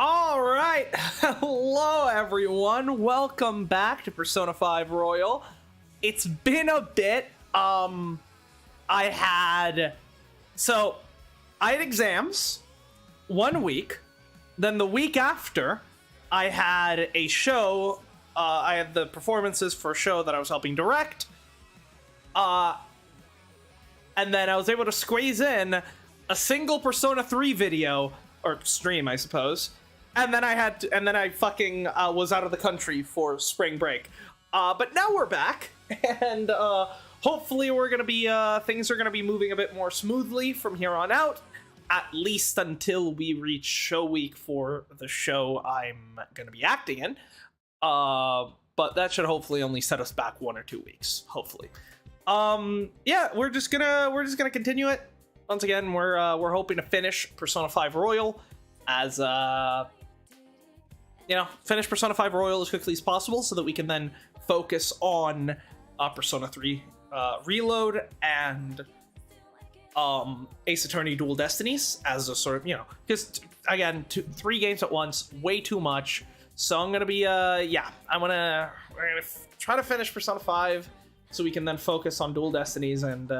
All right, hello everyone. Welcome back to Persona 5 Royal. It's been a bit. I had exams 1 week. Then the week after, I had a show. I had the performances for a show that I was helping direct. And then I was able to squeeze in a single Persona 3 video or stream, I suppose. And then I fucking was out of the country for spring break. But now we're back, and hopefully we're gonna be things are gonna be moving a bit more smoothly from here on out, at least until we reach show week for the show I'm gonna be acting in. But that should hopefully only set us back 1 or 2 weeks, hopefully. Yeah, we're just gonna continue it. Once again, we're hoping to finish Persona 5 Royal as finish Persona 5 Royal as quickly as possible so that we can then focus on Persona 3 Reload and Ace Attorney Dual Destinies as a sort of, because again, 3 games at once, way too much. So I'm gonna be we're gonna try to finish Persona 5 so we can then focus on Dual Destinies and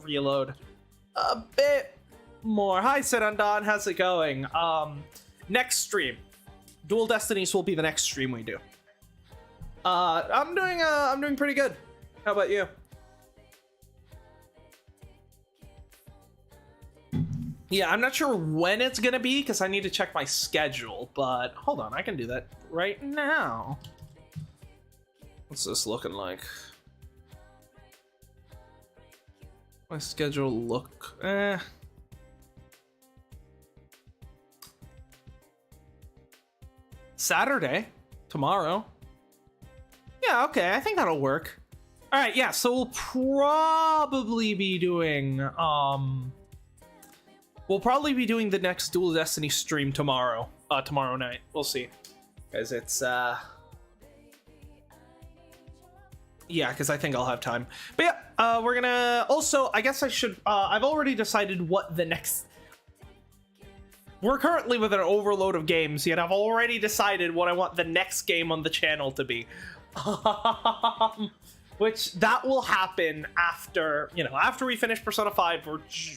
Reload a bit more. Hi Sedandon, how's it going? Next stream, Dual Destinies will be the next stream we do. I'm doing pretty good. How about you? Yeah, I'm not sure when it's gonna be because I need to check my schedule, but hold on, I can do that right now. What's this looking like? My schedule look Saturday, tomorrow. Yeah, okay, I think that'll work. All right, yeah, so we'll probably be doing the next Dual Destiny stream tomorrow night. We'll see, because it's because I think I'll have time. But yeah, we're gonna also, I guess I should I've already decided what the next. We're currently with an overload of games, yet I've already decided what I want the next game on the channel to be. Which that will happen after, after we finish Persona 5.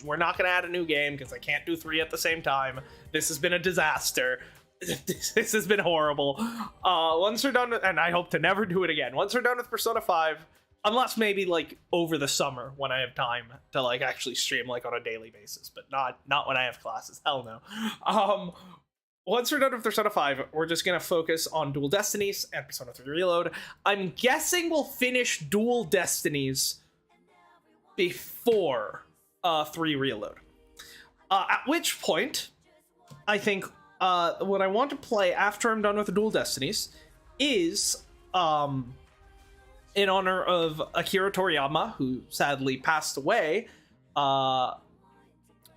We're not going to add a new game because I can't do 3 at the same time. This has been a disaster. This has been horrible. Once we're done, and I hope to never do it again. Once we're done with Persona 5, unless maybe like over the summer when I have time to like actually stream like on a daily basis, but not when I have classes. Hell no. Once we're done with Persona 5, we're just gonna focus on Dual Destinies and Persona 3 Reload. I'm guessing we'll finish Dual Destinies before 3 Reload. At which point, I think what I want to play after I'm done with the Dual Destinies is in honor of Akira Toriyama, who sadly passed away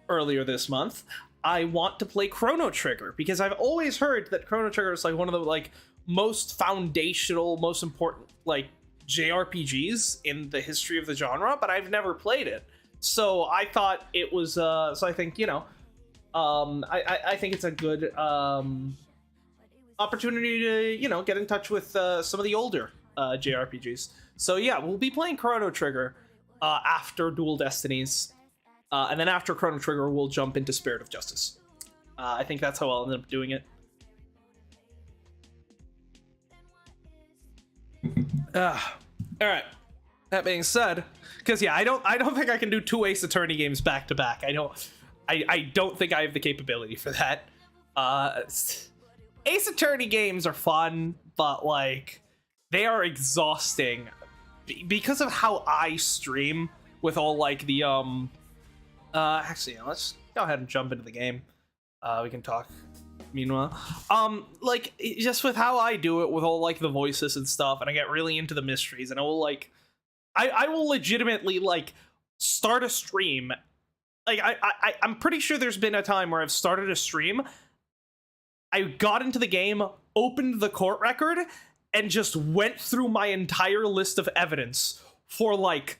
earlier this month. I want to play Chrono Trigger because I've always heard that Chrono Trigger is like one of the like most foundational, most important like JRPGs in the history of the genre, but I've never played it. So I thought it was so I think, I think it's a good opportunity to, get in touch with some of the older JRPGs. So yeah, we'll be playing Chrono Trigger after Dual Destinies. And then after Chrono Trigger, we'll jump into Spirit of Justice. I think that's how I'll end up doing it. All right. That being said, because yeah, I don't think I can do 2 Ace Attorney games back to back. I don't think I have the capability for that. Ace Attorney games are fun, but like they are exhausting because of how I stream with all like the actually, let's go ahead and jump into the game. We can talk meanwhile. Like, just with how I do it with all, like, the voices and stuff, and I get really into the mysteries, and I will, like... I will legitimately, like, start a stream. Like, I'm pretty sure there's been a time where I've started a stream, I got into the game, opened the court record, and just went through my entire list of evidence for, like,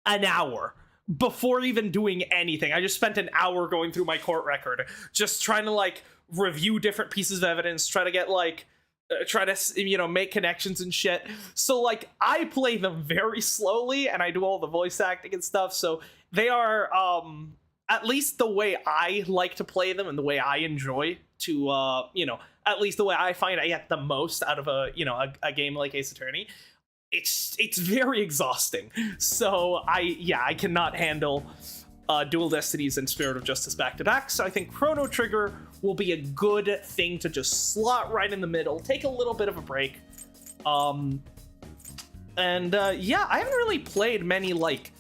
an hour. Before even doing anything. I just spent an hour going through my court record, just trying to like review different pieces of evidence, try to get like try to, you know, make connections and shit. So like I play them very slowly and I do all the voice acting and stuff, so they are at least the way I like to play them and the way I enjoy to you know, at least the way I find I get the most out of a, you know, a game like Ace Attorney. It's very exhausting. So I cannot handle Dual Destinies and Spirit of Justice back to back. So I think Chrono Trigger will be a good thing to just slot right in the middle, take a little bit of a break. Yeah, I haven't really played many like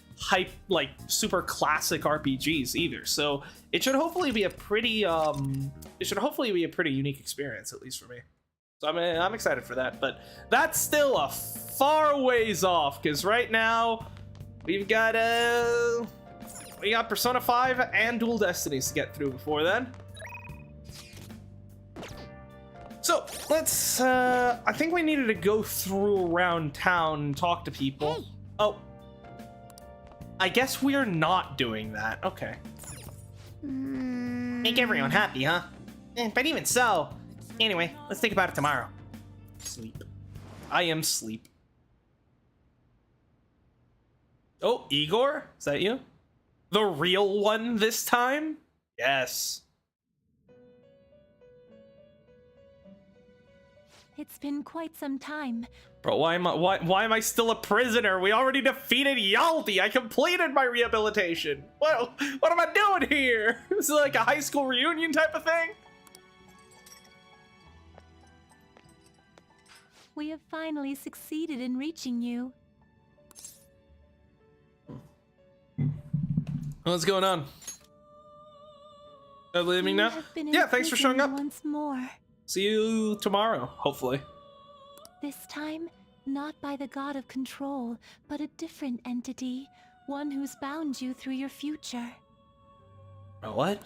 super classic RPGs either. So it should hopefully be a pretty unique experience, at least for me. So I'm excited for that, but that's still a far ways off because right now we've got Persona 5 and Dual Destinies to get through before then. So let's I think we needed to go through around town and talk to people. Hey. Oh, I guess we're not doing that. Okay. Make everyone happy, huh? But even so, anyway, let's think about it tomorrow. Sleep. I am sleep. Oh, Igor? Is that you? The real one this time? Yes. It's been quite some time. Bro, why am I still a prisoner? We already defeated Yaldi. I completed my rehabilitation. What am I doing here? This is like a high school reunion type of thing? We have finally succeeded in reaching you. What's going on? Believe me now? Yeah, thanks for showing up. Once more. See you tomorrow, hopefully. This time, not by the god of control, but a different entity, one who's bound you through your future. What?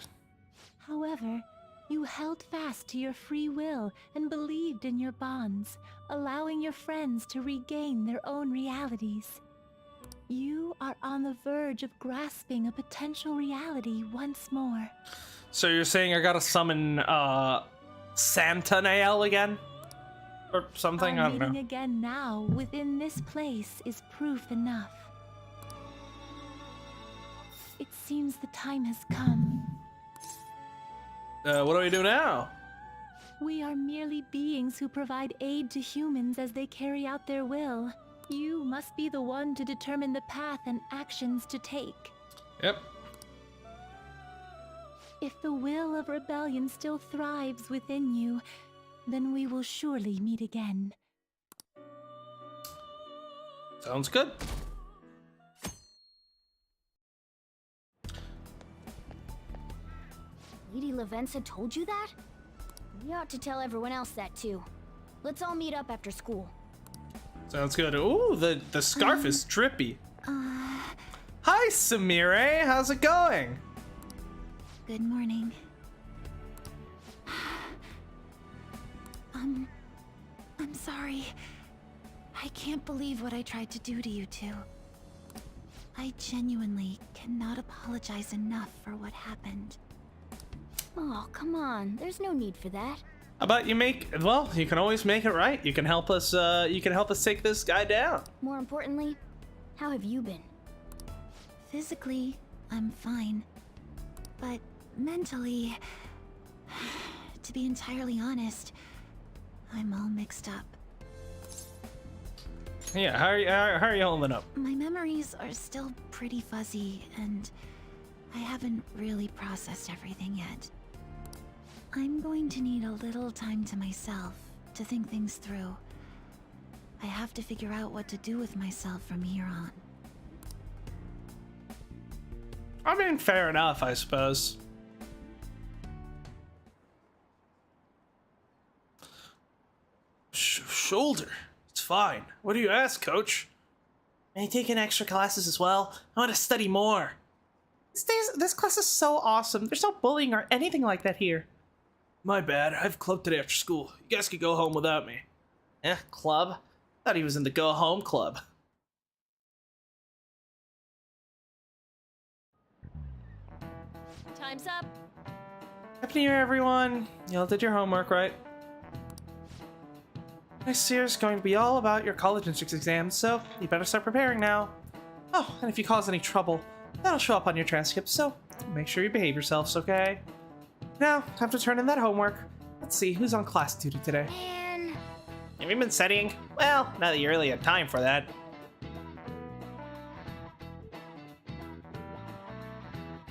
However, you held fast to your free will and believed in your bonds, allowing your friends to regain their own realities. You are on the verge of grasping a potential reality once more. So you're saying I gotta summon Santanael again? Or something? I don't know. Meeting again now within this place is proof enough. It seems the time has come. What do we do now? We are merely beings who provide aid to humans as they carry out their will. You must be the one to determine the path and actions to take. Yep. If the will of rebellion still thrives within you, then we will surely meet again. Sounds good. Lady Lavenza told you that? We ought to tell everyone else that too. Let's all meet up after school. Sounds good. Ooh, the scarf is trippy. Hi, Samire. How's it going? Good morning. I'm sorry. I can't believe what I tried to do to you two. I genuinely cannot apologize enough for what happened. Oh, come on. There's no need for that. How about you you can always make it right. You can help us take this guy down. More importantly, how have you been? Physically, I'm fine. But mentally, to be entirely honest, I'm all mixed up. Yeah, how are you holding up? My memories are still pretty fuzzy, and I haven't really processed everything yet. I'm going to need a little time to myself to think things through. I have to figure out what to do with myself from here on. I mean, fair enough, I suppose. Shoulder. It's fine. What do you ask, Coach? Am I taking extra classes as well? I want to study more. This class is so awesome. There's no bullying or anything like that here. My bad. I have club today after school. You guys could go home without me. Eh, club? Thought he was in the go home club. Time's up. Happy New Year, everyone. You all did your homework, right? Next year's going to be all about your college entrance exams, so you better start preparing now. Oh, and if you cause any trouble, that'll show up on your transcript, so make sure you behave yourselves, okay? Now, time to turn in that homework. Let's see, who's on class duty today? Man. Have you been studying? Well, now that you really have time for that.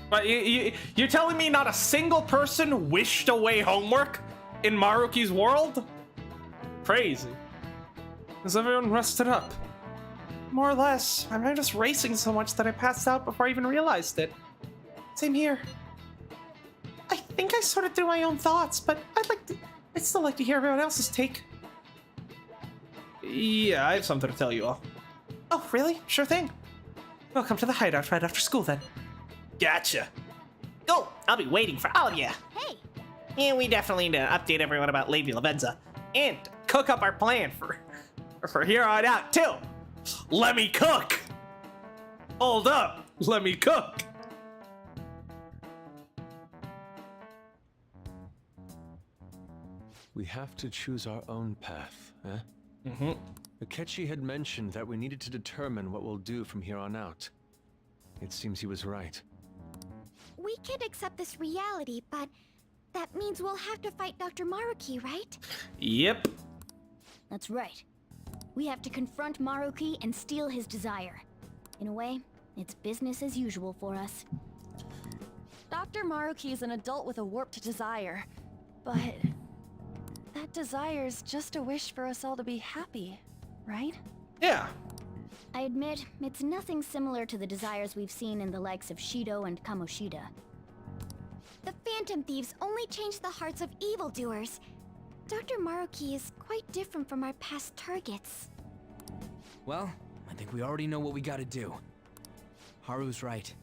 But you're telling me not a single person wished away homework in Maruki's world? Crazy. Has everyone rested up? More or less. I'm just racing so much that I passed out before I even realized it. Same here. I think I sorted through my own thoughts, but I'd still like to hear everyone else's take. Yeah, I have something to tell you all. Oh, really? Sure thing. Welcome to the hideout right after school, then. Gotcha. Go! I'll be waiting for all of you. Hey. And we definitely need to update everyone about Lady Lavenza. And cook up our plan for here on out, too. Let me cook! Hold up. Let me cook. We have to choose our own path, eh? Mm-hmm. Akechi had mentioned that we needed to determine what we'll do from here on out. It seems he was right. We can accept this reality, but that means we'll have to fight Dr. Maruki, right? Yep. That's right. We have to confront Maruki and steal his desire. In a way, it's business as usual for us. Dr. Maruki is an adult with a warped desire, but that desire's just a wish for us all to be happy, right? Yeah. I admit, it's nothing similar to the desires we've seen in the likes of Shido and Kamoshida. The Phantom Thieves only change the hearts of evildoers. Dr. Maruki is quite different from our past targets. Well, I think we already know what we gotta do. Haru's right.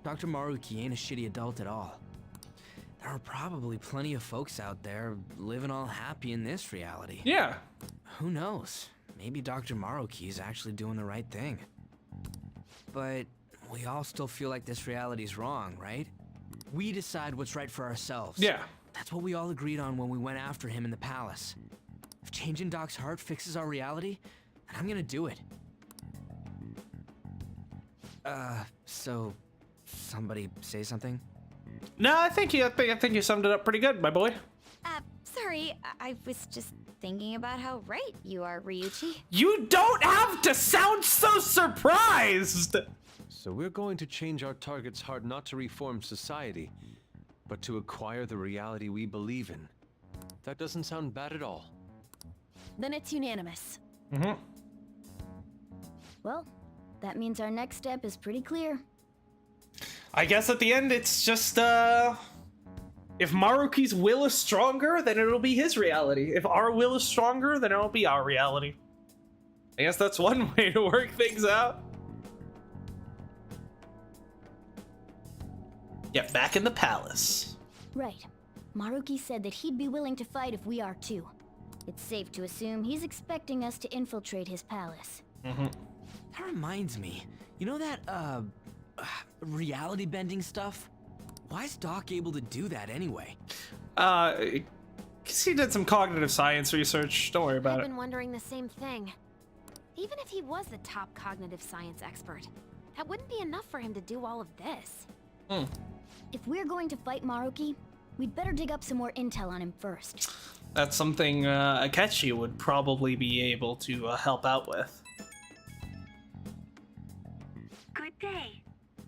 Dr. Maruki ain't a shitty adult at all. There are probably plenty of folks out there living all happy in this reality. Yeah. Who knows? Maybe Dr. Maruki is actually doing the right thing. But we all still feel like this reality's wrong, right? We decide what's right for ourselves. Yeah. That's what we all agreed on when we went after him in the palace. If changing Doc's heart fixes our reality, then I'm gonna do it. So somebody say something? No, I think you summed it up pretty good, my boy. Sorry, I was just thinking about how right you are, Ryuichi. You don't have to sound so surprised! So we're going to change our target's heart not to reform society, but to acquire the reality we believe in. That doesn't sound bad at all. Then it's unanimous. Mm-hmm. Well, that means our next step is pretty clear. I guess at the end it's just, if Maruki's will is stronger, then it'll be his reality. If our will is stronger, then it'll be our reality. I guess that's one way to work things out. Get back in the palace. Right. Maruki said that he'd be willing to fight if we are too. It's safe to assume he's expecting us to infiltrate his palace. Mm-hmm. That reminds me. You know that, reality bending stuff? Why is Doc able to do that anyway? 'Cause he did some cognitive science research. Don't worry about I've it. been wondering the same thing. Even if he was the top cognitive science expert, that wouldn't be enough for him to do all of this. If we're going to fight Maruki, we'd better dig up some more intel on him first. That's something Akechi would probably be able to help out with. Good day.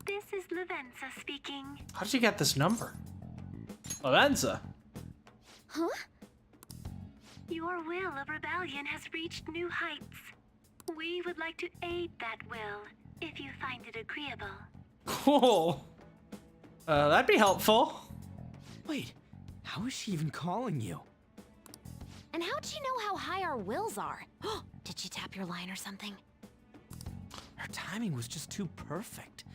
This is Lavenza speaking. How did you get this number? Lavenza? Huh? Your will of rebellion has reached new heights. We would like to aid that will, if you find it agreeable. Cool. That'd be helpful. Wait, how is she even calling you? And how'd she know how high our wills are? Did she tap your line or something? Her timing was just too perfect.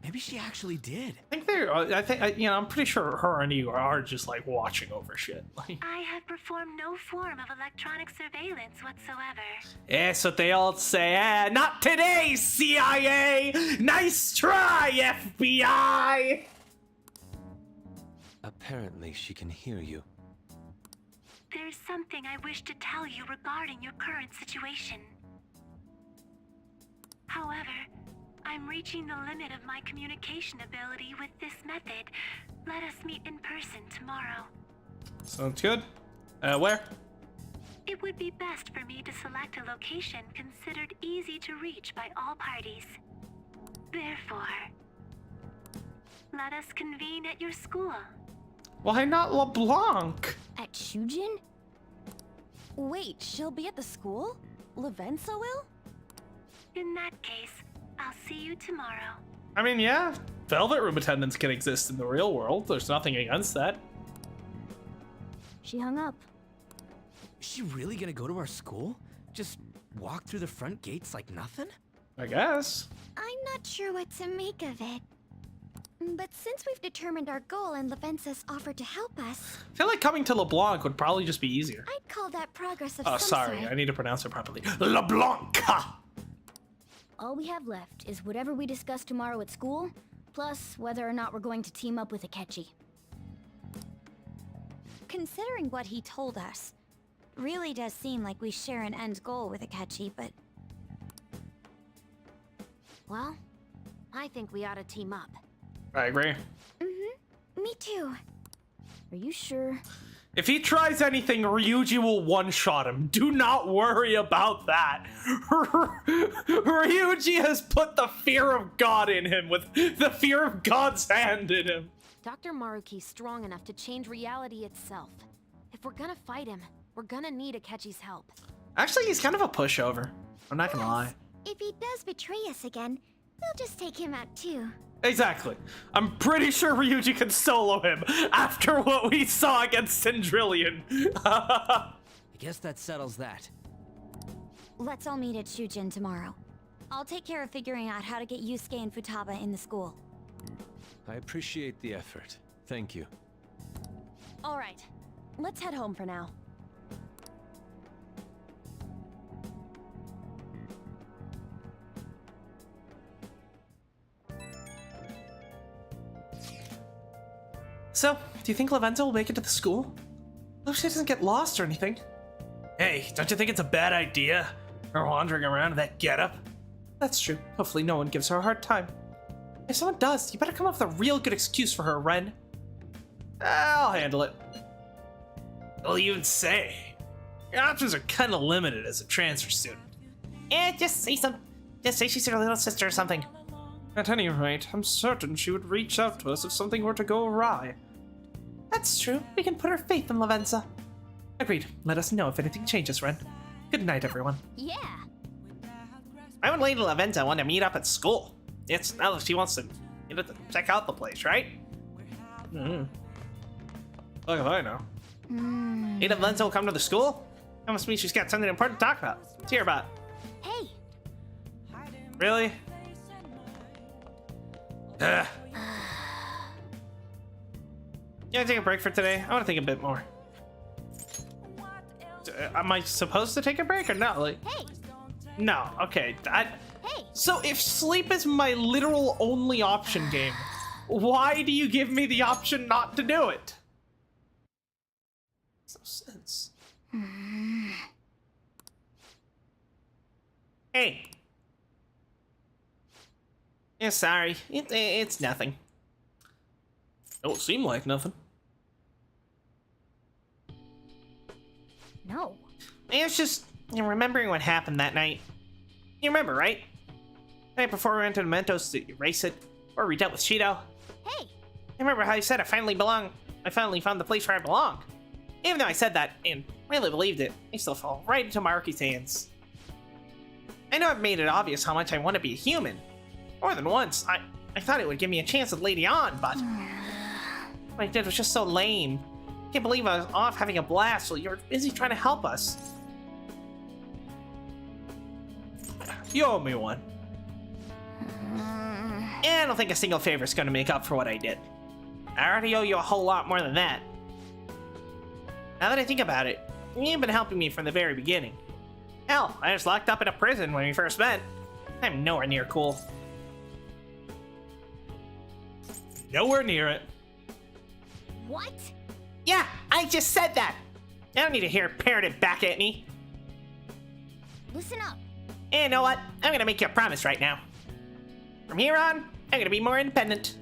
Maybe she actually did. I'm pretty sure her and you are just like watching over shit. Like, I have performed no form of electronic surveillance whatsoever. that's what they all say. Not today, CIA! Nice try, FBI! Apparently, she can hear you. There's something I wish to tell you regarding your current situation. However, I'm reaching the limit of my communication ability with this method. Let us meet in person tomorrow. Sounds good. Where? It would be best for me to select a location considered easy to reach by all parties. Therefore, let us convene at your school. Why not LeBlanc? At Shujin? Wait, she'll be at the school? Lavenza will? In that case, I'll see you tomorrow. I mean, yeah, Velvet Room attendants can exist in the real world. There's nothing against that. She hung up. Is she really gonna go to our school? Just walk through the front gates like nothing? I guess. I'm not sure what to make of it. But since we've determined our goal and Lavenza's offered to help us, I feel like coming to LeBlanc would probably just be easier. I'd call that progress of Oh, some sorry, sort. I need to pronounce it properly. LeBlanc! All we have left is whatever we discuss tomorrow at school, plus whether or not we're going to team up with Akechi. Considering what he told us, really does seem like we share an end goal with Akechi, but Well, I think we ought to team up. I agree. Me too. Are you sure? If he tries anything, Ryuji will one-shot him. Do not worry about that. Ryuji has put the fear of God in him, with the fear of God's hand in him. Dr. Maruki's strong enough to change reality itself. If we're gonna fight him, we're gonna need Akechi's help. Actually, he's kind of a pushover. I'm not gonna lie. If he does betray us again, we'll just take him out too. Exactly. I'm pretty sure Ryuji can solo him after what we saw against Cendrilion. I guess that settles that. let's all meet at Shujin tomorrow. I'll take care of figuring out how to get Yusuke and Futaba in the school. I appreciate the effort. Thank you. All right, let's head home for now. So, do you think Lavenza will make it to the school? Hope she doesn't get lost or anything. Hey, don't you think it's a bad idea? Her wandering around in that getup? That's true. Hopefully no one gives her a hard time. If someone does, you better come up with a real good excuse for her, Ren. I'll handle it. What will you even say? Your options are kind of limited as a transfer student. Just say she's your little sister or something. At any rate, I'm certain she would reach out to us if something were to go awry. That's true. We can put our faith in Lavenza. Agreed. Let us know if anything changes, Ren. Good night, everyone. Yeah. I would Lady Lavenza want to meet up at school. It's now that she wants to, check out the place, right? Look if I know. Lady Lavenza will come to the school? That must mean she's got something important to talk about. Let's hear about it. Hey, Really? Ugh. You want to take a break for today? I want to think a bit more. Am I supposed to take a break or not? Like, hey, no. Okay. hey. So if sleep is my literal only option game, why do you give me the option not to do it? Makes no sense. Hey. Yeah, sorry. It's nothing. Don't seem like nothing. No. It's just remembering what happened that night. You remember, right? The night before we went to Mementos to erase it, or we dealt with Shido. Hey, I remember how you said I finally found the place where I belong. Even though I said that and really believed it, I still fall right into Maruki's hands. I know I've made it obvious how much I want to be a human. More than once, I thought it would give me a chance with Lady On, but what I did was just so lame. Can't believe I was off having a blast while you were busy trying to help us. You owe me one. And I don't think a single favor is going to make up for what I did. I already owe you a whole lot more than that. Now that I think about it, you've been helping me from the very beginning. Hell, I was locked up in a prison when we first met. I'm nowhere near cool. Nowhere near it. What? Yeah, I just said that. I don't need to hear it parroted back at me. Listen up. And you know what? I'm gonna make you a promise right now. From here on, I'm gonna be more independent.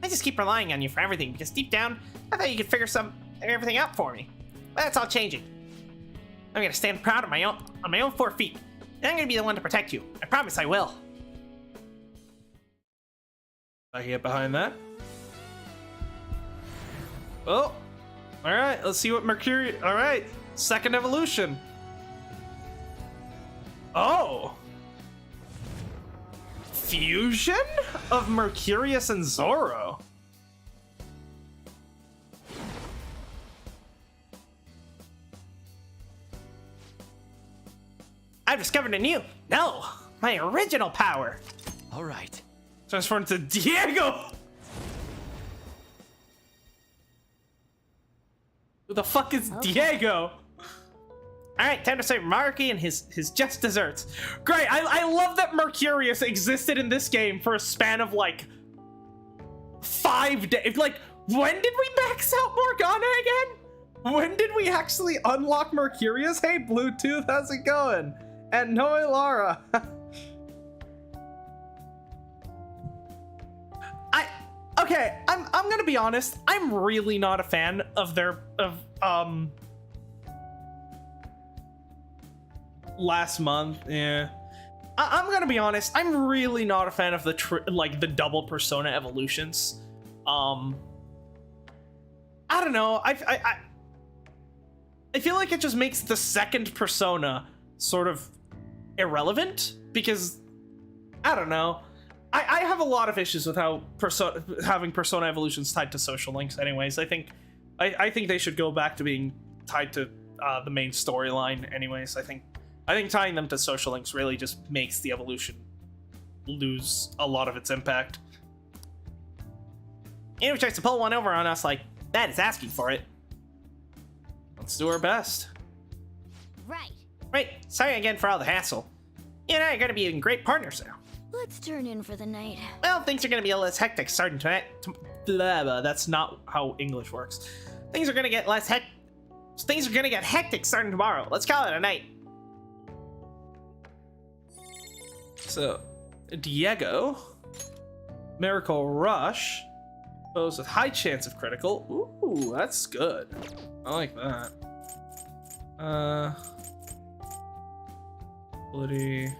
I just keep relying on you for everything because deep down, I thought you could figure everything out for me. But that's all changing. I'm gonna stand proud on my own 4 feet. And I'm gonna be the one to protect you. I promise I will. I can get behind that. Oh, all right. Let's see what Mercury. All right, second evolution. Oh, fusion of Mercurius and Zoro. I've discovered a new, no, my original power. All right. Transformed to Diego. Who the fuck is Diego? All right, time to say Maruki and his just desserts. Great, I love that Mercurius existed in this game for a span of like 5 days. Like, when did we max out Morgana again? When did we actually unlock Mercurius? Hey, Bluetooth, how's it going? And Noe Lara. Okay, I'm gonna be honest. I'm really not a fan of last month. Yeah, I'm gonna be honest. I'm really not a fan of the double persona evolutions. I don't know. I feel like it just makes the second persona sort of irrelevant because I don't know. I have a lot of issues with how having persona evolutions tied to social links. Anyways, I think they should go back to being tied to the main storyline. Anyways, I think tying them to social links really just makes the evolution lose a lot of its impact. Anyone tries to pull one over on us like that is asking for it. Let's do our best. Right. Sorry again for all the hassle. You and I are gonna be in great partners now. Let's turn in for the night. Well, things are gonna be a little less hectic starting tonight. Blah, blah. That's not how English works. Things are gonna get hectic starting tomorrow. Let's call it a night. So, Diego, Miracle Rush, those with high chance of critical. Ooh, that's good. I like that. Ability.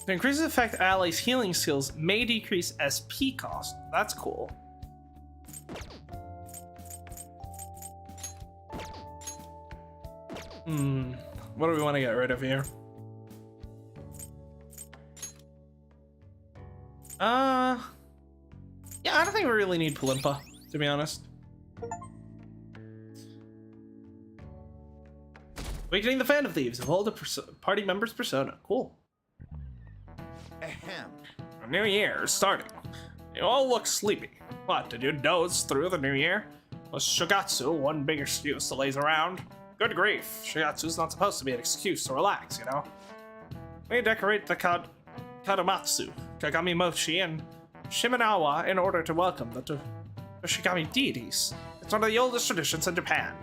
To increase the effect allies' healing skills may decrease SP cost. That's cool. What do we want to get rid of here? Yeah, I don't think we really need Palimpa, to be honest. Awakening the Phantom Thieves. Evolve the party member's persona. Cool. Ahem. A new year is starting. You all look sleepy. What, did you doze through the new year? Was Shigatsu one big excuse to laze around? Good grief, Shigatsu's not supposed to be an excuse to relax, you know? We decorate the Kadomatsu, Kagami Mochi, and Shimenawa in order to welcome the Toshigami deities. It's one of the oldest traditions in Japan.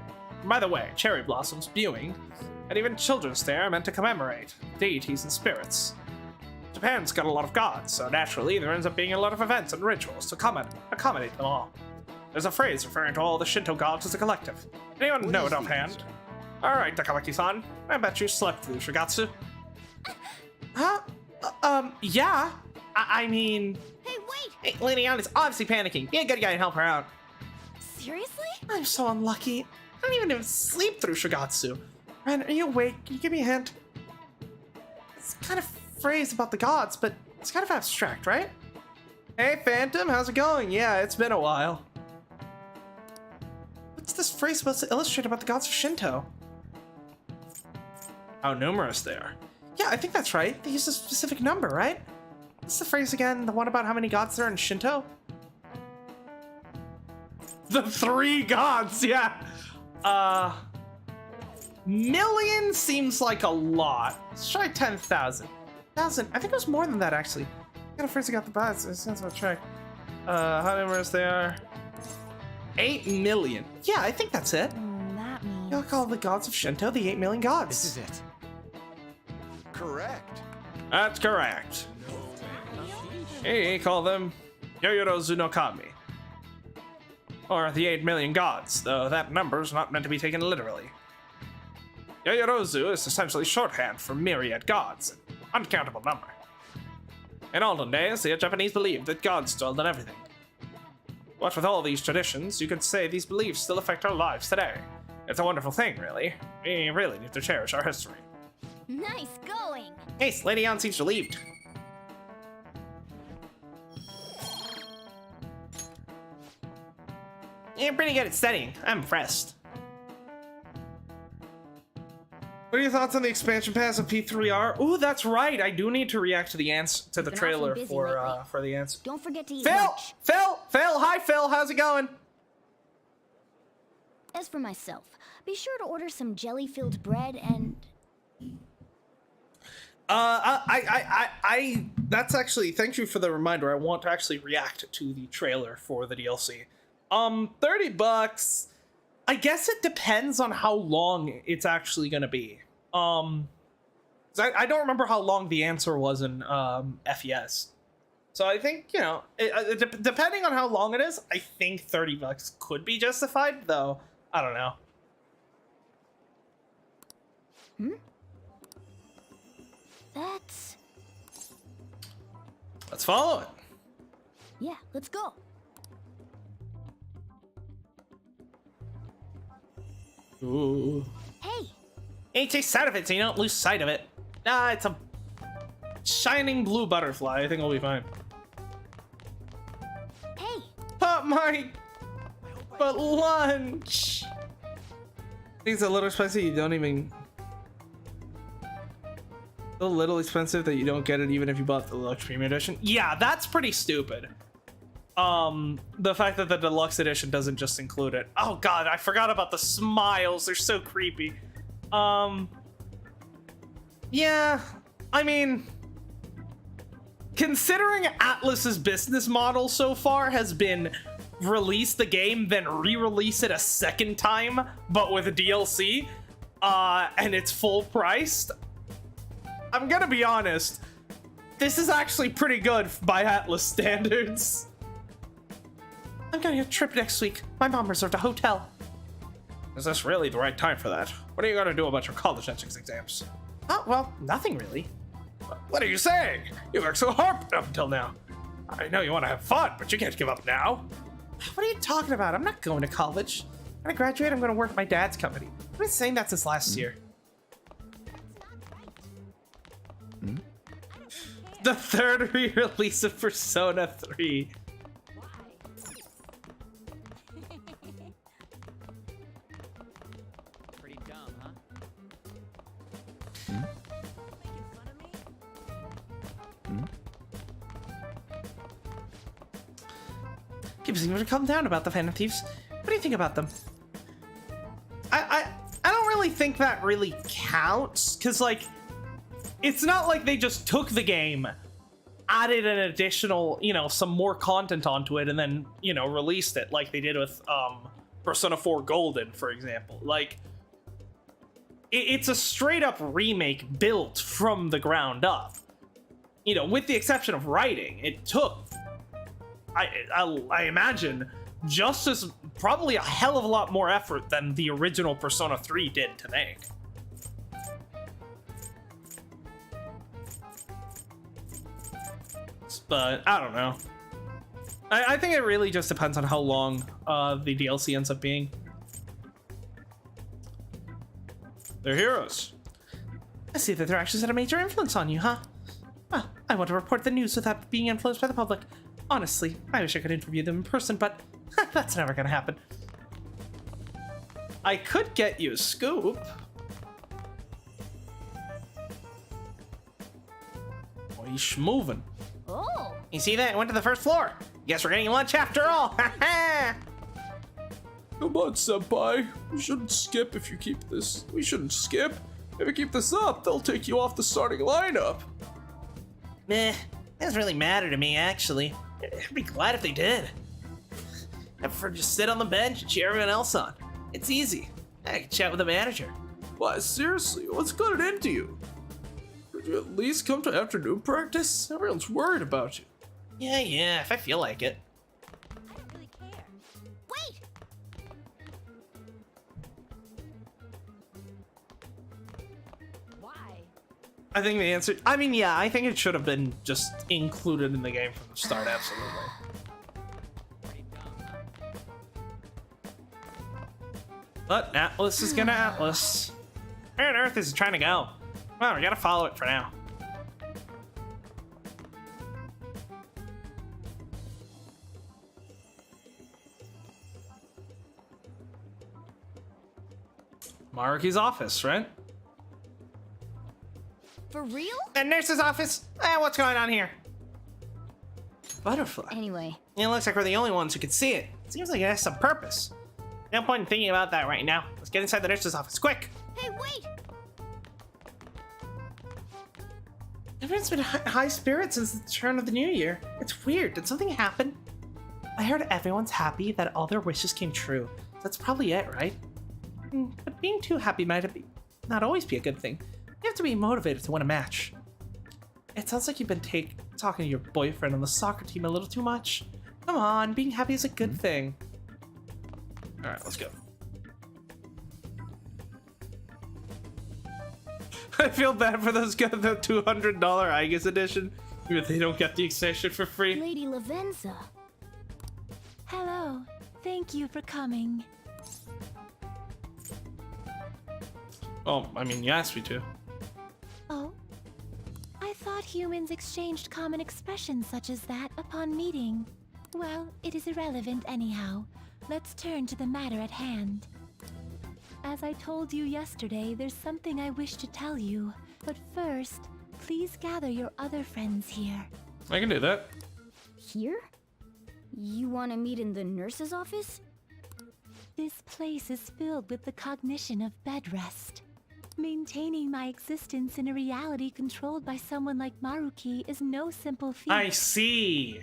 And by the way, cherry blossoms, viewing, and even children's day are meant to commemorate deities and spirits. Japan's got a lot of gods, so naturally there ends up being a lot of events and rituals to accommodate them all. There's a phrase referring to all the Shinto gods as a collective. Anyone know it offhand? Alright, Takamaki-san, I bet you slept through Shigatsu. Huh? Yeah. I mean... Hey, wait! Hey, Lady Anna's obviously panicking. Be a good guy and help her out. Seriously? I'm so unlucky. I didn't even sleep through Shigatsu. Ren, are you awake? Can you give me a hint? It's kind of phrase about the gods, but it's kind of abstract, right? Hey, Phantom, how's it going? Yeah, it's been a while. What's this phrase supposed to illustrate about the gods of Shinto? How numerous they are. Yeah, I think that's right. They use a specific number, right? What's the phrase again? The one about how many gods there are in Shinto? The 3 gods, yeah. Million seems like a lot. Let's try 10,000. 1,000. I think it was more than that, actually. I got a phrase I got the bats. It sounds about check. How numerous they are. 8 million. Yeah, I think that's it. That means... You'll call the gods of Shinto the 8 million gods. This is it. Correct. That's correct. He call them Yoyorozu no Kami. Or the 8 million gods, though that number's not meant to be taken literally. Yoyorozu is essentially shorthand for myriad gods, an uncountable number. In olden days, the Japanese believed that gods dwelled in everything. What with all these traditions, you could say these beliefs still affect our lives today. It's a wonderful thing, really. We really need to cherish our history. Nice going! Hey, Lady Ann seems relieved. You're pretty good at studying. I'm impressed. What are your thoughts on the expansion pass of P3R? Ooh, that's right. I do need to react to the Been trailer awfully busy for lately. the ants. Don't forget to eat Phil, lunch. Phil, hi Phil. How's it going? As for myself, be sure to order some jelly-filled bread and... That's actually, thank you for the reminder. I want to actually react to the trailer for the DLC. $30. I guess it depends on how long it's actually gonna be. I don't remember how long the answer was in FES. So I think, you know, depending on how long it is, I think $30 could be justified, though. I don't know. That's... Let's follow it. Yeah, let's go. Ooh. Hey, Hey, take sight of it so you don't lose sight of it. Nah, it's a shining blue butterfly. I think we'll be fine. hey, But lunch. Things a little expensive. You don't even. A little expensive that you don't get it even if you bought the deluxe premium edition. Yeah, that's pretty stupid. The fact that the deluxe edition doesn't just include it. Oh god, I forgot about the smiles. They're so creepy. Yeah, I mean, considering Atlus's business model so far has been release the game, then re-release it a second time, but with a DLC, and it's full priced, I'm gonna be honest, this is actually pretty good by Atlus standards. I'm going on a trip next week. My mom reserved a hotel. Is this really the right time for that? What are you gonna do about your college entrance exams? Oh, well, nothing really. What are you saying? You worked so hard up until now. I know you want to have fun, but you can't give up now. What are you talking about? I'm not going to college. When I graduate, I'm going to work at my dad's company. I've been saying that since last year. The third re-release of Persona 3. Pretty dumb, huh? People seem to calm down about the Phantom Thieves. What do you think about them? I don't really think that really counts, because, like, it's not like they just took the game, added an additional, you know, some more content onto it, and then, you know, released it like they did with Persona 4 Golden, for example. Like, it's a straight-up remake built from the ground up. You know, with the exception of writing, it took, I imagine, just as probably a hell of a lot more effort than the original Persona 3 did to make. But I don't know. I think it really just depends on how long the DLC ends up being. They're heroes. I see that their actions had a major influence on you, huh? Well, I want to report the news without being influenced by the public. Honestly, I wish I could interview them in person, but that's never gonna happen. I could get you a scoop. Oh, he's schmovin'. oh, You see that? It went to the first floor. Guess we're getting lunch after all. Come on, senpai. We shouldn't skip if you keep this. We shouldn't skip. If you keep this up, they'll take you off the starting lineup. Meh, it doesn't really matter to me, actually. I'd be glad if they did. I prefer to just sit on the bench and cheer everyone else on. It's easy. I can chat with the manager. Why, seriously, what's got it into you? Could you at least come to afternoon practice? Everyone's worried about you. Yeah, if I feel like it. I don't really care. Wait! Why? I think the answer, I mean, yeah, I think it should have been just included in the game from the start, absolutely. But Atlas is gonna Atlas. Where on earth is it trying to go? Well, we gotta follow it for now. Maruki's office, right? For real? The nurse's office? What's going on here? Butterfly. Anyway, It looks like we're the only ones who can see it. Seems like it has some purpose. No point in thinking about that right now. Let's get inside the nurse's office, quick! Hey, wait! Everyone's been high spirits since the turn of the new year. It's weird. Did something happen? I heard everyone's happy that all their wishes came true. That's probably it, right? But being too happy might not always be a good thing. You have to be motivated to win a match. It sounds like you've been talking to your boyfriend on the soccer team a little too much. Come on, being happy is a good thing. All right, let's go. I feel bad for those guys, the $200 Aegis edition, if they don't get the extension for free. Lady Lavenza. Hello. Thank you for coming. Oh, I mean, you asked me to. Oh? I thought humans exchanged common expressions such as that upon meeting. Well, it is irrelevant anyhow. Let's turn to the matter at hand. As I told you yesterday, there's something I wish to tell you. But first, please gather your other friends here. I can do that. Here? You want to meet in the nurse's office? This place is filled with the cognition of bed rest. Maintaining my existence in a reality controlled by someone like Maruki is no simple feat. I see.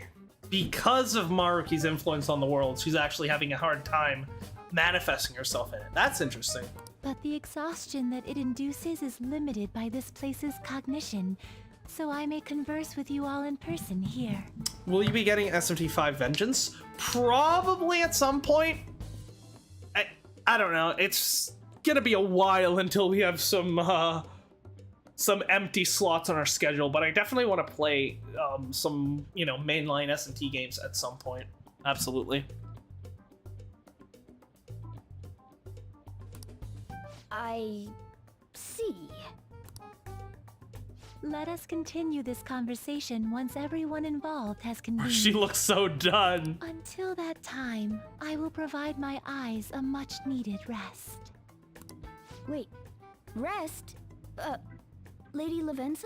Because of Maruki's influence on the world, she's actually having a hard time manifesting herself in it. That's interesting. But the exhaustion that it induces is limited by this place's cognition, so I may converse with you all in person here. Will you be getting SMT5 Vengeance? Probably at some point. I don't know. It's gonna be a while until we have some empty slots on our schedule, but I definitely want to play some, mainline S&T games at some point. Absolutely. I see. Let us continue this conversation once everyone involved has convened. She looks so done. Until that time, I will provide my eyes a much-needed rest. Wait, rest? Lady Lavenza?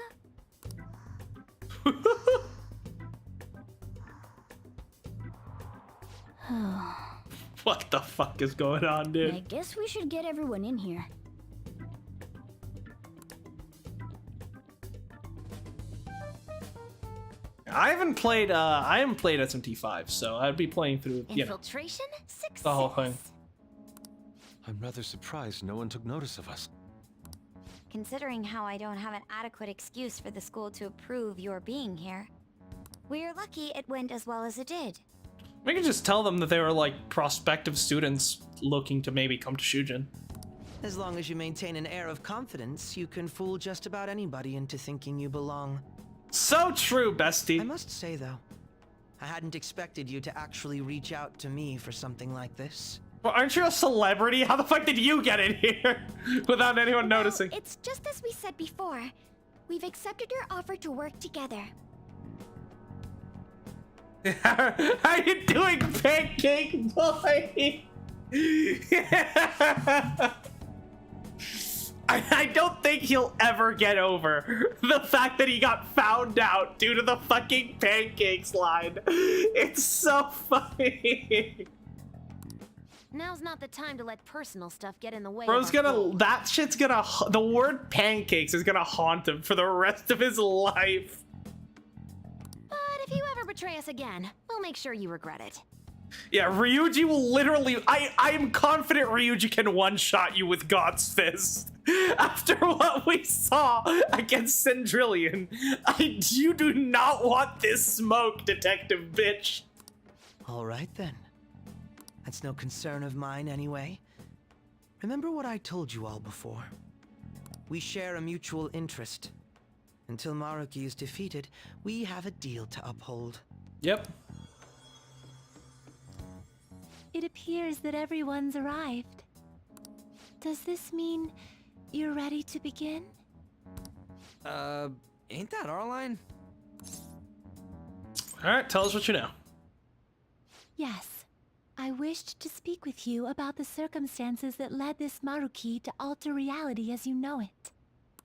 What the fuck is going on, dude? I guess we should get everyone in here. I haven't played SMT5, so I'd be playing through, Infiltration? Success. the whole thing. I'm rather surprised no one took notice of us. Considering how I don't have an adequate excuse for the school to approve your being here, we're lucky it went as well as it did. We could just tell them that they were like prospective students looking to maybe come to Shujin. As long as you maintain an air of confidence, you can fool just about anybody into thinking you belong. So true, I bestie. must say, though, I hadn't expected you to actually reach out to me for something like this. Well, aren't you a celebrity? How the fuck did you get in here without anyone noticing? It's just as we said before. We've accepted your offer to work together. How are you doing, pancake boy? I don't think he'll ever get over the fact that he got found out due to the fucking pancakes line. It's so funny. Now's not the time to let personal stuff get in the way. Bro's that shit's gonna, the word pancakes is gonna haunt him for the rest of his life. But if you ever betray us again, we'll make sure you regret it. Yeah, Ryuji will literally. I am confident Ryuji can one-shot you with God's Fist. After what we saw against Cendrilion, you do not want this smoke, detective bitch. All right then. That's no concern of mine anyway. Remember what I told you all before. We share a mutual interest. Until Maruki is defeated, we have a deal to uphold. Yep. It appears that everyone's arrived. Does this mean you're ready to begin? Ain't that our line? All right, tell us what you know. Yes. I wished to speak with you about the circumstances that led this Maruki to alter reality as you know it,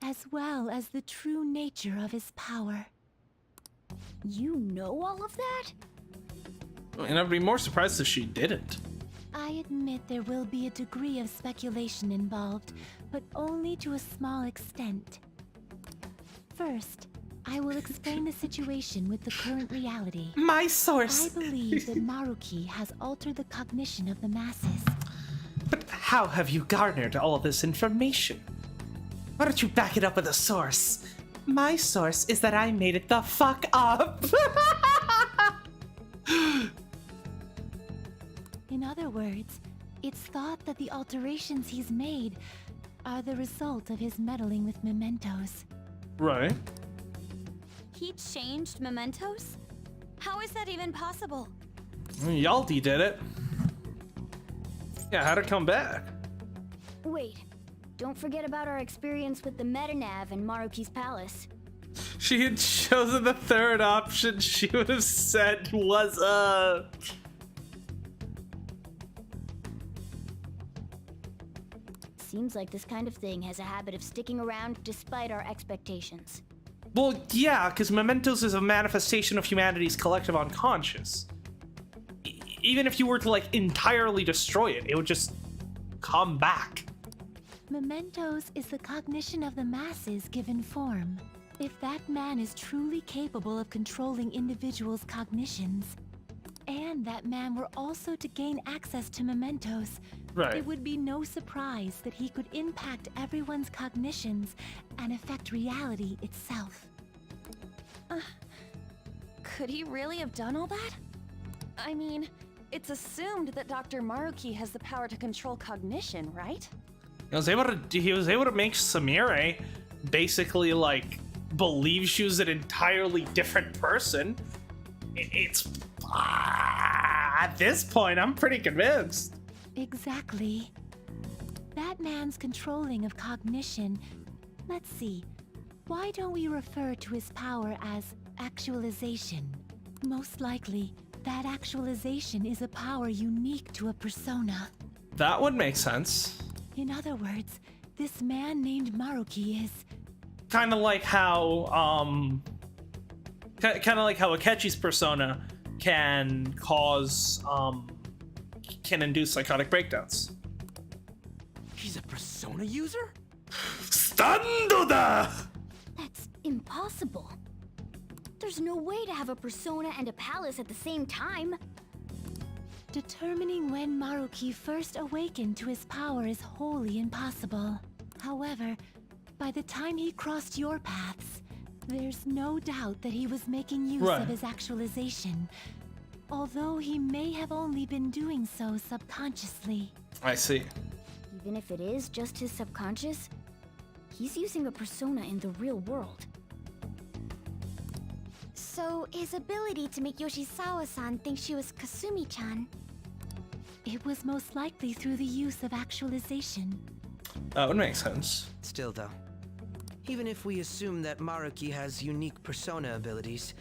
as well as the true nature of his power. You know all of that? And I'd be more surprised if she didn't. I admit there will be a degree of speculation involved, but only to a small extent. First, I will explain the situation with the current reality. My source. I believe that Maruki has altered the cognition of the masses. But how have you garnered all of this information? Why don't you back it up with a source? My source is that I made it the fuck up. In other words, it's thought that the alterations he's made are the result of his meddling with mementos. Right. He changed mementos? How is that even possible? Yaldi did it. Yeah, how'd it come back? Wait, don't forget about our experience with the Metanav in Maruki's palace. She had chosen the third option she would have said was, Seems like this kind of thing has a habit of sticking around despite our expectations. Well, yeah, because mementos is a manifestation of humanity's collective unconscious. Even if you were to, like, entirely destroy it, it would just come back. Mementos is the cognition of the masses given form. If that man is truly capable of controlling individuals' cognitions, and that man were also to gain access to mementos, Right. it would be no surprise that he could impact everyone's cognitions and affect reality itself. Could he really have done all that? I mean, it's assumed that Dr. Maruki has the power to control cognition, right? He was able to make Samire basically, like, believe she was an entirely different person. It's at this point, I'm pretty convinced. Exactly. That man's controlling of cognition. Let's see. Why don't we refer to his power as actualization? Most likely, that actualization is a power unique to a persona. That would make sense. In other words, this man named Maruki is... Kind of like how, Akechi's persona can cause, can induce psychotic breakdowns. He's a persona user? Stando da! That's impossible. There's no way to have a persona and a palace at the same time. Determining when Maruki first awakened to his power is wholly impossible. However, by the time he crossed your paths, there's no doubt that he was making use Right. of his actualization, although he may have only been doing so subconsciously. I see. Even if it is just his subconscious, he's using a persona in the real world. So, his ability to make Yoshizawa-san think she was Kasumi-chan. It was most likely through the use of actualization. That would make sense. Still though, even if we assume that Maruki has unique persona abilities,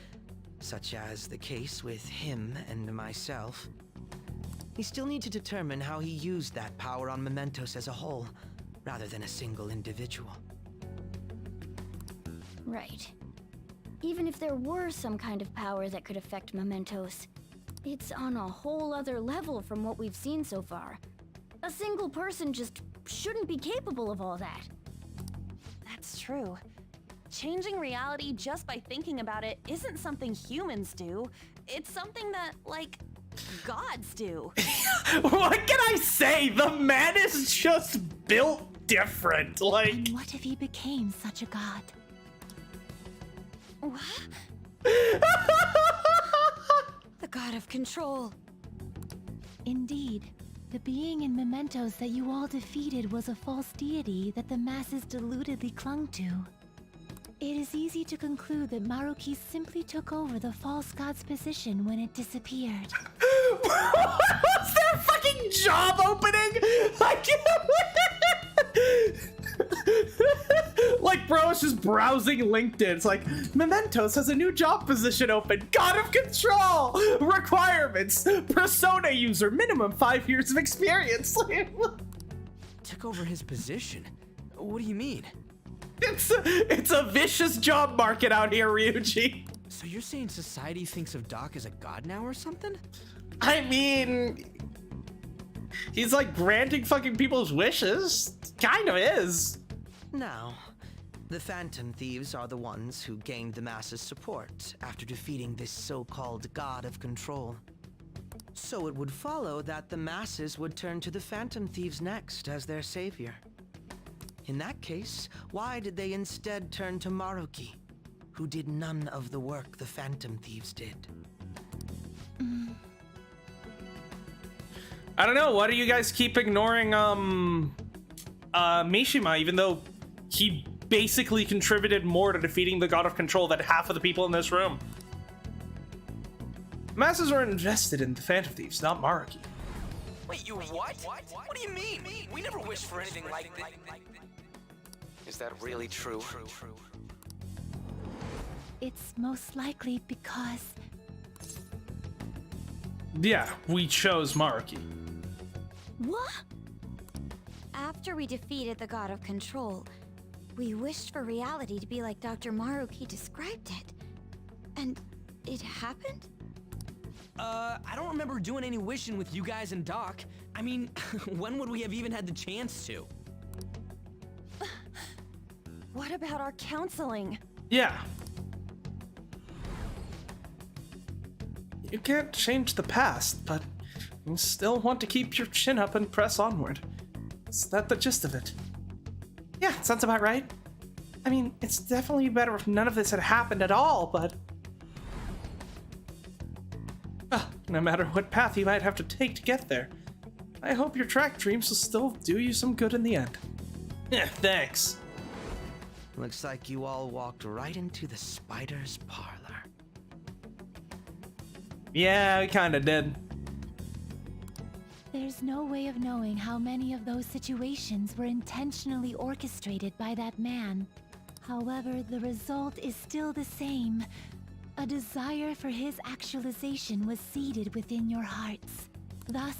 such as the case with him and myself, we still need to determine how he used that power on mementos as a whole, rather than a single individual. Right. Even if there were some kind of power that could affect mementos, it's on a whole other level from what we've seen so far. A single person just shouldn't be capable of all that. That's true. Changing reality just by thinking about it isn't something humans do. It's something that, like, Gods do. What can I say? The man is just built different. Like, And what if he became such a god? What? The god of control. Indeed, the being in mementos that you all defeated was a false deity that the masses deludedly clung to. It is easy to conclude that Maruki simply took over the false god's position when it disappeared. was there a fucking job opening? Like, bro, it's just browsing LinkedIn. It's like, Mementos has a new job position open. God of Control! Requirements. Persona user. Minimum 5 years of experience. Took over his position? What do you mean? It's a vicious job market out here, Ryuji. So you're saying society thinks of Doc as a god now or something? I mean, he's like granting fucking people's wishes. Kind of is. Now, the Phantom Thieves are the ones who gained the masses' support after defeating this so-called God of Control. So it would follow that the masses would turn to the Phantom Thieves next as their savior. In that case, why did they instead turn to Maruki, who did none of the work the Phantom Thieves did? I don't know. Why do you guys keep ignoring Mishima, even though he basically contributed more to defeating the God of Control than half of the people in this room? Masses are invested in the Phantom Thieves, not Maruki. Wait, you what? What do you mean? We never wished for anything like this. Is that really true? It's most likely because Yeah, we chose Maruki. What? After we defeated the God of Control, we wished for reality to be like Dr. Maruki described it. And it happened? I don't remember doing any wishing with you guys and Doc. I mean, when would we have even had the chance to? What about our counseling? Yeah. You can't change the past, but you still want to keep your chin up and press onward. Is that the gist of it? Yeah, sounds about right. I mean, it's definitely better if none of this had happened at all, but... no matter what path you might have to take to get there, I hope your track dreams will still do you some good in the end. Yeah, thanks. Looks like you all walked right into the spider's parlor. Yeah, we kinda did. there's no way of knowing how many of those situations were intentionally orchestrated by that man. However, the result is still the same. A desire for his actualization was seeded within your hearts. Thus,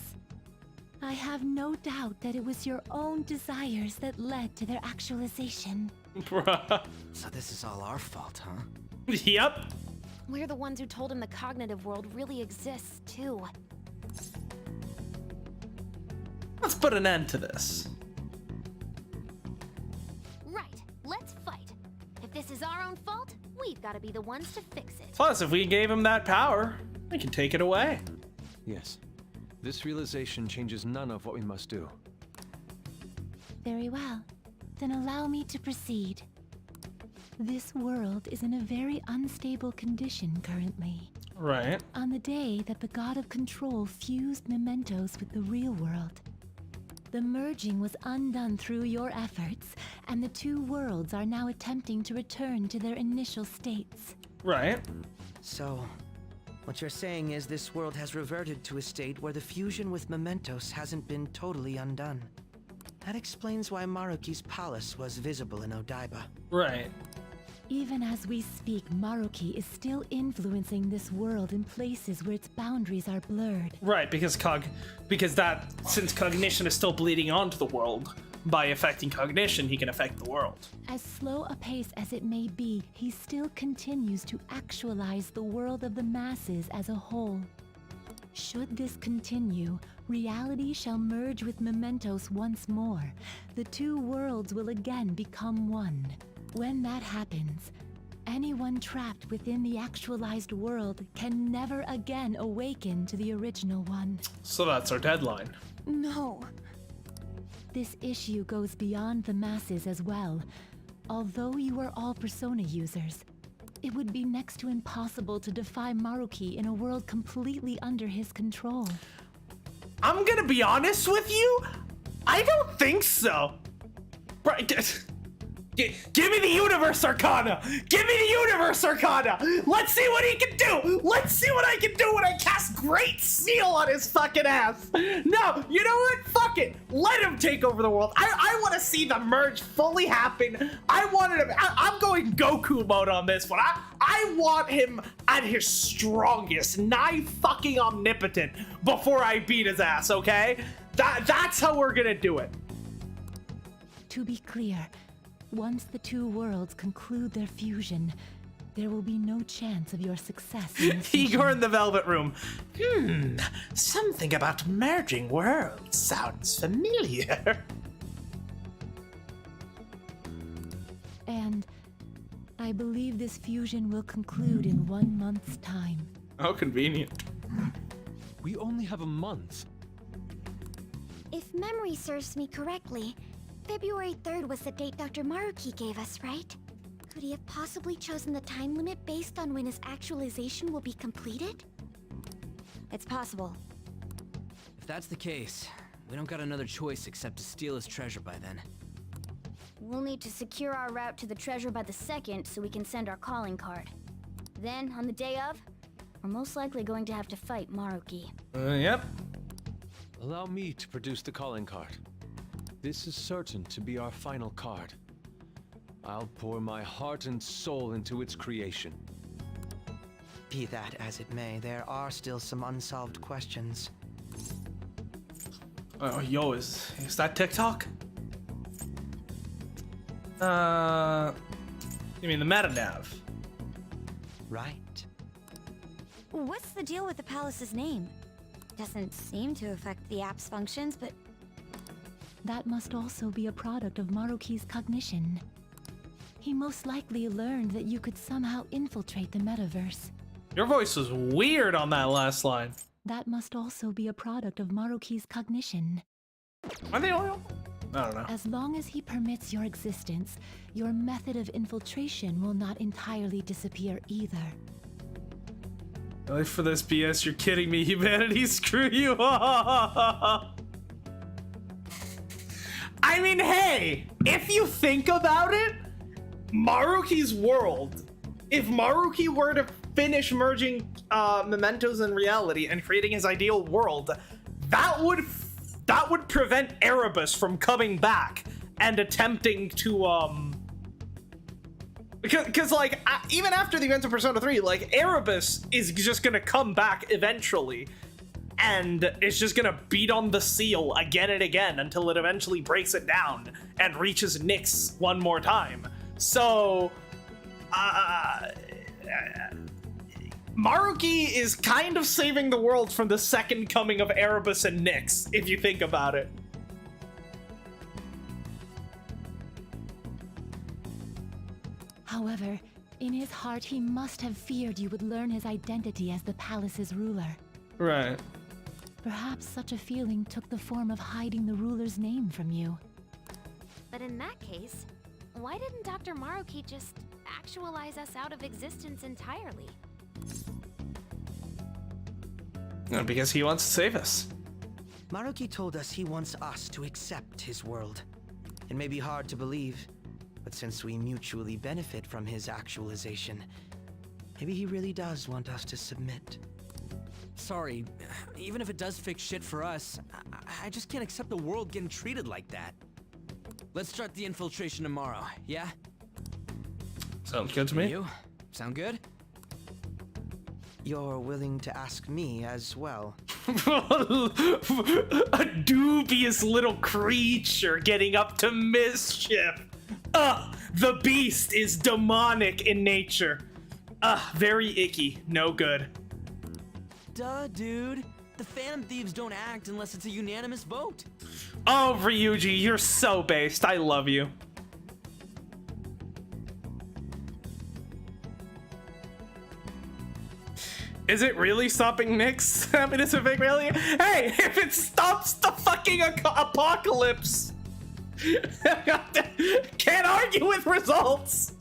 I have no doubt that it was your own desires that led to their actualization. Bruh. So this is all our fault, huh? Yep. We're the ones who told him the cognitive world really exists, too. Let's put an end to this. Right, let's fight. If this is our own fault, we've got to be the ones to fix it. Plus, if we gave him that power, we can take it away. Yes. This realization changes none of what we must do. Very well. Then allow me to proceed. This world is in a very unstable condition currently. Right. On the day that the God of Control fused mementos with the real world, the merging was undone through your efforts, and the two worlds are now attempting to return to their initial states. Right. So, what you're saying is this world has reverted to a state where the fusion with mementos hasn't been totally undone. That explains why Maruki's palace was visible in Odaiba. Right. Even as we speak, Maruki is still influencing this world in places where its boundaries are blurred. Right, because since cognition is still bleeding onto the world, by affecting cognition, he can affect the world. As slow a pace as it may be, he still continues to actualize the world of the masses as a whole. Should this continue, reality shall merge with mementos once more. The two worlds will again become one. When that happens, anyone trapped within the actualized world can never again awaken to the original one. So that's our deadline. No. This issue goes beyond the masses as well. Although you are all Persona users, it would be next to impossible to defy Maruki in a world completely under his control. I'm gonna be honest with you, I don't think so. Give me the Universe Arcana! Give me the Universe Arcana! Let's see what he can do! Let's see what I can do when I cast Great Seal on his fucking ass! No, you know what? Fuck it! Let him take over the world. I want to see the merge fully happen. I'm going Goku mode on this one. I want him at his strongest, nigh fucking omnipotent before I beat his ass, okay? That's how we're gonna do it. To be clear, once the two worlds conclude their fusion, there will be no chance of your success in the fusion. Igor in the Velvet Room. Something about merging worlds sounds familiar. And I believe this fusion will conclude in 1 month's time. How convenient. We only have a month. If memory serves me correctly, February 3rd was the date Dr. Maruki gave us, right? Could he have possibly chosen the time limit based on when his actualization will be completed? It's possible. If that's the case, we don't got another choice except to steal his treasure by then. We'll need to secure our route to the treasure by the 2nd so we can send our calling card. Then, on the day of, we're most likely going to have to fight Maruki. Yep. Allow me to produce the calling card. This is certain to be our final card. I'll pour my heart and soul into its creation. Be that as it may, there are still some unsolved questions. Oh, yo, is that TikTok? You mean the metanav? Right. What's the deal with the palace's name? Doesn't seem to affect the app's functions, but That must also be a product of Maruki's cognition. He most likely learned that you could somehow infiltrate the metaverse. Your voice was weird on that last line. That must also be a product of Maruki's cognition. Are they all? I don't know. As long as he permits your existence, your method of infiltration will not entirely disappear either. Really for this BS, you're kidding me, humanity, screw you. I mean, hey, if you think about it, Maruki's world, if Maruki were to finish merging mementos and reality and creating his ideal world, that would prevent Erebus from coming back and attempting to because like even after the events of Persona 3, like Erebus is just gonna come back eventually and it's just gonna beat on the seal again and again until it eventually breaks it down and reaches Nyx one more time. So Maruki is kind of saving the world from the second coming of Erebus and Nyx, if you think about it. However, in his heart he must have feared you would learn his identity as the palace's ruler. Right. Perhaps such a feeling took the form of hiding the ruler's name from you. But in that case, why didn't Dr. Maruki just actualize us out of existence entirely? Because he wants to save us. Maruki told us he wants us to accept his world. It may be hard to believe, but since we mutually benefit from his actualization, maybe he really does want us to submit. Sorry, even if it does fix shit for us, I just can't accept the world getting treated like that. Let's start the infiltration tomorrow, yeah? Sounds good to me. You? Sound good? You're willing to ask me as well. A dubious little creature getting up to mischief. The beast is demonic in nature. Very icky. No good. Duh, dude. The Phantom Thieves don't act unless it's a unanimous vote. Oh, Ryuji, you're so based. I love you. Is it really stopping Nyx's happiness and fake reality? Hey, if it stops the fucking apocalypse, can't argue with results.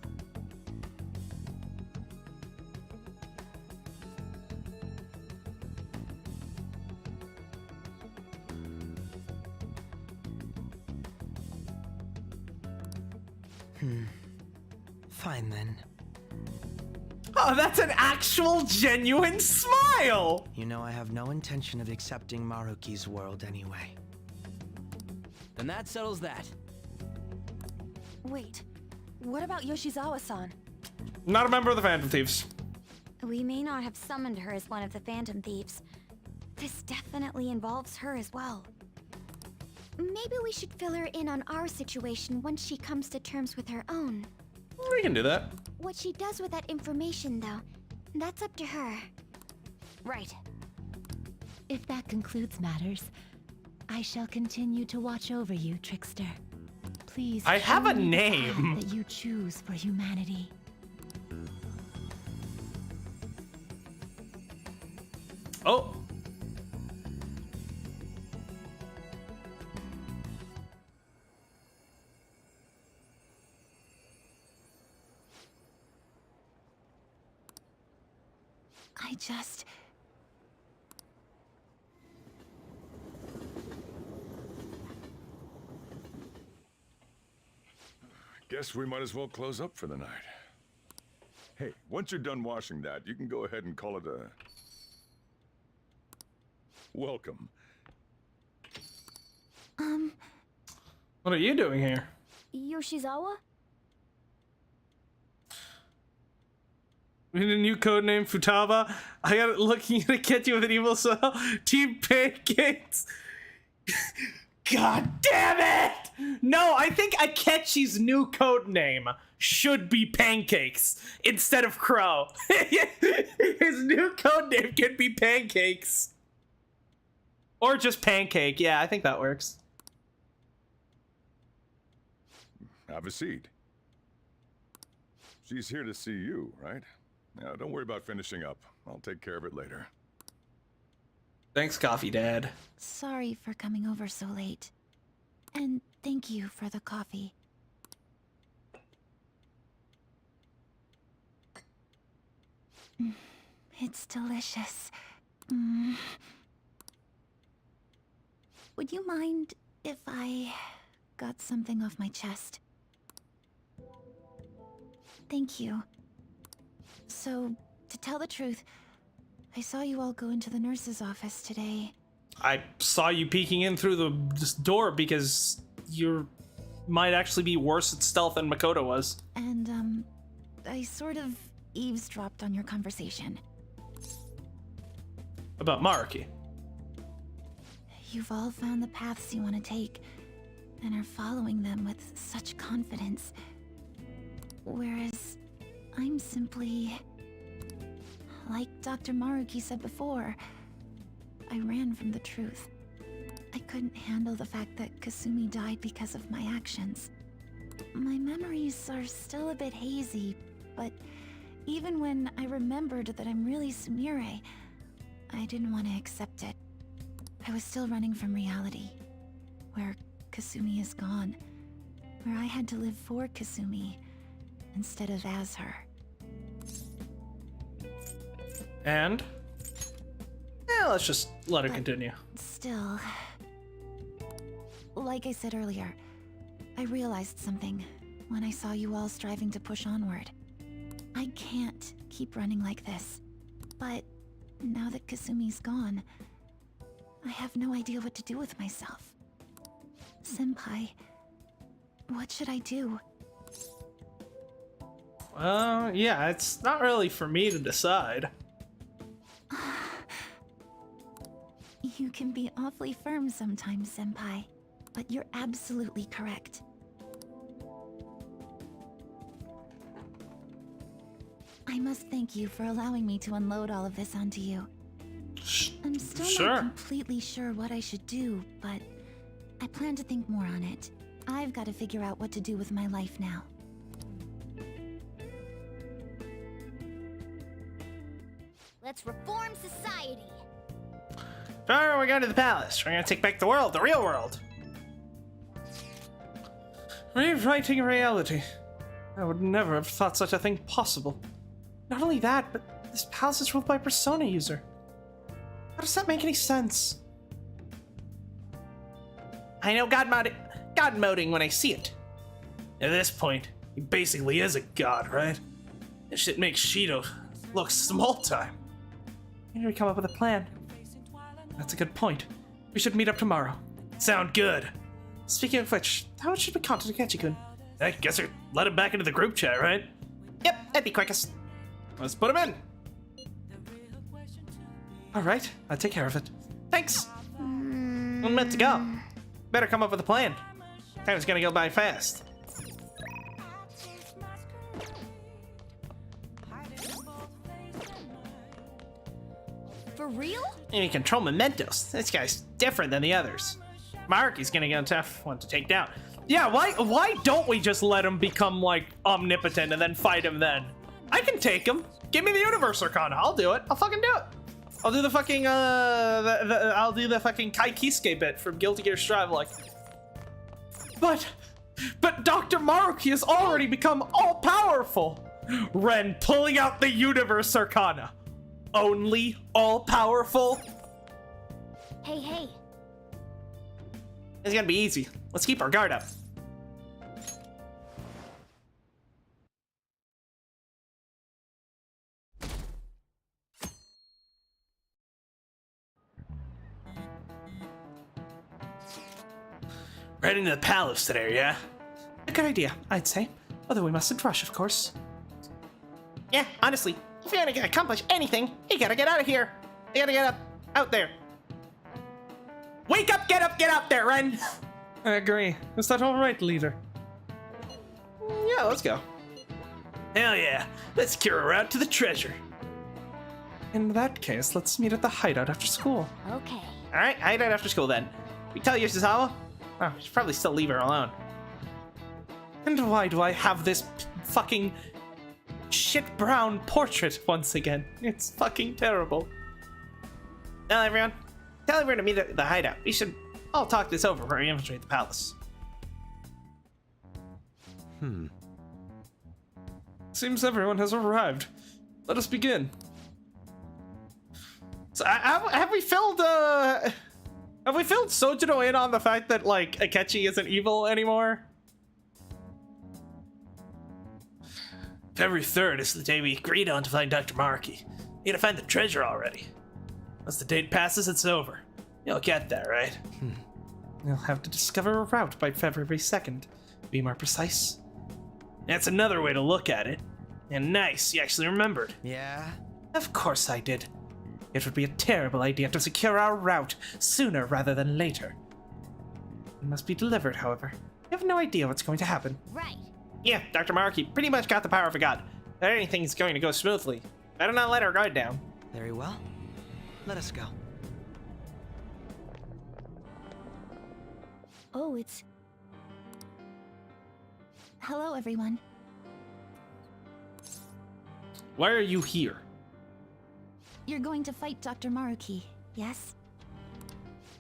Fine then. Oh, that's an actual genuine smile! You know I have no intention of accepting Maruki's world anyway. Then that settles that. Wait, what about Yoshizawa-san? Not a member of the Phantom Thieves. We may not have summoned her as one of the Phantom Thieves. This definitely involves her as well. Maybe we should fill her in on our situation once she comes to terms with her own. We can do that. What she does with that information, though, that's up to her. Right. If that concludes matters, I shall continue to watch over you, Trickster. Please. I have show a me the name. path that you choose for humanity. Oh. I just... Guess we might as well close up for the night. Hey, once you're done washing that, you can go ahead and call it a... welcome. What are you doing here? Yoshizawa? In a new code name, Futaba. I got it looking to get you with an evil cell. Team Pancakes. God damn it! No, I think Akechi's new code name should be Pancakes instead of Crow. His new code name could be Pancakes. Or just Pancake. Yeah, I think that works. Have a seat. She's here to see you, right? Now, don't worry about finishing up. I'll take care of it later. Thanks, Coffee Dad. Sorry for coming over so late. And thank you for the coffee. It's delicious. Would you mind if I got something off my chest? Thank you. So, to tell the truth, I saw you all go into the nurse's office today. I saw you peeking in through this door because you might actually be worse at stealth than Makoto was. And, I sort of eavesdropped on your conversation. About Maruki. You've all found the paths you want to take, and are following them with such confidence. Whereas, I'm simply... like Dr. Maruki said before, I ran from the truth. I couldn't handle the fact that Kasumi died because of my actions. My memories are still a bit hazy, but even when I remembered that I'm really Sumire, I didn't want to accept it. I was still running from reality, where Kasumi is gone, where I had to live for Kasumi instead of as her. And? Yeah, let's just let it continue. Still, like I said earlier, I realized something when I saw you all striving to push onward. I can't keep running like this, but now that Kasumi's gone, I have no idea what to do with myself. Senpai, what should I do? Yeah, it's not really for me to decide. You can be awfully firm sometimes, Senpai, but you're absolutely correct. I must thank you for allowing me to unload all of this onto you. I'm still not completely sure what I should do, but I plan to think more on it. I've got to figure out what to do with my life now. Let's reform society. Alright, we're going to the palace. We're gonna take back the world, the real world. Rewriting reality. I would never have thought such a thing possible. Not only that, but this palace is ruled by a persona user. How does that make any sense? I know god moding when I see it. At this point, he basically is a god, right? This shit makes Shido look small time. Maybe we come up with a plan. That's a good point. We should meet up tomorrow. Sound good. Speaking of which, how should we contact Akechi-kun? I guess we let him back into the group chat, right? Yep, that'd be quickest. Let's put him in. Alright, I'll take care of it. Thanks. I'm meant to go. Better come up with a plan. Time's gonna go by fast. For real? And you control mementos. This guy's different than the others. Maruki's gonna get a tough one to take down. Yeah, why don't we just let him become, like, omnipotent and then fight him then? I can take him. Give me the Universe Arcana. I'll do it. I'll fucking do it. I'll do the fucking, I'll do the fucking Kai Kisuke bit from Guilty Gear Strive, like. But Dr. Maruki has already become all-powerful. Ren pulling out the Universe Arcana. Only all-powerful? Hey. It's gonna be easy. Let's keep our guard up. Right into the palace today, yeah? A good idea, I'd say. Although we mustn't rush, of course. Yeah, honestly, if you're gonna accomplish anything, you gotta get out of here. You gotta get out there. Wake up, get out there, Ren! I agree. Is that alright, leader? Yeah, let's go. Hell yeah, let's secure a route to the treasure. In that case, let's meet at the hideout after school. Okay. Alright, hideout after school then. We tell Yoshizawa? Oh, we should probably still leave her alone. And why do I have this fucking shit brown portrait once again? It's fucking terrible. Tell everyone to meet at the hideout. We should all talk this over before we infiltrate the palace. Seems everyone has arrived. Let us begin. So, have we filled Sojiro in on the fact that, like, Akechi isn't evil anymore? February 3rd is the day we agreed on to find Dr. Maruki. You gotta find the treasure already. Once the date passes, it's over. You'll get there, right? You'll have to discover a route by February 2nd. Be more precise. That's another way to look at it. And nice, you actually remembered. Yeah? Of course I did. It would be a terrible idea to secure our route sooner rather than later. It must be delivered, however. You have no idea what's going to happen. Right. Yeah, Dr. Maruki pretty much got the power of a god. If anything's going to go smoothly, better not let our guard down. Very well. Let us go. Oh, it's... Hello, everyone. Why are you here? You're going to fight Dr. Maruki, yes?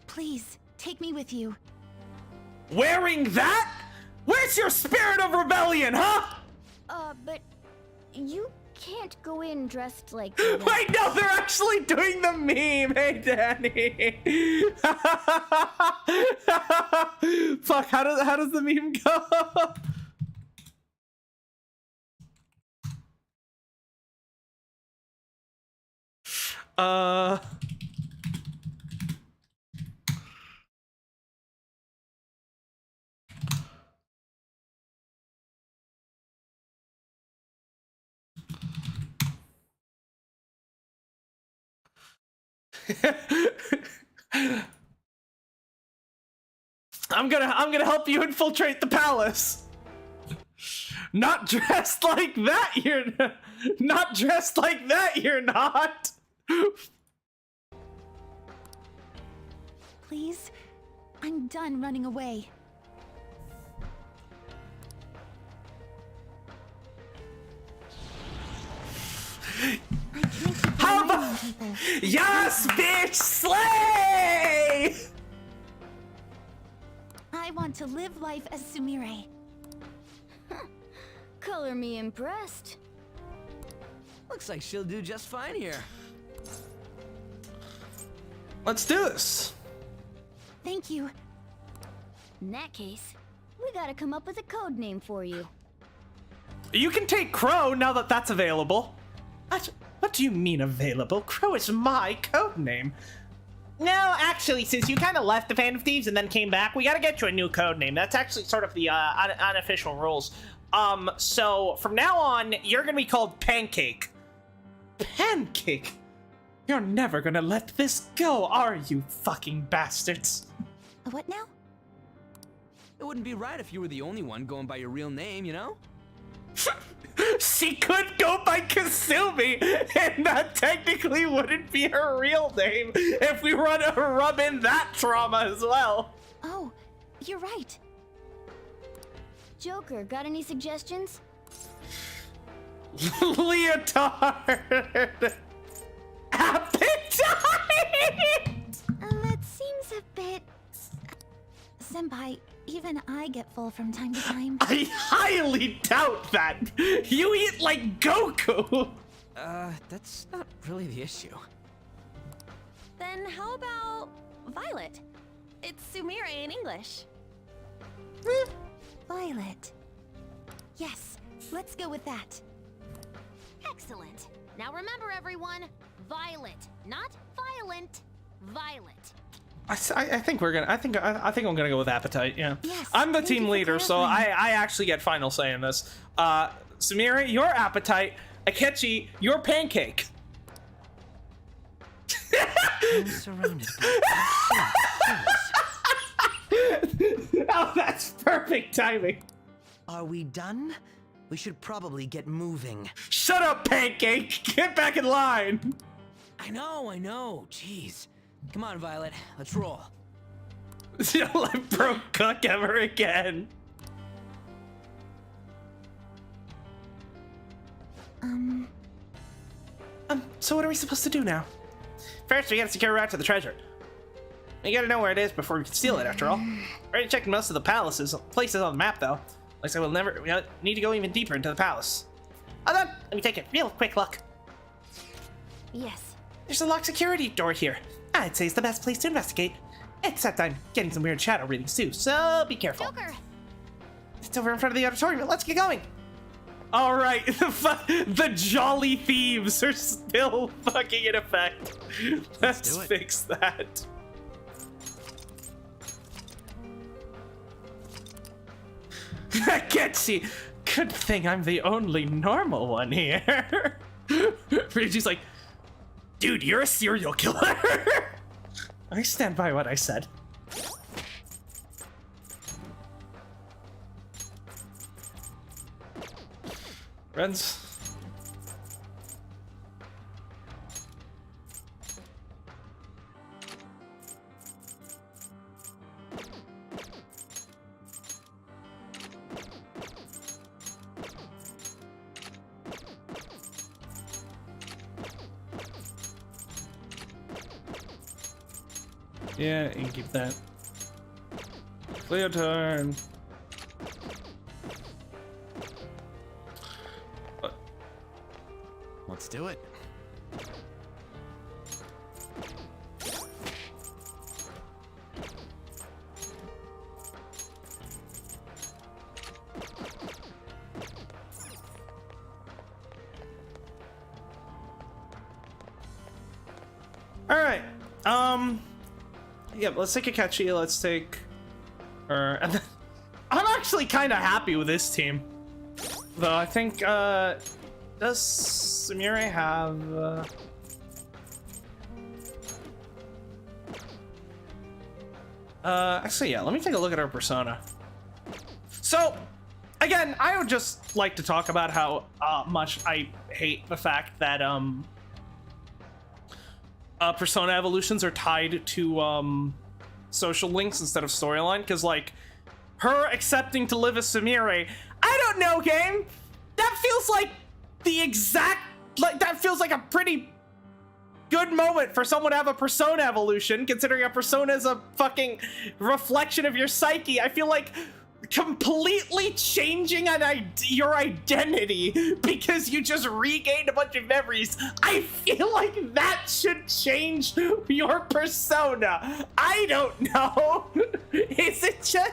Please, take me with you. Wearing that? Where's your spirit of rebellion, huh? But you can't go in dressed like that. I know, they're actually doing the meme. Hey, Danny. Fuck, how does the meme go? I'm gonna help you infiltrate the palace. Not dressed like that, you're not dressed like that, you're not. Please? I'm done running away. How about Yes, bitch! Slay! I want to live life as Sumire. Color me impressed. Looks like she'll do just fine here. Let's do this. Thank you. In that case, we gotta come up with a code name for you. You can take Crow now that that's available. What do you mean available? Crow is my code name. No, actually, since you kind of left the Phantom Thieves and then came back, we gotta get you a new code name. That's actually sort of the unofficial rules. So from now on, you're gonna be called Pancake. Pancake? You're never gonna let this go, are you, fucking bastards? What now? It wouldn't be right if you were the only one going by your real name, you know? She could go by Kasumi, and that technically wouldn't be her real name if we want to rub in that trauma as well. Oh, you're right. Joker, got any suggestions? Leotard! Appetite! That seems a bit... Senpai, even I get full from time to time. I highly doubt that. You eat like Goku. That's not really the issue. Then how about Violet? It's Sumire in English. Violet. Yes, let's go with that. Excellent. Now remember, everyone, Violet, not violent. Violet. I think we're gonna. I think I'm gonna go with Appetite. Yeah. Yes, I'm the thank you team for leader, so clarifying. I actually get final say in this. Sumire, your Appetite. Akechi, your Pancake. I'm surrounded by Oh, that's perfect timing. Are we done? We should probably get moving. Shut up, Pancake. Get back in line. I know. Jeez. Come on, Violet. Let's roll. Don't let Bro cook ever again. So what are we supposed to do now? First, we gotta secure a route to the treasure. We gotta know where it is before we can steal it, after all. Already checked most of the places on the map, though. Looks like we need to go even deeper into the palace. Hold on, let me take a real quick look. Yes. There's a locked security door here. I'd say it's the best place to investigate. Except I'm getting some weird shadow readings too, so be careful. Joker. It's over in front of the auditorium. Let's get going. All right, the Jolly Thieves are still fucking in effect. Let's do it. fix that. Getsi, good thing I'm the only normal one here. Ryuji's like, dude, you're a serial killer. I stand by what I said. Friends. Yeah, you can keep that. Leotard. Let's do it. All right. Yeah, let's take Akechi. Let's take her. And then, I'm actually kind of happy with this team, though. I think. Does Sumire have? Actually, yeah. Let me take a look at her persona. So, again, I would just like to talk about how much I hate the fact that persona evolutions are tied to social links instead of storyline, because like her accepting to live as Sumire, I don't know, game. That feels like the exact, like that feels like a pretty good moment for someone to have a persona evolution, considering a persona is a fucking reflection of your psyche. I feel like completely changing your identity because you just regained a bunch of memories. I feel like that should change your persona. I don't know. Is it just...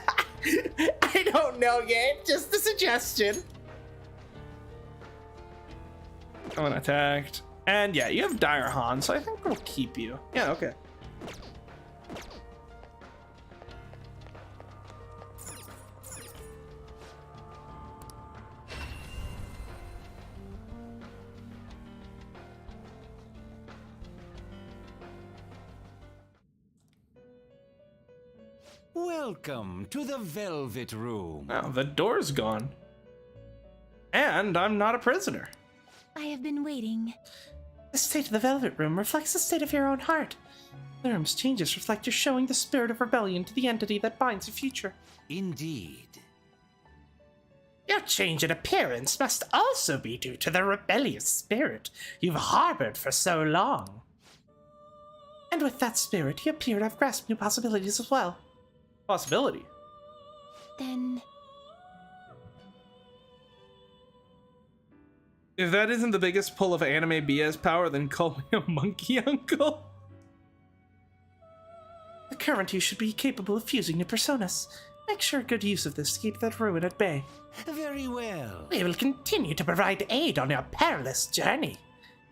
I don't know, game. Just a suggestion. I'm attacked. And yeah, you have Dire Han, so I think we'll keep you. Yeah, okay. Welcome to the Velvet Room. Oh, the door's gone. And I'm not a prisoner. I have been waiting. The state of the Velvet Room reflects the state of your own heart. The room's changes reflect your showing the spirit of rebellion to the entity that binds your future. Indeed. Your change in appearance must also be due to the rebellious spirit you've harbored for so long. And with that spirit, you appear to have grasped new possibilities as well. Possibility? Then If that isn't the biggest pull of anime BS power, then call me a monkey uncle. The current you should be capable of fusing new personas. Make sure good use of this to keep that ruin at bay. Very well. We will continue to provide aid on your perilous journey.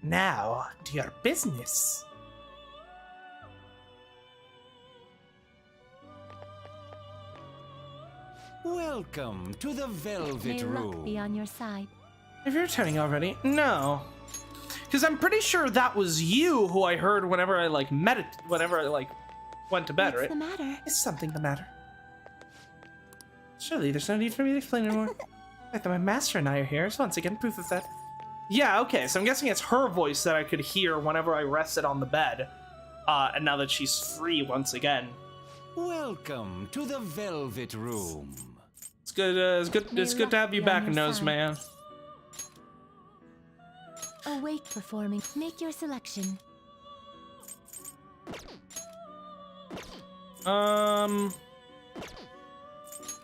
Now, to your business. Welcome to the Velvet may Room. luck be on your side. If you're returning already, no. Because I'm pretty sure that was you who I heard whenever I whenever I went to bed, What's right? the matter? Is something the matter? Surely there's no need for me to explain anymore. Like that my master and I are here is once again proof of that. Yeah, okay, so I'm guessing it's her voice that I could hear whenever I rested on the bed. And now that she's free once again. Welcome to the Velvet Room. It's good, it's good to have you back, Nose Man. Awake performing. Make your selection.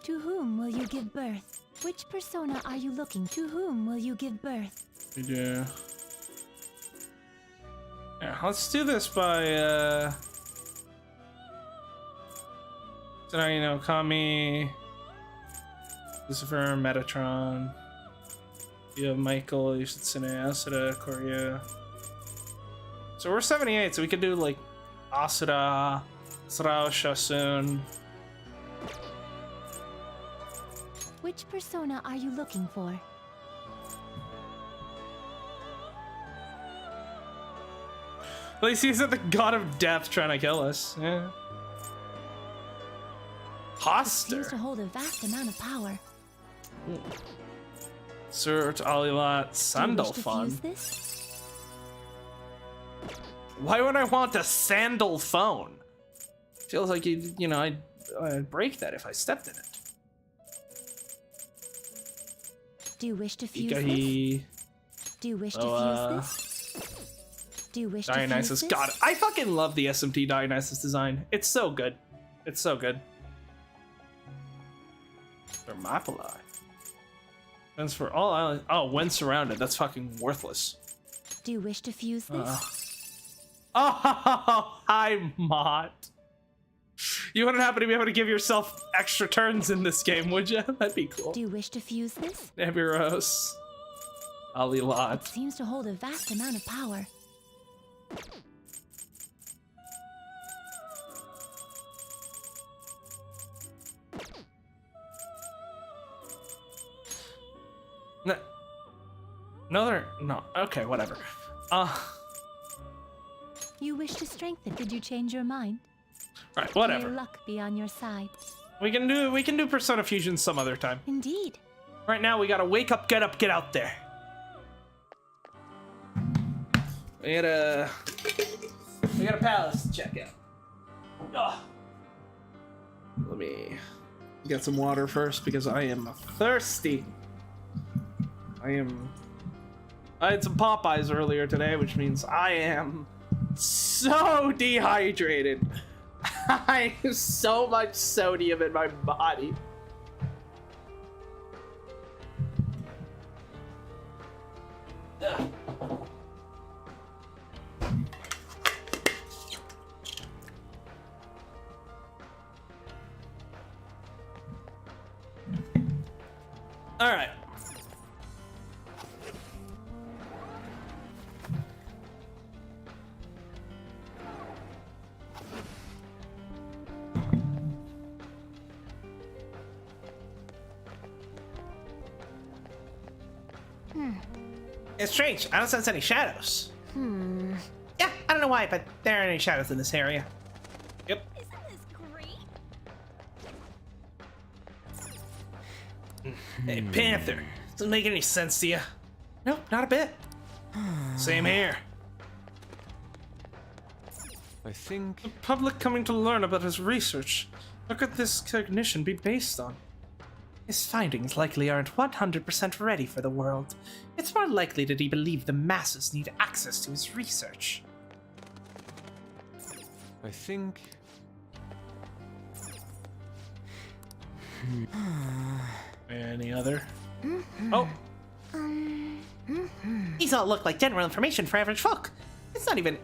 To whom will you give birth? Which persona are you looking? To whom will you give birth? Yeah, let's do this by, Tsunagi Kami, Lucifer, Metatron. You have Michael, Yusutsune, Asura, Koryu. So we're 78, so we could do like Asura, Sarao, Shasun. Which persona are you looking for? At least he's at the god of death trying to kill us. Yeah. Seems to Hoster. hold a vast amount of power. Surt, Alilat, Do you wish to Sandalfon. fuse this? Why would I want a sandal phone? Feels like I'd break that if I stepped in it. Do you wish to fuse Ikahi, this? Do you wish to fuse this? Do you wish to fuse Dionysus. this? God, I fucking love the SMT Dionysus design. It's so good. It's so good. Thermopylae. That's for all islands. Oh, when surrounded. That's fucking worthless. Do you wish to fuse this? Oh, hi, Mott. You wouldn't happen to be able to give yourself extra turns in this game, would you? That'd be cool. Do you wish to fuse this? Neburos. Alilat. Seems to hold a vast amount of power. No. No. Okay, whatever. You wish to strengthen. Did you change your mind? Right, whatever. May luck be on your side. We can do Persona Fusion some other time. Indeed. Right now we gotta wake up, get out there. We got a palace to check out. Ugh. Let me get some water first because I am thirsty. I had some Popeyes earlier today, which means I am so dehydrated. I have so much sodium in my body. Ugh. All right. It's strange. I don't sense any shadows. Yeah, I don't know why, but there aren't any shadows in this area. Yep. Isn't this great? Hey, Panther. Doesn't make any sense to you. Nope, not a bit. Same here. I think... The public coming to learn about his research. What could this cognition be based on? His findings likely aren't 100% ready for the world. It's more likely that he believed the masses need access to his research. I think... Any other? Oh! These all look like general information for average folk. It's not even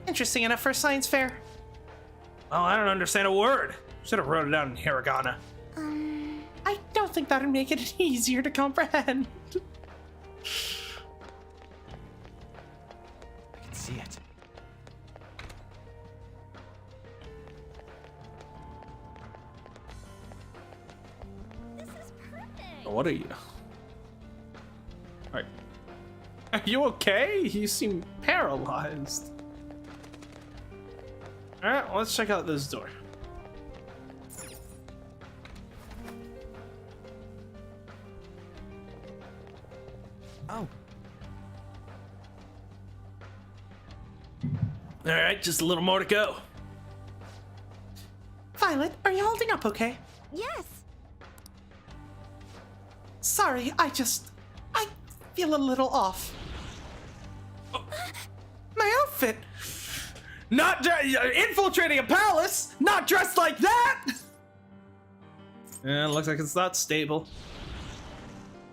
interesting enough for a science fair. Oh, I don't understand a word. Should have wrote it down in hiragana. I don't think that'd make it easier to comprehend. I can see it. This is perfect. What are you? Alright. Are you okay? You seem paralyzed. Alright, well, let's check out this door. Oh. Alright, just a little more to go. Violet, are you holding up okay? Yes. Sorry, I feel a little off. Oh, my outfit! Not infiltrating a palace! Not dressed like that! Yeah, looks like it's not stable.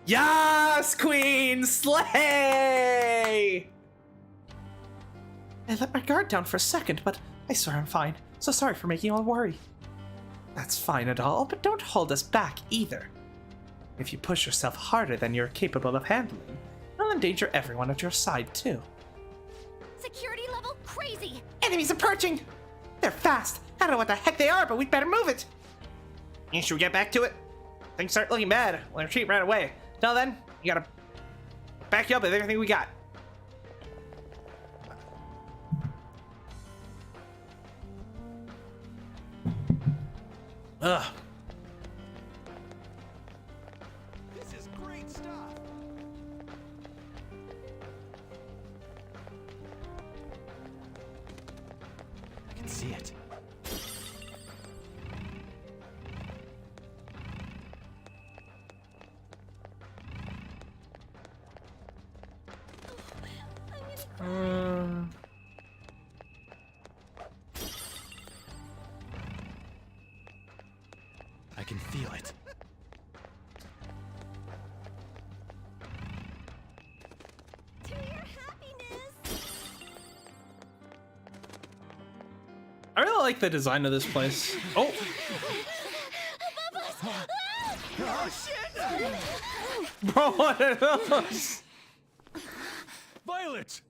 Yas, Queen! Slay! I let my guard down for a second, but I swear I'm fine. So sorry for making you all worry. That's fine and all, but don't hold us back either. If you push yourself harder than you're capable of handling, you'll endanger everyone at your side too. Security level crazy. Enemies approaching! They're fast. I don't know what the heck they are, but we'd better move it. Should we get back to it? Things start looking bad. We'll retreat right away. Till then, you gotta back you up with everything we got. Ugh. This is great stuff. I can see it. I can feel it. To your happiness. I really like the design of this place. Oh! Oh shit! Bro, what are those? Violet!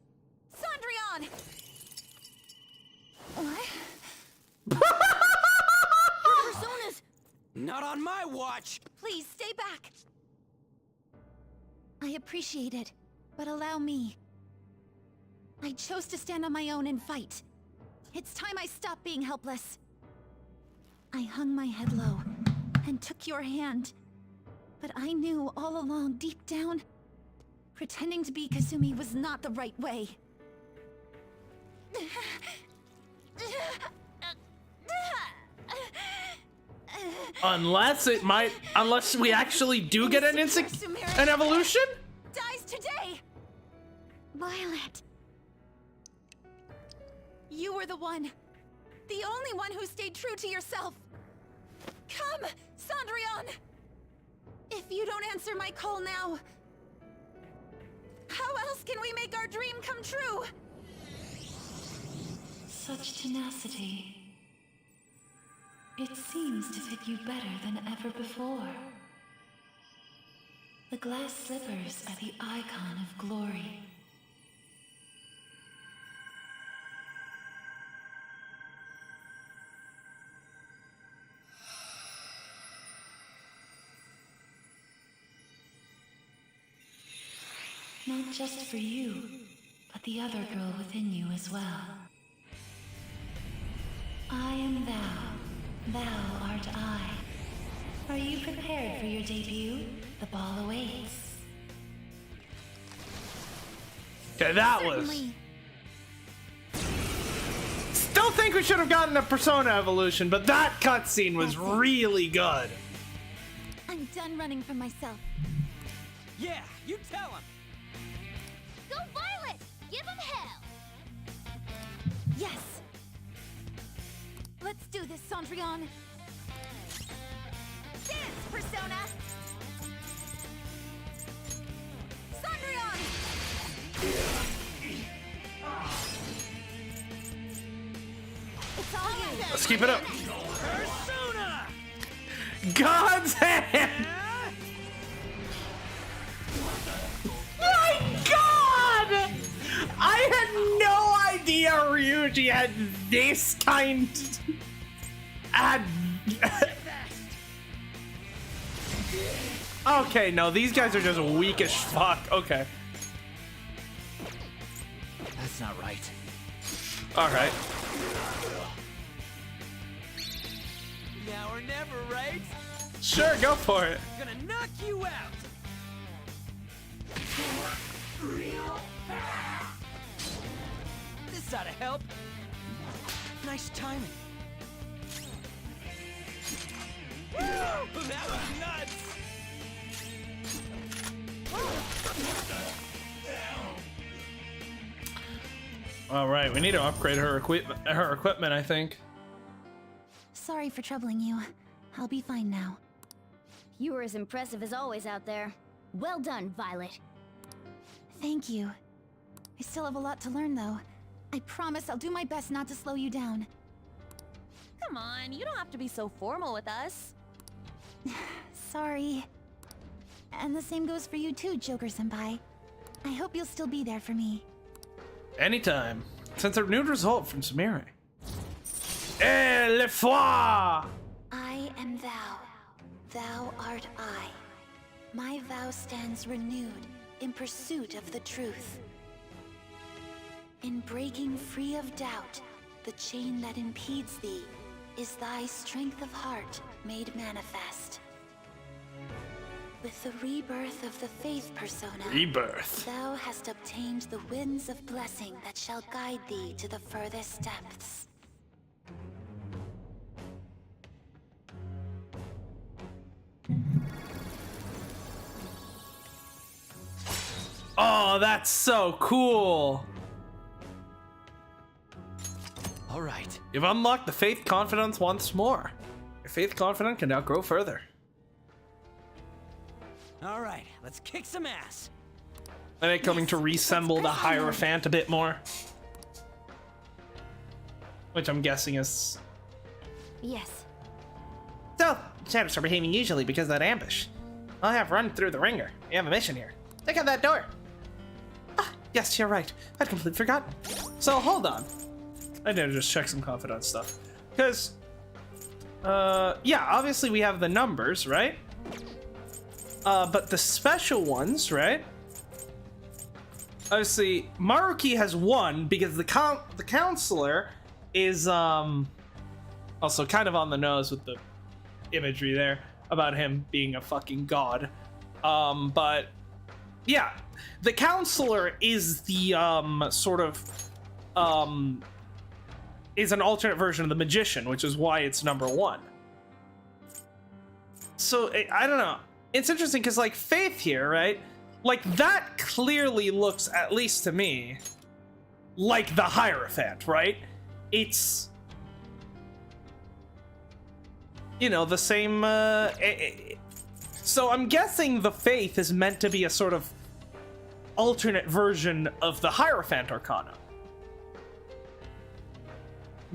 Sondrian! Personas! Not on my watch! Please stay back! I appreciate it, but allow me. I chose to stand on my own and fight. It's time I stopped being helpless. I hung my head low and took your hand. But I knew all along, deep down, pretending to be Kasumi was not the right way. Unless we actually do get an evolution? Dies today! Violet. You were the one. The only one who stayed true to yourself. Come, Cendrillon! If you don't answer my call now, how else can we make our dream come true? Such tenacity. It seems to fit you better than ever before. The glass slippers are the icon of glory. Not just for you, but the other girl within you as well. I am thou, thou art I. Are you prepared for your debut? The ball awaits. Okay, that Certainly. was... Still think we should have gotten a Persona evolution, but that cutscene was really good. I'm done running from myself. Yeah, you tell him. Go Violet! Give him hell! Yes! Let's do this, Cendrillon! Dance, Persona! Cendrillon! It's all you! Let's keep it up. Persona! God's hand! My God! I had no idea Ryuji had this kind... Okay, no, these guys are just weak as fuck. Okay. That's not right. Alright. Now or never, right? Sure, go for it. Gonna knock you out. This ought to help. Nice timing. Woo! That was nuts. Alright, we need to upgrade her equipment, I think. Sorry for troubling you. I'll be fine now. You were as impressive as always out there. Well done, Violet. Thank you. I still have a lot to learn, though. I promise I'll do my best not to slow you down. Come on, you don't have to be so formal with us. Sorry. And the same goes for you too, Joker-senpai. I hope you'll still be there for me. Anytime. Since a renewed result from Sumire. Eh, le foi! I am thou. Thou art I. My vow stands renewed in pursuit of the truth. In breaking free of doubt, the chain that impedes thee is thy strength of heart made manifest. With the rebirth of the faith persona, Rebirth. thou hast obtained the winds of blessing that shall guide thee to the furthest depths. Oh, that's so cool. All right. You've unlocked the Faith Confidence once more. Your Faith Confidence can now grow further. All right, let's kick some ass. Are they coming to reassemble the Hierophant a bit more? Which I'm guessing is... Yes. So, shadows are behaving usually because of that ambush. I'll have run through the ringer. We have a mission here. Check out that door. Ah, yes, you're right. I'd completely forgotten. So, hold on. I need to just check some confidence stuff. Because, yeah, obviously we have the numbers, right? But the special ones, right? Obviously, Maruki has 1 because the counselor is, also kind of on the nose with the imagery there about him being a fucking god. But, yeah, the counselor is the, sort of, is an alternate version of the magician, which is why it's number 1. So, I don't know. It's interesting because, like, Faith here, right? Like, that clearly looks, at least to me, like the Hierophant, right? it's, you know, the same, so I'm guessing the Faith is meant to be a sort of alternate version of the Hierophant Arcana.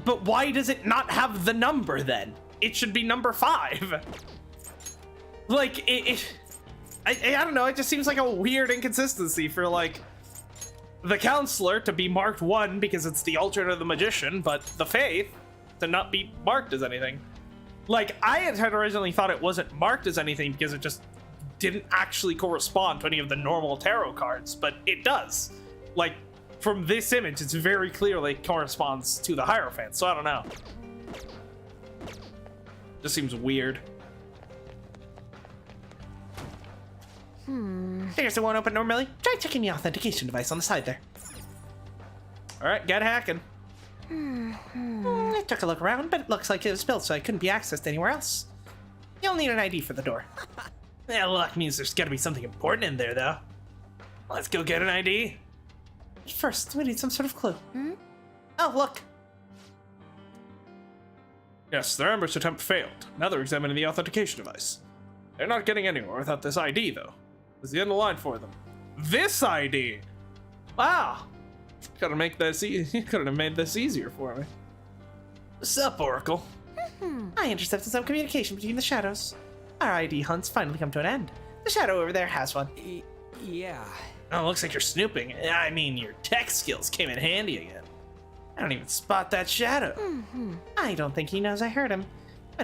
But why does it not have the number then? It should be number 5. Like, I don't know, it just seems like a weird inconsistency for, like, the Counselor to be marked 1 because it's the alternate of the Magician, but the Faith to not be marked as anything. Like, I had originally thought it wasn't marked as anything because it just didn't actually correspond to any of the normal tarot cards, but it does. Like, from this image, it's very clearly corresponds to the Hierophant, so I don't know. Just seems weird. There's the one open normally. Try checking the authentication device on the side there. Alright, get hacking. I took a look around, but it looks like it was built so it couldn't be accessed anywhere else. You'll need an ID for the door. Yeah, luck means there's gotta be something important in there, though. Let's go get an ID. First, we need some sort of clue. Oh, look. Yes, their ambush attempt failed. Now they're examining the authentication device. They're not getting anywhere without this ID, though. There's the end of the line for them. This ID! Wow! Could've made this easier for me. Sup, Oracle? I intercepted some communication between the shadows. Our ID hunt's finally come to an end. The shadow over there has one. Yeah. Oh, looks like you're snooping. I mean, your tech skills came in handy again. I don't even spot that shadow. I don't think he knows I heard him. How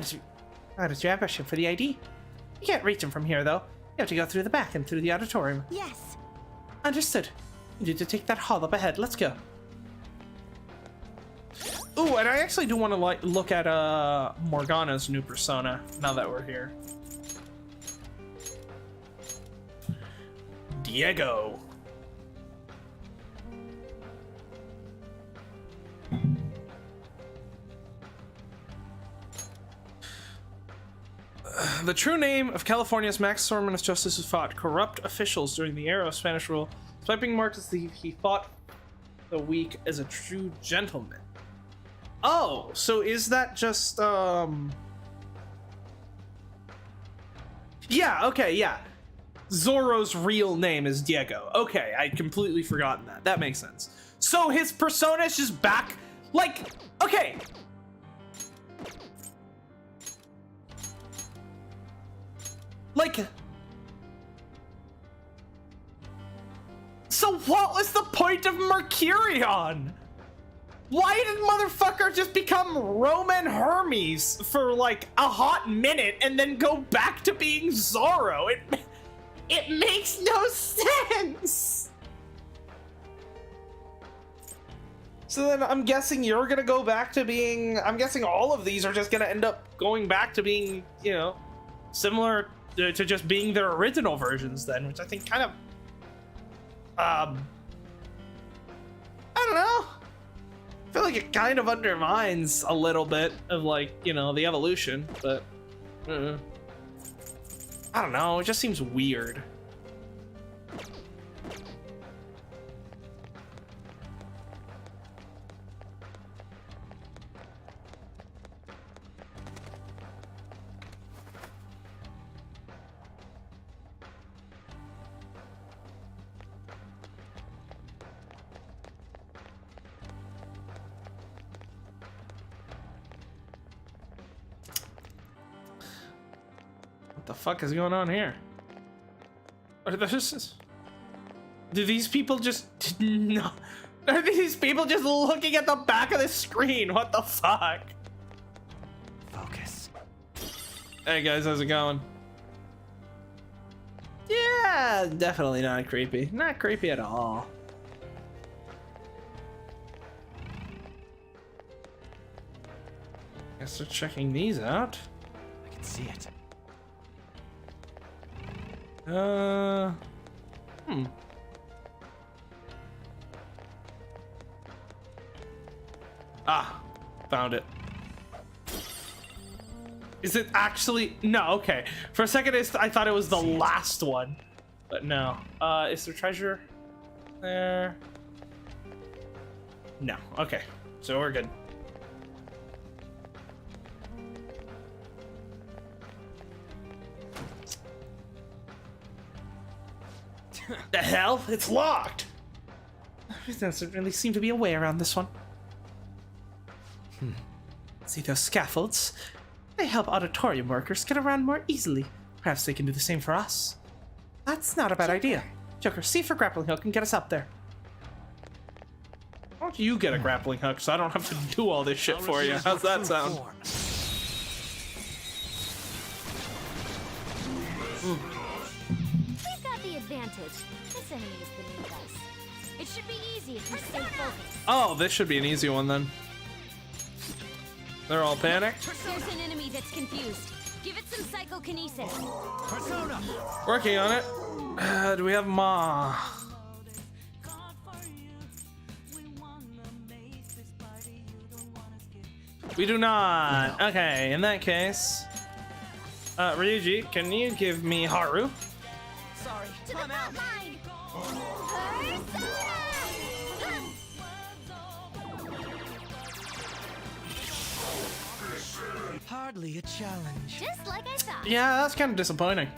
did you ambush him for the ID? You can't reach him from here, though. You have to go through the back and through the auditorium. Yes. Understood. You need to take that hall up ahead. Let's go. Ooh, and I actually do want to look at Morgana's new persona now that we're here. Diego. The true name of California's Max Sormanus Justice fought corrupt officials during the era of Spanish rule. Swiping marked as he fought the weak as a true gentleman. Oh, so is that just yeah, okay, yeah. Zorro's real name is Diego. Okay, I'd completely forgotten that. That makes sense. So his persona is just back, like, okay. Like, so what was the point of Mercurion? Why did motherfucker just become Roman Hermes for like a hot minute and then go back to being Zorro? It makes no sense. So then I'm guessing you're gonna go back to being, I'm guessing all of these are just gonna end up going back to being, you know, similar to just being their original versions then, which I think kind of, I don't know. I feel like it kind of undermines a little bit of, like, you know, the evolution, but I don't know, it just seems weird. What the fuck is going on here? Do these people just no? Are these people just looking at the back of the screen? What the fuck? Focus. Hey guys, how's it going? Yeah, definitely not creepy. Not creepy at all. Guess they're checking these out. I can see it. Ah, found it. Is it actually? No, okay. For a second, I thought it was the last one, but no. Is there treasure there? No. Okay, so we're good. The hell? It's locked! There doesn't really seem to be a way around this one. See those scaffolds? They help auditorium workers get around more easily. Perhaps they can do the same for us. That's not a bad idea. Joker, see for grappling hook and get us up there. Why don't you get a grappling hook so I don't have to do all this shit for you? How's that sound? We've got the advantage. This enemy is beneath us. It should be easy if you stay focused. Oh, this should be an easy one then. They're all panicked. There's an enemy that's confused. Give it some psychokinesis. Persona! Working on it. Do we have Ma? We do not. Okay, in that case, Ryuji, can you give me Haru? Sorry, To the I'm out. front line! Hardly a challenge. Just like I thought. Yeah, that's kind of disappointing.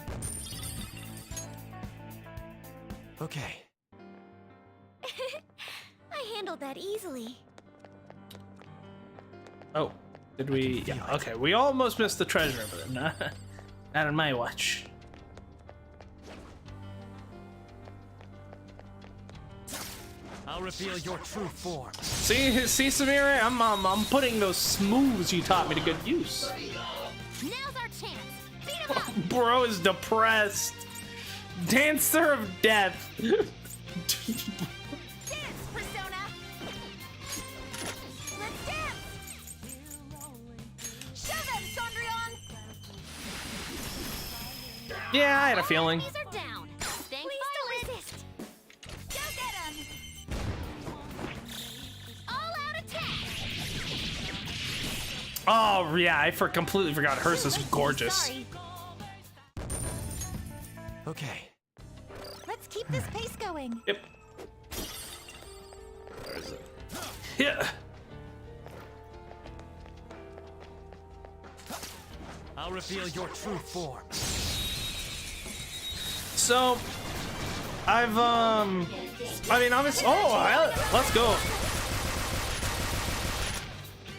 Okay. I handled that easily. Oh, did we? Yeah, okay, we almost missed the treasure, but not on my watch. I'll reveal your true form. See, Samira, I'm putting those moves you taught me to good use. Now's our chance. Beat him up. Bro is depressed. Dancer of Death. Dance, Persona. Let's dance. Show them, Sondrion. Yeah, I had a feeling. These are down. Thank Please don't resist. Go get 'em. All out attack. Oh yeah, I completely forgot. Hers is gorgeous. Sorry. Okay. Let's keep this pace going. Yep. Yeah. I'll reveal your true form. So, I've I mean, obviously. Oh, let's go.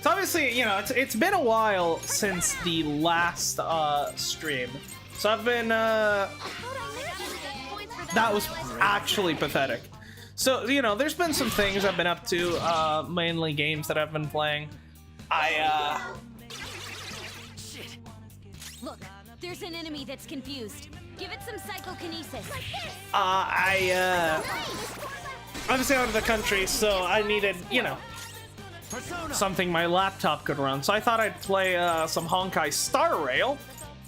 So obviously, you know, it's been a while since the last stream. So I've been that was actually pathetic. So, you know, there's been some things I've been up to, mainly games that I've been playing. Look, there's an enemy that's confused. Give it some psychokinesis. Obviously out of the country, so I needed, you know, something my laptop could run. So I thought I'd play some Honkai Star Rail,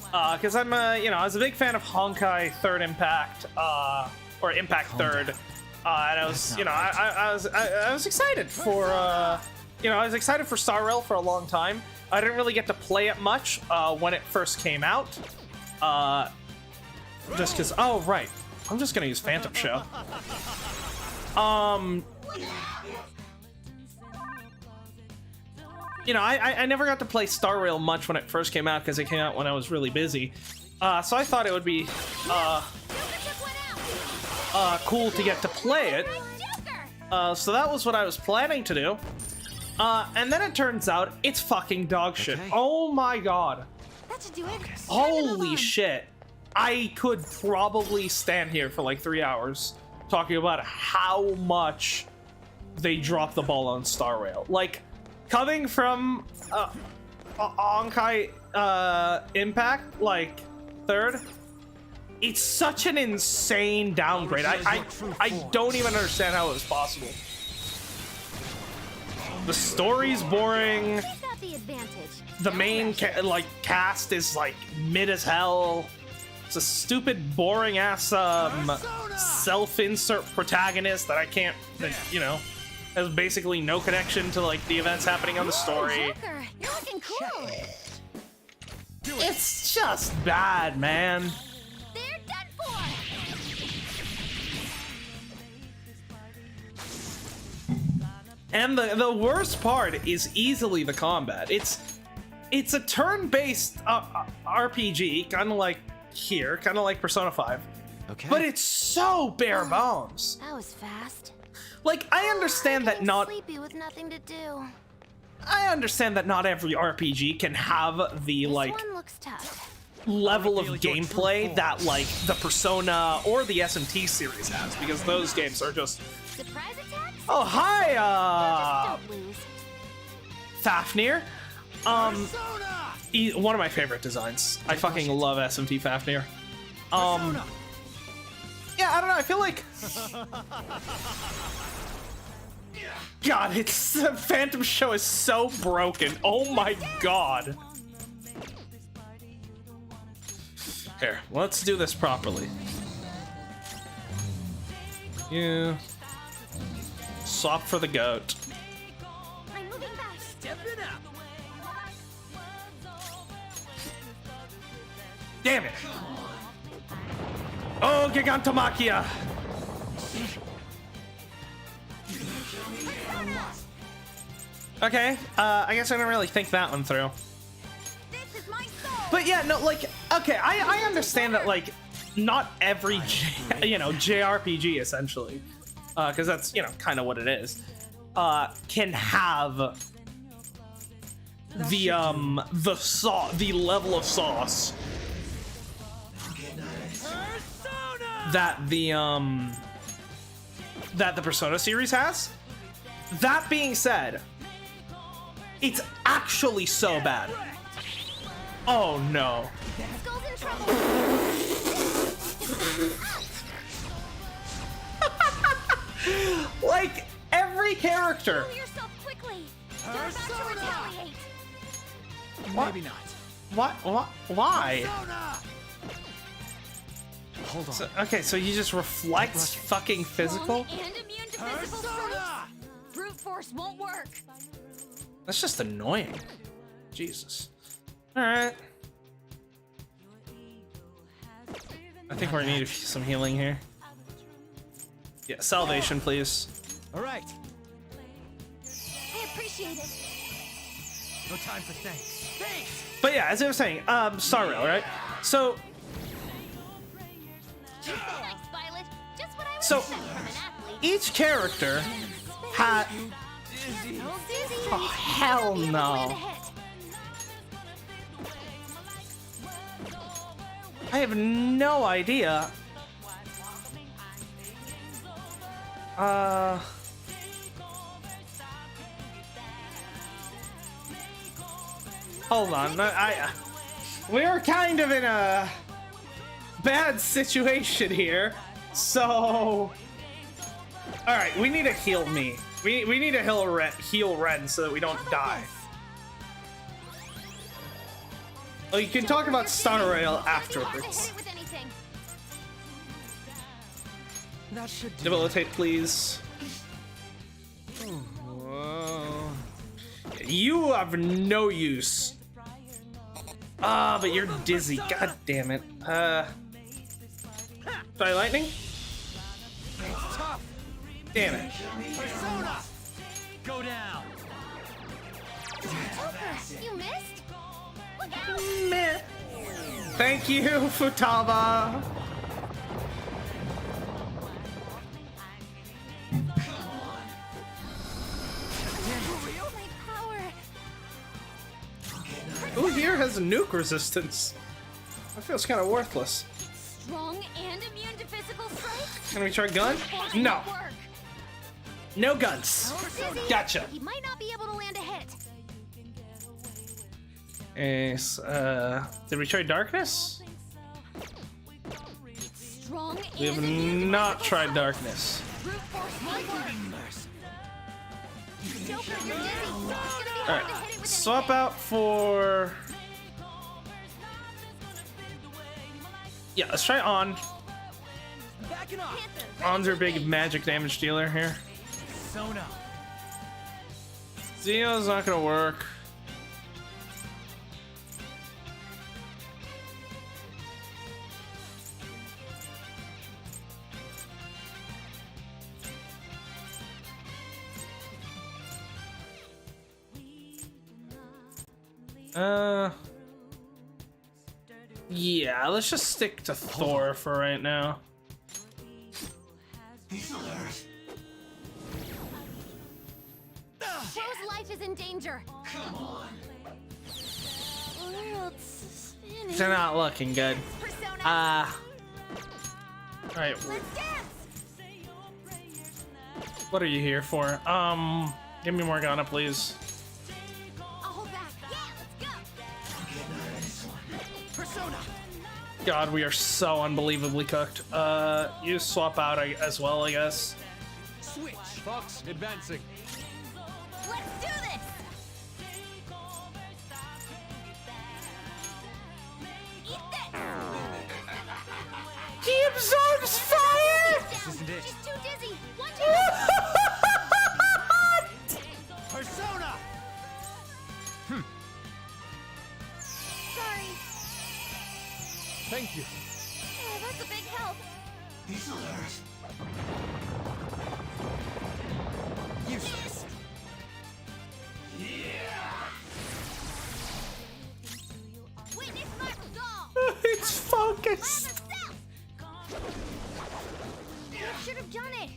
because I'm, you know, I was a big fan of Honkai Third Impact, or Impact Third, and I was, you know, I was excited for, you know, I was excited for Star Rail for a long time. I didn't really get to play it much when it first came out, just because. Oh right, I'm just gonna use Phantom Show. You know, I never got to play Star Rail much when it first came out because it came out when I was really busy. So I thought it would be cool to get to play it. So that was what I was planning to do. And then it turns out it's fucking dog shit. Okay. Oh my god. That should do it. Holy shit. I could probably stand here for like 3 hours talking about how much they dropped the ball on Star Rail. Like, coming from Honkai Impact, like, third, it's such an insane downgrade. I don't even understand how it was possible. The story's boring. We've got the advantage. The main cast is like mid as hell. It's a stupid, boring ass self-insert protagonist that I can't, that, you know, has basically no connection to like the events happening on the story. Joker, you're looking cool. It's just bad, man. They're done for. And the worst part is easily the combat. It's a turn-based RPG, kind of like here, kind of like Persona 5. Okay. but it's so bare bones. That was fast. Like, I understand that not Sleepy with nothing to do. I understand that not every RPG can have the This like one looks tough. level of gameplay that like the Persona or the SMT series has, because those games are just Surprise attacks? oh hi Just don't lose. Fafnir. One of my favorite designs. I fucking love SMT Fafnir. Yeah, I don't know. I feel like God, it's the Phantom show is so broken. Oh my god. Here, let's do this properly. You swap for the goat. I'm moving back. Step it up. Damn it! Oh, Gigantomachia! Okay, I guess I didn't really think that one through. This is my soul. But yeah, no, like, okay, I understand that, like, not every, JRPG, essentially, because that's, kind of what it is, can have the level of sauce that the Persona series has. That being said, it's actually so bad. Oh no. Skull's in trouble. Like every character. Pull yourself quickly. You're about to retaliate. Maybe not. What? Why? Hold on. Okay, so he just reflects fucking physical? Strong and immune to physical strikes. Brute force won't work. That's just annoying. Jesus. Alright. I think we're gonna need some healing here. Yeah, salvation, please. All right. I appreciate it. No time for thanks. Thanks. But yeah, as I was saying, Star Rail, right? So, Thanks, Violet. Just what I would So- expect from an athlete. each character had... Dizzy. Oh, hell Land no. a hit. I have no idea. Hold on. We're kind of in a bad situation here. So, all right, we need to heal me. We need to heal Ren so that we don't die. Oh, you can talk about Star Rail afterwards. With anything. That should do. Debilitate, please. Whoa. You have no use. Ah, but you're dizzy. God damn it. Try lightning? Damn it. Persona. Go down. You missed? Look out! Meh. Thank you, Futaba. My power. Who here has nuke resistance? That feels kind of worthless. Strong and immune to physical strikes? Can we try gun? Force No. won't work. No guns. Dizzy, Gotcha. He might not be able to land a hit. Yes, did we try darkness? Strong We and have immune to not physical tried strikes. darkness. Brute force might work. Joker, you're dizzy. It's gonna be hard Alright, to hit it with swap anything. out for... Yeah, let's try On. Backing off. On's our big magic damage dealer here. Persona. Zeo's not gonna work. Yeah, let's just stick to Thor for right now. in danger. Come on. World's spinning. They're not looking good. Persona. Alright. Let's dance. What are you here for? Give me Morgana, please. I'll hold back. Yeah, let's go. Persona! God, we are so unbelievably cooked. You swap out as well, I guess. Switch! Fox, advancing. Let's do this. Eat this. He absorbs fire! This isn't it. She's too dizzy. Watch out. Persona! Sorry. Thank you. Oh, that's a big help. Useless. Witness my resolve. It's focused. You should have done it.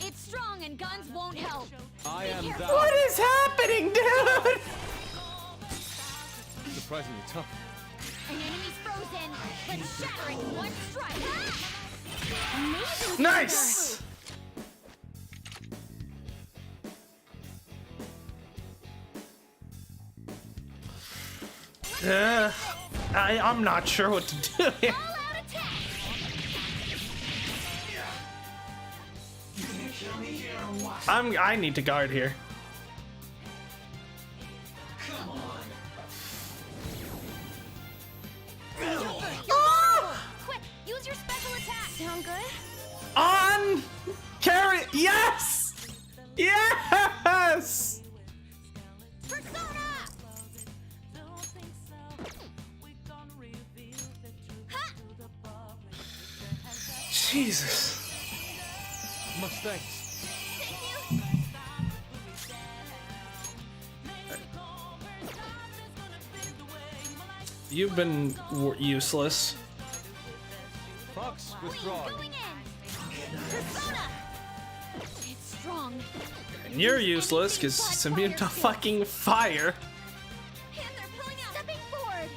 It's strong and guns won't help. I am careful. thou. What is happening, dude? Surprisingly tough. An enemy's frozen. Let's shatter it in one strike. Amazing. Nice! I'm not sure what to do here. All out attack. I need to guard here. Quick, use your special attack. Sound good? On! Carry! Yes! Yes! Persona! Ha! Jesus. Much thanks. Thank you. You've been useless. Fox, Queen withdrawing. going in. Persona! It's strong. And you're useless because it's immune to fucking fire. And they're pulling out. Stepping forward.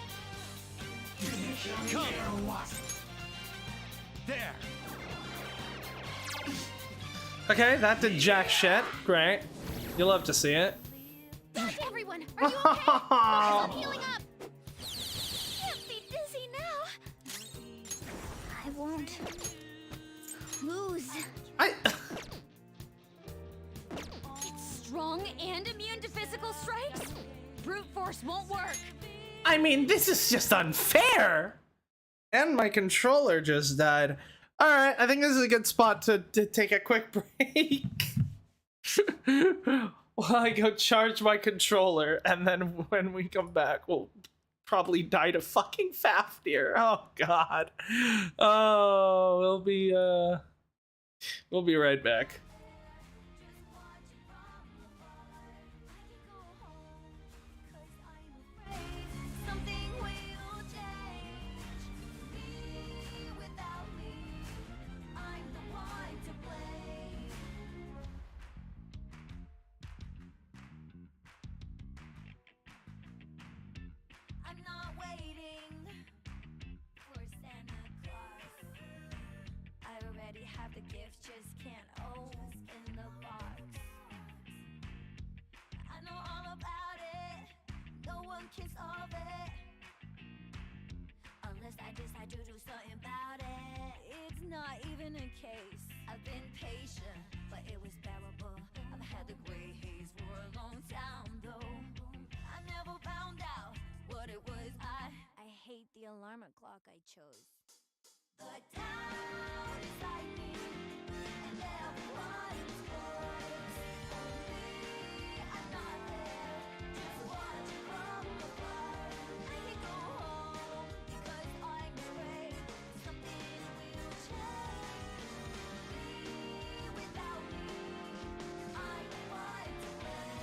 There. Okay, that did jack shit. Great. You'll love to see it. Back, everyone. Are you okay? I'm healing up. Can't be dizzy now. I won't lose. It's strong and immune to physical strikes. Brute force won't work. I mean, this is just unfair. And my controller just died. All right, I think this is a good spot to take a quick break. While I go charge my controller, and then when we come back, we'll probably die to fucking Fafnir. Oh God. Oh, we'll be right back. Something will change. Me without me. I'm the one to blame. I'm not waiting for Santa Claus. I already have the gift, just can't open the box. I know all about it. No one can solve it unless I decide to do something about it. It's not even a case. I've been patient, but it was bearable. I've had the gray haze for a long time, though. I never found out what it was. I hate the alarm clock I chose. The town is lightning, and everyone's close. Only I'm not there, just watch from afar. I can go home because I'm afraid something will change. Me without me, I'm the one to blame.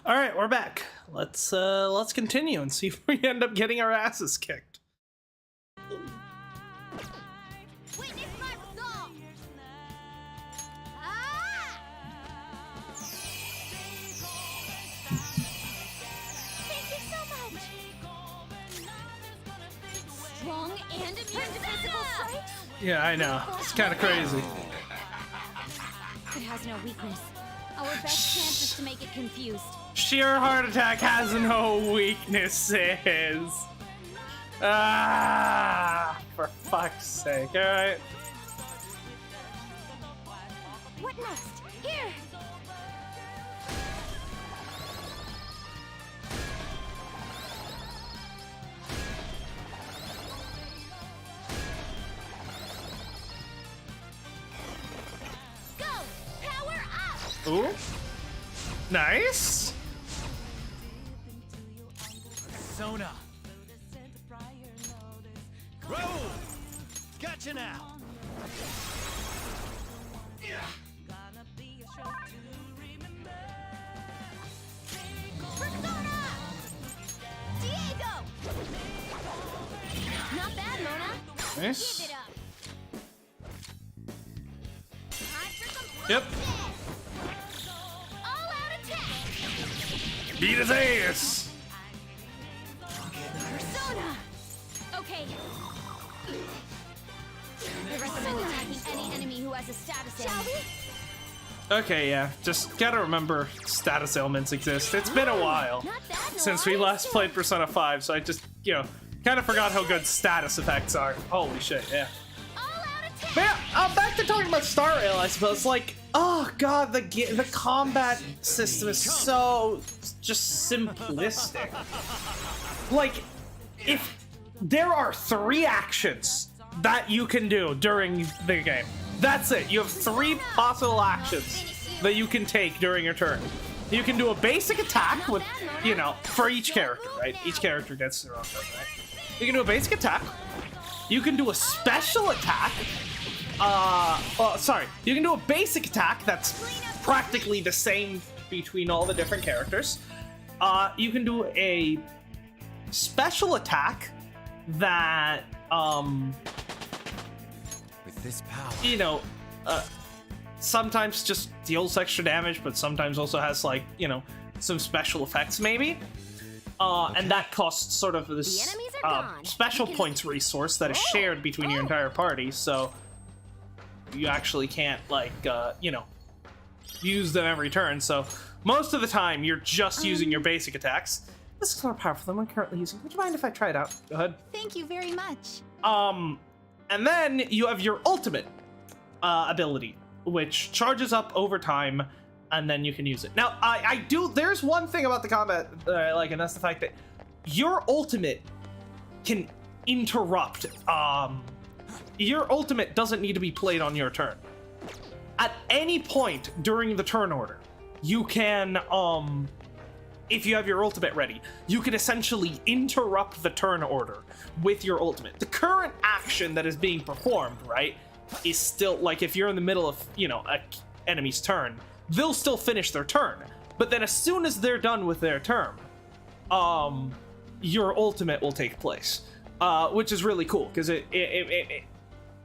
All right, we're back. Let's continue and see if we end up getting our asses kicked. Witness my resolve! Ah! Thank you so much! Strong and immune to physical strikes? Yeah, I know. It's kind of crazy. It has no weakness. Our best chance is to make it confused. Sheer heart attack has no weaknesses. Ah, for fuck's sake. All right. What next? Here! Go! Power up! Ooh. Nice. Persona. Roll. Gotcha now. Persona! Diego! Not bad, Mona. Nice. Give it up. Time for some Yep. bullshit. All out attack. Beat his ass. Persona! Okay. I recommend attacking any enemy who has a status Shall we? Okay, yeah. Just gotta remember status ailments exist. It's been a while Not bad, since we Noir. last played Persona 5, so I just, kind of forgot how good status effects are. Holy shit, yeah. All out attack. But yeah, back to talking about Star Rail, I suppose. Like, oh god, the combat system is so just simplistic. Like, if there are 3 actions that you can do during the game, that's it. You have 3 possible actions that you can take during your turn. You can do a basic attack with, for each character, right? Each character gets their own turn, right? You can do a basic attack. You can do a special attack. You can do a basic attack that's practically the same between all the different characters. You can do a special attack that, With this power. Sometimes just deals extra damage, but sometimes also has, like, some special effects, maybe. And that costs sort of this The enemies are gone. special points resource that is shared between your entire party, so you actually can't, like, use them every turn. So most of the time, you're just using your basic attacks. This is more powerful than I'm currently using. Would you mind if I try it out? Go ahead. Thank you very much. And then you have your ultimate ability, which charges up over time, and then you can use it. Now, there's one thing about the combat that I like, and that's the fact that your ultimate can interrupt. Your ultimate doesn't need to be played on your turn. At any point during the turn order, you can, if you have your ultimate ready, you can essentially interrupt the turn order with your ultimate. The current action that is being performed, right, is still, like, if you're in the middle of, a enemy's turn, they'll still finish their turn. But then as soon as they're done with their turn, your ultimate will take place, which is really cool, because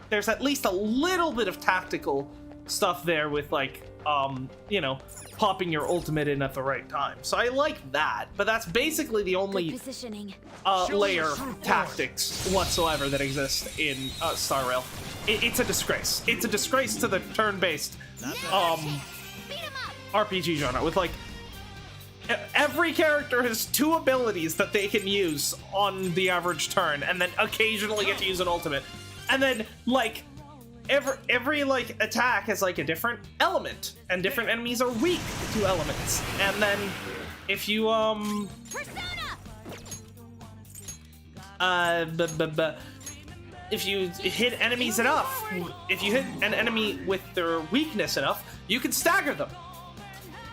there's at least a little bit of tactical stuff there with, like, popping your ultimate in at the right time. So I like that, but that's basically the only Positioning. layer of tactics whatsoever that exists in Star Rail. It's a disgrace. It's a disgrace to the turn-based RPG genre, with, like, every character has 2 abilities that they can use on the average turn, and then occasionally get to use an ultimate. And then, like, every like attack has, like, a different element, and different enemies are weak to elements. And then if you if you hit enemies enough, if you hit an enemy with their weakness enough, you can stagger them.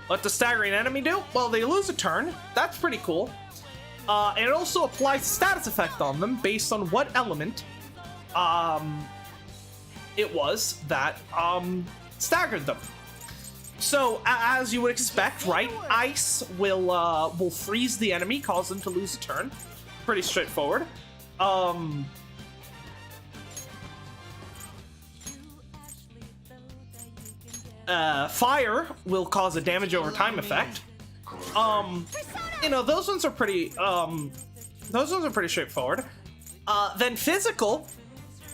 What does staggering an enemy do? Well, they lose a turn. That's pretty cool. And it also applies status effect on them based on what element it was that staggered them. So, as you would expect, right? Ice will freeze the enemy, cause them to lose a turn. Pretty straightforward. Fire will cause a damage over time effect. You know, those ones are pretty straightforward. Then physical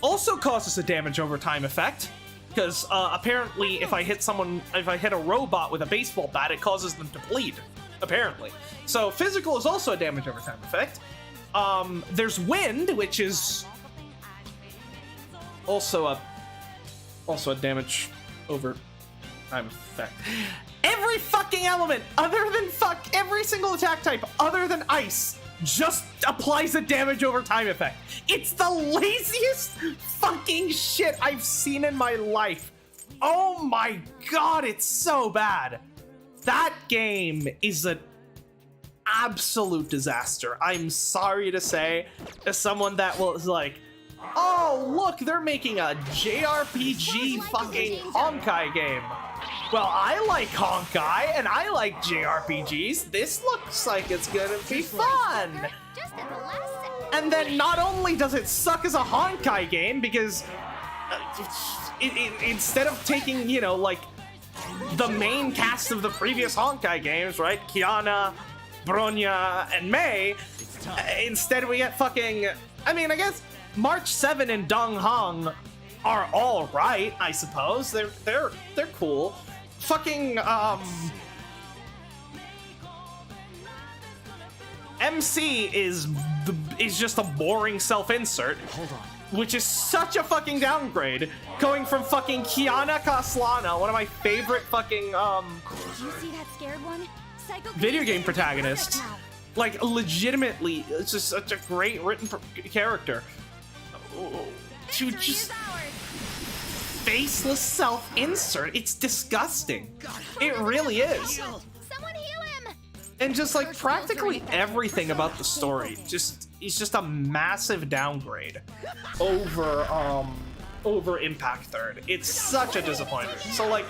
also causes a damage over time effect, because apparently if I hit a robot with a baseball bat, it causes them to bleed, apparently. So physical is also a damage over time effect. There's wind, which is also a damage over time effect. Every fucking element other than every single attack type other than ice just applies a damage over time effect. It's the laziest fucking shit I've seen in my life. Oh my god, it's so bad. That game is an absolute disaster. I'm sorry to say, as someone that was like, oh look, they're making a JRPG fucking Honkai game. Well, I like Honkai, and I like JRPGs. This looks like it's gonna be fun. And then not only does it suck as a Honkai game, because instead of taking, you know, like, the main cast of the previous Honkai games, right? Kiana, Bronya, and Mei, instead we get fucking... I mean, I guess March 7 and Dong Hong are all right, I suppose. They're cool. Fucking MC is just a boring self-insert, which is such a fucking downgrade, going from fucking Kiana Kaslana, one of my favorite fucking Did you see that scared one? video game protagonists, like legitimately, it's just such a great written character, to just faceless self-insert. It's disgusting. It really is. Someone heal him! And just like practically everything about the story is just a massive downgrade over Impact Third. It's such a disappointment. So like,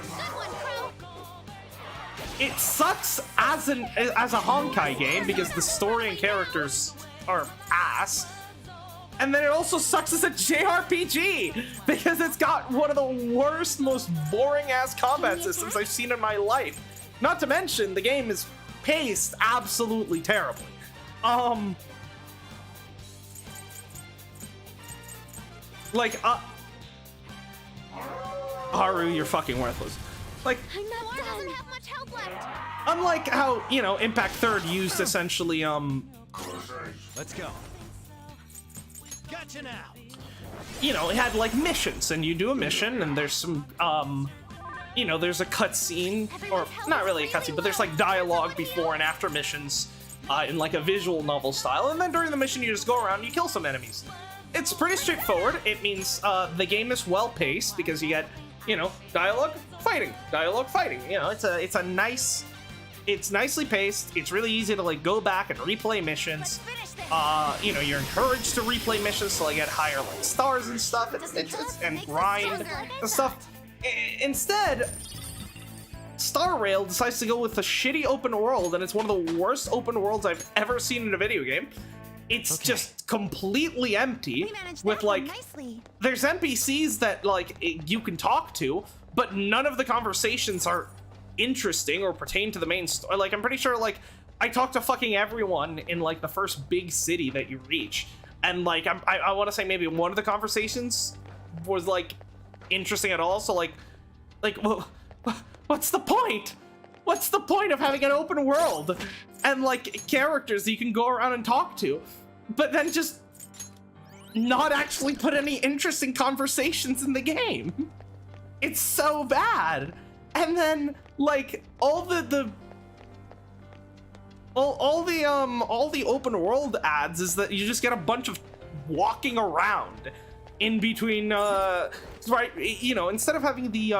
it sucks as a Honkai game because the story and characters are ass. And then it also sucks as a JRPG because it's got one of the worst, most boring-ass combat systems I've seen in my life. Not to mention, the game is paced absolutely terribly. Like, Haru, you're fucking worthless. Like, doesn't have much help left. unlike how, you know, Impact Third used essentially, Let's go. Gotcha now. you know, it had like missions, and you do a mission, and there's some, you know, there's a cutscene, or not really a cutscene, but there's like dialogue before and after missions, in like a visual novel style, and then during the mission you just go around and you kill some enemies. It's pretty straightforward. It means the game is well paced because you get, you know, dialogue, fighting. You know, it's nicely paced. It's really easy to like go back and replay missions. You know, you're encouraged to replay missions to like get higher like stars and stuff, and grind and stuff. Instead, Star Rail decides to go with a shitty open world, and it's one of the worst open worlds I've ever seen in a video game. It's just completely empty with like, there's NPCs that like you can talk to, but none of the conversations are interesting or pertain to the main story. Like, I'm pretty sure like I talked to fucking everyone in like the first big city that you reach, and like I want to say maybe one of the conversations was like interesting at all. So like well, what's the point? What's the point of having an open world and like characters that you can go around and talk to, but then just not actually put any interesting conversations in the game? It's so bad. And then like all the open world ads is that you just get a bunch of walking around, in between, right, you know, instead of having the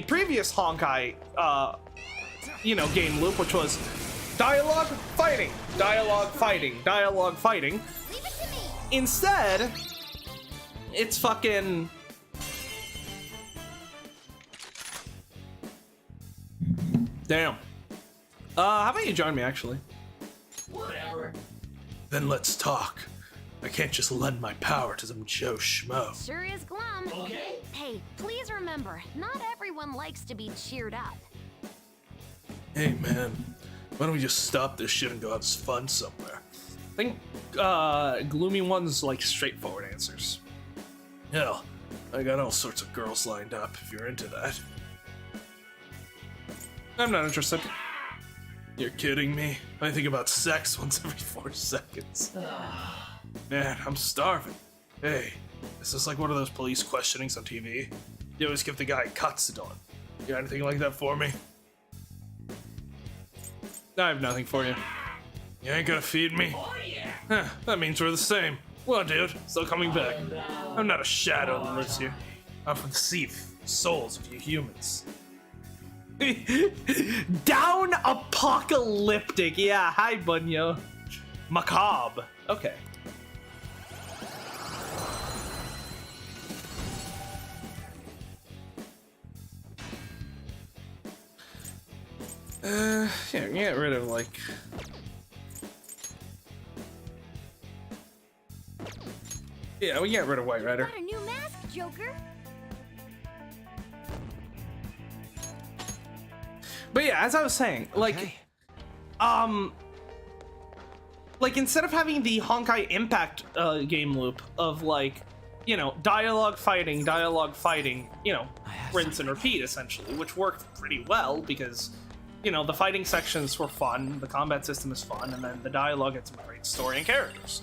previous Honkai, you know, game loop, which was dialogue, fighting, dialogue, fighting, dialogue, fighting. Instead, it's fucking... Damn. How about you join me, actually? Whatever. Then let's talk. I can't just lend my power to some Joe Schmo. Sure is glum. Okay. Hey, please remember, not everyone likes to be cheered up. Hey, man. Why don't we just stop this shit and go have some fun somewhere? I think, Gloomy One's like straightforward answers. Hell, I got all sorts of girls lined up if you're into that. I'm not interested. You're kidding me? I think about sex once every 4 seconds. Man, I'm starving. Hey, this is like one of those police questionings on TV. You always give the guy katsudon. You got anything like that for me? I have nothing for you. You ain't gonna feed me? Oh yeah. Huh, that means we're the same. Well, dude, still coming back. I'm not a shadow that lives here. I'm from the souls of you humans. Down apocalyptic. Yeah, hi, Bunyo. Macabre. Okay. Yeah, get rid of like... Yeah, we get rid of White Rider. Got a new mask, Joker. But yeah, as I was saying, like, like instead of having the Honkai Impact game loop of like, you know, dialogue fighting, you know, rinse and repeat essentially, which worked pretty well because, you know, the fighting sections were fun, the combat system is fun, and then the dialogue had some great story and characters.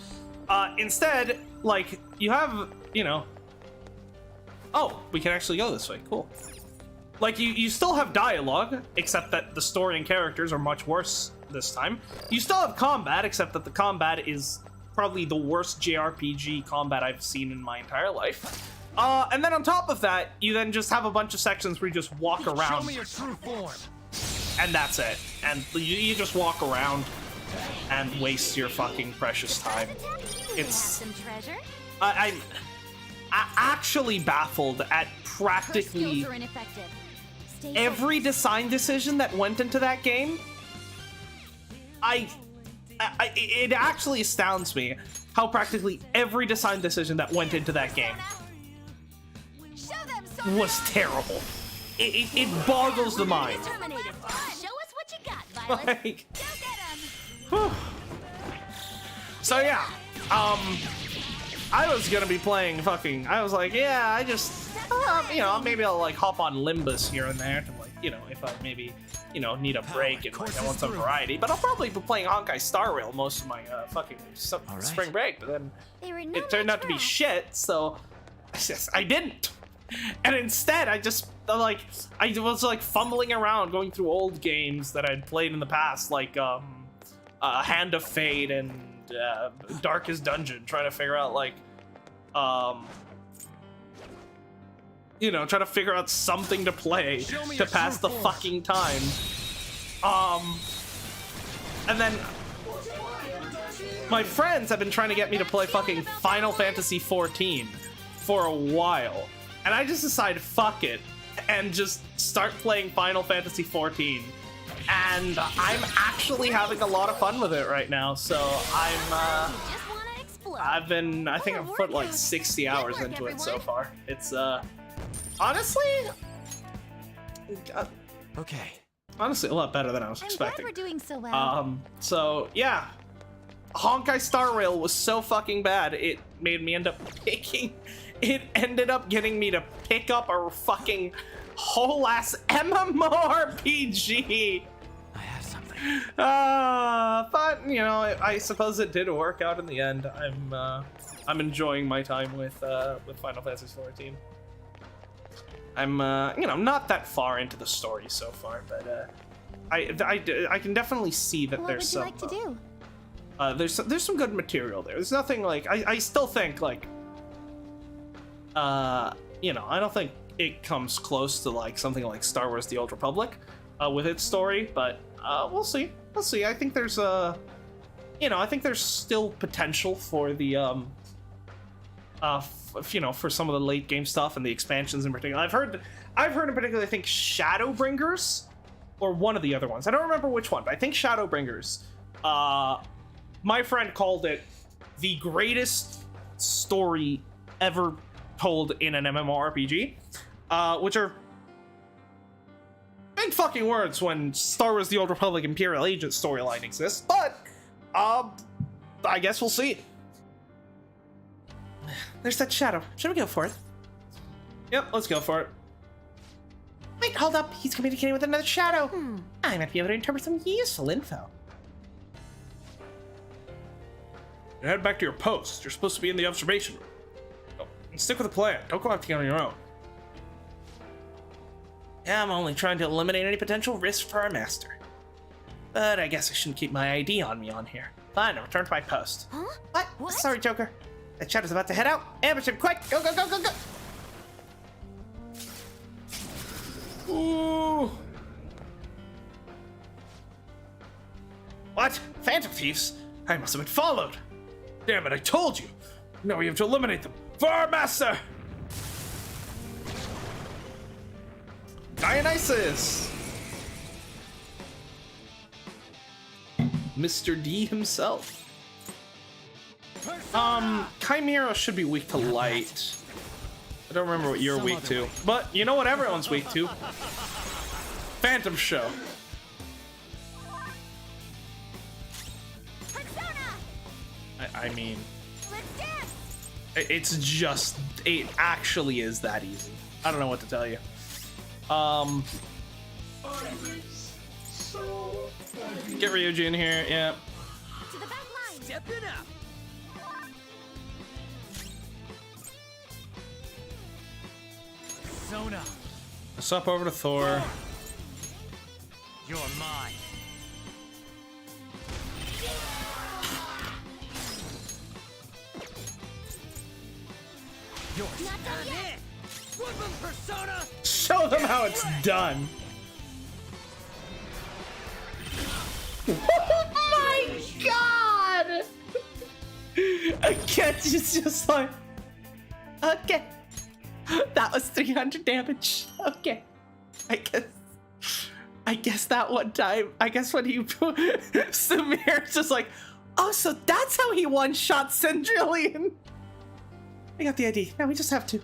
Instead, like, you have, you know, oh, we can actually go this way, cool. Like, you still have dialogue, except that the story and characters are much worse this time. You still have combat, except that the combat is probably the worst JRPG combat I've seen in my entire life. And then on top of that, you then just have a bunch of sections where you just walk around. Show me your true form. And that's it. And you just walk around and waste your fucking precious time. It's... I'm actually baffled at practically every design decision that went into that game. It actually astounds me how practically every design decision that went into that game was terrible. It boggles the mind. Show us what you got, Violet. Like, whew. So yeah, I was gonna be playing fucking. I was like, yeah, I just, you know, maybe I'll like hop on Limbus here and there to like, you know, if I maybe, you know, need a break and like I want some variety. But I'll probably be playing Honkai Star Rail most of my fucking spring break. But then it turned out to be shit, so I didn't. And instead, I just like I was like fumbling around going through old games that I'd played in the past, like Hand of Fate and Darkest Dungeon, trying to figure out like you know, trying to figure out something to play to pass the fucking time. And then my friends have been trying to get me to play fucking Final Fantasy 14 for a while. And I just decided, fuck it, and just start playing Final Fantasy 14. And I'm actually having a lot of fun with it right now, so I think I've put like 60 hours into it so far. It's, honestly, okay. Honestly, a lot better than I was expecting. I'm glad we're doing so well. So yeah, Honkai Star Rail was so fucking bad, it made me end up picking. It ended up getting me to pick up a fucking whole ass MMORPG. I have something. But you know, I suppose it did work out in the end. I'm enjoying my time with Final Fantasy 14. I'm you know, not that far into the story so far, but I can definitely see that What there's would some you like to do? there's some good material there. There's nothing like I still think like You know, I don't think it comes close to like something like Star Wars: The Old Republic with its story, but we'll see. We'll see. I think there's you know, I think there's still potential for the you know, for some of the late game stuff and the expansions in particular. I've heard in particular, I think Shadowbringers or one of the other ones. I don't remember which one, but I think Shadowbringers. My friend called it the greatest story ever told in an MMORPG, which are big fucking words when Star Wars: The Old Republic Imperial Agent storyline exists, but I guess we'll see. There's that shadow. Should we go for it? Yep, let's go for it. Wait, hold up. He's communicating with another shadow. I might be able to interpret some useful info. Head back to your post. You're supposed to be in the observation room. Oh, and stick with the plan. Don't go out to get on your own. Yeah, I'm only trying to eliminate any potential risk for our master. But I guess I shouldn't keep my ID on me on here. Fine, I'll return to my post. Huh? What? Sorry, Joker. That shadow's about to head out. Ambush him, quick! Go, go, go, go, go! Ooh. What? Phantom Thieves? I must have been followed. Damn it, I told you. Now we have to eliminate them. For our master! Dionysus! Mr. D himself. Chimera should be weak to light. I don't remember what you're weak to. But you know what everyone's weak to? Phantom Show. I mean, it's just, it actually is that easy. I don't know what to tell you. Get Ryuji in here, yeah. To the back line. Step it up. Sona, Let's up over to Thor. you're mine. You're Not done yet. Woodman persona. Show them how it's done. Oh my god! Again, she's just like, okay. That was 300 damage. Okay. I guess that one time, I guess when he Samir's just like, oh, so that's how he one-shot Cendrilion. I got the ID. Now we just have to.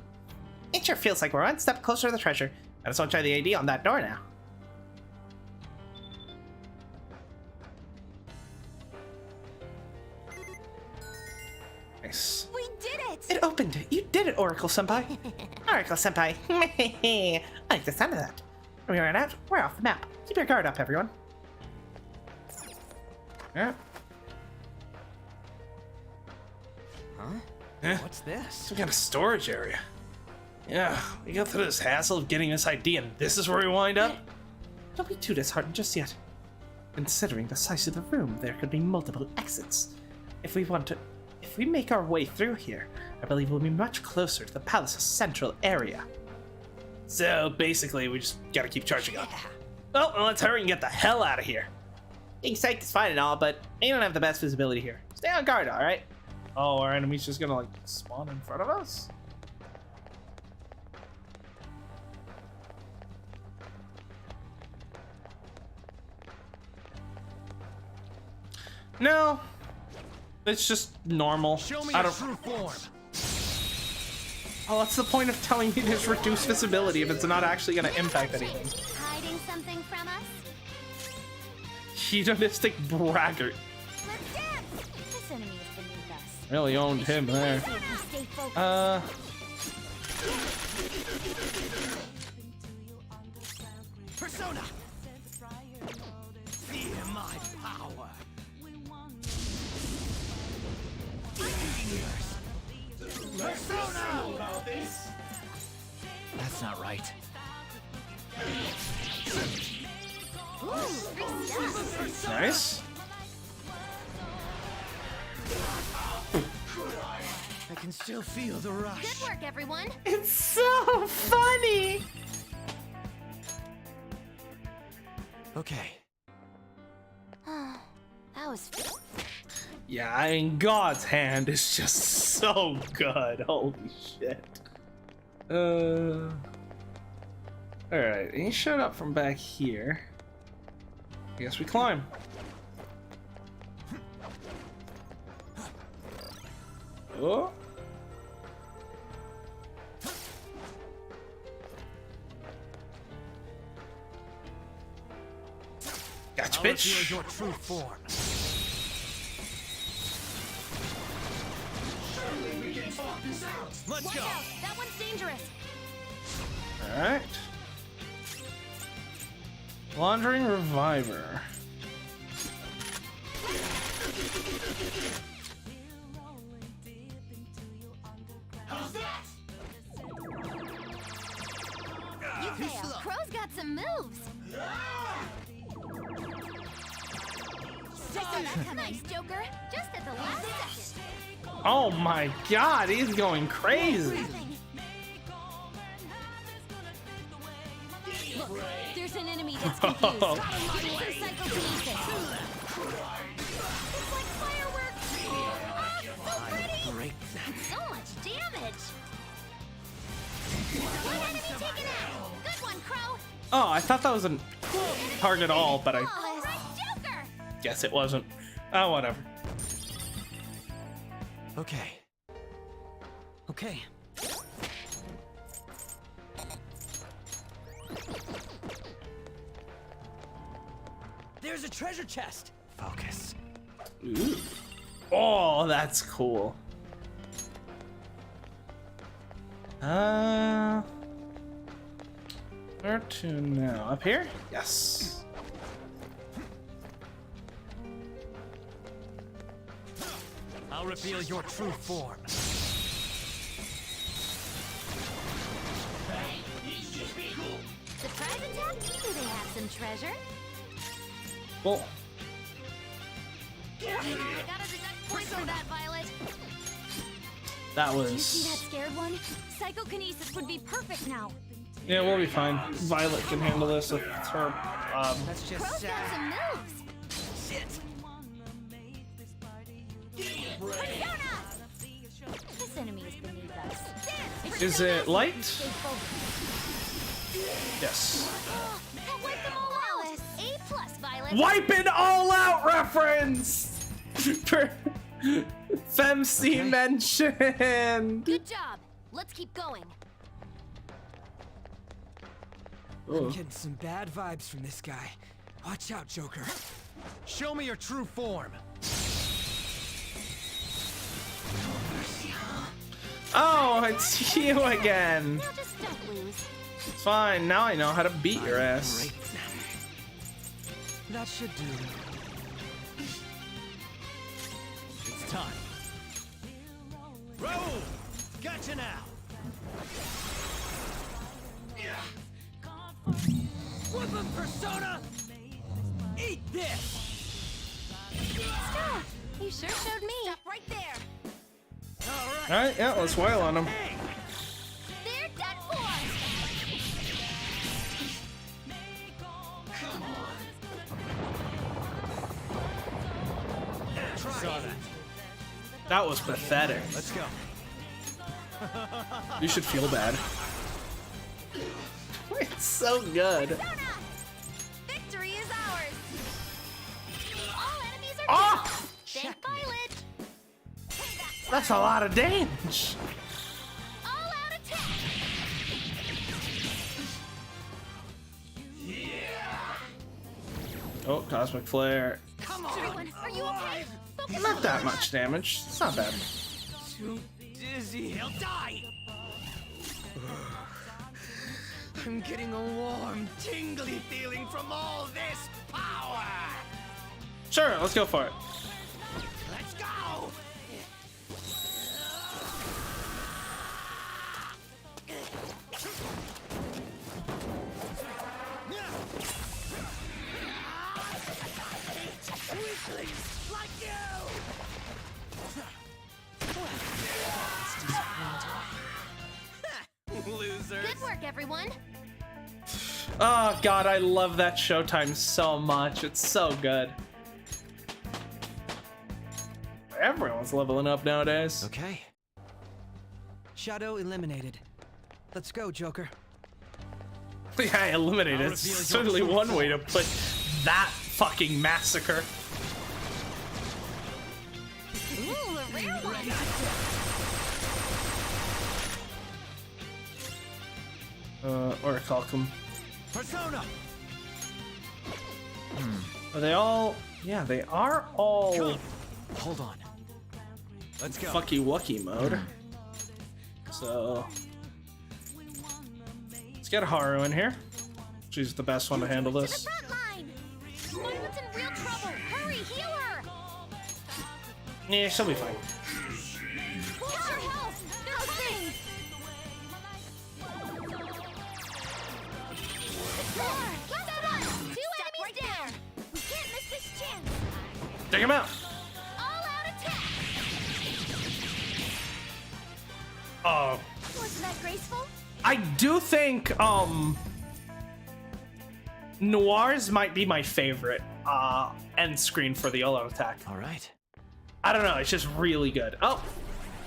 It sure feels like we're one step closer to the treasure. I just want to try the ID on that door now. Nice. We did it! It opened. You did it, Oracle Senpai. Oracle Senpai. I like the sound of that. When we run out, we're off the map. Keep your guard up, everyone. Yeah. Huh? Yeah. What's this? Some kind of storage area. Yeah, we go through this hassle of getting this ID, and this is where we wind up? Don't be too disheartened just yet. Considering the size of the room, there could be multiple exits. If we make our way through here, I believe we'll be much closer to the palace's central area. So basically, we just gotta keep charging up. Well, let's hurry and get the hell out of here. Being psyched is fine and all, but we don't have the best visibility here. Stay on guard, alright? Oh, our enemy's just gonna, like, spawn in front of us? No. It's just normal. Show me I your don't... true form. Oh, what's the point of telling me there's reduced visibility if it's not actually gonna impact anything? Hiding something from us? Hedonistic braggart. Let's dance! This enemy is beneath us. Really owned him there. See if we stay focused. Persona. Feel my power. Persona! That's not right. Nice. I can still feel the rush. Good work, everyone. It's so funny. Okay. That was. Yeah, I mean, God's hand is just so good. Holy shit. Alright, he showed up from back here. I guess we climb. Oh. Gotcha, I'll bitch. reveal your true form. Let's Watch go. out! That one's dangerous. Alright. Laundering Reviver. You failed. Crow's got some moves. Nice, Joker. Just at the last second. Oh my god, he's going crazy. Look, there's an enemy that's confused. Using psychokinesis. It's like fireworks. Ah, so pretty. So much damage. One enemy taken out. Good one, Crow. Oh, I thought that was a target all, but I All right, Joker. guess it wasn't. Oh, whatever. Okay. Okay. There's a treasure chest. Focus. Ooh. Oh, that's cool. Where to now? Up here? Yes. I'll reveal your true form. Surprise attack? Do they have some treasure? Well, I gotta deduct points for that, Violet. that Did you see that was. scared one? Psychokinesis would be perfect now. Yeah, we'll be fine. Violet can handle this with her. That's Crow's just got some moves. shit. Persona! This enemy is beneath us. Dance! Is it light? Stay focused. Yes. That wiped them all out. A+, Violet. Wiping all out reference. Femc mentioned. Good job. Let's keep going. I'm getting some bad vibes from this guy. Watch out, Joker. Show me your true form. Oh, it's you again. Now just don't lose. It's fine. Now I know how to beat your ass. That should do. It's time. Roll! Gotcha now! Whoop 'em, Persona! Eat this! Stop! You sure showed me. Stop right there. Alright, yeah, let's wail on him. They're done for. Saw that. That was pathetic. Let's go. You should feel bad. It's so good. Persona! Victory is ours. All enemies are Oh! killed. Thank Violet. That's a lot of damage. All out attack. Oh, Cosmic Flare. Everyone, are you okay? Focus Not that much damage. It's not bad. Too dizzy. He'll die! I'm getting a warm, tingly feeling from all this power. Sure, let's go for it. Let's go! Weaklings like you! everyone. Oh god, I love that Showtime so much. It's so good. Everyone's leveling up nowadays. Okay. Shadow eliminated. Let's go, Joker. Yeah, eliminated. It's certainly one way to put that fucking massacre. Ooh, a rare one. Orichalcum. Persona. Are they all? Yeah, they are all Hold on. Let's go. fucky wucky mode. So let's get Haru in here. She's the best one to handle this. Front line. Someone's in real trouble. Hurry, heal her. Yeah, she'll be fine. Pull your health. They're coming. Keep that up. 2 enemies down. We can't miss this chance. Take him out. All out attack. Oh, Wasn't that graceful? I do think Noir's might be my favorite end screen for the all-out attack. All right. I don't know, it's just really good. Oh,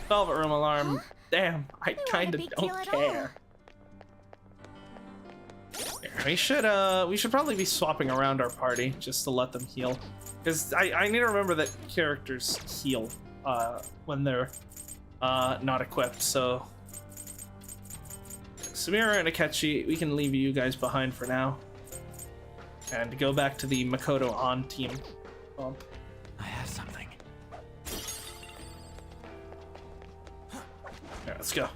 Velvet Room alarm. Damn, I They weren't a kind of big deal don't at care. Here, we should probably be swapping around our party just to let them heal, because I need to remember that characters heal when they're not equipped. So Samira and Akechi, we can leave you guys behind for now and go back to the Makoto on team bump. I have something. Yeah, let's go.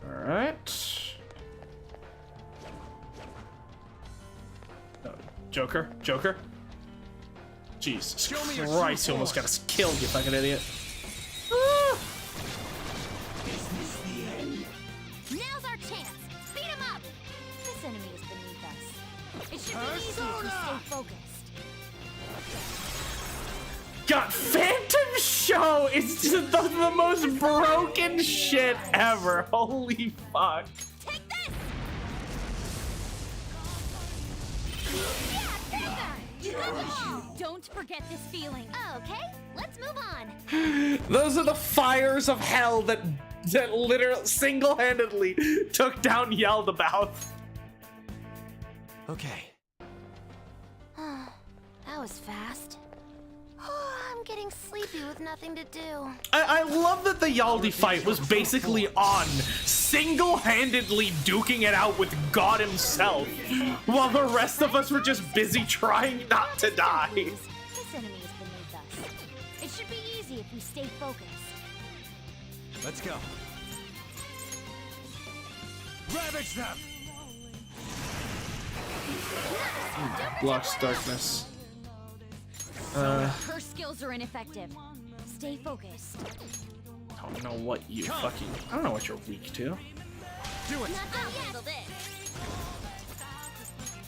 All right. Oh, Joker. Jesus Christ, you almost got us killed, you fucking idiot. Ah! Now's our chance. Beat him up. This enemy is beneath us. It should be easy if we stay focused. God, Phantom Show is just the most broken shit ever. Holy fuck. Take this. Yeah, take that. Don't forget this feeling. Okay, let's move on. Those are the fires of hell that literally single-handedly took down Yaldabaoth. Okay. That was fast. I'm getting sleepy with nothing to do. I love that the Yaldi fight was basically on single-handedly duking it out with God himself, while the rest of us were just busy trying not to die. This enemy is beneath us. It should be easy if we stay focused. Let's go. Ravage them. Blocks darkness. Her skills are ineffective. Stay focused. I don't know what you fucking... I don't know what you're weak to. Do it. Not done yet.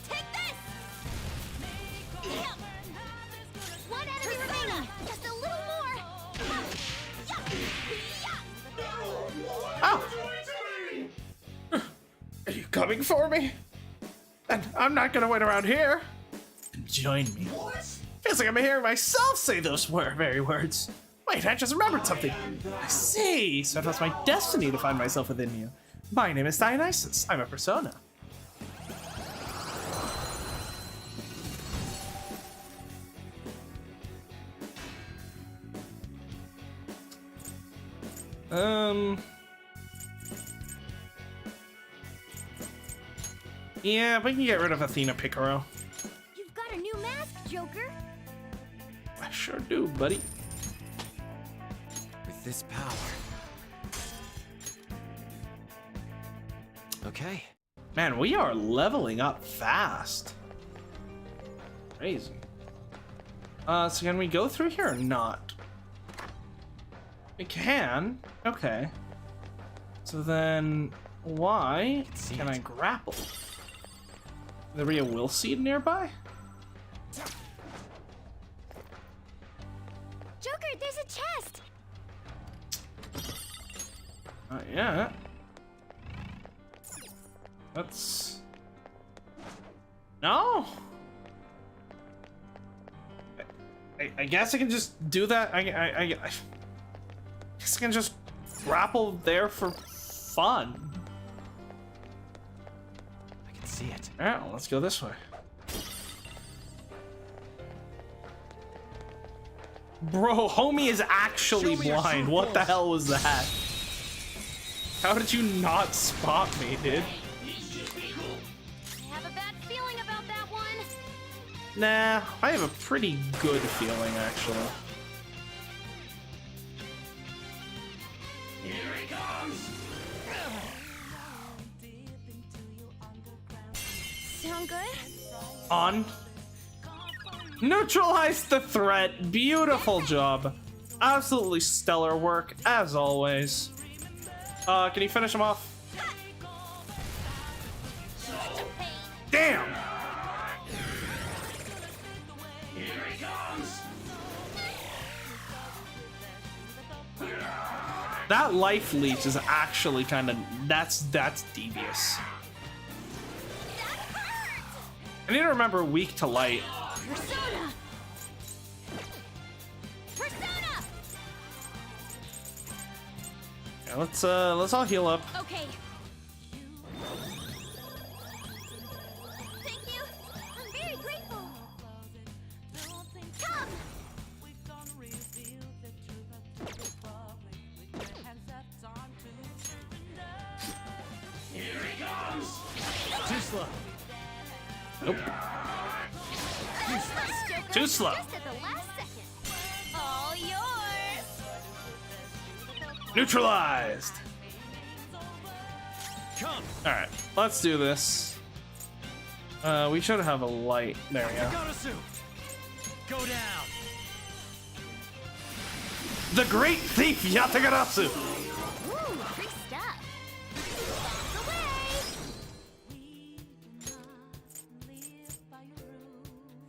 Take this! One enemy remaining. Just a little more. Oh! Are you coming for me? And I'm not gonna wait around here. Join me. Feels like I'm hearing myself say those very words. Wait, I just remembered something. I see. So it was my destiny to find myself within you. My name is Dionysus. I'm a persona. Yeah, we can get rid of Athena Picaro. You've got a new mask, Joker. I sure do, buddy. With this power. Okay. Man, we are leveling up fast. Crazy. So can we go through here or not? We can. Okay. So then, why can I grapple? There be a will seed nearby? Joker, there's a chest. Not yet. That's... No? I guess I can just do that. I guess I can just grapple there for fun. I can see it. Alright, well, let's go this way. Bro, homie is actually blind. What the hell was that? How did you not spot me, dude? I have a bad feeling about that one. Nah, I have a pretty good feeling, actually. Here he comes. Sound good? On. Neutralize the threat. Beautiful job. Absolutely stellar work, as always. Can you finish him off? Damn! Here he comes. That life leech is actually kind of... That's devious. I need to remember weak to light. Persona. Persona. Yeah, let's all heal up. Okay. Thank you. I'm very grateful. Come. Here he comes. Too slow. Nope. Too slow. Just at the last second. All yours. Neutralized. Come. All right, let's do this. We should have a light. There we go. Yagarasu. Go down. The Great Thief Yatagarasu. Ooh, free stuff.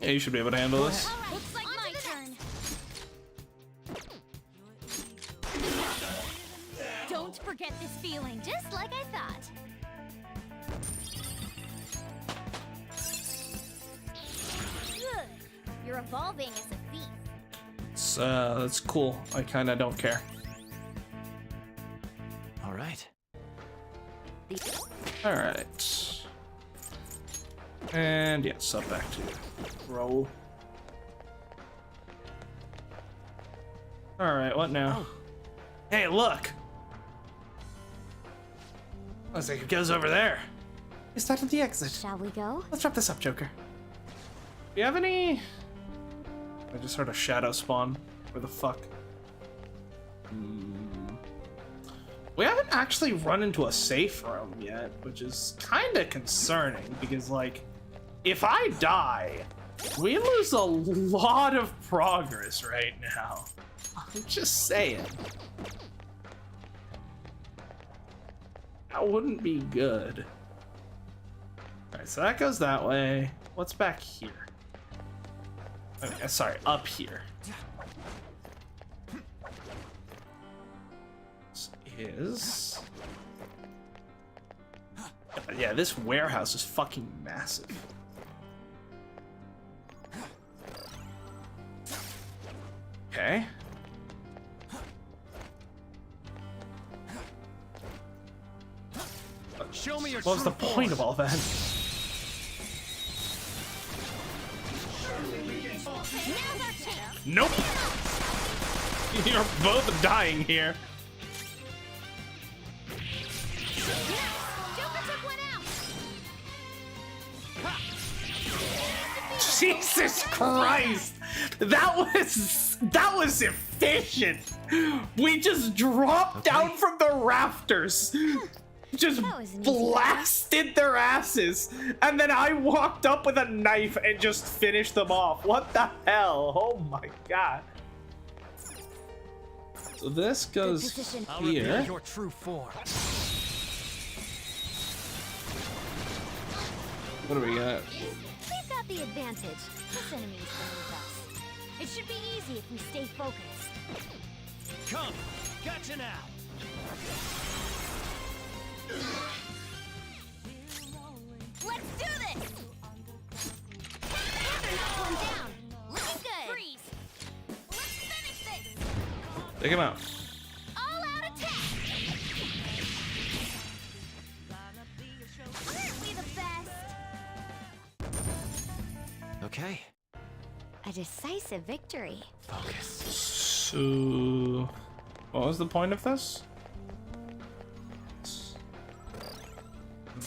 Yeah, you should be able to handle this. Right, looks like my turn. Don't forget this feeling, just like I thought. Ugh, you're evolving as a thief. That's cool. I kind of don't care. All right. All right. And yes, up back to roll. All right, what now? Hey, look. Looks like it goes over there. Is that the exit? Shall we go? Let's wrap this up, Joker. Do you have any? I just heard a shadow spawn. Where the fuck? We haven't actually run into a safe room yet, which is kind of concerning because, like, if I die, we lose a lot of progress right now. I'm just saying. That wouldn't be good. Alright, so that goes that way. What's back here? Okay, sorry, up here. This is... Yeah, this warehouse is fucking massive. Okay. Show me your What was the true point form. of all that? Now's our chance. Nope! You're both dying here. Joker took one out. Jesus Christ! That was efficient! We just dropped down from the rafters! Just That was an easy blasted their asses! And then I walked up with a knife and just finished them off. What the hell? Oh my god. So this goes position. I'll reveal here. your true form. What do we got? We've got the advantage. This enemy's beneath us. It should be easy if we stay focused. Come. Gotcha now. Let's do this! One down. Looking good. Freeze. Let's finish this. Take him out. All out attack. Aren't we the best? Okay. A decisive victory. Focus. So, what was the point of this?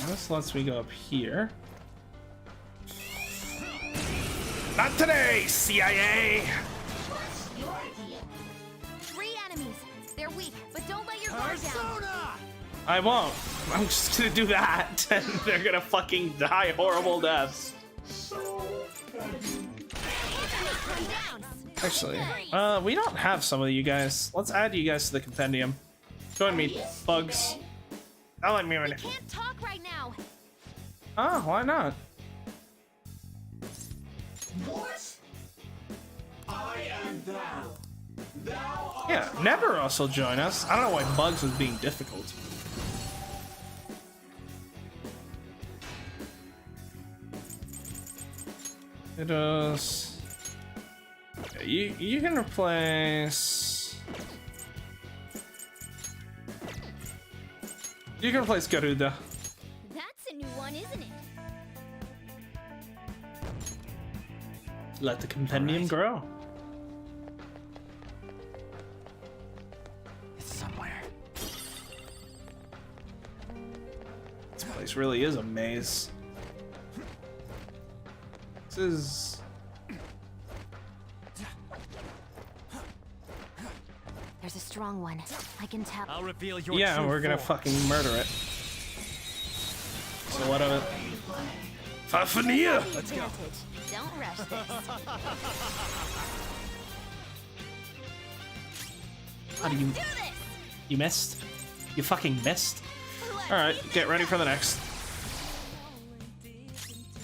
This lets me go up here. Not today, CIA! 3 enemies. They're weak, but don't let your guard down. I won't. I'm just gonna do that, and they're gonna fucking die horrible deaths. Actually, we don't have some of you guys. Let's add you guys to the compendium. Join me, bugs. I'll let me in. We can't talk right now. Oh, why not? Yeah, Never also join us. I don't know why Bugs was being difficult. It is. Okay, you can replace. You can replace Garuda. That's a new one, isn't it? Let the compendium grow. It's somewhere. This place really is a maze. This is. There's a strong one. I can tell. I'll reveal your Yeah, true we're gonna form. fucking murder it. So what of it? Fafania! Let's go. Don't rush this. How do you? You missed? You fucking missed? Alright, get ready for the next.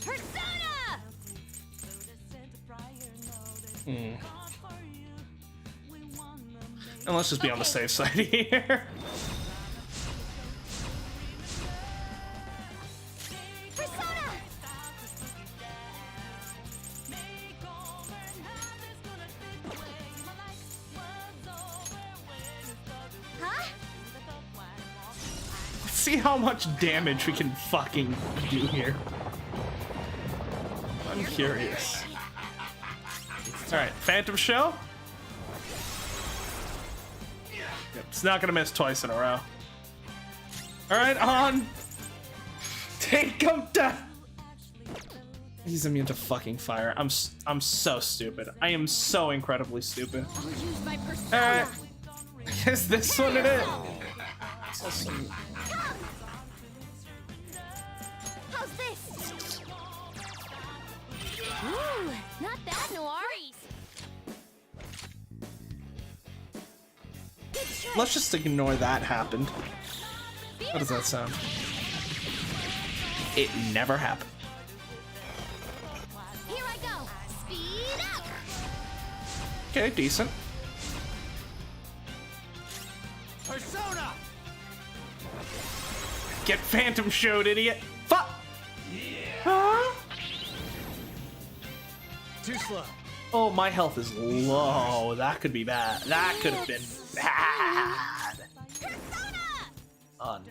Persona! And let's just be on the safe side here. Persona! Huh? Let's see how much damage we can fucking do here. I'm curious. Alright, Phantom Show? Yep, it's not gonna miss twice in a row. Alright, on! Take him down! He's immune to fucking fire. I'm so stupid. I am so incredibly stupid. I'll use my persona. Alright. Is this what it is? It's also- How's this? Ooh, not bad, Noir. Good choice. Let's just ignore that happened. How does that sound? It never happened. Here I go. Speed up. Okay, decent. Persona! Get Phantom Showed, idiot. Fuck! Huh? Too slow. Oh, my health is low. That could be bad. That could have been bad. On.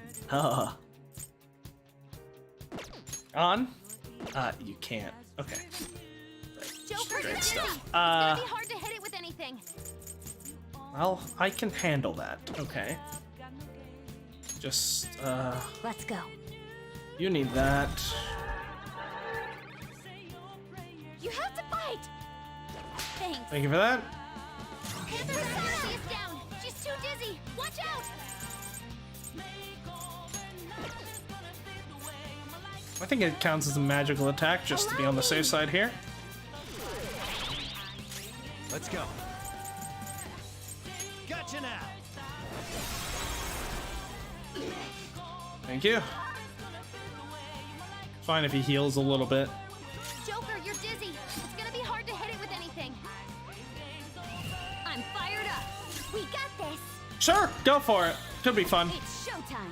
On? You can't. Okay. Joker's Great busy. stuff. It's gonna be hard to hit it with anything. Well, I can handle that. Okay. Just, Let's go. you need that. You have to fight. Thanks. Thank you for that. Persona is down. She's too dizzy. Watch out. I think it counts as a magical attack just to be on the safe side here. Let's go. Gotcha now. Thank you. Fine if he heals a little bit. Joker, you're dizzy. It's gonna be hard to hit it with anything. I'm fired up. We got this. Sure, go for it. Could be fun. It's showtime.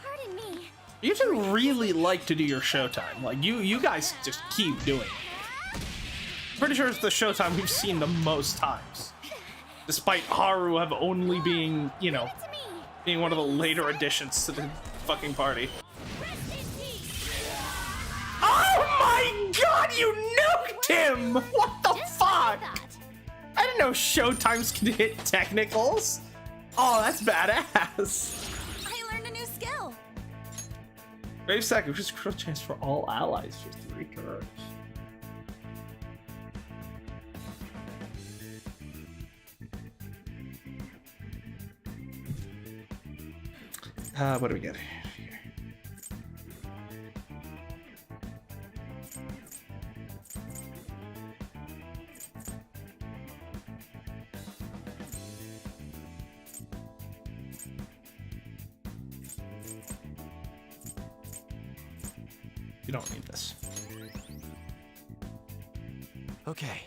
Pardon me. You two really like to do your showtime. Like, you guys just keep doing it. Pretty sure it's the showtime we've seen the most times. Despite Haru have only being, you know, being one of the later additions to the fucking party. Oh my god, you nuked him! What the fuck? I didn't know showtimes could hit technicals. Oh, that's badass. I learned a new skill. Brave sacrifice critical chance for all allies for 3 turns. What do we get here? You don't need this. Okay.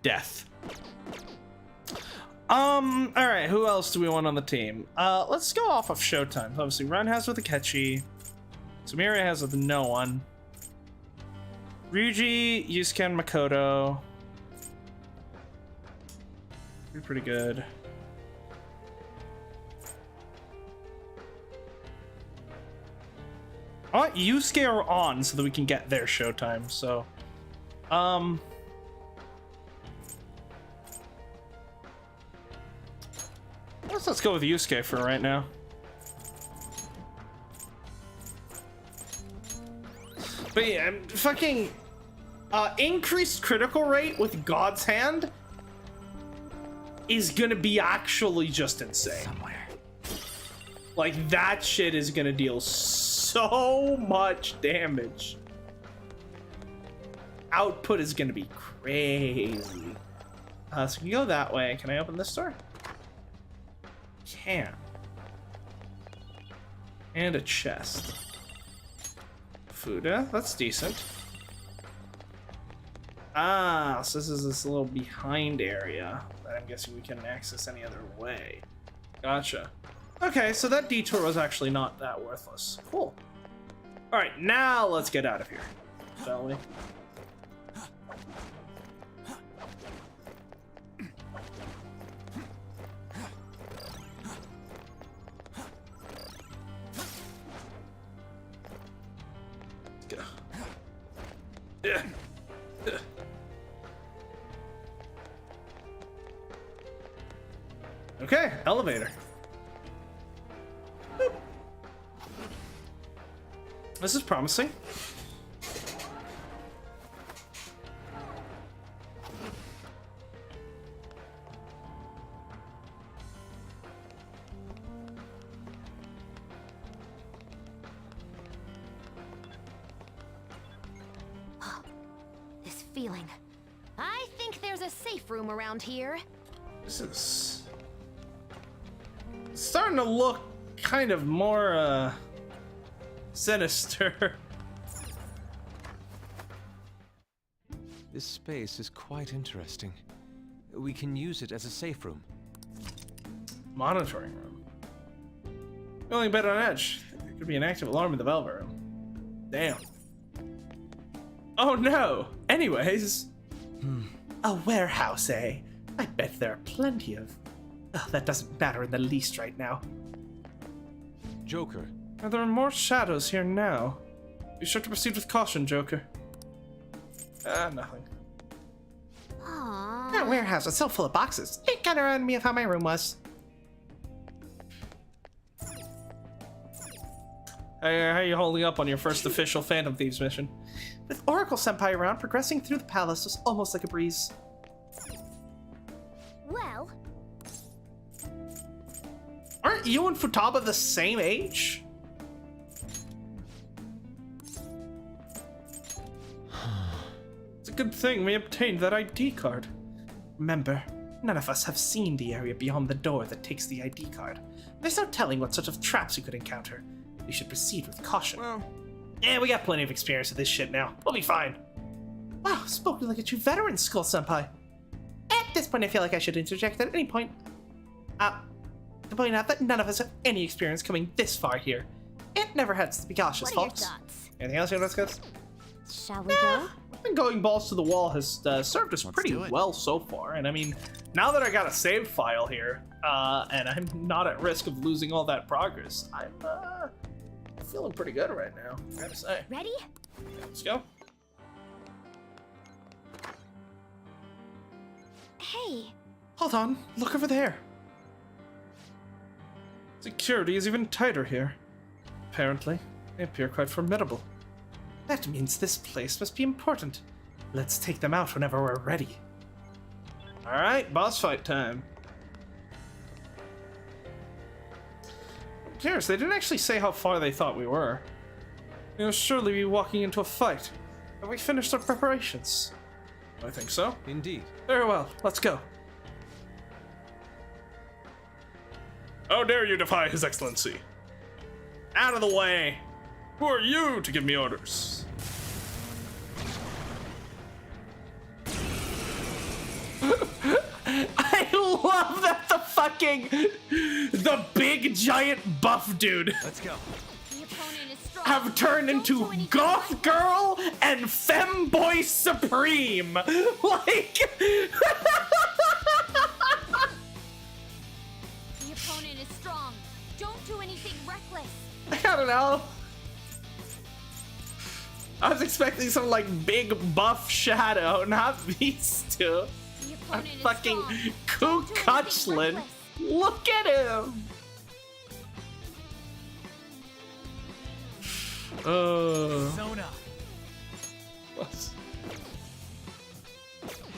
Death. Alright, who else do we want on the team? Let's go off of showtime. Obviously, Ren has with Akechi. Samira has with no one. Ryuji, Yusuke, and Makoto. You're pretty good. I want Yusuke or on so that we can get their showtime, so... Let's go with Yusuke for right now. But yeah, fucking increased critical rate with God's Hand is gonna be actually just insane. Somewhere. Like, that shit is gonna deal so much damage. Output is gonna be crazy. So we can go that way. Can I open this door? Can. And a chest. Fuda, that's decent. Ah, so this is this little behind area that I'm guessing we can access any other way. Gotcha. Okay, so that detour was actually not that worthless. Cool. Alright, now let's get out of here, shall we? Okay, elevator. Boop. This is promising. This feeling. I think there's a safe room around here. This is starting to look kind of more sinister. This space is quite interesting. We can use it as a safe room. Monitoring room. Feeling a bit on edge. There could be an active alarm in the velvet room. Damn. Oh no! Anyways. A warehouse, eh? I bet there are plenty of... Oh, that doesn't matter in the least right now. Joker. There are more shadows here now. Be sure to proceed with caution, Joker. Nothing. Aww. That warehouse was so full of boxes. It kind of reminded me of how my room was. How are you holding up on your first official Phantom Thieves mission? With Oracle Senpai around, progressing through the palace was almost like a breeze. Well, Aren't you and Futaba the same age? It's a good thing we obtained that ID card. Remember, None of us have seen the area beyond the door that takes the ID card. There's no telling what sort of traps we could encounter. We should proceed with caution. Well, We got plenty of experience with this shit now. We'll be fine. Wow, spoken like a true veteran, Skull Senpai. At this point, I feel like I should interject at any point. To point out that none of us have any experience coming this far here. It never hurts to be cautious, What are your folks. thoughts? Anything else you want to discuss? Shall we go? I think going balls to the wall has served us pretty do it. well so far. And I mean, now that I got a save file here, and I'm not at risk of losing all that progress, I'm feeling pretty good right now, I gotta say. Ready? Let's go. Hey, Hold on, look over there. Security is even tighter here. Apparently, they appear quite formidable. That means this place must be important. Let's take them out whenever we're ready. Alright, boss fight time. I'm curious, they didn't actually say how far they thought we were. We'll surely be walking into a fight. Have we finished our preparations? I think so. Indeed. Very well, let's go. How dare you defy His Excellency? Out of the way! Who are you to give me orders? I love that the big giant buff dude The opponent is strong. have turned Don't into do anything goth girl and femboy supreme. Like, The opponent is strong. Don't do anything reckless. I don't know. I was expecting some like big buff shadow, not these two. The I'm opponent is fucking strong. Ku Don't do anything Kuchlin. reckless. Look at him. Sona, What?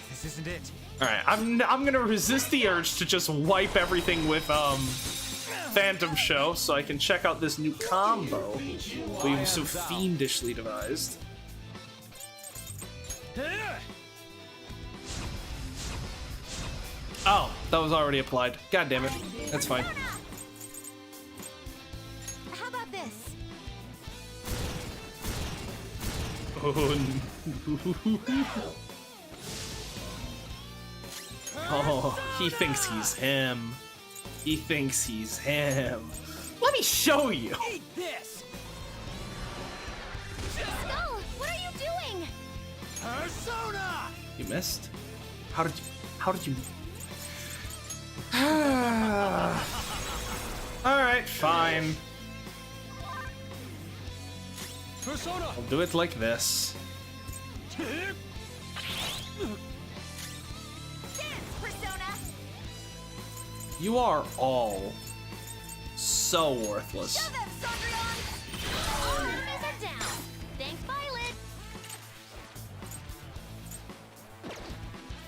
this isn't it. All right, I'm gonna resist the urge to just wipe everything with Phantom Show so I can check out this new combo we've so fiendishly devised. Oh, that was already applied. God damn it. That's fine. How about this? Oh, he thinks he's him. He thinks he's him. Let me show you. Eat this! Skull, what are you doing? Persona! You missed? How did you Alright, fine. Persona! I'll do it like this. Dance, Persona! You are all so worthless. Show them, Sondrion! All enemies are down. Thank Violet.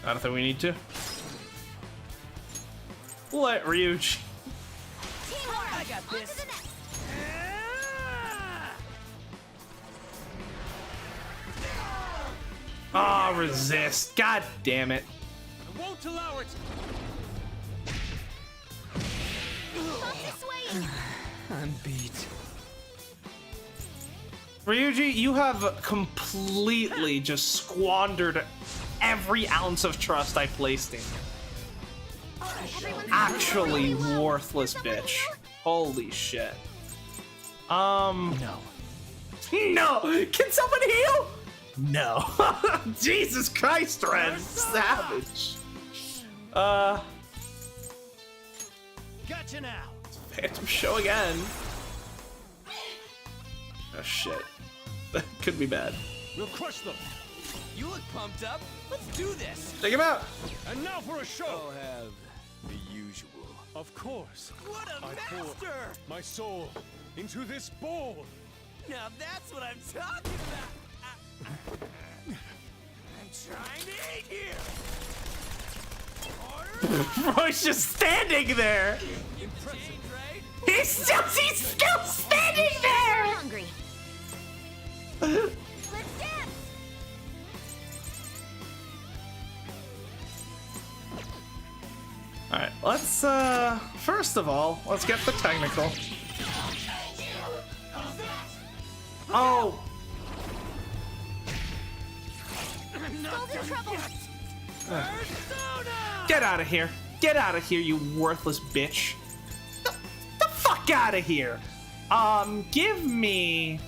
I don't think we need to. Let Ryuji. Teamwork! I got On this. to the next. Ah, resist. God damn it. I won't allow it! Stop this way! I'm beat. Ryuji, you have completely just squandered every ounce of trust I placed in you. Everyone's Actually really well. worthless Someone bitch. heal? Holy shit. No. No! Can someone heal? No. Jesus Christ, Ren. Savage. Gotcha now! Phantom Show again. Oh shit. That could be bad. We'll crush them! You look pumped up. Let's do this. Take him out. And now for a show! I'll have the usual. Of course, What a I pour master! my soul into this bowl! Now that's what I'm talking about. I'm trying to eat here. Roy's just standing there. Impressive, right? He's still standing I'm there. hungry. Let's dance! Alright, let's, first of all, let's get the technical. Oh! Get out of here. Get out of here, you worthless bitch. The fuck out of here. Give me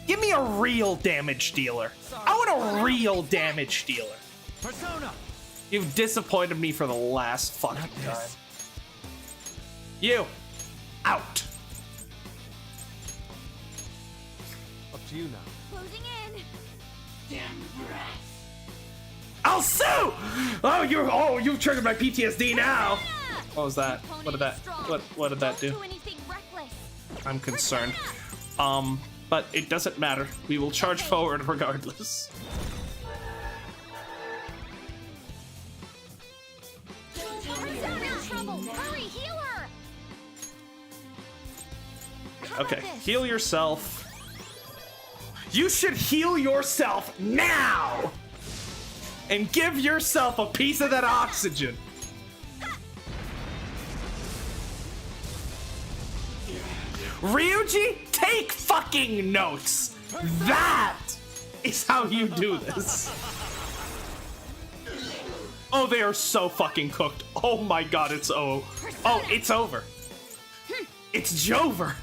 a real damage dealer. I want a real damage dealer. Persona! You've disappointed me for the last fucking time. You, out. Up to you now. Closing in. I'll sue! Oh, you triggered my PTSD now. What was that? What did that do? I'm concerned. But it doesn't matter. We will charge forward regardless. Hurry, heal her! Okay, heal yourself. You should heal yourself now! And give yourself a piece of that oxygen. Ryuji, take fucking notes. That is how you do this. Oh, they are so fucking cooked. Oh my god, it's oh, it's over. It's Jover.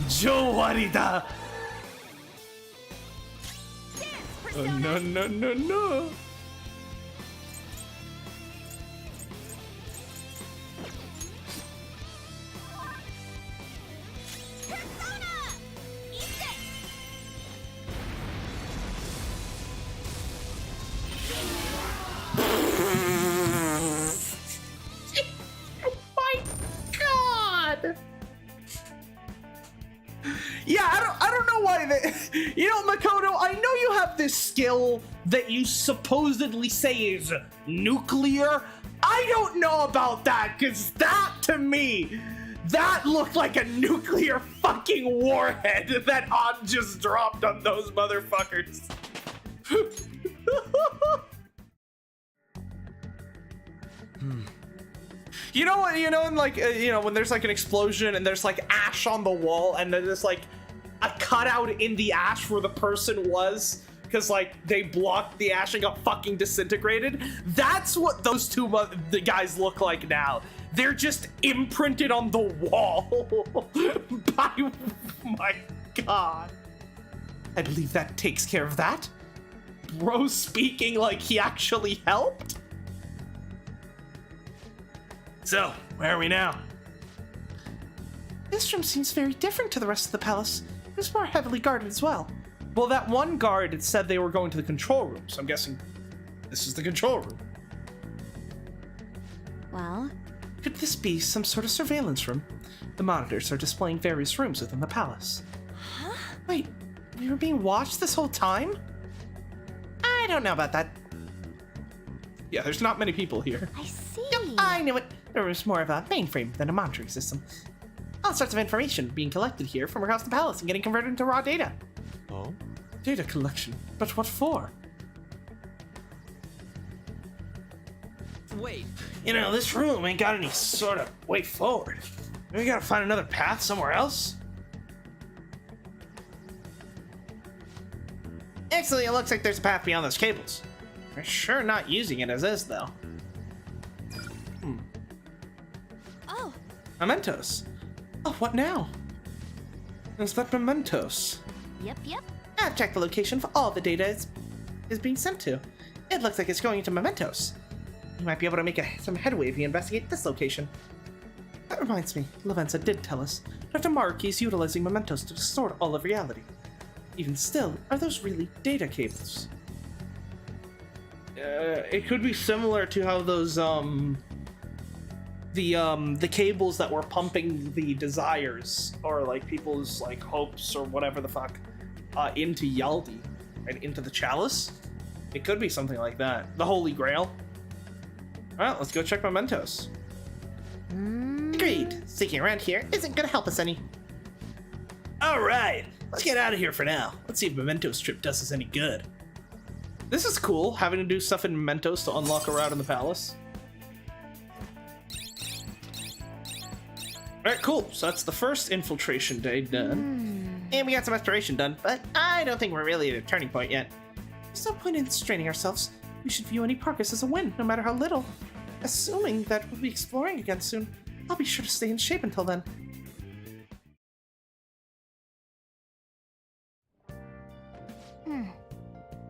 Jowarida. Oh, no. Yeah, I don't know why they... You know, Makoto, I know you have this skill that you supposedly say is nuclear. I don't know about that, because that, to me, that looked like a nuclear fucking warhead that Han just dropped on those motherfuckers. You know what? You know, in like when there's like an explosion and there's like ash on the wall, and then there's like a cutout in the ash where the person was, because like they blocked the ash and got fucking disintegrated. That's what those two the guys look like now. They're just imprinted on the wall. By, my god. I believe that takes care of that. Bro speaking like he actually helped. So, where are we now? This room seems very different to the rest of the palace. It was more heavily guarded as well. Well, that one guard had said they were going to the control room, so I'm guessing this is the control room. Well, could this be some sort of surveillance room? The monitors are displaying various rooms within the palace. Huh? Wait, we were being watched this whole time? I don't know about that. Yeah, there's not many people here. I see. Yep, I knew it. There was more of a mainframe than a monitoring system. All sorts of information being collected here from across the palace and getting converted into raw data. Oh? Data collection? But what for? Wait. You know, this room ain't got any sort of way forward. We gotta find another path somewhere else. Actually, it looks like there's a path beyond those cables. We're sure not using it as is, though. Oh. Mementos. Oh, what now? Is that mementos? Yep. I've checked the location for all the data is being sent to. It looks like it's going into mementos. You might be able to make some headway if you investigate this location. That reminds me, Lavenza did tell us Dr. Maruki is utilizing mementos to distort all of reality. Even still, are those really data cables? It could be similar to how those the cables that were pumping the desires or like people's like hopes or whatever the fuck into Yaldi and into the chalice. It could be something like that. The Holy Grail. Well, let's go check mementos. Agreed. Sticking around here isn't gonna help us any. All right, let's get out of here for now. Let's see if mementos trip does us any good. This is cool, having to do stuff in mementos to unlock a route in the palace. Alright, cool. So that's the first infiltration day done. And we got some exploration done, but I don't think we're really at a turning point yet. There's no point in straining ourselves. We should view any progress as a win, no matter how little. Assuming that we'll be exploring again soon, I'll be sure to stay in shape until then.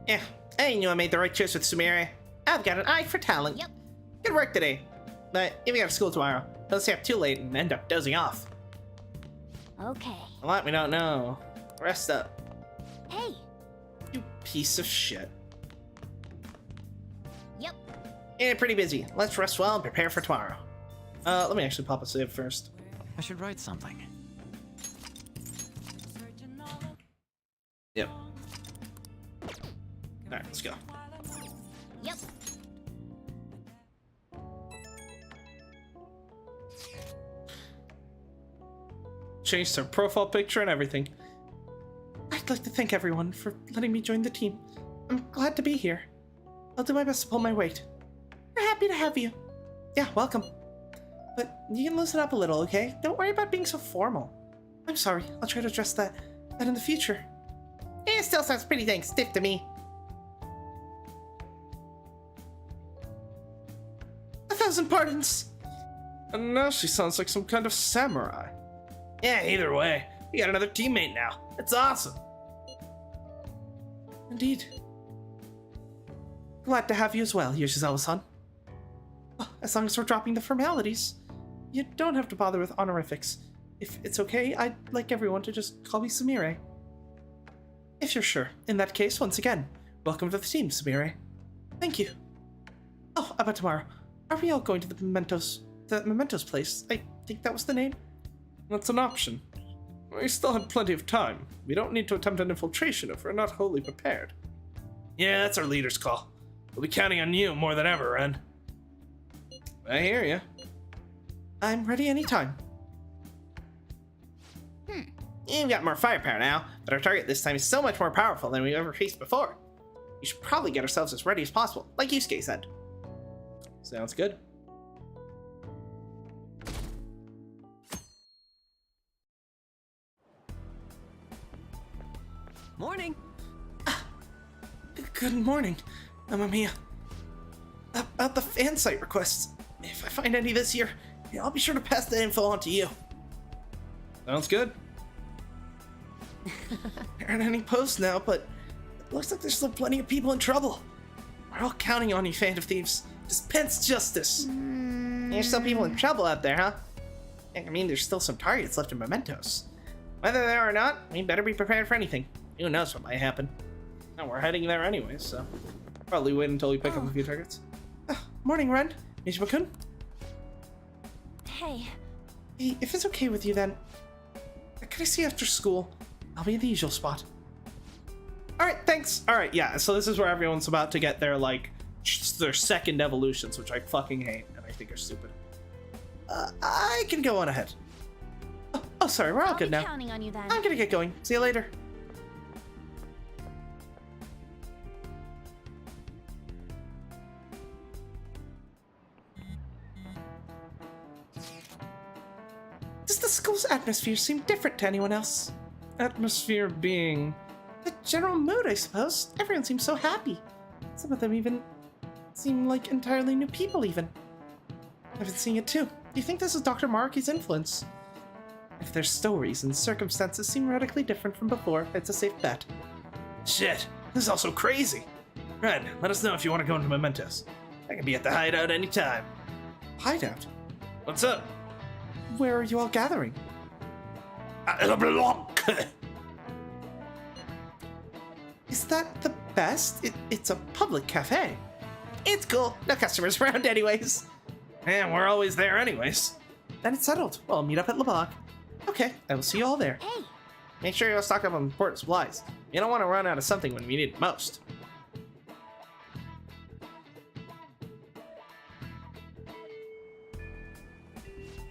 Yeah, I knew I made the right choice with Sumire. I've got an eye for talent. Yep. Good work today. But if you go to school tomorrow, don't stay up too late and end up dozing off. Okay. A lot we don't know. Rest up. Hey. You piece of shit. Yep. Yeah, pretty busy. Let's rest well and prepare for tomorrow. Let me actually pop a save first. I should write something. Yep. Alright, let's go. Yep. Changed her profile picture and everything. I'd like to thank everyone for letting me join the team. I'm glad to be here. I'll do my best to pull my weight. We're happy to have you. Yeah, welcome. But you can loosen up a little, okay? Don't worry about being so formal. I'm sorry. I'll try to address that in the future. It still sounds pretty dang stiff to me. 1,000 pardons. And now she sounds like some kind of samurai. Yeah, either way, we got another teammate now. It's awesome. Indeed. Glad to have you as well, Yoshizawa-san. Well, as long as we're dropping the formalities, you don't have to bother with honorifics. If it's okay, I'd like everyone to just call me Sumire. If you're sure. In that case, once again, welcome to the team, Sumire. Thank you. Oh, about tomorrow. Are we all going to the Mementos place? I think that was the name. That's an option. We still have plenty of time. We don't need to attempt an infiltration if we're not wholly prepared. Yeah, that's our leader's call. We'll be counting on you more than ever, Ren. I hear you. I'm ready anytime. We've got more firepower now, but our target this time is so much more powerful than we've ever faced before. We should probably get ourselves as ready as possible, like Yusuke said. Sounds good. Morning. Good morning, Mamma Mia. About the fan site requests. If I find any this year, I'll be sure to pass that info on to you. Sounds good. There aren't any posts now, but it looks like there's still plenty of people in trouble. We're all counting on you, Phantom Thieves. Dispense justice. There's still people in trouble out there, huh? I mean, there's still some targets left in Mementos. Whether there are or not, we better be prepared for anything. Who knows what might happen. No, we're heading there anyways, so probably wait until we pick up a few targets. Morning, Ren. Mishima-kun? Hey. Hey, if it's okay with you, then could I see you after school? I'll be in the usual spot. Alright, thanks. Alright, yeah, so this is where everyone's about to get their, like, their second evolutions, which I fucking hate and I think are stupid. I can go on ahead. Oh, sorry, we're all good now. Counting on you then. I'm gonna get going. See you later. Does the school's atmosphere seem different to anyone else? Atmosphere being the general mood, I suppose. Everyone seems so happy. Some of them even seem like entirely new people, even. I've been seeing it too. Do you think this is Dr. Maruki's influence? If their stories and circumstances seem radically different from before, it's a safe bet. Shit, this is all so crazy. Red, let us know if you want to go into Mementos. I can be at the hideout anytime. Hideout? What's up? Where are you all gathering? At Le Blanc. Is that the best? It's a public cafe. It's cool. No customers around anyways. And we're always there anyways. Then it's settled. Well, meet up at Le Blanc. Okay, I will see you all there. Hey. Make sure you're stocked up on important supplies. You don't want to run out of something when we need it most.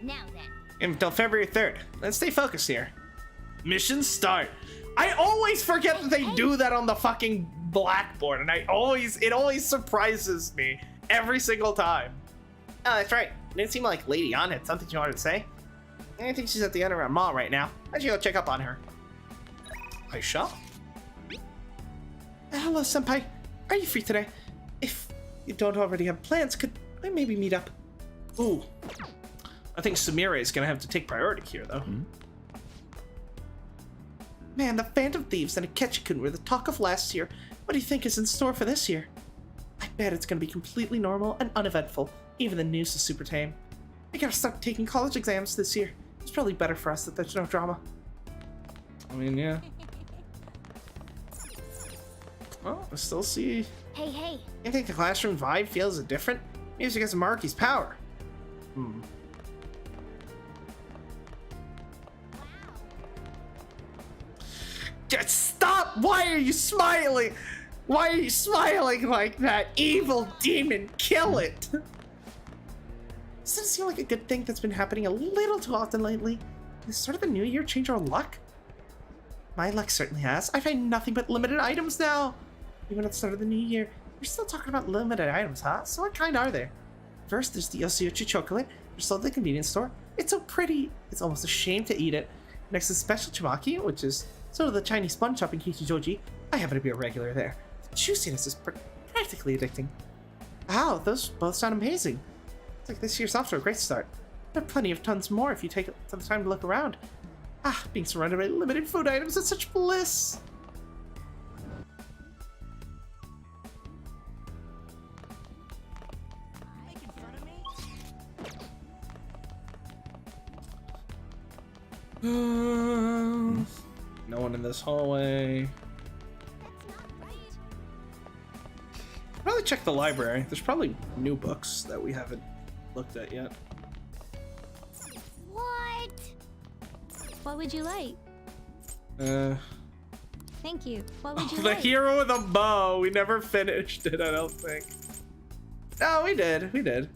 Now then. Until February 3rd. Let's stay focused here. Mission start. I always forget that they do that on the fucking blackboard, and it always surprises me every single time. Oh, that's right. It didn't seem like Lady Ann had something she wanted to say. I think she's at the Underground Mall right now. I should go check up on her. I shall. Hello, Senpai. Are you free today? If you don't already have plans, could I maybe meet up? Ooh. I think Sumire is gonna have to take priority here, though. Man, the Phantom Thieves and Akechi-kun were the talk of last year. What do you think is in store for this year? I bet it's gonna be completely normal and uneventful. Even the news is super tame. I gotta start taking college exams this year. It's probably better for us that there's no drama. I mean, yeah. Well, I still see... Hey, hey. You think the classroom vibe feels different? Maybe it's because of Maruki's power. Just stop! Why are you smiling? Why are you smiling like that? Evil demon, kill it! Doesn't it seem like a good thing that's been happening a little too often lately? Did the start of the new year change our luck? My luck certainly has. I find nothing but limited items now. Even at the start of the new year, you're still talking about limited items, huh? So what kind are there? First, there's the Yoshiochi chocolate. They're sold at the convenience store. It's so pretty, it's almost a shame to eat it. Next is special chimaki, which is sort of the Chinese sponge shop in Kichijoji. I happen to be a regular there. The juiciness is practically addicting. Wow, those both sound amazing. It's like this year's off to a great start. There are plenty of tons more if you take the time to look around. Ah, being surrounded by limited food items is such bliss. No one in this hallway. Probably check the library. There's probably new books that we haven't looked at yet. What? What would you like? Thank you. What would you The like? hero with a bow. We never finished it, I don't think. No, we did. We did.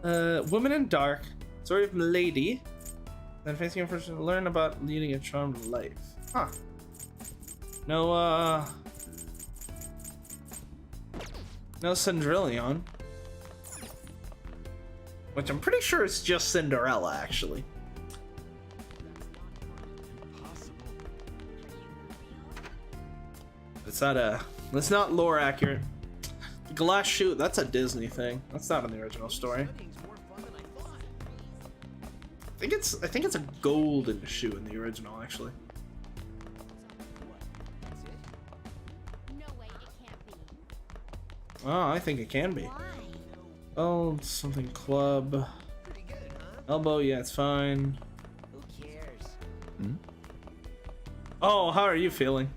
Woman in Dark. Story of Milady. Then facing a person to learn about leading a charmed life. Huh. No, no Cendrillon. Which I'm pretty sure is just Cinderella, actually. It's not lore accurate. The glass shoe, that's a Disney thing. That's not in the original story. I think it's a golden shoe in the original, actually. Oh, I think it can be. Oh, something club. Elbow, yeah, it's fine. Who cares? Oh, how are you feeling?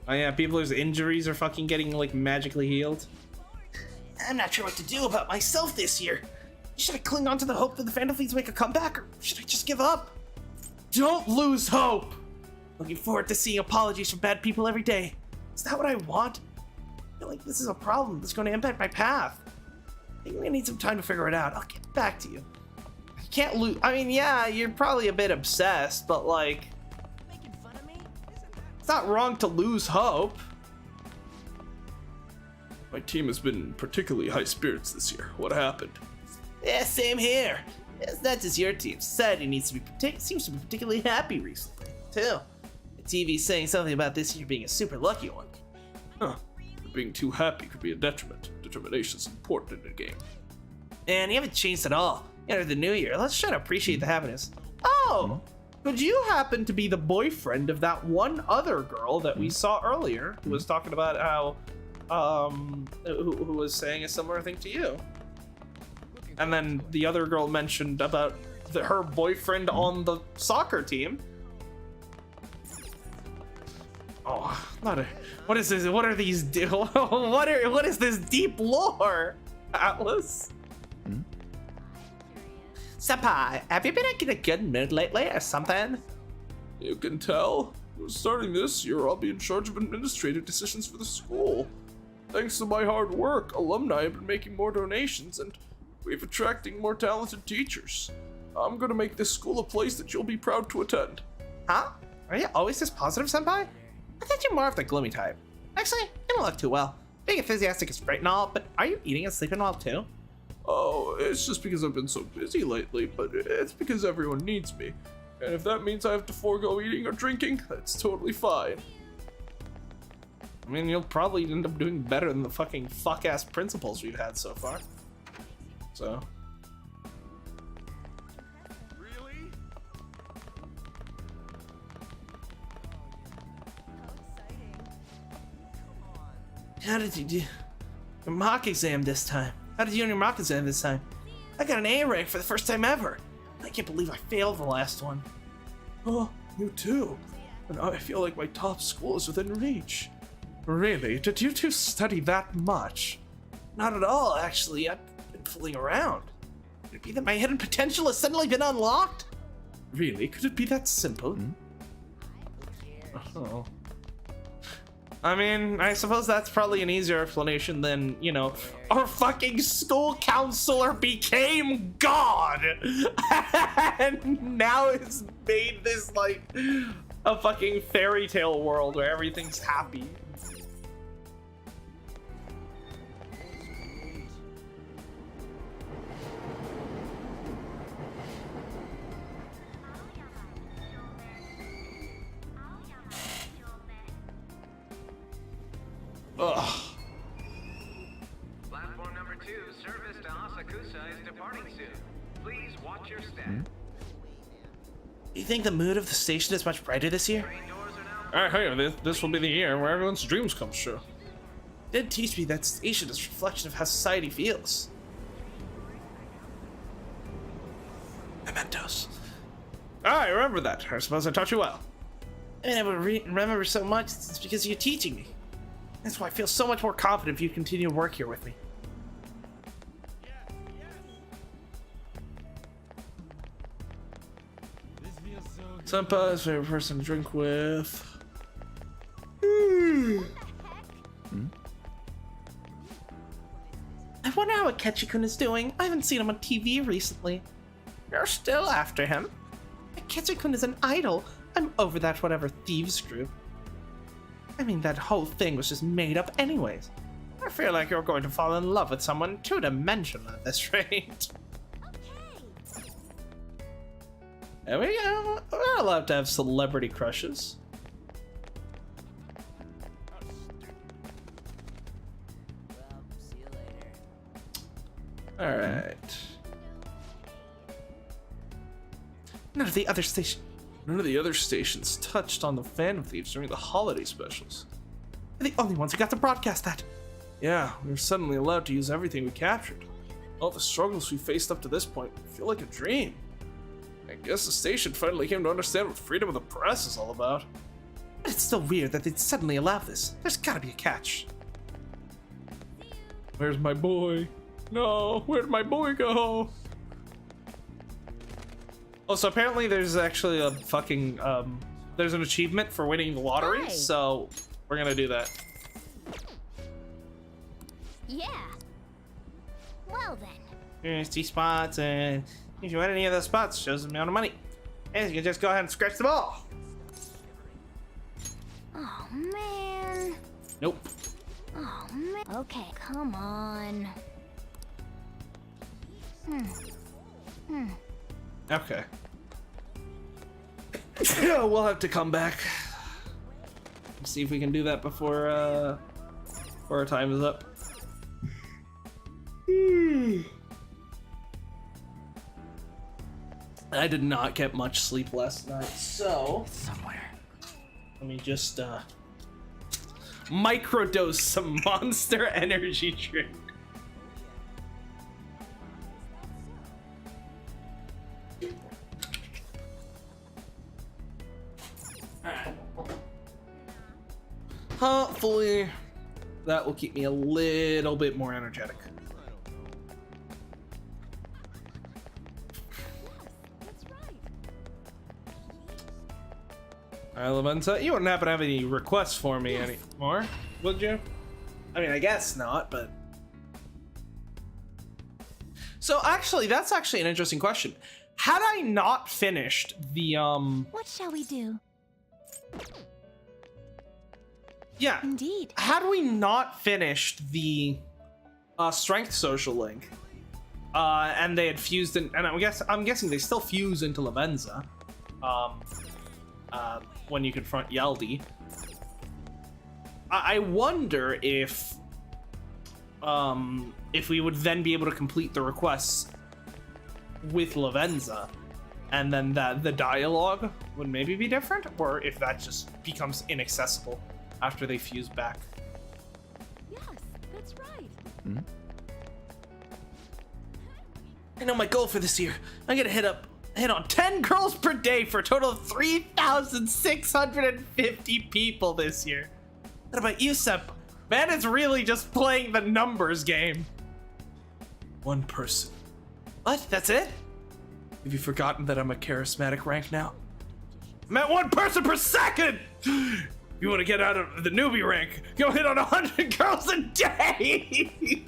Oh yeah, people's injuries are fucking getting like magically healed. I'm not sure what to do about myself this year. Should I cling on to the hope that the Phantom Thieves make a comeback, or should I just give up? Don't lose hope! Looking forward to seeing apologies from bad people every day. Is that what I want? I feel like this is a problem that's going to impact my path. I think I need some time to figure it out. I'll get back to you. I can't lose. I mean, yeah, you're probably a bit obsessed, but like, it's not wrong to lose hope. My team has been in particularly high spirits this year. What happened? Yeah, same here. It's not just your team. Society seems to be particularly happy recently, too. The TV's saying something about this year being a super lucky one. Huh. Being too happy could be a detriment. Determination's important in a game. And you haven't changed at all. Enter the new year. Let's try to appreciate the happiness. Oh! Could you happen to be the boyfriend of that one other girl that we saw earlier who was talking about how, who was saying a similar thing to you? And then the other girl mentioned about her boyfriend on the soccer team. Oh, what is this? What are these? What is this deep lore, Atlas? Senpai, have you been in a good mood lately or something? You can tell. Starting this year, I'll be in charge of administrative decisions for the school. Thanks to my hard work, alumni have been making more donations and we've attracting more talented teachers. I'm gonna make this school a place that you'll be proud to attend. Huh? Are you always this positive, Senpai? I thought you're more of the gloomy type. Actually, you don't look too well. Being enthusiastic is great and all, but are you eating and sleeping well too? Oh, it's just because I've been so busy lately, but it's because everyone needs me. And if that means I have to forego eating or drinking, that's totally fine. I mean, you'll probably end up doing better than the fucking fuck-ass principals we've had so far. So. Really? How did you do your mock exam this time? How did you do your mock exam this time? I got an A rank for the first time ever. I can't believe I failed the last one. Oh, you too. And now I feel like my top school is within reach. Really? Did you two study that much? Not at all, actually. I've been fooling around. Could it be that my hidden potential has suddenly been unlocked? Really? Could it be that simple? Oh. I mean, I suppose that's probably an easier explanation than, you know, our fucking school counselor became God! And now it's made this, like, a fucking fairy tale world where everything's happy. Ugh. Platform number 2, service to Asakusa is departing soon. Please watch your step. Do you think the mood of the station is much brighter this year? Alright, hey, this will be the year where everyone's dreams come true. It did teach me that station is a reflection of how society feels. Mementos. I remember that. I suppose I taught you well. I mean, I would remember so much. It's because you're teaching me. That's why I feel so much more confident if you continue to work here with me. Senpai's favorite person to drink with. I wonder how Akechi-kun is doing. I haven't seen him on TV recently. You're still after him? Akechi-kun is an idol. I'm over that whatever thieves group. I mean, that whole thing was just made up anyways. I feel like you're going to fall in love with someone two-dimensional at this rate. There we go. We're allowed to have celebrity crushes. Alright. None of the other stations touched on the Phantom Thieves during the holiday specials. We're the only ones who got to broadcast that. Yeah, we were suddenly allowed to use everything we captured. All the struggles we faced up to this point feel like a dream. I guess the station finally came to understand what freedom of the press is all about. But it's still weird that they'd suddenly allow this. There's gotta be a catch. Where's my boy? No, where'd my boy go? Oh, so apparently there's actually a fucking, there's an achievement for winning the lottery, Hi. so we're gonna do that. Yeah. Well then. Here's 2 spots, and if you win any of those spots, it shows the amount of money. And you can just go ahead and scratch the ball. Oh man. Nope. Oh man. Okay, come on. Okay. We'll have to come back. See if we can do that before our time is up. I did not get much sleep last night, so It's somewhere. let me just microdose some Monster Energy drink. Alright. Hopefully that will keep me a little bit more energetic. Alright, Laventa, you wouldn't happen to have any requests for me anymore, would you? I mean, I guess not, but... So actually, that's actually an interesting question. Had I not finished the, What shall we do? Yeah. Indeed. Had we not finished the strength social link, and they had fused in, and I'm guessing they still fuse into Lavenza, when you confront Yaldi. I wonder if we would then be able to complete the requests with Lavenza, and then the dialogue would maybe be different, or if that just becomes inaccessible after they fuse back. Yes, that's right. I know my goal for this year. I'm gonna hit on 10 girls per day for a total of 3,650 people this year. What about you, Sep? Man is really just playing the numbers game. One person. What? That's it? Have you forgotten that I'm a charismatic rank now? I'm at 1 person per second! If you want to get out of the newbie rank, go hit on 100 girls a day!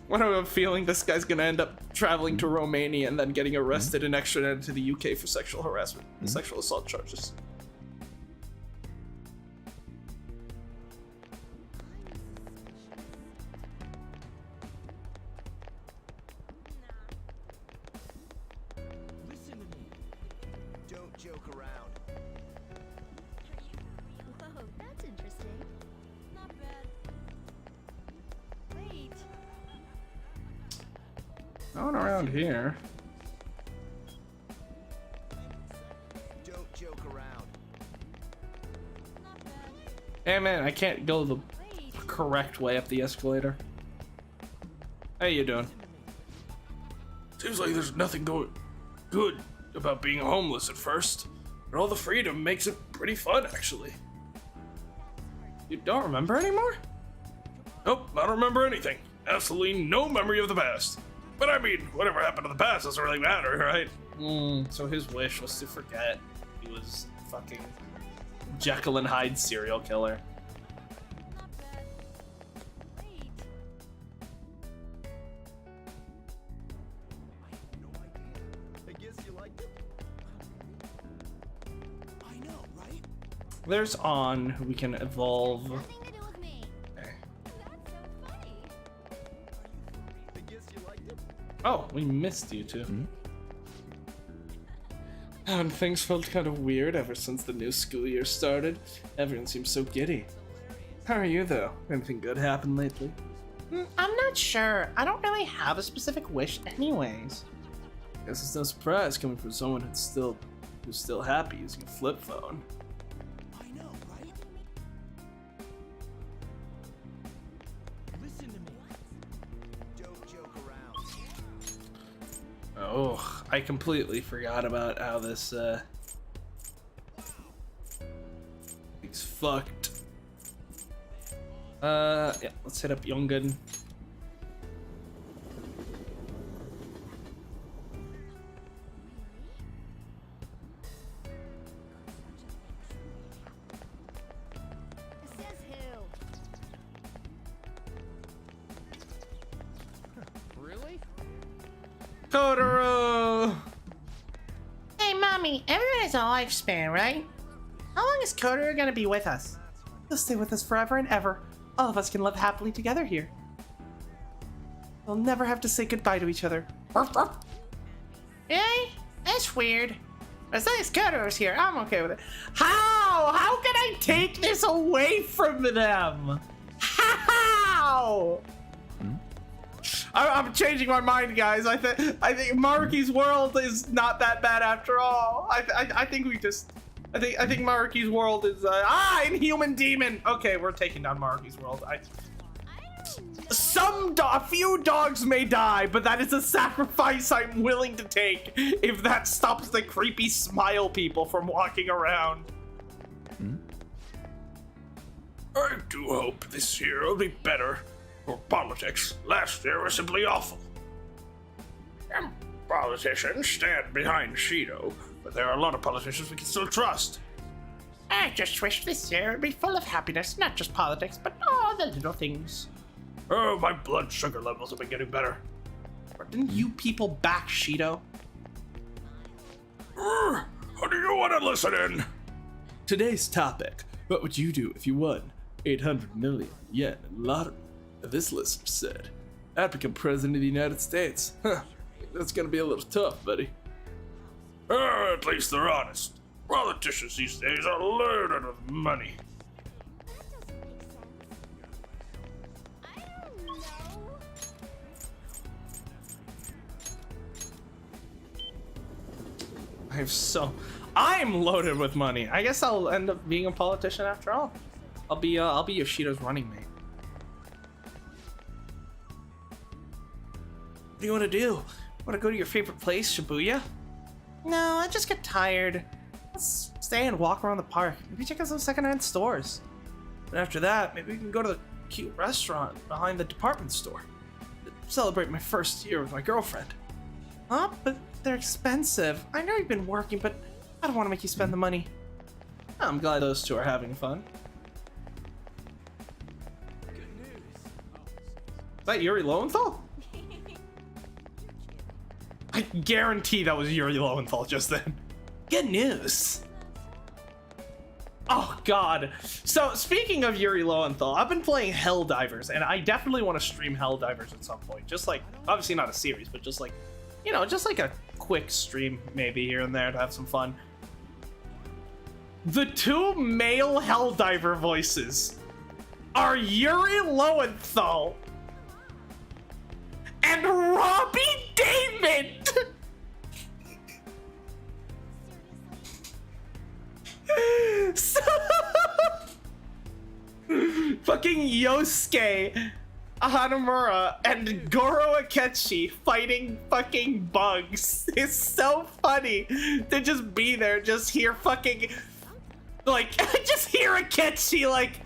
What am I feeling? This guy's gonna end up traveling to Romania and then getting arrested and extradited to the UK for sexual harassment and sexual assault charges. Listen to me. Don't joke around. Whoa, that's interesting. Not bad. Wait. Going around here. Don't joke around. Hey man, I can't go the correct way up the escalator. How you doing? Seems like there's nothing good about being homeless at first, but all the freedom makes it pretty fun, actually. You don't remember anymore? Nope, I don't remember anything. Absolutely no memory of the past. But I mean, whatever happened to the past doesn't really matter, right? So his wish was to forget he was fucking Jekyll and Hyde serial killer. I guess you liked it. I know, right? There's on, we can evolve. Nothing to do with me. I guess you liked it. Oh, we missed you too. And things felt kind of weird ever since the new school year started. Everyone seems so giddy. How are you though? Anything good happened lately? I'm not sure. I don't really have a specific wish anyways. Guess it's no surprise coming from someone who's still happy using a flip phone. I know, right? Listen to me. Don't joke around. Oh, I completely forgot about how this thing's fucked. Yeah, let's hit up Younggun. Says who? Really? Totoro! Hey, Mommy, everyone has a lifespan, right? How long is Kotaro gonna be with us? He'll stay with us forever and ever. All of us can live happily together here. We'll never have to say goodbye to each other. Really? That's weird. As long as Kotoro's here, I'm okay with it. How? How can I take this away from them? How? I'm changing my mind, guys. I think Maruki's world is not that bad after all. I think Maruki's world is Inhuman Demon. Okay, we're taking down Maruki's world. A few dogs may die, but that is a sacrifice I'm willing to take if that stops the creepy smile people from walking around. I do hope this year will be better for politics. Last year was simply awful. Some politicians stand behind Shido, but there are a lot of politicians we can still trust. I just wish this year would be full of happiness, not just politics, but all the little things. Oh, my blood sugar levels have been getting better. Didn't you people back Shido? How do you want to listen in? Today's topic: what would you do if you won? 800 million yen in lottery. This listener said, I'd become president of the United States. Huh, that's gonna be a little tough, buddy. At least they're honest. Politicians these days are loaded with money. I'm loaded with money. I guess I'll end up being a politician after all. I'll be Yoshida's running mate. What do you want to do? Want to go to your favorite place, Shibuya? No, I just get tired. Let's stay and walk around the park. Maybe check out some secondhand stores. And after that, maybe we can go to the cute restaurant behind the department store. Celebrate my first year with my girlfriend. Huh? But they're expensive. I know you've been working, but I don't want to make you spend the money. I'm glad those two are having fun. Is that Yuri Lowenthal? I guarantee that was Yuri Lowenthal just then. Good news. Oh god. So speaking of Yuri Lowenthal, I've been playing Helldivers, and I definitely want to stream Helldivers at some point. Just like, obviously not a series, but just like, you know, just like a quick stream maybe here and there to have some fun. The two male Helldiver voices are Yuri Lowenthal and Robbie David. So, fucking Yosuke Hanamura and Goro Akechi fighting fucking bugs. It's so funny to just be there, just hear fucking, like, just hear Akechi like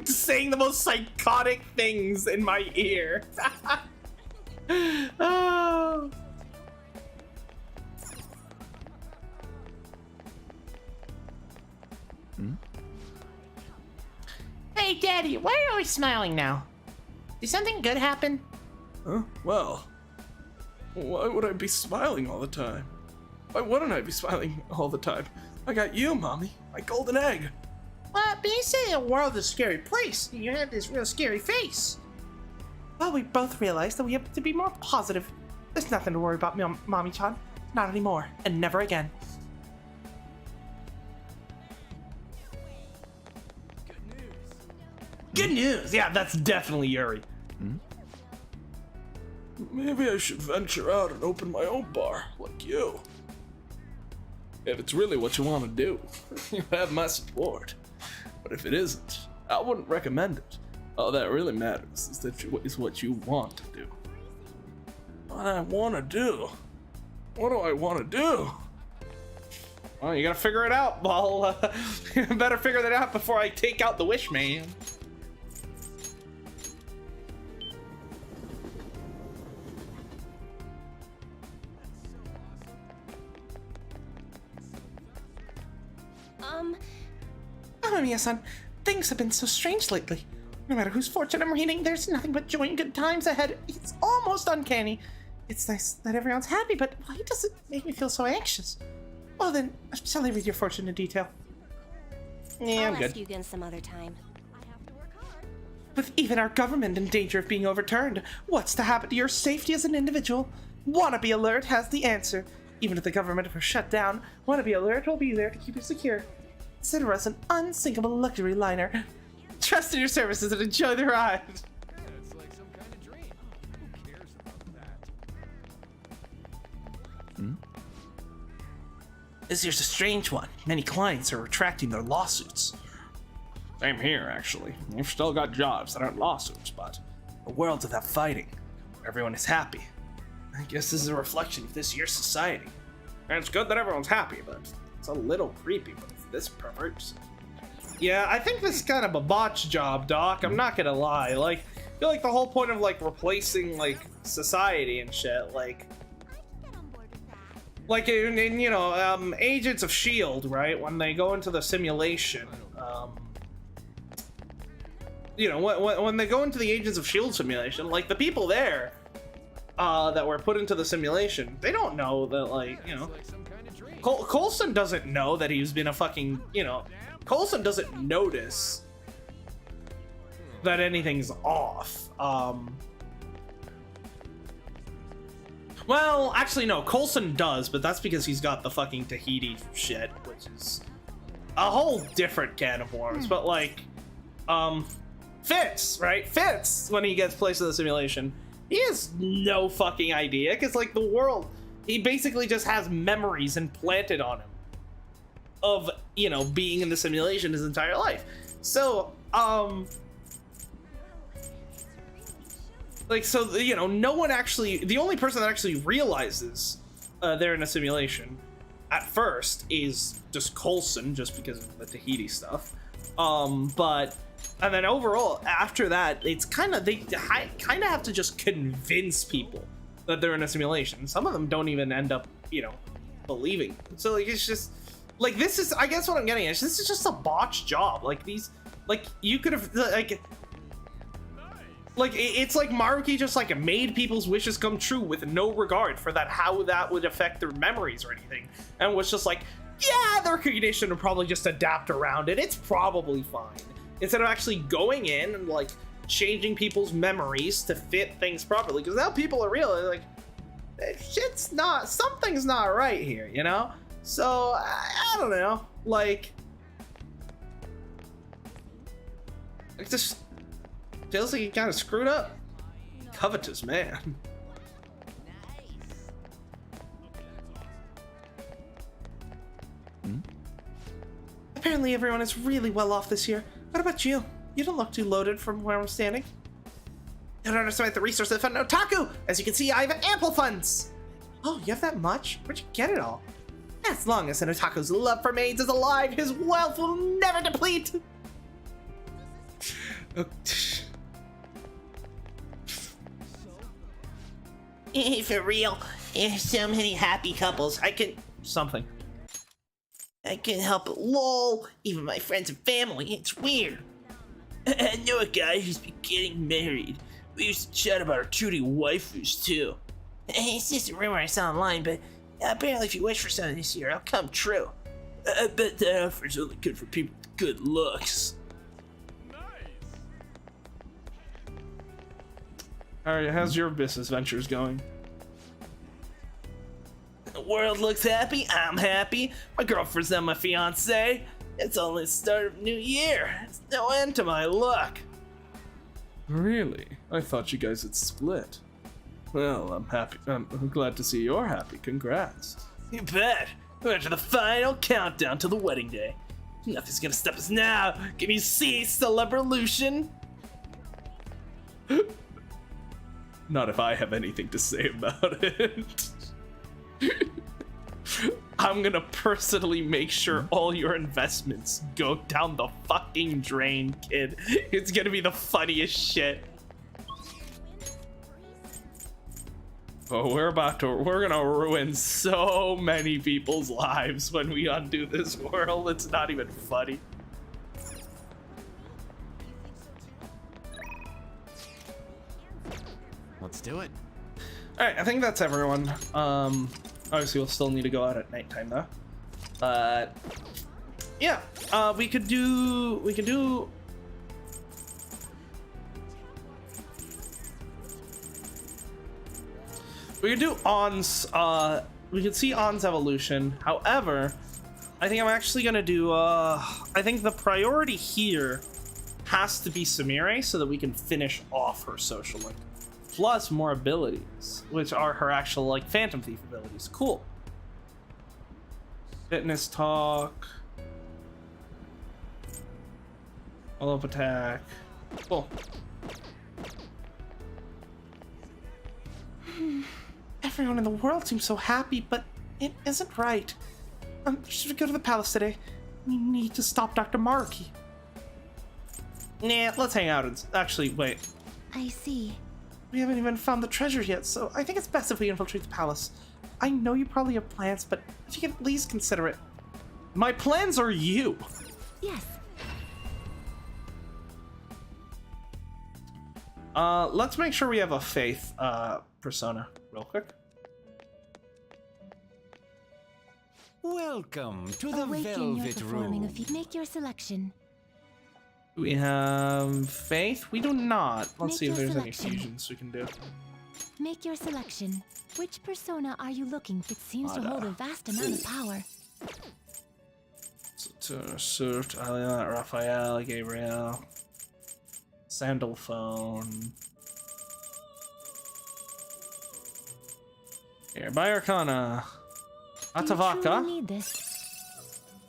saying the most psychotic things in my ear. Oh. Hey, Daddy, why are you always smiling now? Did something good happen? Huh? Well, why would I be smiling all the time? Why wouldn't I be smiling all the time? I got you, Mommy, my golden egg. Well, but you say the world is a scary place, and you have this real scary face. Well, we both realized that we have to be more positive. There's nothing to worry about, Mommy-chan. Not anymore, and never again. Good news! Yeah, that's definitely Yuri. Maybe I should venture out and open my own bar, like you. If it's really what you want to do, you have my support. But if it isn't, I wouldn't recommend it. All that really matters is what you want to do. What I want to do? What do I want to do? Well, you gotta figure it out, Ball. You better figure that out before I take out the wish man. Mamiya-san, things have been so strange lately. No matter whose fortune I'm reading, there's nothing but joy and good times ahead. It's almost uncanny. It's nice that everyone's happy, but why does it make me feel so anxious? Well then, shall I read your fortune in detail? Yeah, I'm I'll good. ask you again some other time. With even our government in danger of being overturned, what's to happen to your safety as an individual? Wannabe Alert has the answer. Even if the government were shut down, Wannabe Alert will be there to keep you secure. Consider us an unsinkable luxury liner. Trust in your services and enjoy the ride. It's like some kind of dream. Who cares about that? This year's a strange one. Many clients are retracting their lawsuits. Same here, actually. We've still got jobs that aren't lawsuits, but the world's without fighting. Everyone is happy. I guess this is a reflection of this year's society. And it's good that everyone's happy, but it's a little creepy with this perverts. Yeah, I think this is kind of a botch job, Doc. I'm not gonna lie. Like, I feel like the whole point of like replacing like society and shit, like in you know, Agents of S.H.I.E.L.D., right? When they go into the simulation, you know, when they go into the Agents of S.H.I.E.L.D. simulation, like the people there that were put into the simulation, they don't know that, like, you know, Coulson doesn't know that he's been a fucking, you know, Coulson doesn't notice that anything's off. Well, actually, no. Coulson does, but that's because he's got the fucking Tahiti shit, which is a whole different can of worms. But, like, Fitz, right? Fitz, when he gets placed in the simulation, he has no fucking idea, because, like, the world, he basically just has memories implanted on him of, you know, being in the simulation his entire life. So, like, so, you know, no one actually, the only person that actually realizes they're in a simulation at first is just Coulson, just because of the Tahiti stuff. But, and then overall, after that, it's kind of, they kind of have to just convince people that they're in a simulation. Some of them don't even end up, you know, believing. So, like, it's just, like, this is, I guess what I'm getting at is this is just a botched job. Like, these, like, you could have, like, it's like Maruki just, like, made people's wishes come true with no regard for that, how that would affect their memories or anything. And was just like, yeah, their cognition would probably just adapt around it. It's probably fine. Instead of actually going in and, like, changing people's memories to fit things properly. Because now people are realizing, like, shit's not, something's not right here, you know? So, I don't know. Like, it just feels like he kind of screwed up. Covetous man. Apparently everyone is really well off this year. What about you? You don't look too loaded from where I'm standing. Don't underestimate the resources of an otaku! As you can see, I have ample funds! Oh, you have that much? Where'd you get it all? As long as an otaku's love for maids is alive, his wealth will never deplete! For real, there's so many happy couples. I can help it. Lol. Even my friends and family. It's weird. I know a guy who's been getting married. We used to chat about our cutie waifus too. It's just a rumor I saw online, but apparently if you wish for something this year, it'll come true. I bet that offer's only good for people with good looks. Alright, how's your business ventures going? The world looks happy, I'm happy, my girlfriend's not my fiance. It's only the start of new year. It's no end to my luck. Really? I thought you guys had split. Well, I'm happy. I'm glad to see you're happy. Congrats. You bet. We're to the final countdown to the wedding day. Nothing's gonna stop us now. Can you see Celebrelution? Not if I have anything to say about it. I'm gonna personally make sure all your investments go down the fucking drain, kid. It's gonna be the funniest shit. Oh, we're gonna ruin so many people's lives when we undo this world. It's not even funny. Let's do it. All right, I think that's everyone. Obviously we'll still need to go out at nighttime though. But yeah, we could do On's, we could see On's evolution. However, I think I'm actually gonna do, I think the priority here has to be Sumire so that we can finish off her social link. Plus more abilities, which are her actual, like, Phantom Thief abilities. Cool. Fitness talk. Follow-up attack. Cool. Everyone in the world seems so happy, but it isn't right. Should we go to the palace today? We need to stop Dr. Maruki. Nah, let's hang out and actually, wait. I see. We haven't even found the treasure yet, so I think it's best if we infiltrate the palace. I know you probably have plans, but if you can at least consider it. My plans are you. Yes. Let's make sure we have a faith persona real quick. Welcome to the Awaken your Velvet performing Room. Make your selection. We have faith. We do not. Let's Make see if your there's any selection. fusions we can do. Make your selection. Which persona are you looking for? It seems to hold a vast amount of power. Surf, Raphael, Gabriel, Sandalphone. Here, by Arcana, Do you truly Atavaka, need this?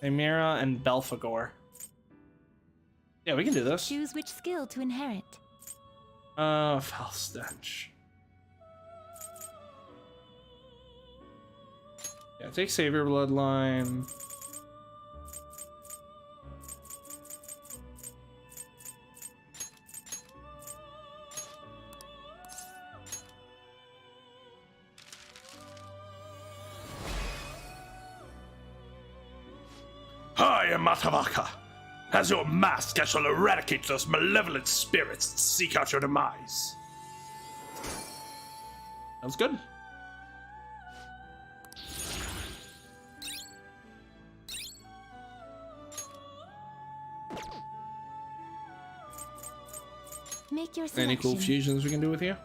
Amira, and Belphegor. Yeah, we can do this. Choose which skill to inherit. Foul Stench. Yeah, take Savior Bloodline. I am Matavaka. As your mask, I shall eradicate those malevolent spirits that seek out your demise. Sounds good. Make your selection. Any cool fusions we can do with you?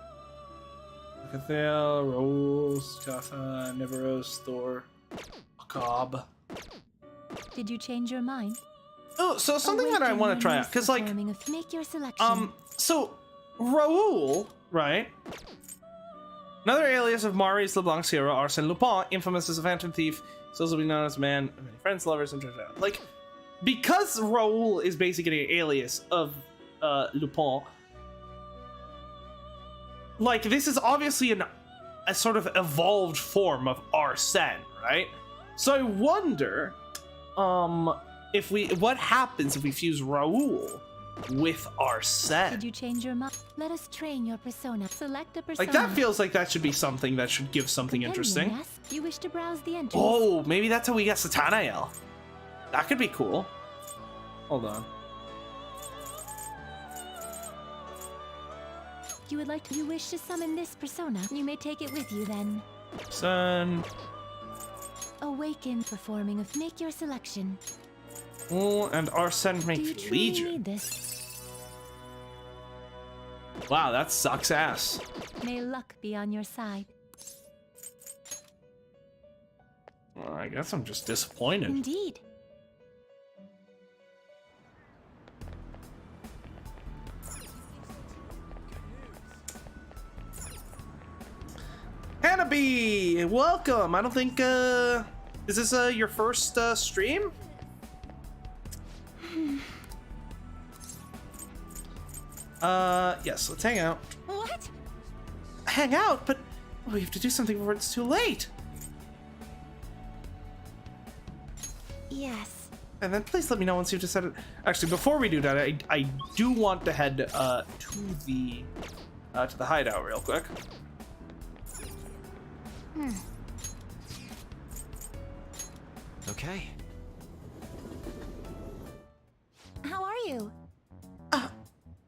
Cathel, Rose, Katha, Neveros, Thor, Cobb. Did you change your mind? Oh, so something that I Awaken want your to try out, niece because like, performing make your selection. so Raoul, right? Another alias of Maurice LeBlanc's hero, Arsène Lupin, infamous as a phantom thief, he's also been known as a man of many friends, lovers, and like, because Raoul is basically an alias of Lupin. Like, this is obviously a sort of evolved form of Arsène, right? So I wonder, what happens if we fuse Raoul with Arsène? Did you change your mind? Let us train your persona. Select a persona. Like, that feels like that should be something that should give something interesting. Yes. You wish to browse the entrance. Oh, maybe that's how we get Satanael. That could be cool. Hold on. You wish to summon this persona. You may take it with you then. Sun. Awaken performing make your selection. Oh, and Arsène Do you makes truly Legion. need this? Wow, that sucks ass. May luck be on your side. Well, I guess I'm just disappointed. Indeed. Hannah-B, welcome. I don't think, is this, your first, stream? Yes, let's hang out. What? Hang out? But we have to do something before it's too late. Yes. And then please let me know once you've decided. Actually, before we do that, I do want to head, to the hideout real quick. Okay. How are you?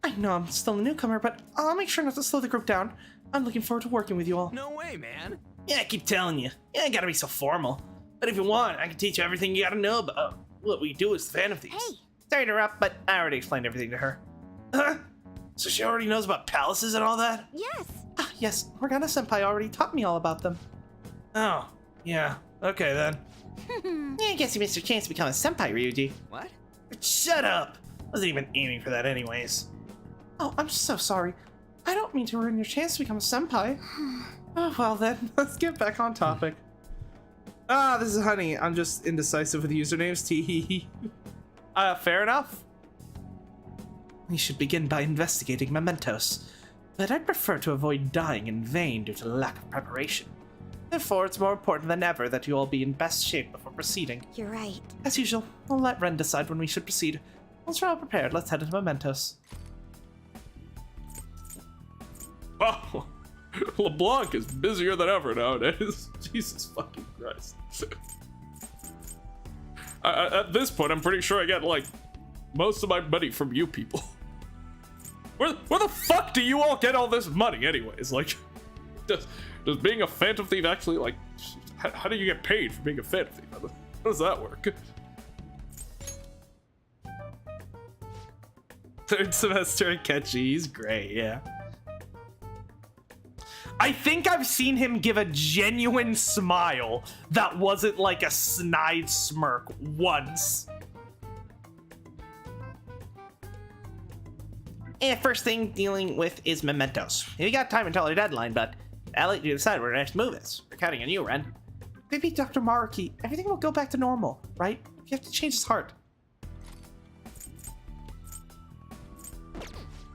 I know I'm still a newcomer, but I'll make sure not to slow the group down. I'm looking forward to working with you all. No way, man. Yeah, I keep telling you. You ain't gotta be so formal. But if you want, I can teach you everything you gotta know about what we do as the Phantom Thieves. Hey. Sorry to interrupt, but I already explained everything to her. So she already knows about palaces and all that? Yes. Yes, Morgana-senpai already taught me all about them. Oh, yeah. Okay, then. Yeah, I guess you missed your chance to become a senpai, Ryuji. What? Shut up! Wasn't even aiming for that anyways. Oh, I'm so sorry. I don't mean to ruin your chance to become a senpai. Oh, well then, let's get back on topic. This is Honey. I'm just indecisive with usernames. Tee. Fair enough. We should begin by investigating mementos, but I'd prefer to avoid dying in vain due to lack of preparation. Therefore, it's more important than ever that you all be in best shape before proceeding. You're right. As usual, I'll let Ren decide when we should proceed. Once we're all prepared, let's head into mementos. Wow. LeBlanc is busier than ever nowadays. Jesus fucking Christ. At this point, I'm pretty sure I get, like, most of my money from you people. Where the fuck do you all get all this money anyways? Like, does being a Phantom Thief actually, like, how do you get paid for being a Phantom Thief? How does that work? Third semester Akechi, he's great, yeah. I think I've seen him give a genuine smile that wasn't like a snide smirk once. And first thing dealing with is mementos. We got time until our deadline, but I'll let you decide where our next move is. We're counting on you, Ren. Maybe Dr. Maruki, everything will go back to normal, right? You have to change his heart.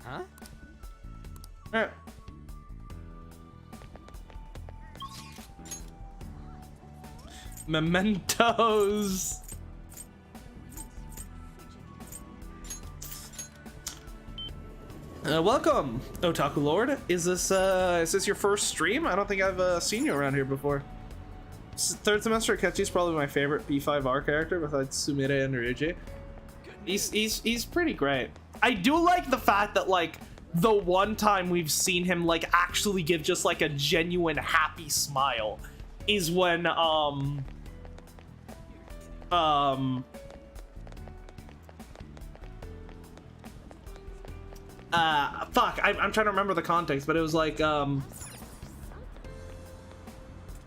Huh? Mementos. Welcome, Otaku Lord. Is this your first stream? I don't think I've seen you around here before. Third semester Akechi is probably my favorite P5R character besides Sumire and Ryuji. He's pretty great. I do like the fact that like the one time we've seen him like actually give just like a genuine happy smile is when fuck, I'm trying to remember the context, but it was like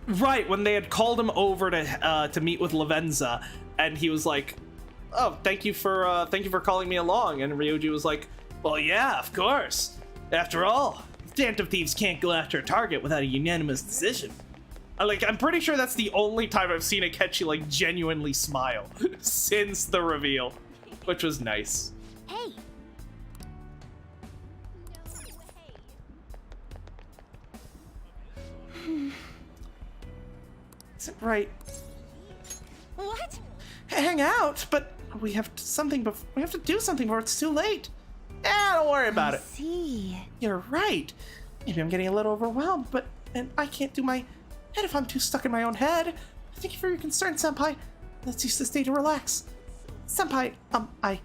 right when they had called him over to meet with Lavenza, and he was like, "Oh, thank you for calling me along." And Ryuji was like, "Well, yeah, of course. After all, Phantom Thieves can't go after a target without a unanimous decision." I'm pretty sure that's the only time I've seen Akechi like genuinely smile since the reveal, which was nice. Hey. Is it right? What? Hang out, but we have we have to do something before it's too late. Don't worry about it. See. You're right. Maybe I'm getting a little overwhelmed, and I can't do my head if I'm too stuck in my own head. Thank you for your concern, Senpai. Let's use this day to relax. Senpai, I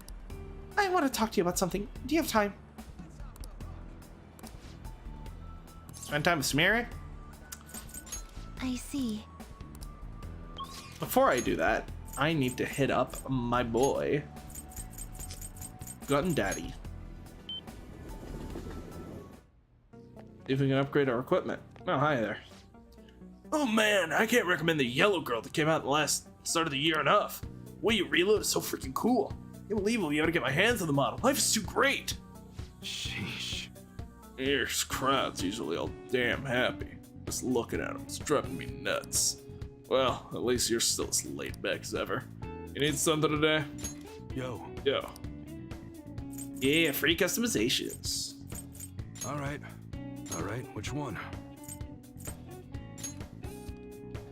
want to talk to you about something. Do you have time? Spend time with Sumire? I see. Before I do that, I need to hit up my boy, Gun Daddy. See if we can upgrade our equipment. Oh, hi there. Oh man, I can't recommend the yellow girl that came out in the last start of the year enough. Way you reload is so freaking cool. I can't believe I'll be able to get my hands on the model. Life is too great. Sheesh. Here's crowd's usually all damn happy. Just looking at them, it's driving me nuts. Well, at least you're still as laid back as ever. You need something today? Yo. Yeah, free customizations. All right, which one?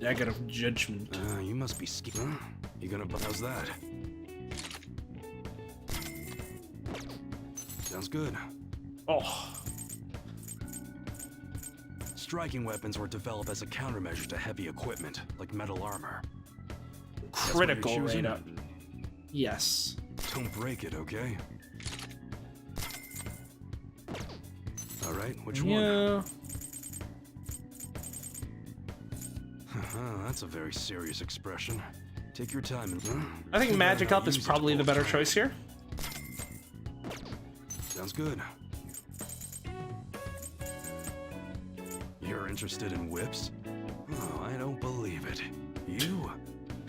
Negative judgment. You must be huh? You gonna how's that? Sounds good. Oh. Striking weapons were developed as a countermeasure to heavy equipment, like metal armor. Critical rate up. Yes. Don't break it, okay? All right, which one? Yeah. That's a very serious expression. Take your time and... I think Magic Up is probably the better choice here. Sounds good. You're interested in whips? Oh, I don't believe it. You?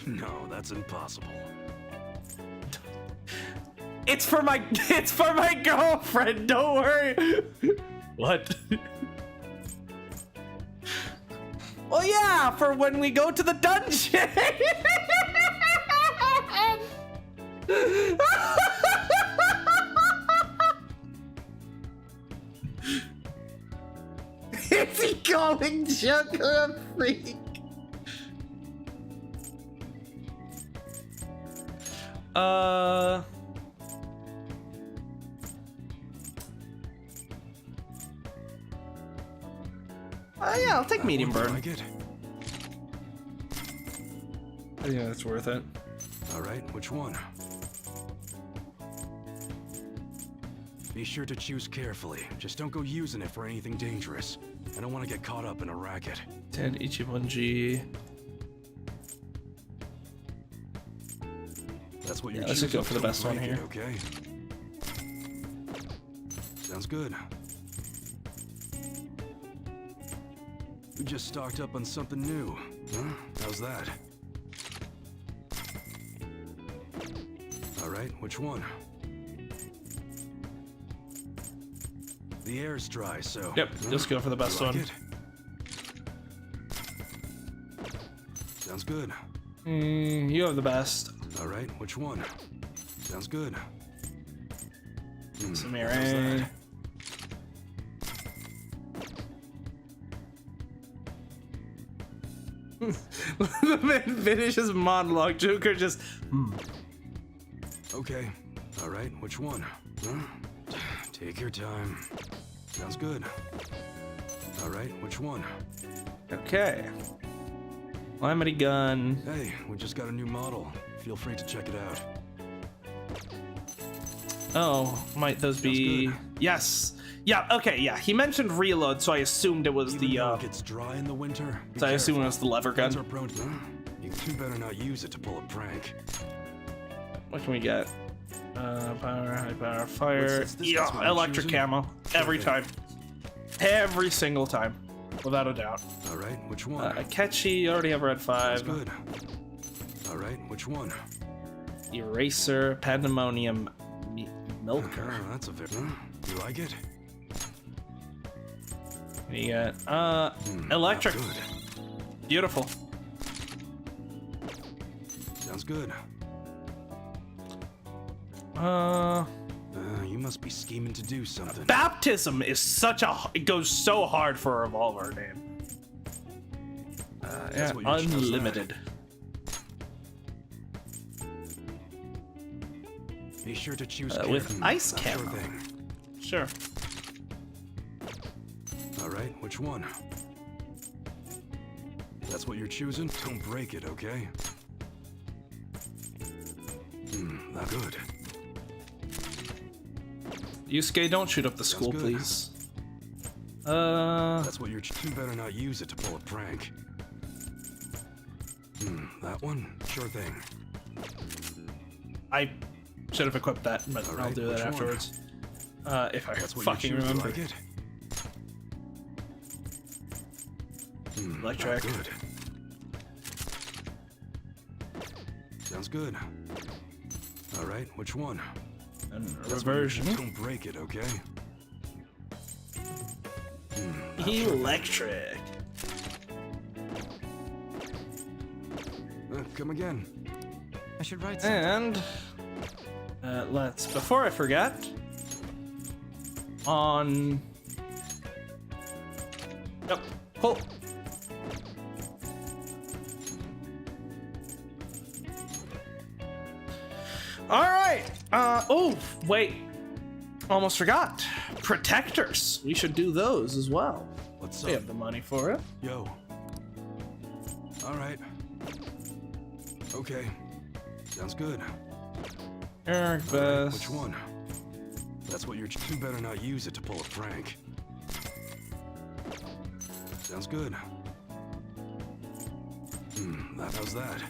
No, that's impossible. It's for my girlfriend, don't worry. What? Well, yeah, for when we go to the dungeon. Is he calling Joker a freak? Yeah, I'll take medium burn. Like it? I think that's worth it. All right, which one? Be sure to choose carefully. Just don't go using it for anything dangerous. I don't want to get caught up in a racket. 10 Ichimonji. That's what Yeah, you're let's just go choosing. for the best Don't one break it, here. Okay. Sounds good. We just stocked up on something new. Huh? How's that? All right, which one? The air's dry, so. Yep, just go for the best You like one. it? Sounds good. You have the best. All right, which one? Sounds good. Some how's array. that? The man finishes monologue. Joker just. Okay. All right, which one? Huh? Take your time. Sounds good. All right, which one? Okay. Calamity gun. Hey, we just got a new model. Feel free to check it out. Oh, might those be? good. Yes. Yeah. Okay. Yeah. He mentioned reload, so I assumed it was Even the. though it gets dry in the winter. be So I assume it careful. was the lever gun. Guns are prone to- You two better not use it to pull a prank. What can we get? Power, high power, fire. What's this? Yeah, That's what you're electric choosing? camo. Sure Every thing. time. Every single time. Without a doubt. All right, which one? Akechi, already have red 5. Sounds good. All right, which one? Eraser, Pandemonium, Milker. Oh, that's a very. You like it? What do you got? Electric. Not good. Beautiful. Sounds good. You must be scheming to do something. Baptism is such a. It goes so hard for a revolver name. Yeah, what you're choosing. unlimited. Be sure to choose With carefully. ice That's your camo. thing. Sure. All right, which one? That's what you're choosing? Don't break it, okay? Not good. Yusuke, don't shoot up the Sounds school, good. please. That's what you're. You better not use it to pull a prank. That one? Sure thing. I should have equipped that, but All I'll right, do that which one? afterwards. If I That's what fucking you choose. remember. Like it? Electric. Not good. Sounds good. All right, which one? And That's what you're- reversion. Don't break it, okay? Electric. Come again. I should write something. And let's, before I forget, on. Yep. Pull. All right. Oh, wait. Almost forgot. Protectors. We should do those as well. What's We up? have the money for it. Yo. All right. Okay. Sounds good. Eric All right, Best. which one? That's what you're. You better not use it to pull a prank. Sounds good. How's that?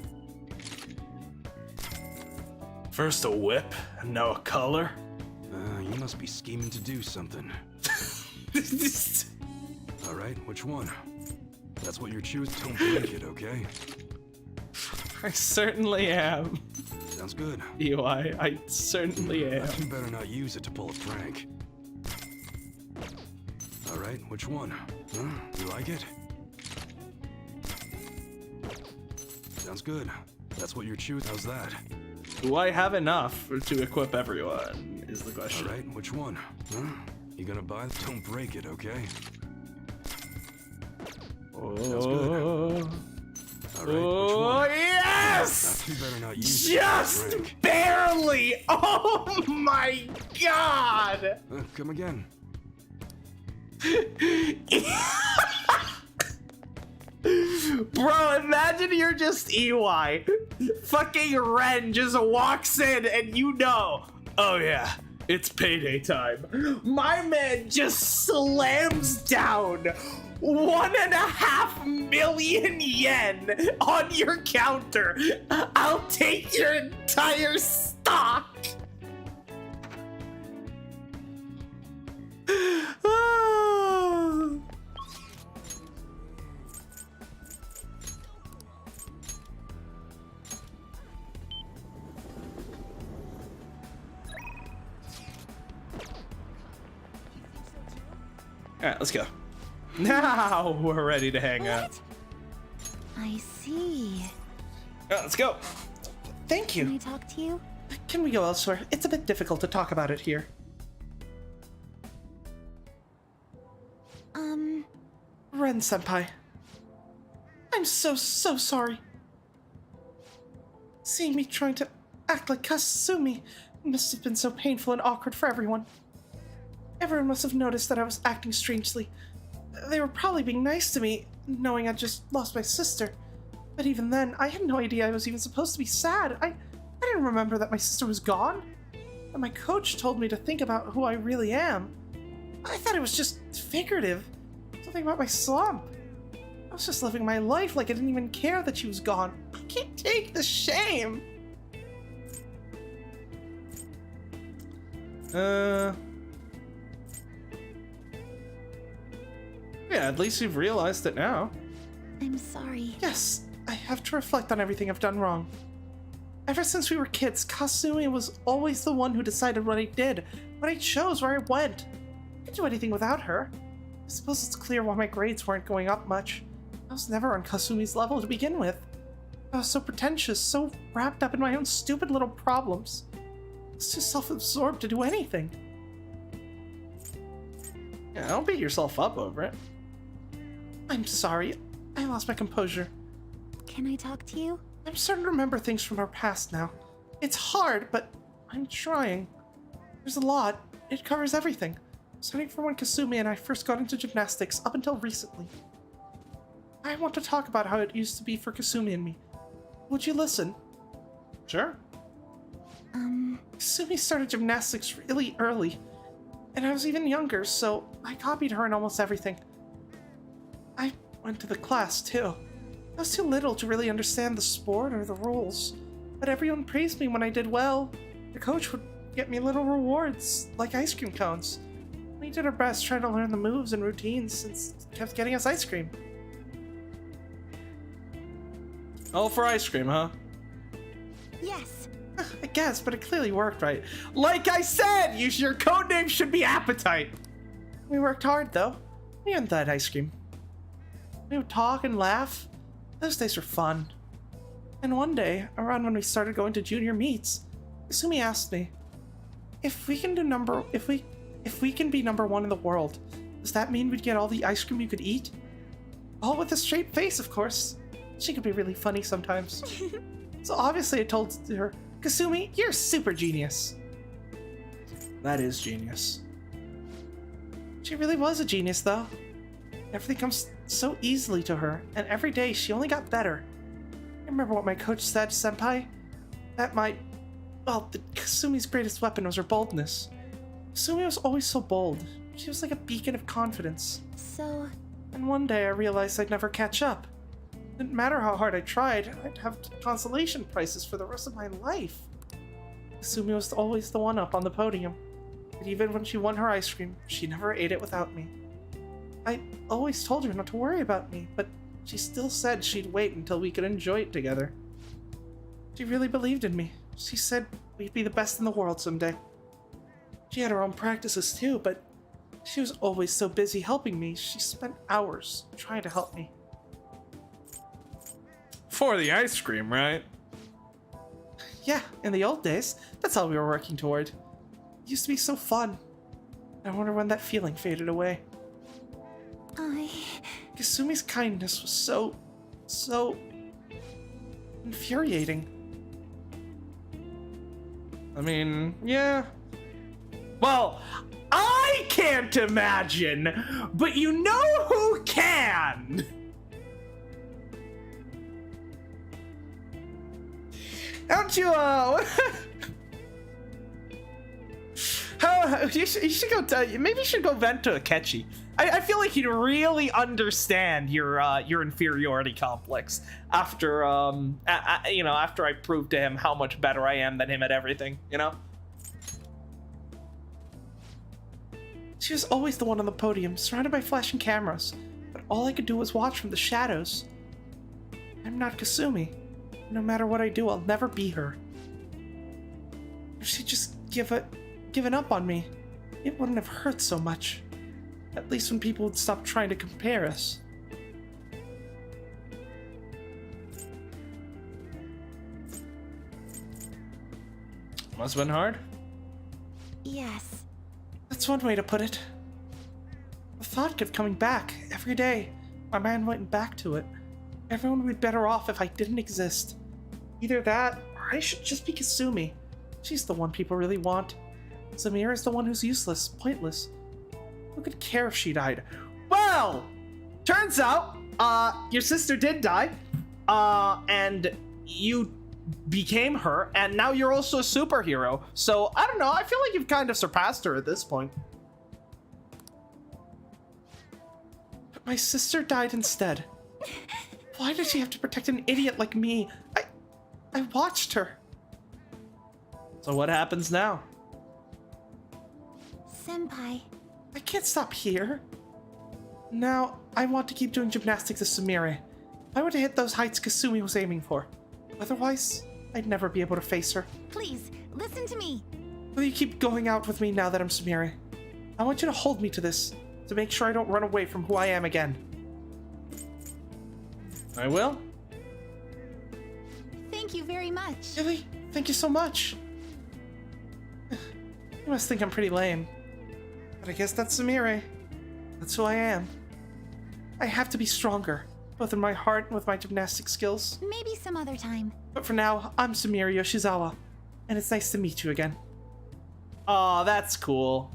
First a whip, and now a color. You must be scheming to do something. All right, which one? That's what you're choosing. Don't break it, okay? I certainly am. Sounds good. EY, I certainly am. You better not use it to pull a prank. All right, which one? Huh? You like it? Sounds good. That's what you're choosing. How's that? Do I have enough to equip everyone? Is the question. All right, which one? Huh? You gonna buy? Don't break it, okay? Sounds good. All right, which one? Yes! You better not use it to pull a Just prank. barely! Oh my god! Come again. Bro, imagine you're just EY. Fucking Ren just walks in and you know. Oh yeah, It's payday time. My man just slams down 1.5 million yen on your counter. I'll take your entire stock. All right, let's go. Now we're ready to hang out. I see. Let's go. Thank you. Can I talk to you? Can we go elsewhere? It's a bit difficult to talk about it here. Ren senpai. I'm so sorry. Seeing me trying to act like Kasumi must have been so painful and awkward for everyone. Everyone must have noticed that I was acting strangely. They were probably being nice to me, knowing I'd just lost my sister. But even then, I had no idea I was even supposed to be sad. I didn't remember that my sister was gone. And my coach told me to think about who I really am. I thought it was just figurative. Something about my slump. I was just living my life like I didn't even care that she was gone. I can't take the shame. Yeah, at least you've realized it now. I'm sorry. Yes, I have to reflect on everything I've done wrong. Ever since we were kids, Kasumi was always the one who decided what I did, what I chose, where I went. I couldn't do anything without her. I suppose it's clear why my grades weren't going up much. I was never on Kasumi's level to begin with. I was so pretentious, so wrapped up in my own stupid little problems. I was too self-absorbed to do anything. Yeah, don't beat yourself up over it. I'm sorry. I lost my composure. Can I talk to you? I'm starting to remember things from our past now. It's hard, but I'm trying. There's a lot. It covers everything. Starting from when Kasumi and I first got into gymnastics up until recently. I want to talk about how it used to be for Kasumi and me. Would you listen? Sure. Kasumi started gymnastics really early, and I was even younger, so I copied her in almost everything. I went to the class, too. I was too little to really understand the sport or the rules, but everyone praised me when I did well. The coach would get me little rewards, like ice cream cones. We did our best trying to learn the moves and routines and kept getting us ice cream. All for ice cream, huh? Yes. I guess, but it clearly worked right. Like I said, your code name should be Appetite. We worked hard, though. We earned that ice cream. We would talk and laugh. Those days were fun. And one day, around when we started going to junior meets, Kasumi asked me, if we can be number one in the world, does that mean we'd get all the ice cream you could eat? All with a straight face, of course. She could be really funny sometimes. So obviously I told her, Kasumi, you're a super genius. That is genius. She really was a genius, though. Everything comes so easily to her, and every day she only got better. I remember what my coach said, senpai? That Kasumi's greatest weapon was her boldness. Kasumi was always so bold. She was like a beacon of confidence. So... And one day I realized I'd never catch up. It didn't matter how hard I tried, I'd have consolation prizes for the rest of my life. Kasumi was always the one up on the podium. And even when she won her ice cream, she never ate it without me. I always told her not to worry about me, but she still said she'd wait until we could enjoy it together. She really believed in me. She said we'd be the best in the world someday. She had her own practices too, but she was always so busy helping me, she spent hours trying to help me. For the ice cream, right? Yeah, in the old days, that's all we were working toward. It used to be so fun. I wonder when that feeling faded away. Kasumi's kindness was so infuriating. I mean, yeah. Well, I can't imagine, but you know who can? Don't you, No, you should go. Maybe you should go vent to Akechi. I feel like he'd really understand your inferiority complex after after I proved to him how much better I am than him at everything. You know. She was always the one on the podium, surrounded by flashing cameras, but all I could do was watch from the shadows. I'm not Kasumi. No matter what I do, I'll never be her. If she'd just given up on me, it wouldn't have hurt so much. At least when people would stop trying to compare us. Must have been hard. Yes. That's one way to put it. The thought kept coming back every day. My mind went back to it. Everyone would be better off if I didn't exist. Either that, or I should just be Kasumi. She's the one people really want. Samira is the one who's useless, pointless. Who could care if she died? Well, turns out, your sister did die, and you became her, and now you're also a superhero. So, I don't know, I feel like you've kind of surpassed her at this point. But my sister died instead. Why did she have to protect an idiot like me? I watched her. So what happens now? Senpai. I can't stop here. Now, I want to keep doing gymnastics as Sumire. I want to hit those heights Kasumi was aiming for. Otherwise, I'd never be able to face her. Please, listen to me. Will you keep going out with me now that I'm Sumire? I want you to hold me to this, to make sure I don't run away from who I am again. I will. Thank you very much. Really? Thank you so much. You must think I'm pretty lame. But I guess that's Sumire. That's who I am. I have to be stronger, both in my heart and with my gymnastic skills. Maybe some other time. But for now, I'm Sumire Yoshizawa, and it's nice to meet you again. Oh, that's cool.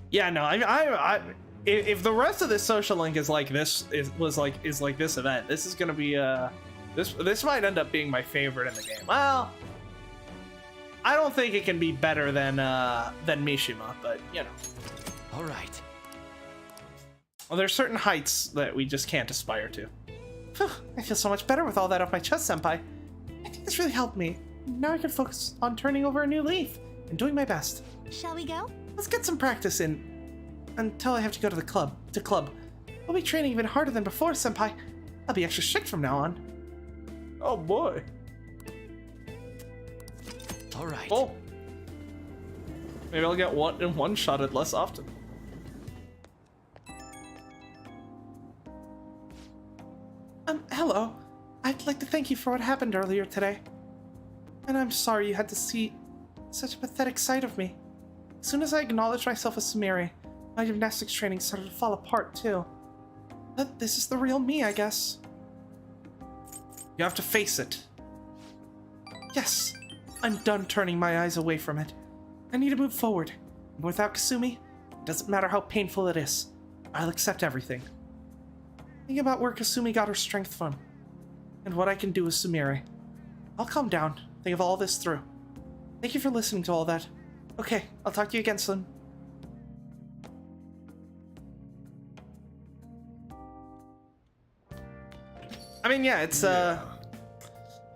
Yeah, no, I if the rest of this social link is like this, is like this event, this is gonna be this might end up being my favorite in the game. Well, I don't think it can be better than Mishima, but you know. All right. Well, there's certain heights that we just can't aspire to. Phew, I feel so much better with all that off my chest, Senpai. I think this really helped me. Now I can focus on turning over a new leaf and doing my best. Shall we go? Let's get some practice in. Until I have to go to the club. I'll be training even harder than before, Senpai. I'll be extra strict from now on. Oh boy. All right. Oh. Maybe I'll get one-shotted less often. Hello. I'd like to thank you for what happened earlier today. And I'm sorry you had to see such a pathetic side of me. As soon as I acknowledged myself as Sumire, my gymnastics training started to fall apart too. But this is the real me, I guess. You have to face it. Yes, I'm done turning my eyes away from it. I need to move forward. And without Kasumi, it doesn't matter how painful it is. I'll accept everything. Think about where Kasumi got her strength from, and what I can do as Sumire. I'll calm down, think of all this through. Thank you for listening to all that. Okay, I'll talk to you again soon. I mean, yeah, it's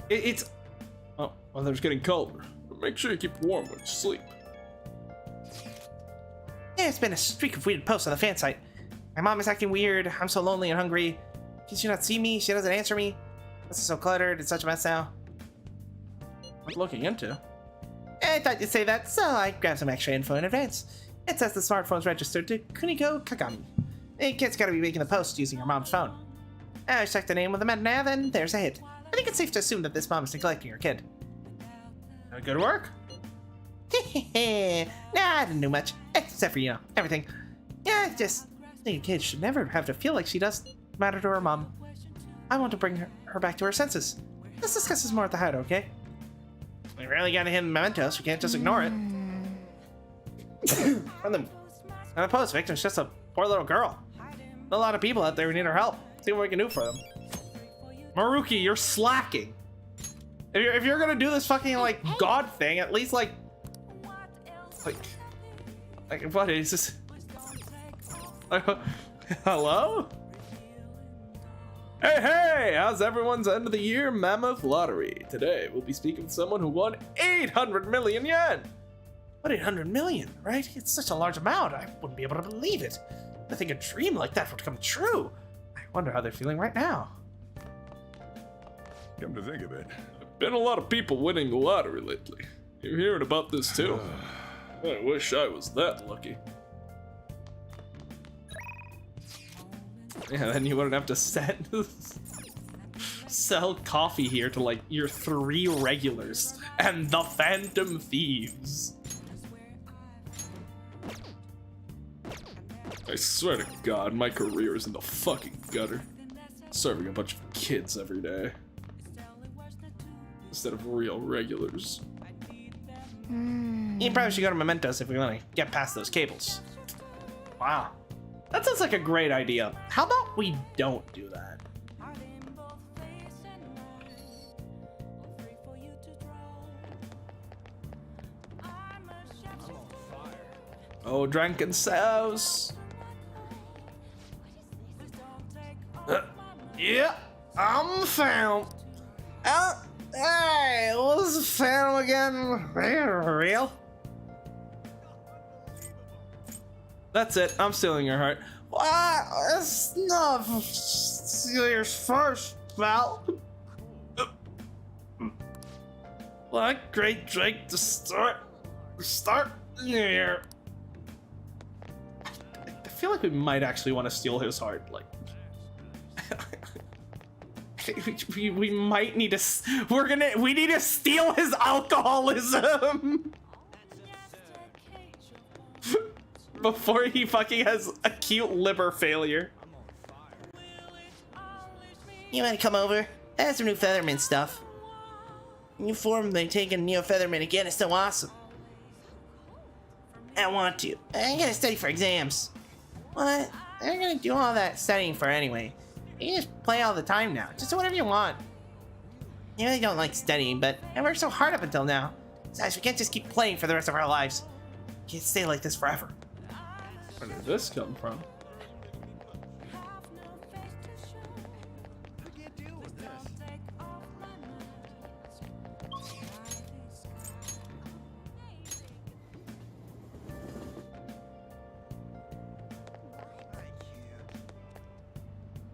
it's. Oh, weather's getting colder. But make sure you keep warm when you sleep. Yeah, it's been a streak of weird posts on the fan site. My mom is acting weird. I'm so lonely and hungry. Can she not see me? She doesn't answer me. This is so cluttered. It's such a mess now. What looking into? I thought you'd say that, so I grabbed some extra info in advance. It says the smartphone's registered to Kuniko Kagami. The kid's gotta be making the post using her mom's phone. I checked the name with the meta-nav, and there's a hit. I think it's safe to assume that this mom is neglecting her kid. Good work? Nah, I didn't do much. Except for, everything. Yeah, I just think a kid should never have to feel like she doesn't matter to her mom. I want to bring her back to her senses. Let's discuss this more at the head, okay? We really gotta hit mementos. We can't just ignore it. And the post victim's just a poor little girl. A lot of people out there who need her help. See what we can do for them. Maruki, you're slacking. If you're gonna do this fucking like god thing, at least like what is this? Hello? Hey, how's everyone's end of the year mammoth lottery? Today we'll be speaking with someone who won 800 million yen. What, 800 million, right? It's such a large amount, I wouldn't be able to believe it. I think a dream like that would come true. I wonder how they're feeling right now. Come to think of it, been a lot of people winning the lottery lately. You hearing about this too? I wish I was that lucky. Yeah, then you wouldn't have to sell coffee here to like your 3 regulars and the Phantom Thieves. I swear to God, my career is in the fucking gutter. Serving a bunch of kids every day. Instead of real regulars. You probably should go to Mementos if we want to get past those cables. Wow. That sounds like a great idea. How about we don't do that? Oh, drunken sows. Yeah, I'm found. Hey, what was the Phantom again? Real? That's it. I'm stealing your heart. What? It's not steal yours first, pal. What great drink to start New Year. I feel like we might actually want to steal his heart. Like, we might need to. We need to steal his alcoholism. Before he fucking has acute liver failure. You wanna come over? I have some new Featherman stuff. New form they taking Neo Featherman again is so awesome. I want to. I gotta study for exams. What? They're gonna do all that studying for anyway. You can just play all the time now. Just do whatever you want. You really don't like studying, but I worked so hard up until now. Besides, we can't just keep playing for the rest of our lives. We can't stay like this forever. Where did this come from?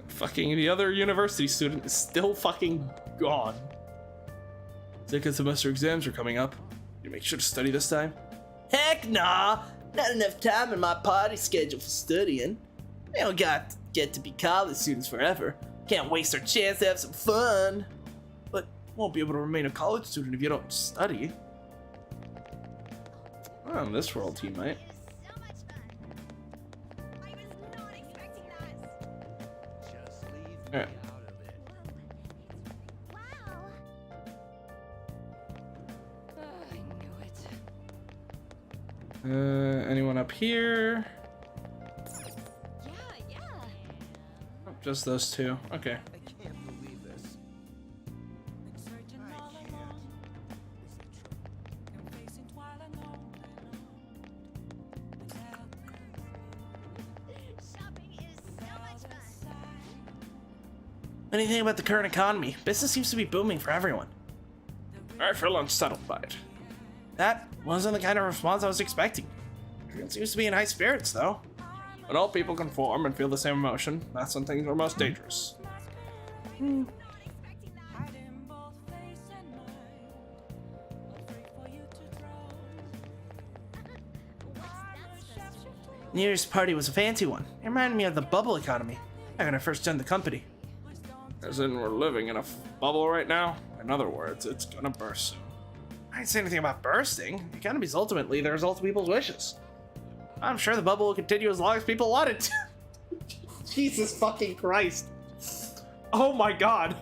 Fucking the other university student is still fucking gone. Second semester exams are coming up. You make sure to study this time? Heck nah! Not enough time in my party schedule for studying. We don't got to get to be college students forever. Can't waste our chance to have some fun. But you won't be able to remain a college student if you don't study. Well, in this world, you might. Alright. Anyone up here? Yeah. Oh, just those two. Okay. I can't believe this. What do you think about the current economy? Business seems to be booming for everyone. I feel unsettled by it. That wasn't the kind of response I was expecting. Everyone seems to be in high spirits, though. When all people conform and feel the same emotion, that's when things are most dangerous. New Year's party was a fancy one. It reminded me of the bubble economy, back when I first joined the company. As in, we're living in a bubble right now? In other words, it's gonna burst soon. I didn't say anything about bursting. The economy is ultimately the result of people's wishes. I'm sure the bubble will continue as long as people want it to. Jesus fucking Christ. Oh my god.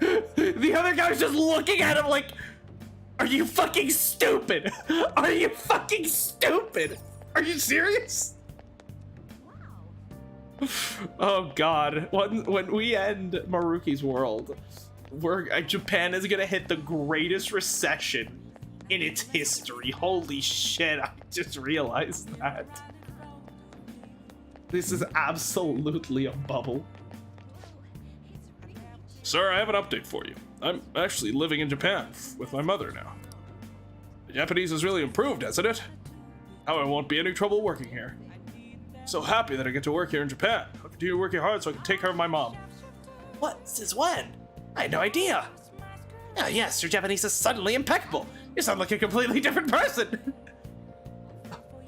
The other guy's just looking at him like, are you fucking stupid? Are you fucking stupid? Are you serious? Oh god. When we end Maruki's world, Japan is gonna hit the greatest recession in its history. Holy shit, I just realized that. This is absolutely a bubble. Sir, I have an update for you. I'm actually living in Japan with my mother now. The Japanese has really improved, hasn't it? Now I won't be any trouble working here. So happy that I get to work here in Japan. I'll continue working hard so I can take care of my mom. What? Since when? I had no idea. Ah, yes, your Japanese is suddenly impeccable. You sound like a completely different person.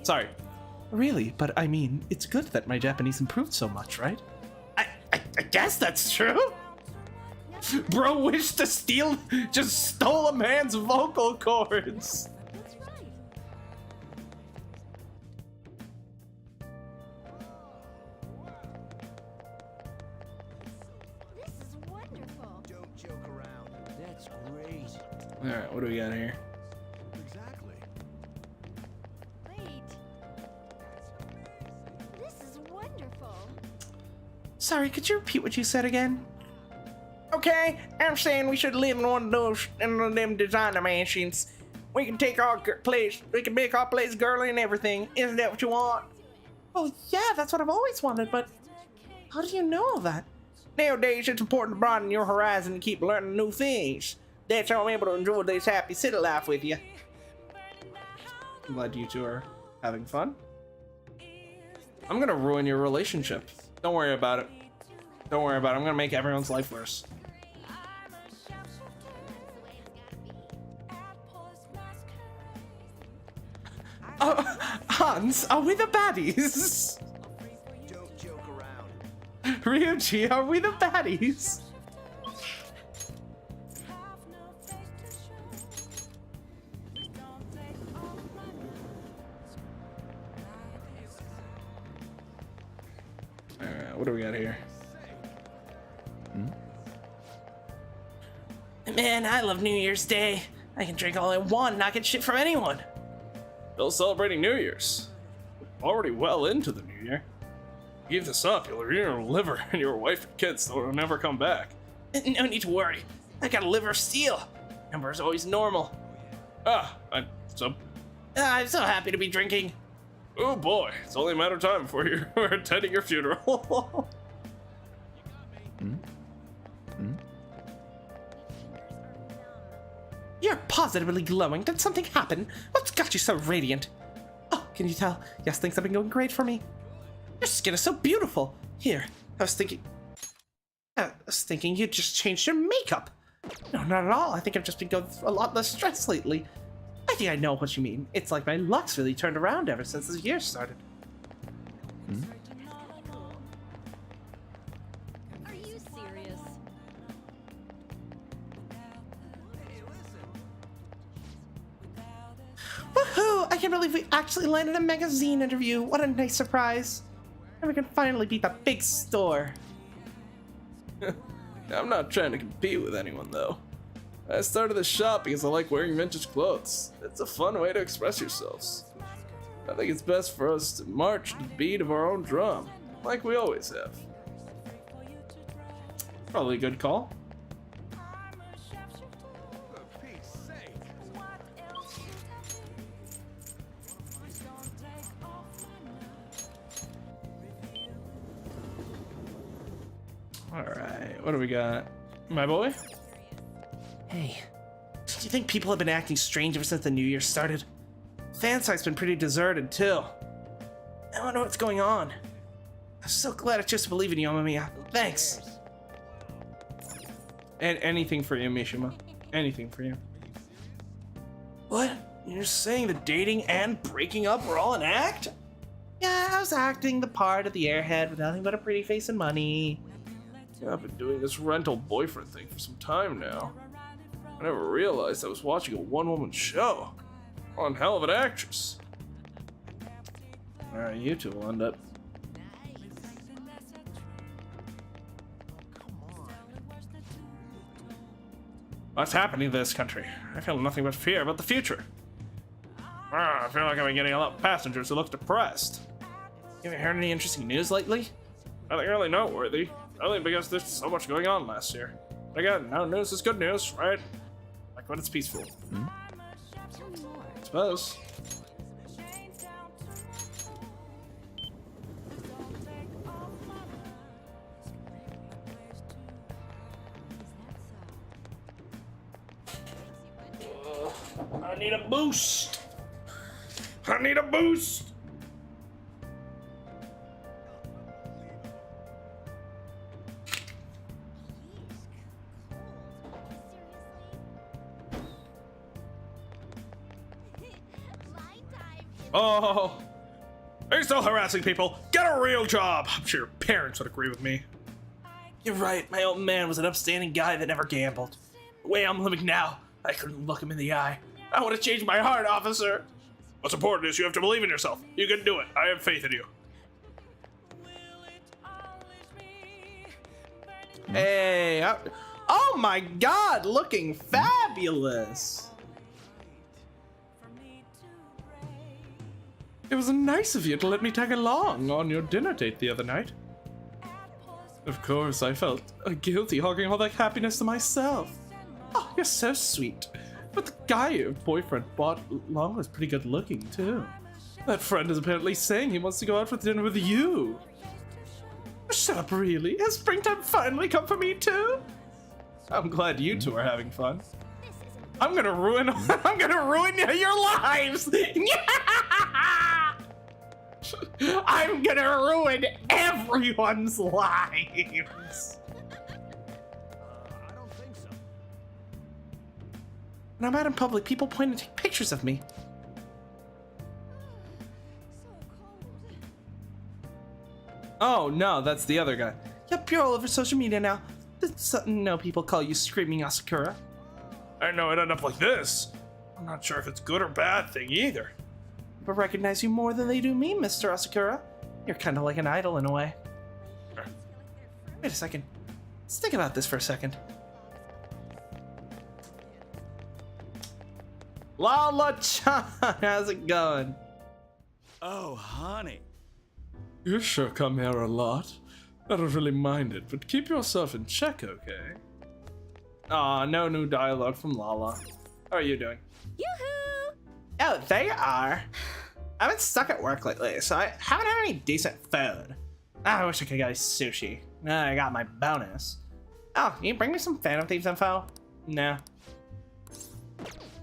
Sorry. Really, but I mean, it's good that my Japanese improved so much, right? I guess that's true. Bro wished to steal, just stole a man's vocal cords. This is wonderful. Don't joke around. That's great. Alright, what do we got here? Exactly. Wait. This is wonderful. Sorry, could you repeat what you said again? Okay, I'm saying we should live in one of those, in one of them designer mansions. We can take our place, we can make our place girly and everything. Isn't that what you want? Well, yeah, that's what I've always wanted, but how do you know all that? Nowadays, it's important to broaden your horizon and keep learning new things. That's how I'm able to enjoy this happy city life with you. I'm glad you two are having fun. I'm gonna ruin your relationship. Don't worry about it. Don't worry about it. I'm gonna make everyone's life worse. Hans, are we the baddies? Don't joke around. Ryuji, are we the baddies? Alright, what do we got here? Man, I love New Year's Day. I can drink all I want and not get shit from anyone. Still celebrating New Year's. Already well into the new year. Give this up, you'll ruin your liver and your wife and kids, so it'll never come back. No need to worry. I got a liver of steel. Number is always normal. I'm so happy to be drinking. Oh boy, it's only a matter of time before you're attending your funeral. You're positively glowing. Did something happen? What's got you so radiant? Oh, can you tell? Yes, things have been going great for me. Your skin is so beautiful. Here, I was thinking you just changed your makeup. No, not at all. I think I've just been going through a lot less stress lately. I think I know what you mean. It's like my luck's really turned around ever since this year started. Are you serious? Woohoo! I can't believe we actually landed a magazine interview. What a nice surprise. And we can finally beat the big store. I'm not trying to compete with anyone though. I started this shop because I like wearing vintage clothes. It's a fun way to express yourselves. I think it's best for us to march to the beat of our own drum, like we always have. Probably a good call. Alright, what do we got? My boy? Hey. Do you think people have been acting strange ever since the new year started? Fan site's been pretty deserted too. I don't know what's going on. I'm so glad I chose to believe in you, Amamiya. Thanks. And anything for you, Mishima. Anything for you. What? You're saying the dating and breaking up were all an act? Yeah, I was acting the part of the airhead with nothing but a pretty face and money. I've been doing this rental boyfriend thing for some time now. I never realized I was watching a one-woman show. One hell of an actress. Alright, you two will end up. What's happening to this country? I feel nothing but fear about the future. I feel like I've been getting a lot of passengers who look depressed. You haven't heard any interesting news lately? Nothing really noteworthy. Only because there's so much going on last year. Again, no news is good news, right? Like when it's peaceful. I suppose. I need a boost. I need a boost. Oh, are you still harassing people? Get a real job. I'm sure your parents would agree with me. You're right. My old man was an upstanding guy that never gambled. The way I'm living now, I couldn't look him in the eye. I want to change my heart, officer. What's important is you have to believe in yourself. You can do it. I have faith in you. Hey, oh my God, looking fabulous. It was nice of you to let me tag along on your dinner date the other night. Of course, I felt guilty hogging all that happiness to myself. Oh, you're so sweet. But the guy your boyfriend brought along was pretty good looking, too. That friend is apparently saying he wants to go out for dinner with you. Shut up, really? Has springtime finally come for me, too? I'm glad you two are having fun. I'm gonna ruin your lives! I'm gonna ruin everyone's lives! I don't think so. When I'm out in public, people point and take pictures of me. Oh, no, that's the other guy. Yep, you're all over social media now. No, people call you Screaming Asakura. I know it ended up like this. I'm not sure if it's good or bad thing either. But recognize you more than they do me, Mr. Asakura. You're kind of like an idol in a way. Wait a second. Let's think about this for a second. Lala-chan, how's it going? Oh, honey. You sure come here a lot. I don't really mind it, but keep yourself in check, okay? Aw, no new dialogue from Lala. How are you doing? Yoo-hoo! Oh, there you are. I've been stuck at work lately, so I haven't had any decent food. I wish I could get sushi. I got my bonus. Oh, can you bring me some Phantom Thieves info? No.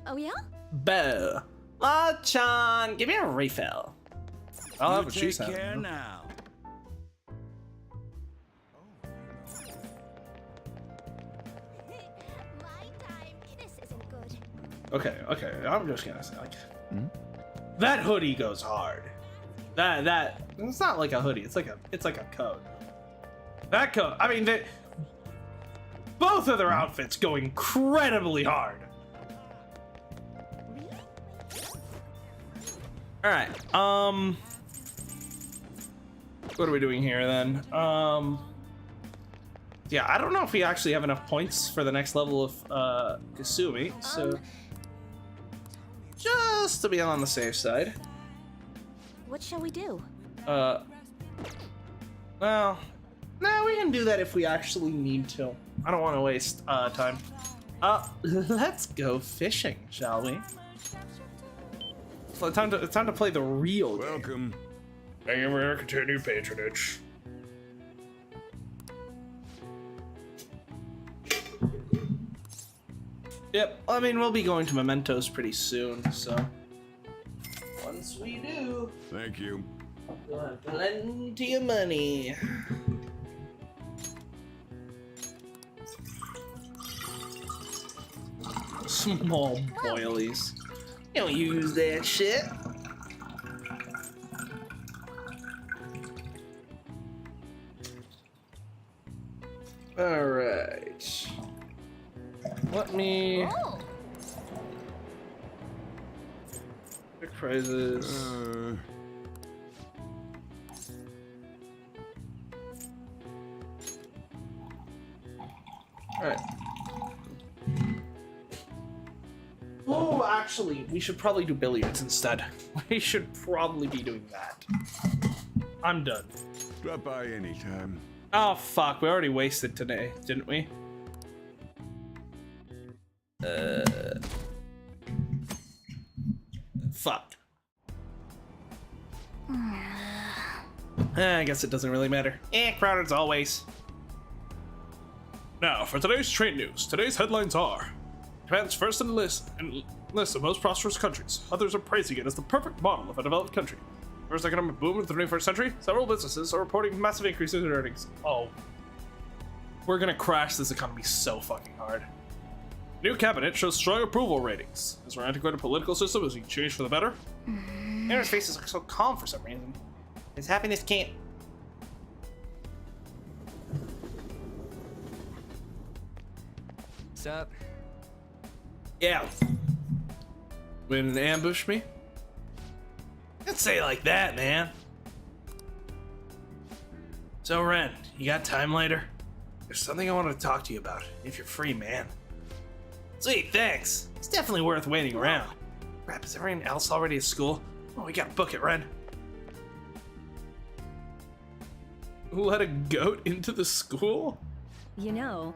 Oh yeah? Boo. La-chan, give me a refill. I'll have what she's Take care having. now. This isn't good. Okay, I'm just gonna say, like, that hoodie goes hard. That it's not like a hoodie. It's like a coat. That coat. I mean, both of their outfits go incredibly hard. All right. What are we doing here then? Yeah, I don't know if we actually have enough points for the next level of Kasumi, so just to be on the safe side. What shall we do? Well, no, we can do that if we actually need to. I don't want to waste time. Let's go fishing, shall we? So it's time to play the real game. Welcome. Thank you for your continued patronage. Yep, I mean, we'll be going to Mementos pretty soon, so once we do, Thank you. we'll have plenty of money. Small boilies. You don't use that shit. Alright. Let me... Pick prizes. Alright. Oh, actually, we should probably do billiards instead. We should probably be doing that. I'm done. Drop by anytime. Oh, fuck. We already wasted today, didn't we? Fuck. I guess it doesn't really matter. Crowded as always. Now, for today's trade news. Today's headlines are: Japan's first in list of most prosperous countries. Others are praising it as the perfect model of a developed country. First economic boom of the 21st century. Several businesses are reporting massive increases in earnings. Oh. We're gonna crash this economy so fucking hard. New cabinet shows strong approval ratings. As our antiquated political system is being changed for the better. Aaron's faces look so calm for some reason. His happiness can't. What's up? Yeah. Went and ambushed me? Don't say it like that, man. So, Ren, you got time later? There's something I want to talk to you about, if you're free, man. Sweet, thanks. It's definitely worth waiting around. Crap, is everyone else already at school? Oh, we gotta book it, Ren. Let a goat into the school? You know,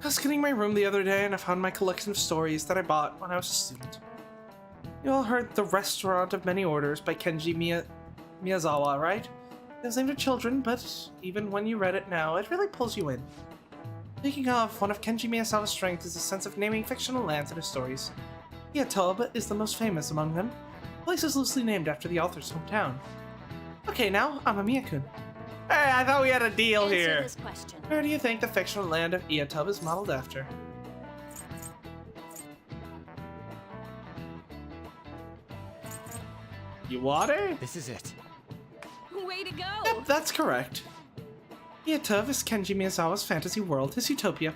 I was cleaning my room the other day and I found my collection of stories that I bought when I was a student. You all heard The Restaurant of Many Orders by Kenji Miyazawa, right? It was aimed at children, but even when you read it now, it really pulls you in. Speaking of, one of Kenji Miyazawa's strengths is a sense of naming fictional lands in his stories. Iatoba is the most famous among them. The place is loosely named after the author's hometown. Okay, now, I'm a Miyakun. Hey, I thought we had a deal Answer here. this question. Where do you think the fictional land of Iatoba is modeled after? Iwate? This is it. way to go! Yep, that's correct. Iatoba is Kenji Miyazawa's fantasy world, his utopia.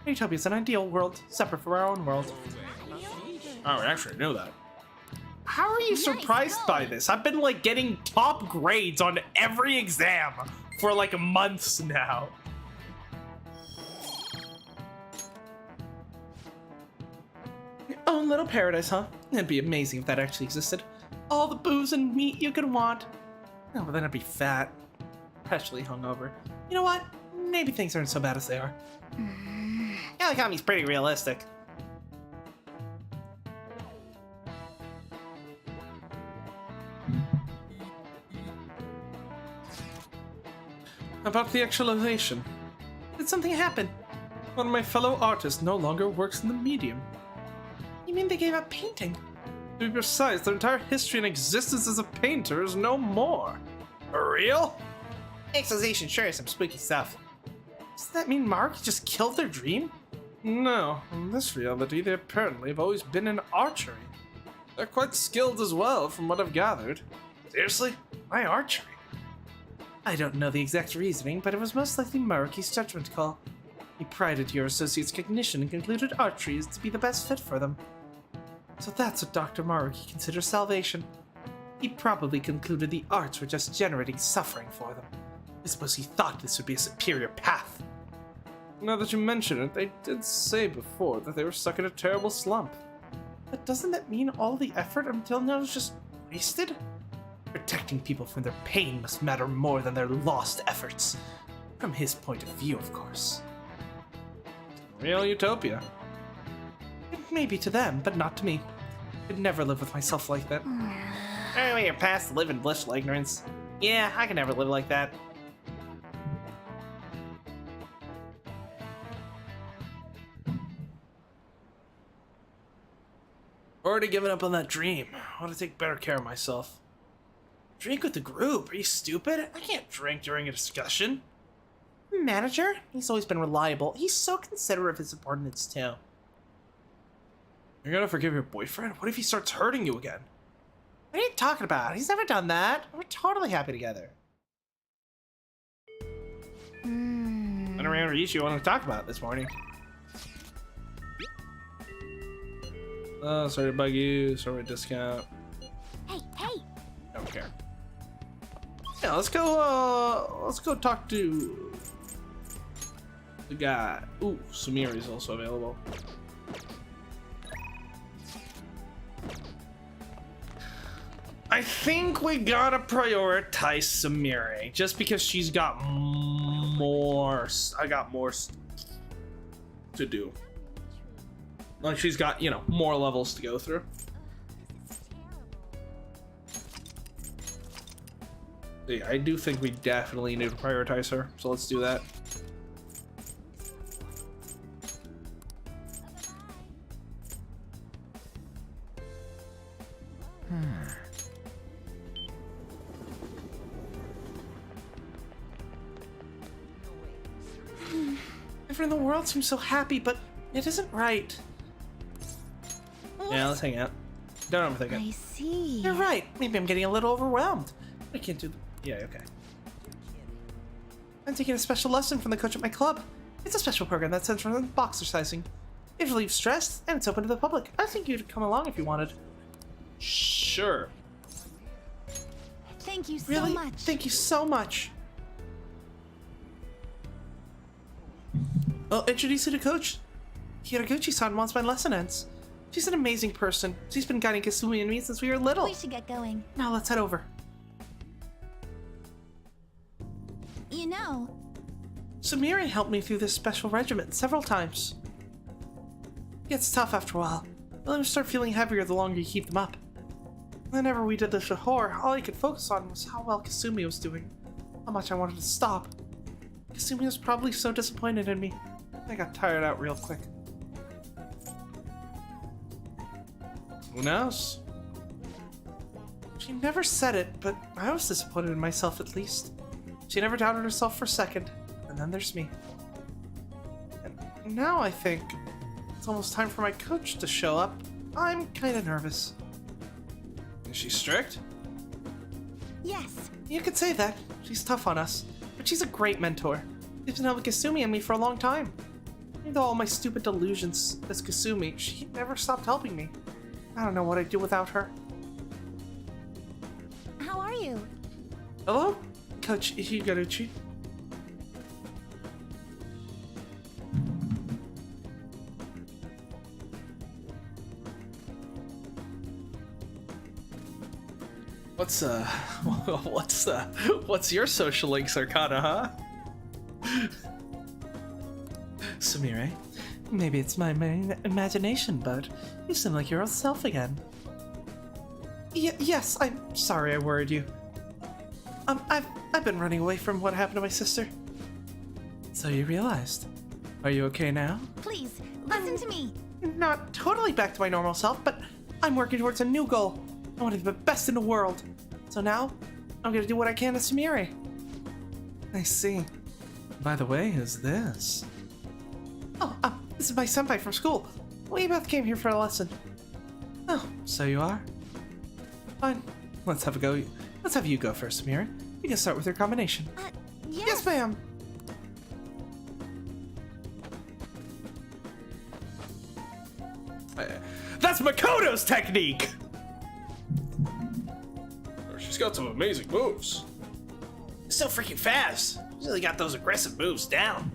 Utopia is an ideal world, separate from our own world. Oh, I actually knew that. How are you surprised by this? I've been like getting top grades on every exam for like months now. Oh, little paradise, huh? It'd be amazing if that actually existed. All the booze and meat you could want. Oh, but then I'd be fat. Especially hungover. You know what? Maybe things aren't so bad as they are. Yeah, the economy's pretty realistic. About the actualization. Did something happen? One of my fellow artists no longer works in the medium. You mean they gave up painting? To be precise, their entire history and existence as a painter is no more. For real? Actualization sure is some spooky stuff. Does that mean Maruki just killed their dream? No, in this reality they apparently have always been in archery. They're quite skilled as well, from what I've gathered. Seriously? Why archery? I don't know the exact reasoning, but it was most likely Maruki's judgment call. He prided your associate's cognition and concluded archery is to be the best fit for them. So that's what Dr. Maruki considers salvation. He probably concluded the arts were just generating suffering for them. I suppose he thought this would be a superior path. Now that you mention it, they did say before that they were stuck in a terrible slump. But doesn't that mean all the effort until now is just wasted? Protecting people from their pain must matter more than their lost efforts. From his point of view, of course. Real utopia. It may be to them, but not to me. I could never live with myself like that. Anyway, you're past live in blissful ignorance. Yeah, I can never live like that. Already given up on that dream. I want to take better care of myself. Drink with the group? Are you stupid? I can't drink during a discussion. Manager? He's always been reliable. He's so considerate of his subordinates, too. You're gonna forgive your boyfriend? What if he starts hurting you again? What are you talking about? He's never done that. We're totally happy together. I don't remember you want to talk about this morning. Oh, sorry to bug you. Sorry to discount. Hey, hey! Don't care. Yeah, let's go talk to the guy. Ooh, Sumiri is also available. I think we gotta prioritize Sumire, just because she's got more to do. Like she's got, you know, more levels to go through. Yeah, I do think we definitely need to prioritize her, so let's do that. Everyone in the world seems so happy, but it isn't right. Yeah, let's hang out. Don't overthink it. I see. You're right. Maybe I'm getting a little overwhelmed. I can't do. Yeah, okay. I'm taking a special lesson from the coach at my club. It's a special program that centers on boxercising. It relieves stress, and it's open to the public. I think you'd come along if you wanted. Sure. Thank you so Really? much. Thank you so much. I'll introduce you to Coach. Hiraguchi-san once my lesson ends. She's an amazing person. She's been guiding Kasumi and me since we were little. We should get going. Now let's head over. You know, Sumire helped me through this special regimen several times. It gets tough after a while. They'll start feeling heavier the longer you keep them up. Whenever we did this before, all I could focus on was how well Kasumi was doing. How much I wanted to stop. Kasumi was probably so disappointed in me. I got tired out real quick. Who knows? She never said it, but I was disappointed in myself at least. She never doubted herself for a second. And then there's me. And now I think it's almost time for my coach to show up. I'm kinda nervous. Is she strict? yes. You could say that. She's tough on us. But she's a great mentor. She's been helping Kasumi and me for a long time. Even though all my stupid delusions as Kasumi, she never stopped helping me. I don't know what I'd do without her. How are you? Hello? Coach Higuchi. What's your social links, Arcana, huh? Sumire, maybe it's my imagination, but you seem like your old self again. Yes, I'm sorry I worried you. I've been running away from what happened to my sister. So you realized. Are you okay now? Please, listen to me. Not totally back to my normal self, but I'm working towards a new goal. I want to be the best in the world. So now, I'm gonna do what I can to Sumire. I see. By the way, who's this? Oh, this is my senpai from school. We both came here for a lesson. Oh, so you are? Fine. Let's have a go. Let's have you go first, Sumire. You can start with your combination. Yes, ma'am. That's Makoto's technique! She's got some amazing moves. So freaking fast. She's really got those aggressive moves down.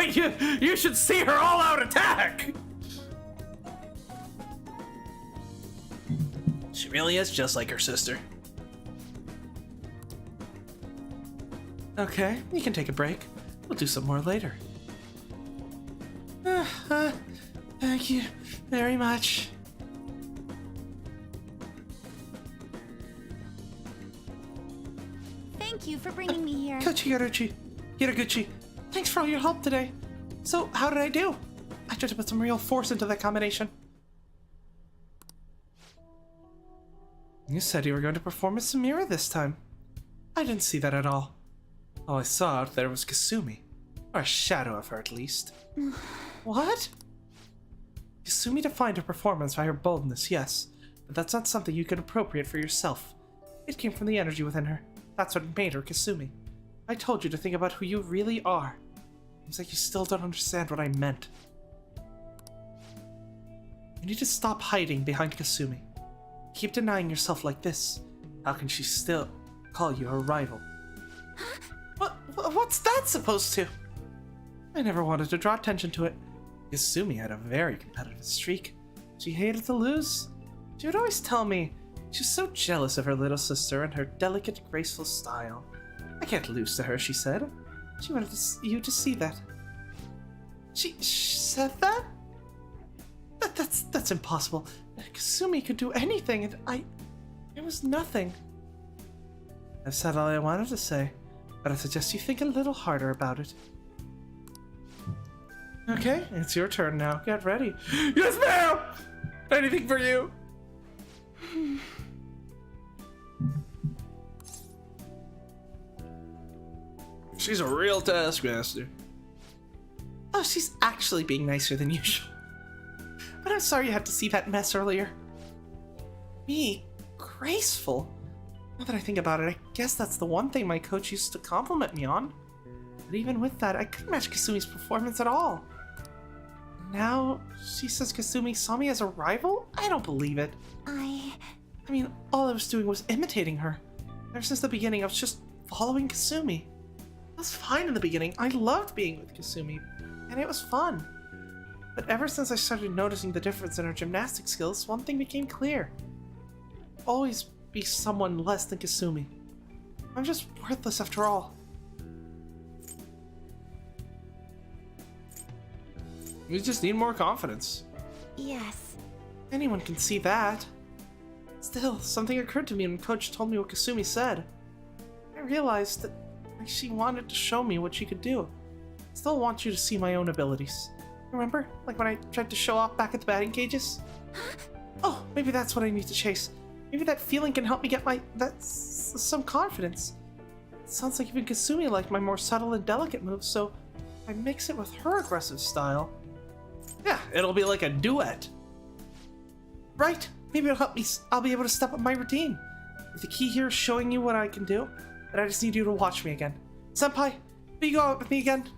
you should see her all-out attack! She really is just like her sister. Okay, you can take a break. We'll do some more later. Thank you very much. Thank you for bringing me here. Coach Hiraguchi, thanks for all your help today. So, how did I do? I tried to put some real force into that combination. You said you were going to perform as Sumire this time. I didn't see that at all. All I saw out there was Kasumi. Or a shadow of her, at least. What? Kasumi defined her performance by her boldness, yes. But that's not something you could appropriate for yourself. It came from the energy within her. That's what made her Kasumi. I told you to think about who you really are. Seems like you still don't understand what I meant. You need to stop hiding behind Kasumi. Keep denying yourself like this. How can she still call you her rival? What's that supposed to? I never wanted to draw attention to it. Kasumi had a very competitive streak. She hated to lose. She would always tell me she was so jealous of her little sister and her delicate, graceful style. I can't lose to her, she said. She wanted you to see that. She said that? That's impossible. Kasumi could do anything, and it was nothing. I've said all I wanted to say, but I suggest you think a little harder about it. Okay, it's your turn now. Get ready. Yes, ma'am! Anything for you? She's a real taskmaster. Oh, she's actually being nicer than usual. But I'm sorry you had to see that mess earlier. Me? Graceful? Now that I think about it, I guess that's the one thing my coach used to compliment me on. But even with that, I couldn't match Kasumi's performance at all. Now, she says Kasumi saw me as a rival? I don't believe it. I mean, all I was doing was imitating her. Ever since the beginning, I was just following Kasumi. It was fine in the beginning. I loved being with Kasumi, and it was fun. But ever since I started noticing the difference in her gymnastic skills, one thing became clear. Always be someone less than Kasumi. I'm just worthless after all. We just need more confidence. Yes. Anyone can see that. Still, something occurred to me when Coach told me what Kasumi said. I realized that she wanted to show me what she could do. I still want you to see my own abilities. Remember? Like when I tried to show off back at the batting cages? Oh, maybe that's what I need to chase. Maybe that feeling can help me get some confidence. It sounds like even Kasumi liked my more subtle and delicate moves, so I mix it with her aggressive style. Yeah, it'll be like a duet. Right, maybe it'll help me. I'll be able to step up my routine. If the key here is showing you what I can do, then I just need you to watch me again. Senpai, will you go out with me again?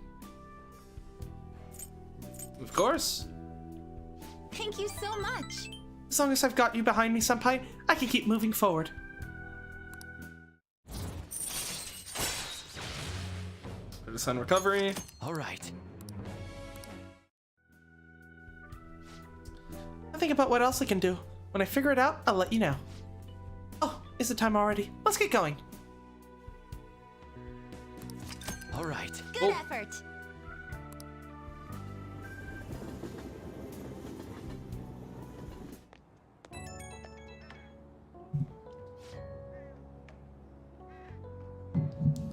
Of course. Thank you so much. As long as I've got you behind me, Senpai, I can keep moving forward. Assign recovery. All right. I'll think about what else I can do. When I figure it out, I'll let you know. Oh, is it time already? Let's get going. All right. Good effort.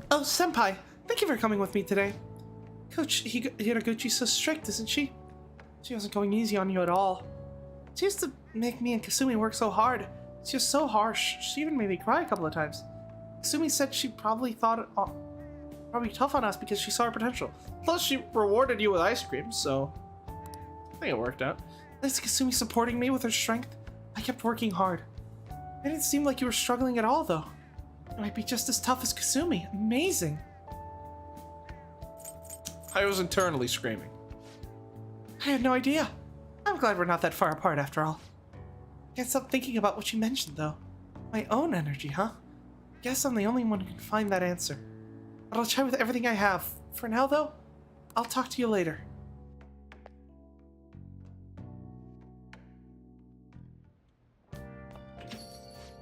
Oh, Senpai, thank you for coming with me today. Coach Hiraguchi's so strict, isn't she? She wasn't going easy on you at all. She used to make me and Kasumi work so hard. She was so harsh. She even made me cry a couple of times. Kasumi said she probably thought it probably tough on us because she saw our potential. Plus, she rewarded you with ice cream, so I think it worked out. Thanks to Kasumi supporting me with her strength, I kept working hard. It didn't seem like you were struggling at all, though. It might be just as tough as Kasumi. Amazing. I was internally screaming. I had no idea. I'm glad we're not that far apart after all. Can't stop thinking about what you mentioned, though. My own energy, huh? Guess I'm the only one who can find that answer. But I'll try with everything I have. For now, though, I'll talk to you later.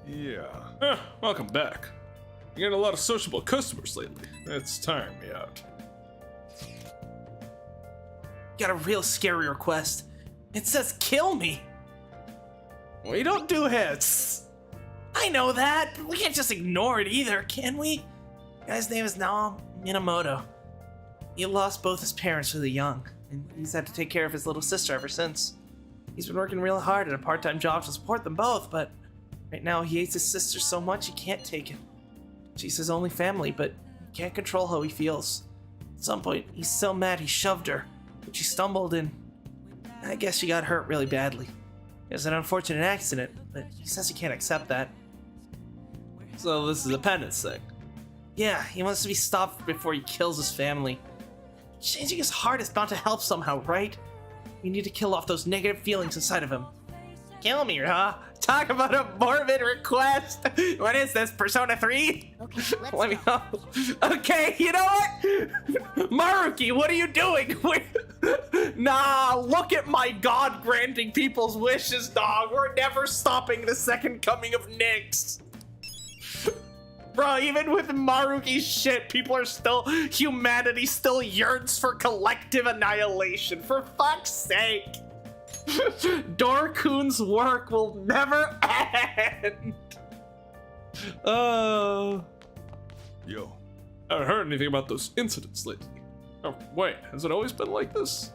Yeah. Welcome back. You're getting a lot of sociable customers lately. It's tiring me out. Got a real scary request. It says kill me. We don't do hits. I know that, but we can't just ignore it either, can we? The guy's name is Naomi Minamoto. He lost both his parents really young, and he's had to take care of his little sister ever since. He's been working real hard at a part-time job to support them both, but right now he hates his sister so much he can't take it. She's his only family, but he can't control how he feels. At some point, he's so mad he shoved her, but she stumbled and I guess she got hurt really badly. It was an unfortunate accident, but he says he can't accept that. So this is a penance thing. Yeah, he wants to be stopped before he kills his family. Changing his heart is bound to help somehow, right? We need to kill off those negative feelings inside of him. Kill me, huh? Talk about a morbid request! What is this, Persona 3? Okay, let's Let me know. Okay, you know what? Maruki, what are you doing? Nah, look at my god granting people's wishes, dog. We're never stopping the second coming of Nyx. Bro, even with Maruki's shit, humanity still yearns for collective annihilation. For fuck's sake. Dorkun's work will never end. Yo. I haven't heard anything about those incidents lately. Oh, wait, has it always been like this?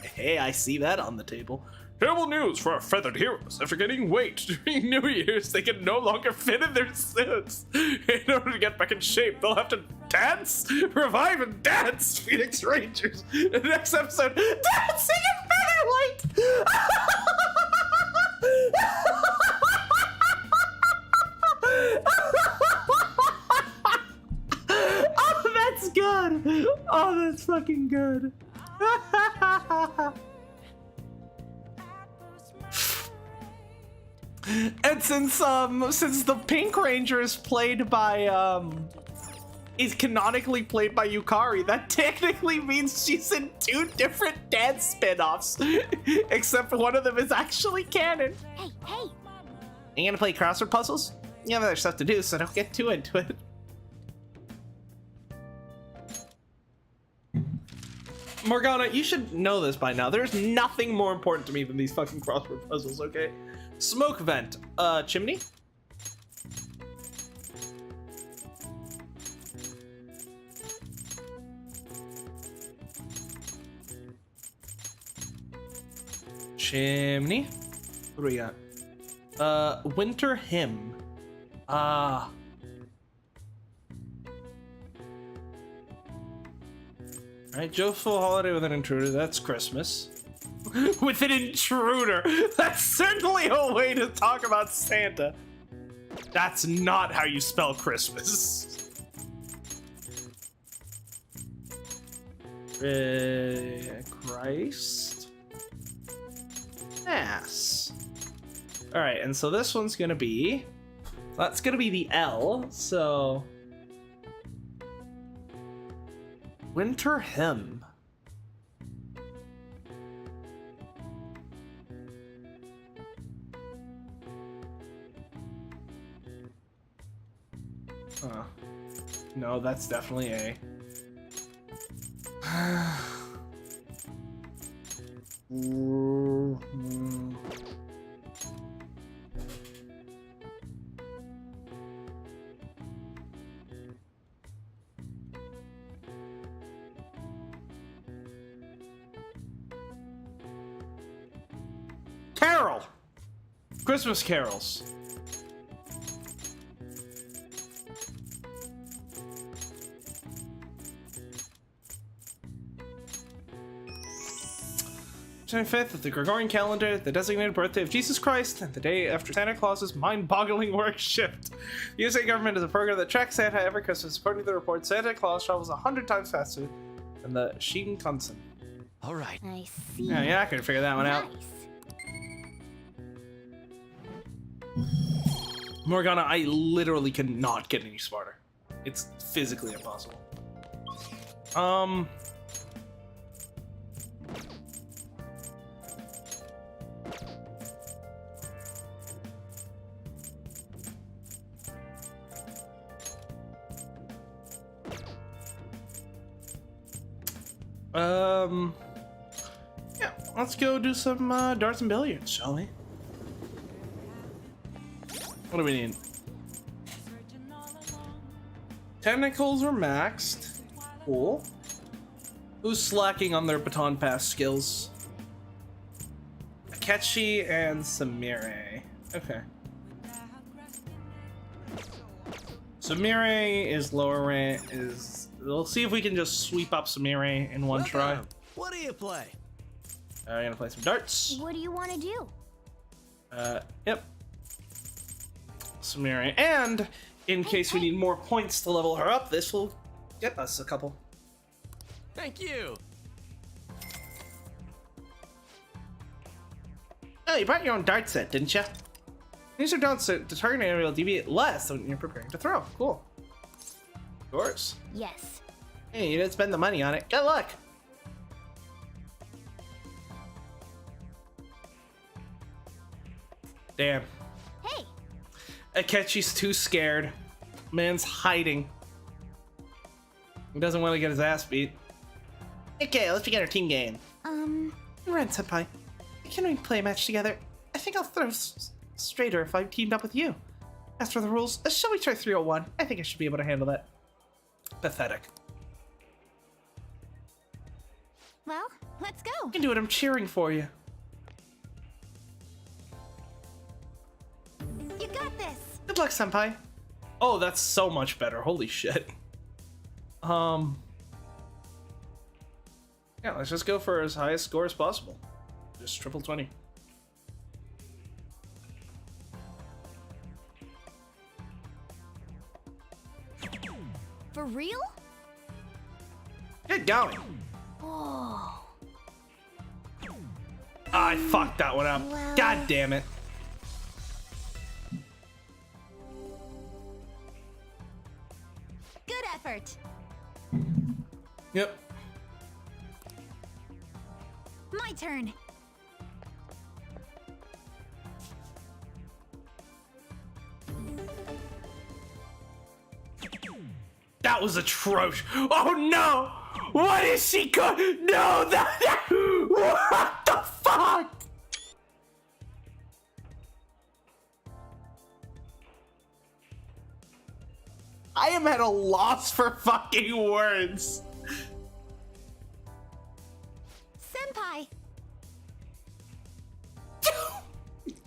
Hey, I see that on the table. Terrible news for our feathered heroes. After gaining weight during New Year's, they can no longer fit in their suits. In order to get back in shape, they'll have to dance, revive and dance, Phoenix Rangers. In the next episode, dancing in featherlight. Oh, that's good. Oh, that's fucking good. And since the Pink Ranger is played by is canonically played by Yukari, that technically means she's in 2 different dance spin-offs. Except one of them is actually canon. Hey, hey! You gonna play crossword puzzles? You have other stuff to do, so don't get too into it. Morgana, you should know this by now. There's nothing more important to me than these fucking crossword puzzles, okay? Smoke vent. Chimney? Chimney? What do we got? Winter hymn. Ah. Alright, joyful holiday with an intruder. That's Christmas. With an intruder! That's certainly a way to talk about Santa. That's not how you spell Christmas. Christ? Yes. Alright, and so this one's gonna be... That's gonna be the L, so... Winter hymn. No, that's definitely A. Carol! Christmas carols. January 5th of the Gregorian calendar, the designated birthday of Jesus Christ, and the day after Santa Claus's mind-boggling work shift. The USA government has a program that tracks Santa every Christmas. According to the report, Santa Claus travels 100 times faster than the Shinkansen. All right. I see. Yeah, you're not gonna figure that one out. Morgana, I literally cannot get any smarter. It's physically impossible. Yeah, let's go do some darts and billiards, shall we? What do we need? Tentacles are maxed. Cool. Who's slacking on their baton pass skills? Akechi and Samire. Okay. Samire is lower rank. We'll see if we can just sweep up Samire in one try. What do you play? We're gonna play some darts. What do you want to do? Yep. Samira. And in case we need more points to level her up, this will get us a couple. Thank you. Oh, you brought your own dart set, didn't you? These are darts so the target area will deviate less when you're preparing to throw. Cool. Yours. Yes. Hey, you didn't spend the money on it. Good luck. Damn. Hey. Akechi's too scared. Man's hiding. He doesn't want to get his ass beat. Okay, let's begin our team game. Ren Senpai, can we play a match together? I think I'll throw straighter if I'm teamed up with you. As for the rules, shall we try 301? I think I should be able to handle that. Pathetic. Well, let's go. You can do it, I'm cheering for you. You got this. Good luck, Senpai. Oh, that's so much better. Holy shit. Yeah, let's just go for as high a score as possible. Just triple 20. For real? Get going. Oh. I fucked that one up. Well... God damn it. Good effort. Yep. My turn. That was atrocious. Oh no! What is she No, that what the fuck? I am at a loss for fucking words. Senpai.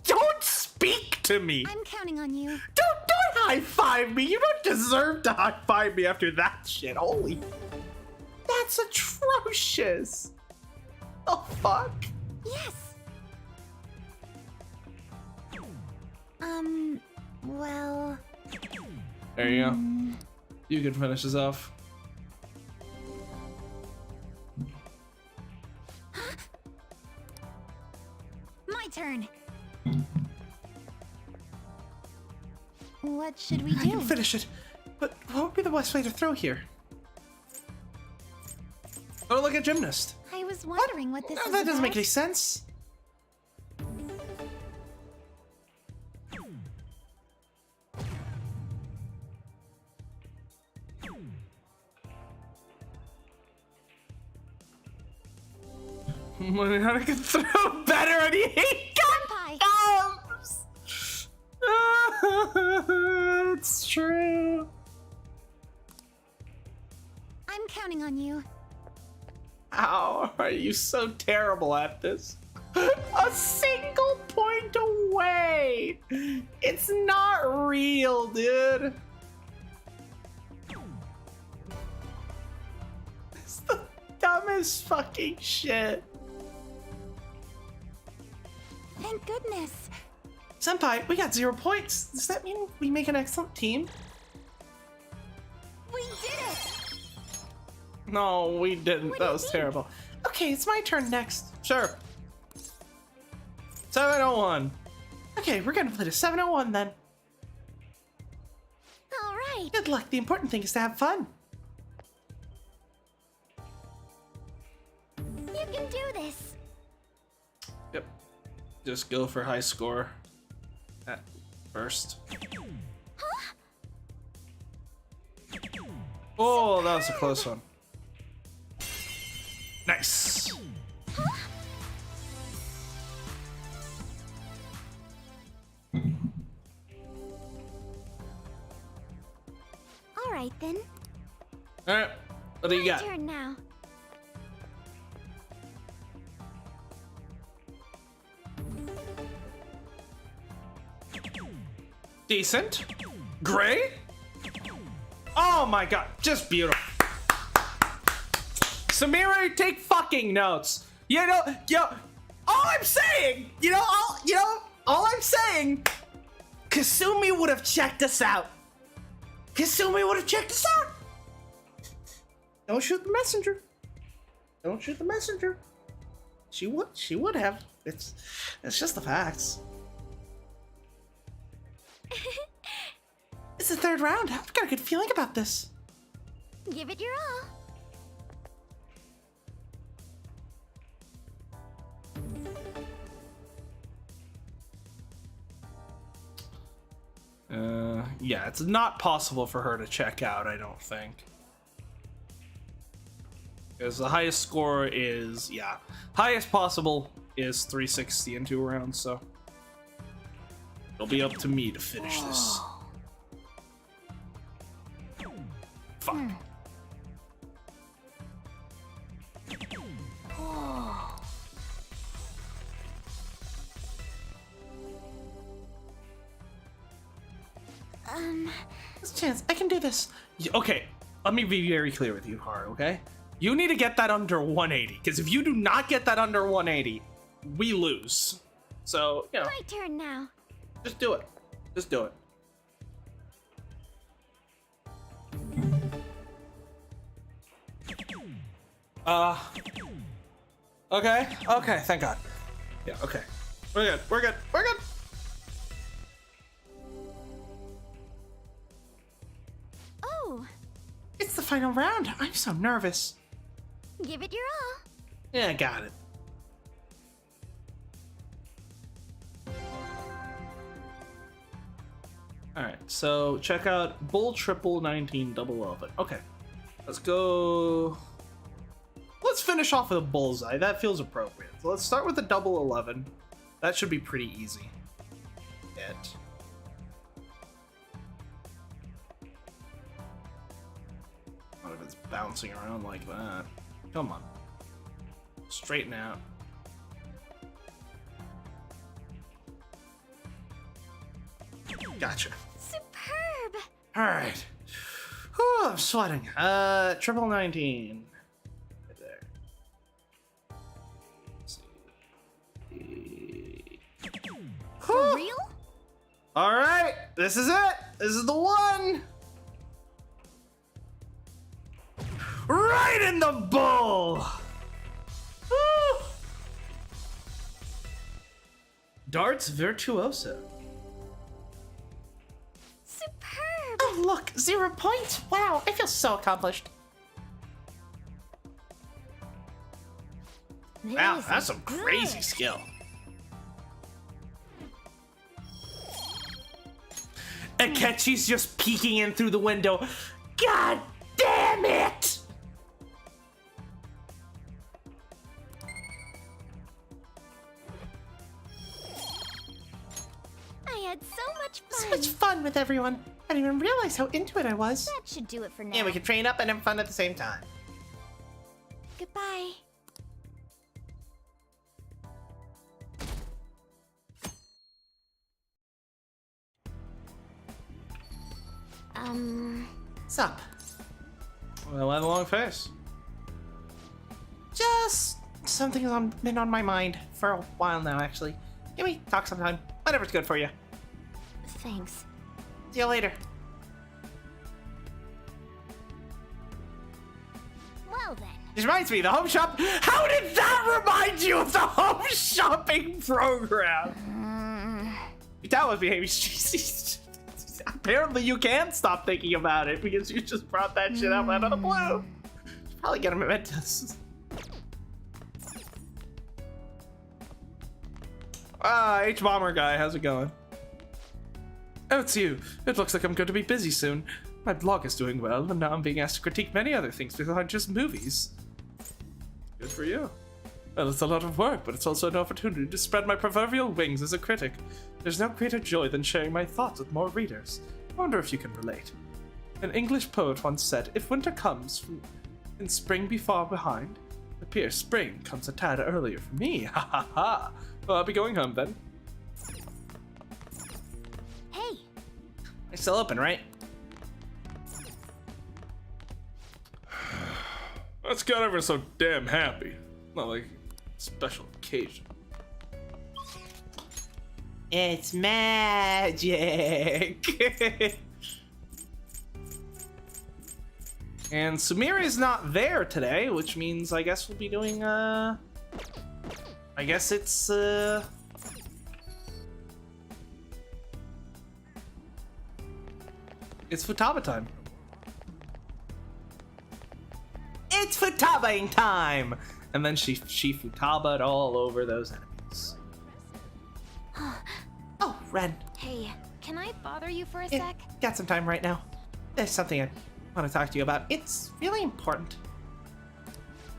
Don't speak to me. I'm counting on you. Don't high five me. You don't deserve to high five me after that shit. Holy. That's atrocious. Oh fuck. Yes. Well. There you go. You can finish this off. My turn. What should we do? Finish it. But what would be the best way to throw here? Oh, like a gymnast. I was wondering what this is That doesn't make about. any sense. I can throw better and he comes. It's true. I'm counting on you. How are you so terrible at this? A single point away. It's not real, dude. It's the dumbest fucking shit. Thank goodness. Senpai, we got 0 points. Does that mean we make an excellent team? We did it. No, we didn't. That was terrible. Okay, it's my turn next. Sure. 701. Okay, we're gonna play the 701 then. All right. Good luck. The important thing is to have fun. You can do this. Yep. Just go for high score at first. Huh? Oh, that was a close one. Nice. All right then. All right. What do you got? My turn now. Decent. Gray? Oh my god, just beautiful. Samira, take fucking notes. All I'm saying, all I'm saying, Kasumi would have checked us out. Kasumi would have checked us out. Don't shoot the messenger. Don't shoot the messenger. She would have. It's just the facts. It's the 3rd round. I've got a good feeling about this. Give it your all. Yeah, it's not possible for her to check out, I don't think. Because the highest score is, yeah, highest possible is 360 in 2 rounds, so it'll be up to me to finish this. Fuck. This chance, I can do this. Okay, let me be very clear with you, Haru, okay? You need to get that under 180, because if you do not get that under 180, we lose. So, you know. My turn now. Just do it. Just do it. Okay. Okay, thank God. Yeah, okay. We're good. We're good. We're good. Oh, It's the final round. I'm so nervous. give it your all. Yeah, I got it. Alright, so check out Bull Triple 19 Double Oven. Okay, let's go. Let's finish off with a bullseye. That feels appropriate. So let's start with the Double 11. That should be pretty easy. Get. What if it's bouncing around like that? Come on. Straighten out. Gotcha. Superb. Alright. Whew, I'm sweating. Triple 19. Right there. Let's see. For real? Alright, this is it. This is the one. Right in the bull. Woo. Darts Virtuoso. Superb. Oh, look, 0 points. Wow, I feel so accomplished. Wow, that's some crazy skill. Akechi's just peeking in through the window. God damn it! I had so much fun. So much fun with everyone. I didn't even realize how into it I was. That should do it for now. Yeah, we can train up and have fun at the same time. Goodbye. What's up? Well, I have a long face. Just something that's been on my mind for a while now, actually. Can we talk sometime? Whatever's good for you. Thanks. See you later. Well then. This reminds me, the home shop. How did that remind you of the home shopping program? That was behaving. Apparently, you can stop thinking about it because you just brought that shit up out of the blue. Should probably get a mementos. H-Bomber guy, how's it going? Oh, it's you. It looks like I'm going to be busy soon. My blog is doing well, and now I'm being asked to critique many other things besides just movies. Good for you. Well, it's a lot of work, but it's also an opportunity to spread my proverbial wings as a critic. There's no greater joy than sharing my thoughts with more readers. I wonder if you can relate. An English poet once said, if winter comes and spring be far behind, it appears spring comes a tad earlier for me. Ha ha ha. Well, I'll be going home then. Hey. It's still open, right? That's got ever so damn happy. Not like a special occasion. It's magic. And Sumire is not there today, which means I guess we'll be doing, I guess it's, it's Futaba time. It's Futabaing time! And then she Futaba'd all over those enemies. Oh, Ren. Hey, can I bother you for a Yeah. sec? got some time right now? There's something I want to talk to you about. It's really important.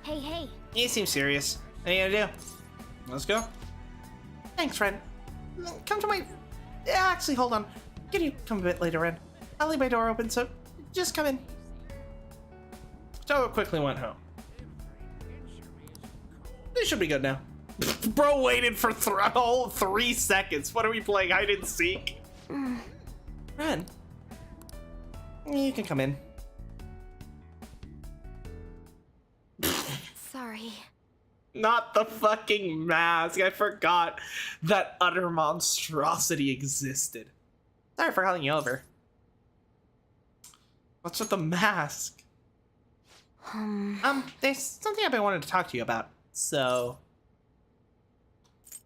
Hey. You seem serious. What are you gonna do? Let's go. Thanks, Ren. Come to my... Actually, hold on. Can you come a bit later, Ren? I'll leave my door open, so just come in. So quickly went home. This should be good now. Bro waited for a whole 3 seconds. What are we playing? Hide and seek? Ren, you can come in. Sorry. Not the fucking mask. I forgot that utter monstrosity existed. Sorry for calling you over. What's with the mask? There's something I've been wanting to talk to you about. So,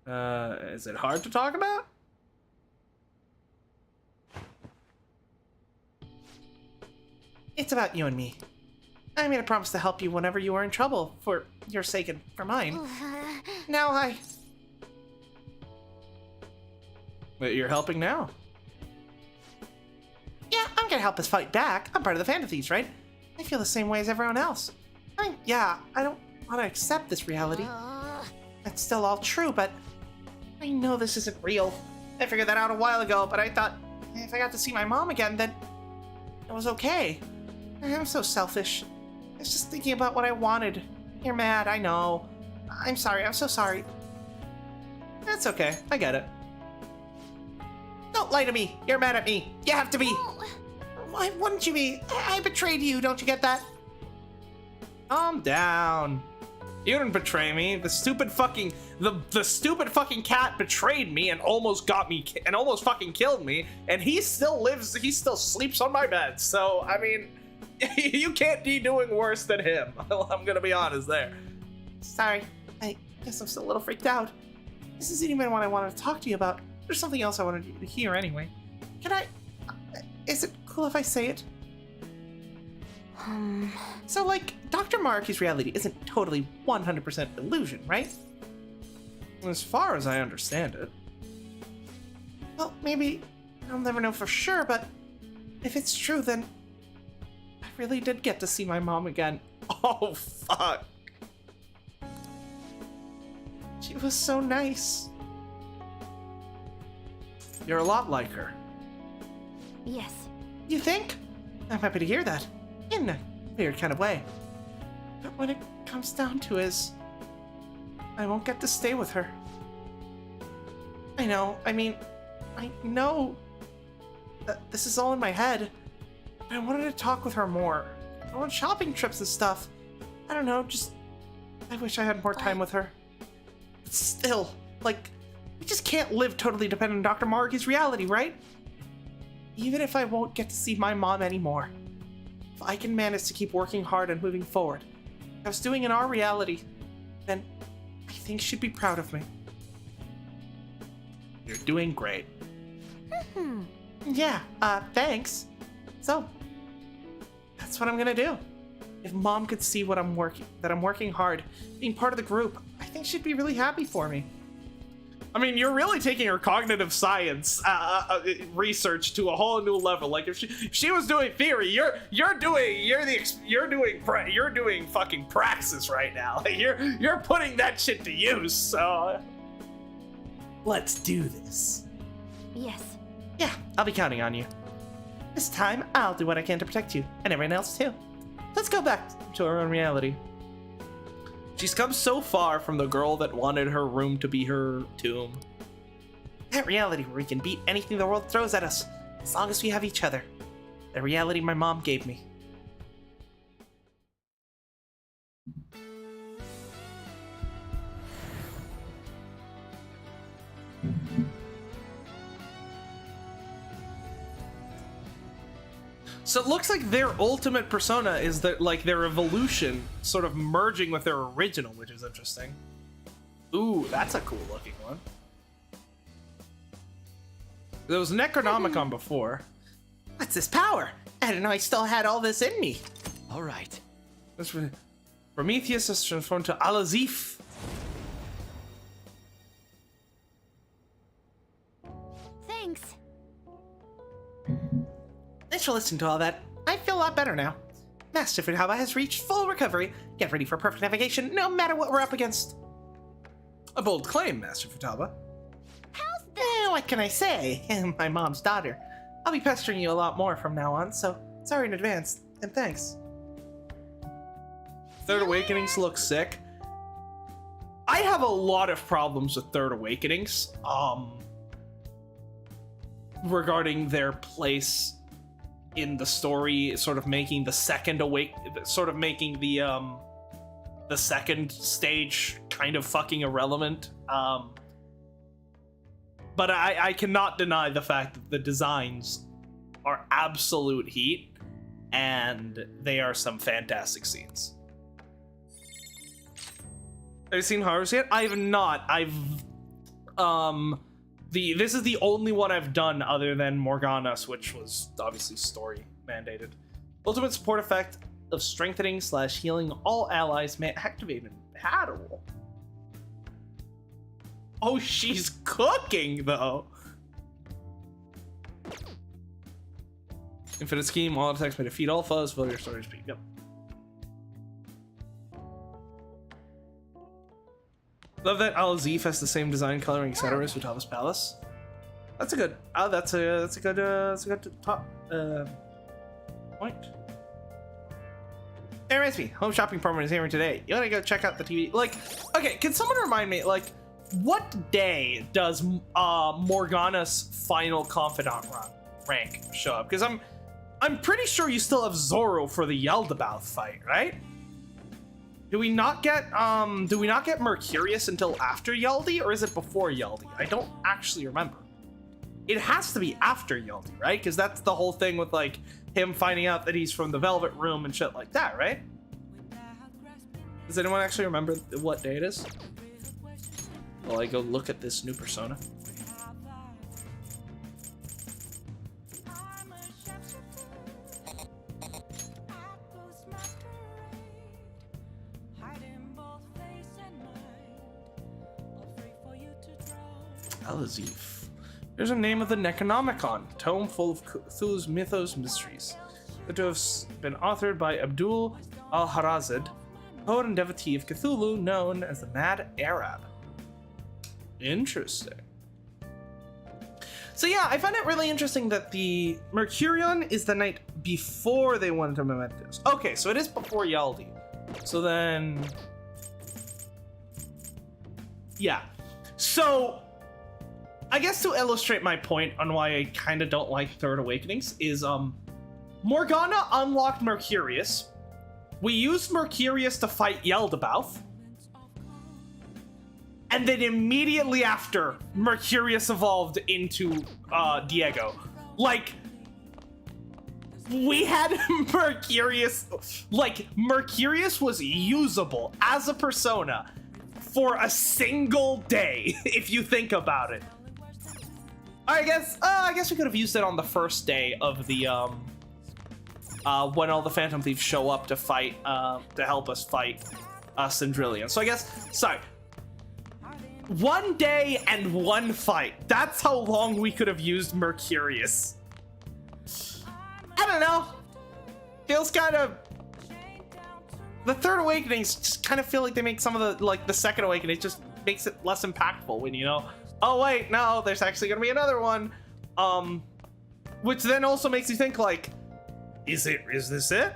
is it hard to talk about? it's about you and me. I made a promise to help you whenever you were in trouble, for your sake and for mine. Now But you're helping now. Yeah, I'm gonna help us fight back. I'm part of the Phantom Thieves, right? I feel the same way as everyone else. I don't want to accept this reality. That's still all true, but I know this isn't real. I figured that out a while ago, but I thought if I got to see my mom again, then it was okay. I'm so selfish. I was just thinking about what I wanted. You're mad, I know. I'm sorry, I'm so sorry. That's okay, I get it. Don't lie to me. You're mad at me. You have to be. Why wouldn't you be? I betrayed you, don't you get that? Calm down. You didn't betray me. The stupid fucking cat betrayed me and almost got me and almost fucking killed me. And he still lives. He still sleeps on my bed. So I mean, you can't be doing worse than him. I'm gonna be honest there. Sorry. I guess I'm still a little freaked out. This isn't even what I wanted to talk to you about. There's something else I wanted you to hear anyway. Can I? Is it cool if I say it? So, like, Dr. Maruki's reality isn't totally 100% illusion, right? As far as I understand it. Well, maybe I'll never know for sure, but if it's true, then I really did get to see my mom again. Oh, fuck. She was so nice. You're a lot like her. Yes. You think? I'm happy to hear that. In a weird kind of way. But when it comes down to it, I won't get to stay with her. I know, I know that this is all in my head. But I wanted to talk with her more. I want shopping trips and stuff. I don't know, I wish I had more time with her. But still, like, we just can't live totally dependent on Dr. Maruki's reality, right? Even if I won't get to see my mom anymore. If I can manage to keep working hard and moving forward, like I was doing in our reality, then I think she'd be proud of me. You're doing great. Yeah, thanks. So, that's what I'm gonna do. If Mom could see that I'm working hard, being part of the group, I think she'd be really happy for me. I mean, you're really taking her cognitive science research to a whole new level. Like if she was doing theory, you're doing fucking praxis right now. Like you're putting that shit to use. So let's do this. Yes. Yeah, I'll be counting on you. This time, I'll do what I can to protect you and everyone else too. Let's go back to our own reality. She's come so far from the girl that wanted her room to be her tomb. That reality where we can beat anything the world throws at us, as long as we have each other. The reality my mom gave me. So it looks like their ultimate persona is their evolution sort of merging with their original, which is interesting. Ooh, that's a cool looking one. There was Necronomicon before. What's this power? I didn't know I still had all this in me. All right. This Prometheus is transformed to Alazif. Thanks. Thanks for listening to all that. I feel a lot better now. Master Futaba has reached full recovery. Get ready for perfect navigation, no matter what we're up against. A bold claim, Master Futaba. What can I say? My mom's daughter. I'll be pestering you a lot more from now on, so sorry in advance, and thanks. Third Awakenings looks sick. I have a lot of problems with Third Awakenings, regarding their place in the story, sort of making the second making the second stage kind of fucking irrelevant. But I cannot deny the fact that the designs are absolute heat, and they are some fantastic scenes. Have you seen Haru's yet? I have not. This is the only one I've done other than Morgana's, which was obviously story mandated. Ultimate support effect of strengthening / healing all allies may activate in battle. Oh, she's cooking though. Infinite scheme, all attacks may defeat all foes, fill your storage peak. Yep. Love that Al-Azif has the same design, coloring, etc. as Futaba's palace. That's a good. That's a good top point. It reminds me, home shopping program is here today. You wanna go check out the TV? Like, okay, can someone remind me, like, what day does Morgana's final confidant rank show up? Because I'm pretty sure you still have Zoro for the Yaldabaoth fight, right? Do we not get Mercurius until after Yaldi, or is it before Yaldi? I don't actually remember. It has to be after Yaldi, right? Because that's the whole thing with like him finding out that he's from the Velvet Room and shit like that, right? Does anyone actually remember what day it is? While I go look at this new persona. Al-Azif. There's a name of the Necronomicon, a tome full of Cthulhu's mythos mysteries. Said to have been authored by Abdul al-Harazid, poet and devotee of Cthulhu known as the Mad Arab. Interesting. So yeah, I find it really interesting that the Mercurion is the night before they went to Mementos. Okay, so it is before Yaldi. So then... yeah. So... I guess to illustrate my point on why I kind of don't like Third Awakenings is, Morgana unlocked Mercurius. We used Mercurius to fight Yaldabaoth. And then immediately after, Mercurius evolved into, Diego. Like, we had Mercurius, like, Mercurius was usable as a persona for a single day, if you think about it. I guess we could have used it on the first day of the when all the Phantom Thieves show up to fight to help us fight Sindrillion. So I guess, sorry, one day and one fight. That's how long we could have used Mercurius. I don't know. Feels kind of. The Third Awakenings just kind of feel like they make some of the, like the Second Awakening, it just makes it less impactful when, you know, oh wait, no, there's actually gonna be another one. Which then also makes you think, like, is this it?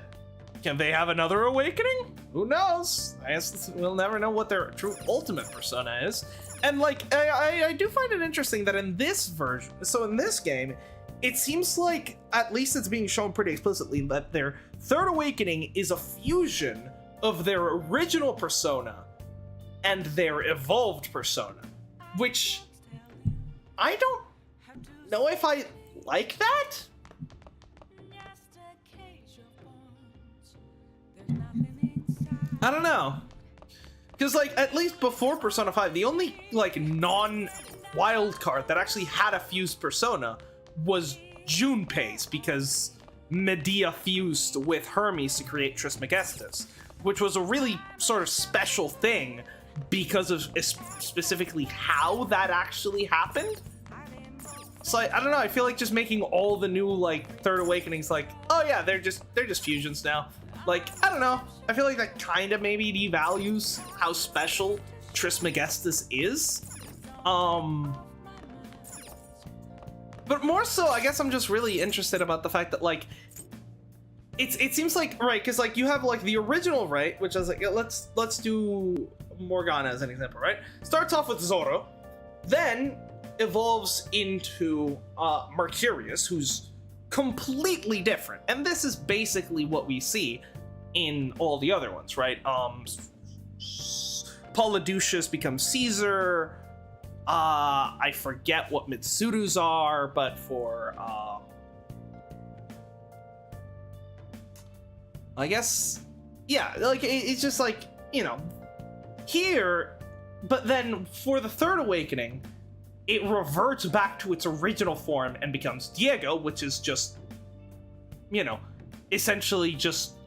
Can they have another awakening? Who knows? I guess we'll never know what their true ultimate persona is. And like, I do find it interesting that in this version, so in this game, it seems like, at least it's being shown pretty explicitly, that their Third Awakening is a fusion of their original persona and their evolved persona. Which, I don't know if I like that? I don't know. Because, like, at least before Persona 5, the only, like, non-wild card that actually had a fused persona was Junpei's, because Medea fused with Hermes to create Trismegistus, which was a really sort of special thing because of specifically how that actually happened. So I don't know, I feel like just making all the new, like, Third Awakenings, like, oh yeah, they're just fusions now. Like, I don't know, I feel like that kind of maybe devalues how special Trismegistus is. But more so, I guess I'm just really interested about the fact that, like, it seems like, right, because, like, you have, like, the original, right, which is, like, let's do Morgana as an example, right? Starts off with Zoro, then evolves into Mercurius, who's completely different. And this is basically what we see in all the other ones, right? Polydeuces becomes Caesar. I forget what Mitsuru's are, but for I guess, yeah, like it's just like, you know, here, but then for the Third Awakening, it reverts back to its original form and becomes Diego, which is just, you know, essentially just,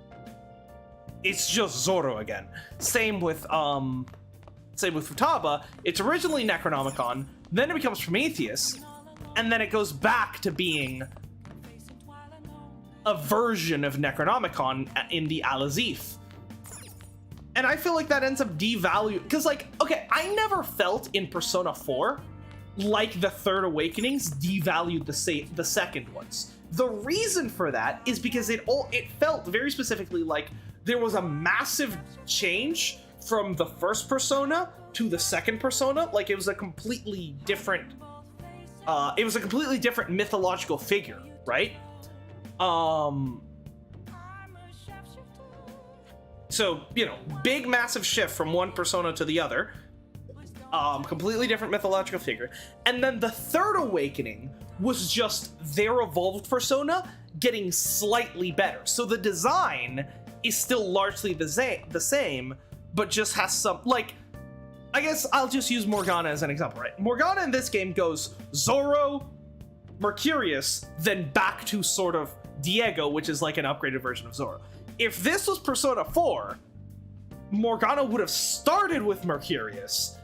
it's just Zoro again. Same with Futaba. It's originally Necronomicon, then it becomes Prometheus, and then it goes back to being a version of Necronomicon in the Al-Azif. And I feel like that ends up devaluing, because, like, okay, I never felt in Persona 4 like the Third Awakenings devalued the second ones. The reason for that is because it felt very specifically like there was a massive change from the first Persona to the second Persona. Like, it was a completely different mythological figure, right? So, you know, big massive shift from one Persona to the other. Completely different mythological figure. And then the Third Awakening was just their evolved Persona getting slightly better. So the design is still largely the same, but just has some, like, I guess I'll just use Morgana as an example, right? Morgana in this game goes Zoro, Mercurius, then back to sort of Diego, which is like an upgraded version of Zoro. If this was Persona 4, Morgana would have started with Mercurius,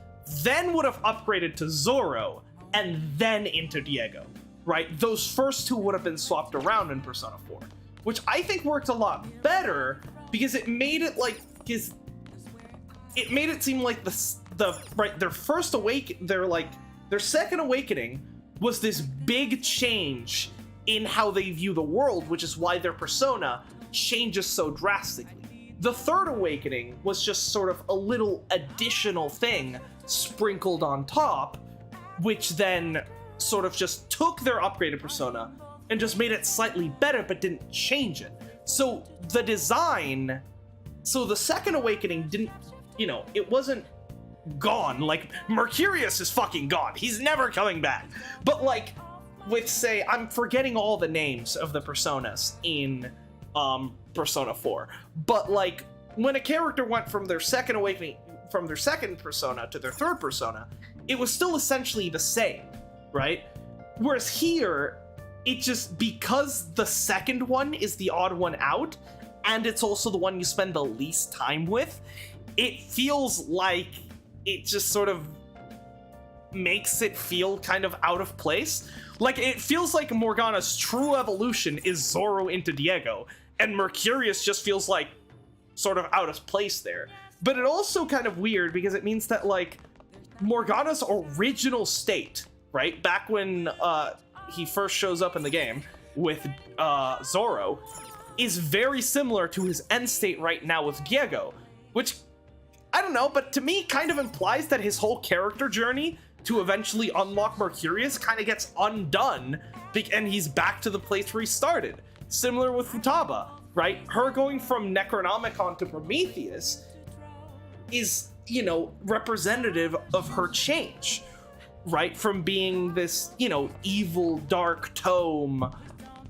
then would have upgraded to Zoro, and then into Diego, right? Those first two would have been swapped around in Persona 4, which I think worked a lot better because it made it like, it made it seem like their second awakening was this big change in how they view the world, which is why their persona changes so drastically. The Third Awakening was just sort of a little additional thing sprinkled on top, which then sort of just took their upgraded persona and just made it slightly better but didn't change it. So the design, so the Second Awakening didn't, you know, it wasn't gone. Like, Mercurius is fucking gone. He's never coming back. But like, with, say, I'm forgetting all the names of the personas in Persona 4, but like, when a character went from their second awakening, from their second persona to their third persona, it was still essentially the same, right? Whereas here, it just, because the second one is the odd one out, and it's also the one you spend the least time with, it feels like it just sort of makes it feel kind of out of place. Like, it feels like Morgana's true evolution is Zoro into Diego, and Mercurius just feels like sort of out of place there. But it also kind of weird because it means that, like, Morgana's original state, right, back when he first shows up in the game with Zoro, is very similar to his end state right now with Diego, which, I don't know, but to me kind of implies that his whole character journey to eventually unlock Mercurius kind of gets undone, and he's back to the place where he started. Similar with Futaba, right? Her going from Necronomicon to Prometheus is, you know, representative of her change, right? From being this, you know, evil, dark tome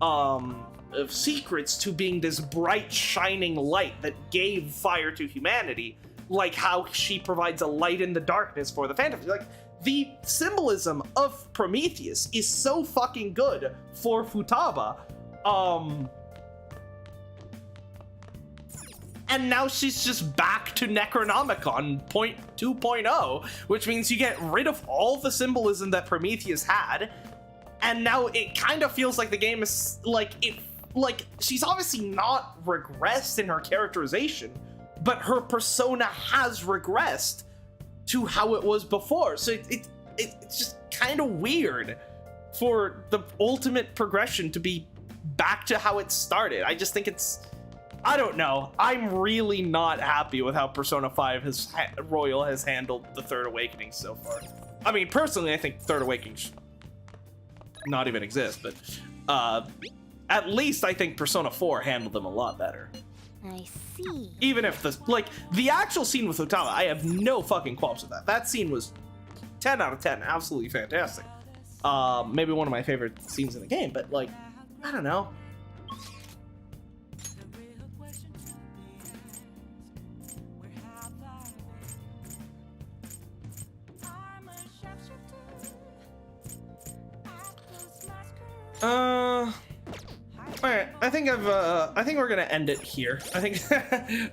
of secrets to being this bright, shining light that gave fire to humanity, like how she provides a light in the darkness for the Phantom Thieves. Like, the symbolism of Prometheus is so fucking good for Futaba. And now she's just back to Necronomicon 2.0, which means you get rid of all the symbolism that Prometheus had, And now it kind of feels like the game is like she's obviously not regressed in her characterization, but her persona has regressed to how it was before. So it's just kind of weird for the ultimate progression to be back to how it started. I just think I don't know. I'm really not happy with how Persona 5 Royal has handled the Third Awakening so far. I mean, personally, I think Third Awakening should not even exist, but at least I think Persona 4 handled them a lot better. I see. Even if the actual scene with Otawa, I have no fucking qualms with that. That scene was 10 out of 10, absolutely fantastic. Maybe one of my favorite scenes in the game, but like, I don't know. Alright, I think we're gonna end it here. I think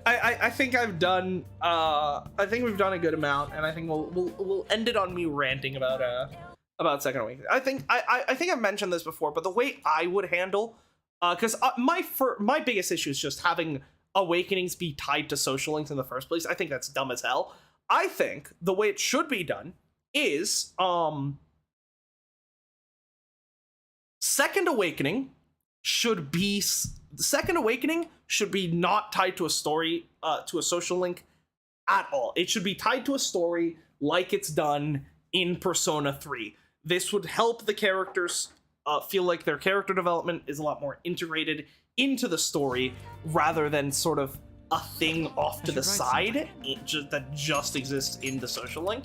I think I've done I think we've done a good amount, and I think we'll end it on me ranting about Second Awakening. I think I've mentioned this before, but the way I would handle because my biggest issue is just having Awakenings be tied to social links in the first place. I think that's dumb as hell. I think the way it should be done is Second Awakening should be not tied to a story, to a social link at all. It should be tied to a story like it's done in Persona 3. This would help the characters feel like their character development is a lot more integrated into the story rather than sort of a thing off to the side that just exists in the social link.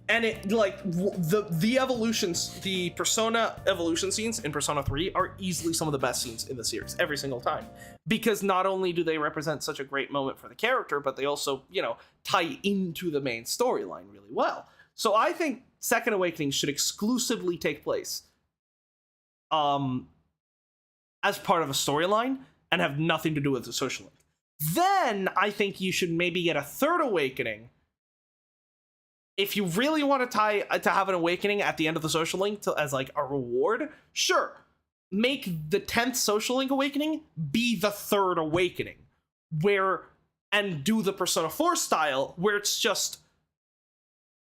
And it like the evolutions, the Persona evolution scenes in Persona 3 are easily some of the best scenes in the series every single time, because not only do they represent such a great moment for the character, but they also, you know, tie into the main storyline really well. So I think Second Awakening should exclusively take place as part of a storyline and have nothing to do with the social link. Then I think you should maybe get a Third Awakening. If you really want to have an awakening at the end of the social link as like a reward, sure. Make the 10th social link awakening be the Third Awakening, and do the Persona 4 style where it's just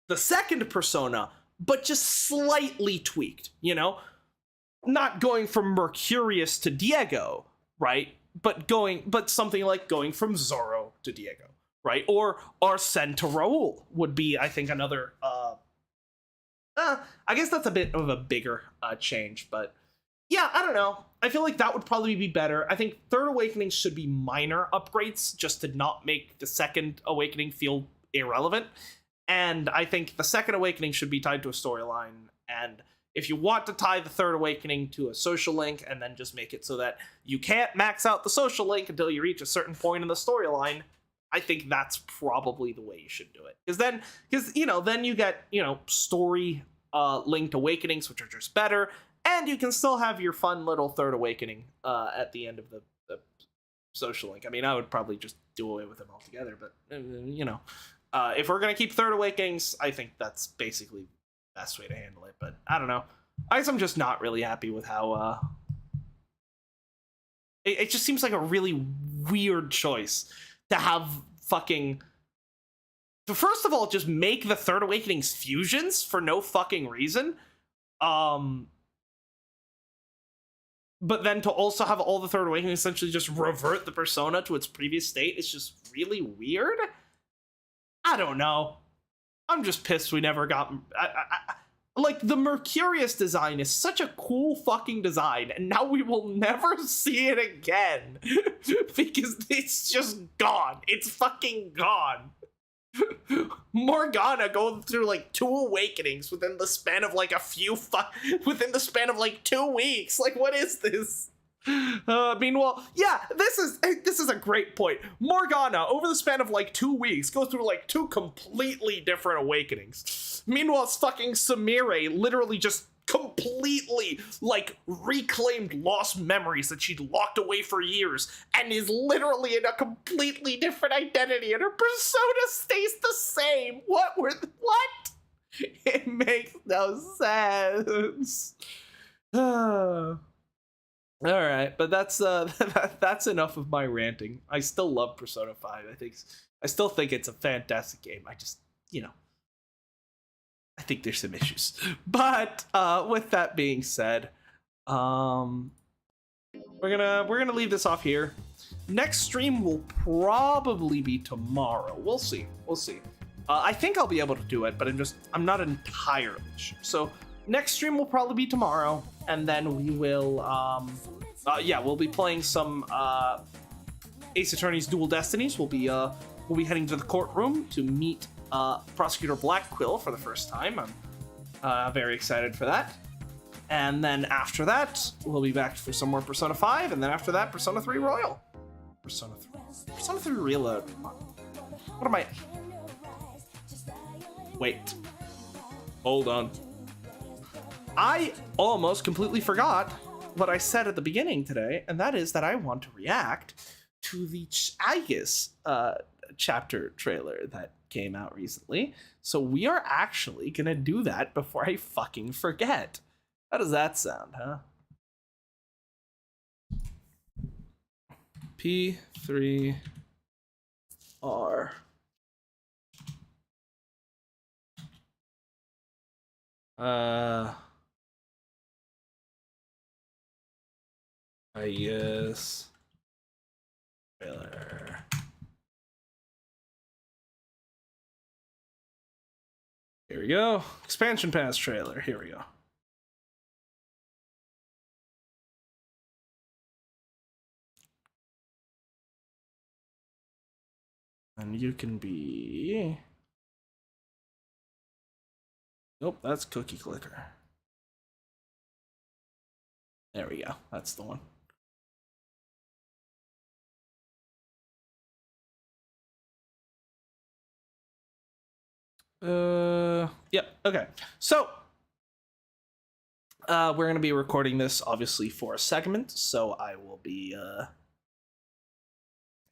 the second persona, but just slightly tweaked, you know? Not going from Mercurius to Diego, right? But something like going from Zoro to Diego. Right? Or Arsene to Raoul would be, I think, another... I guess that's a bit of a bigger change, but... Yeah, I don't know. I feel like that would probably be better. I think Third Awakening should be minor upgrades, just to not make the Second Awakening feel irrelevant. And I think the Second Awakening should be tied to a storyline, and if you want to tie the Third Awakening to a social link, and then just make it so that you can't max out the social link until you reach a certain point in the storyline... I think that's probably the way you should do it. Because then you get, story linked awakenings, which are just better, and you can still have your fun little Third Awakening at the end of the social link. I mean, I would probably just do away with them altogether, but, if we're going to keep Third Awakenings, I think that's basically the best way to handle it. But I don't know. I guess I'm just not really happy with how... It just seems like a really weird choice to have fucking... So first of all, just make the Third Awakenings fusions for no fucking reason. But then to also have all the Third Awakenings essentially just revert the persona to its previous state is just really weird. I don't know. I'm just pissed we never got... like, the Mercurius design is such a cool fucking design, and now we will never see it again. Because it's just gone. It's fucking gone. Morgana going through, like, 2 awakenings within the span of, like, within the span of, like, 2 weeks. Like, what is this? Meanwhile, yeah, this is a great point. Morgana, over the span of like 2 weeks, goes through like 2 completely different awakenings. Meanwhile, fucking Samire literally just completely like reclaimed lost memories that she'd locked away for years and is literally in a completely different identity, and her persona stays the same. What? It makes no sense. All right, but that's that's enough of my ranting. I still love Persona 5. I still think it's a fantastic game. I just, I think there's some issues. But with that being said, we're gonna leave this off here. Next stream will probably be tomorrow. We'll see. I think I'll be able to do it, but I'm not entirely sure. So next stream will probably be tomorrow, and then we will we'll be playing some Ace Attorney's Dual Destinies. We'll be heading to the courtroom to meet Prosecutor Blackquill for the first time. I'm very excited for that. And then after that, we'll be back for some more Persona 5, and then after that, Persona 3 Royal. Persona 3 Reload. What am I... Wait. Hold on. I almost completely forgot what I said at the beginning today, and that is that I want to react to the Aegis chapter trailer that came out recently. So we are actually gonna do that before I fucking forget. How does that sound, huh? P3R. Yes. Trailer. Here we go. Expansion Pass trailer. Here we go. And you can be... Nope, that's Cookie Clicker. There we go. That's the one. Yep, okay. So, we're going to be recording this, obviously, for a segment, so I will be,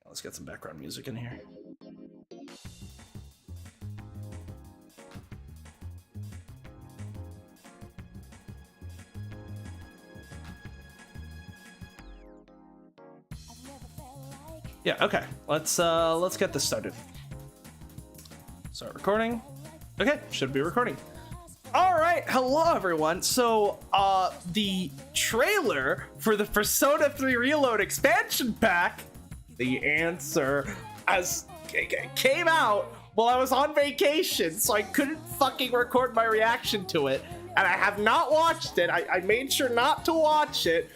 let's get some background music in here. Yeah, okay. Let's get this started. Start recording. Okay, should be recording. All right, hello everyone. So, the trailer for the Persona 3 Reload expansion pack, the answer, came out while I was on vacation, so I couldn't fucking record my reaction to it, and I have not watched it. I made sure not to watch it.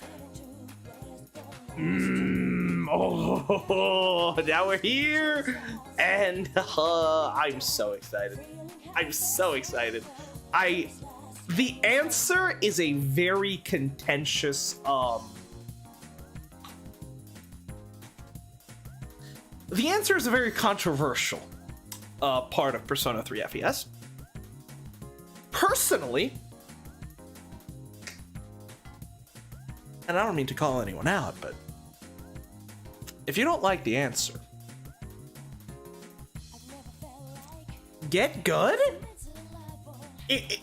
Oh, now we're here, and I'm so excited. I'm so excited. The answer is a very contentious, the answer is a very controversial part of Persona 3 FES. Personally, and I don't mean to call anyone out, but if you don't like the answer, get good? I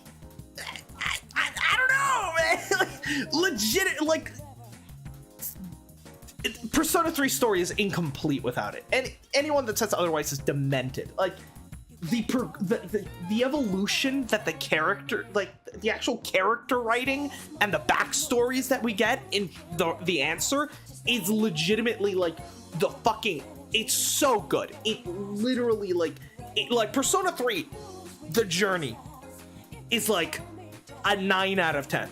don't know, man. Legit, Persona 3 story is incomplete without it. And anyone that says otherwise is demented. Like, the evolution that the character, the actual character writing and the backstories that we get in the answer is legitimately, the fucking... It's so good. It literally, Persona 3, the journey, is a 9 out of 10.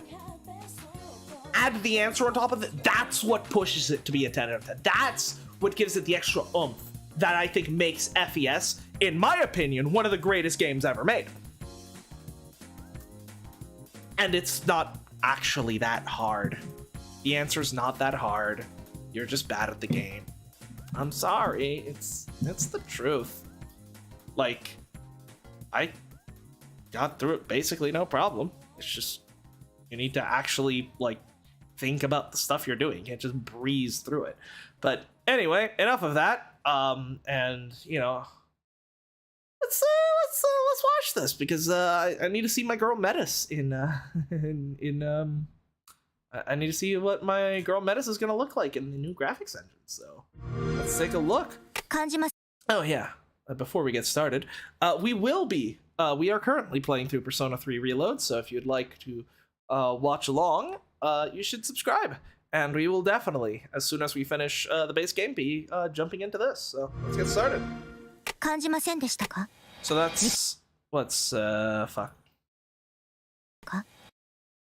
Add the answer on top of it, that's what pushes it to be a 10 out of 10. That's what gives it the extra oomph that I think makes FES, in my opinion, one of the greatest games ever made. And it's not actually that hard. The answer's not that hard. You're just bad at the game. I'm sorry, it's the truth. I got through it basically no problem. It's just, you need to actually, think about the stuff you're doing. You can't just breeze through it. But anyway, enough of that. And, let's let's watch this because I need to see my girl Metis in I need to see what my girl Metis is gonna look like in the new graphics engine. So let's take a look. Oh yeah. Before we get started, we are currently playing through Persona 3 Reload. So if you'd like to watch along, you should subscribe, and we will definitely, as soon as we finish the base game, be jumping into this. So let's get started. So that's what's fuck.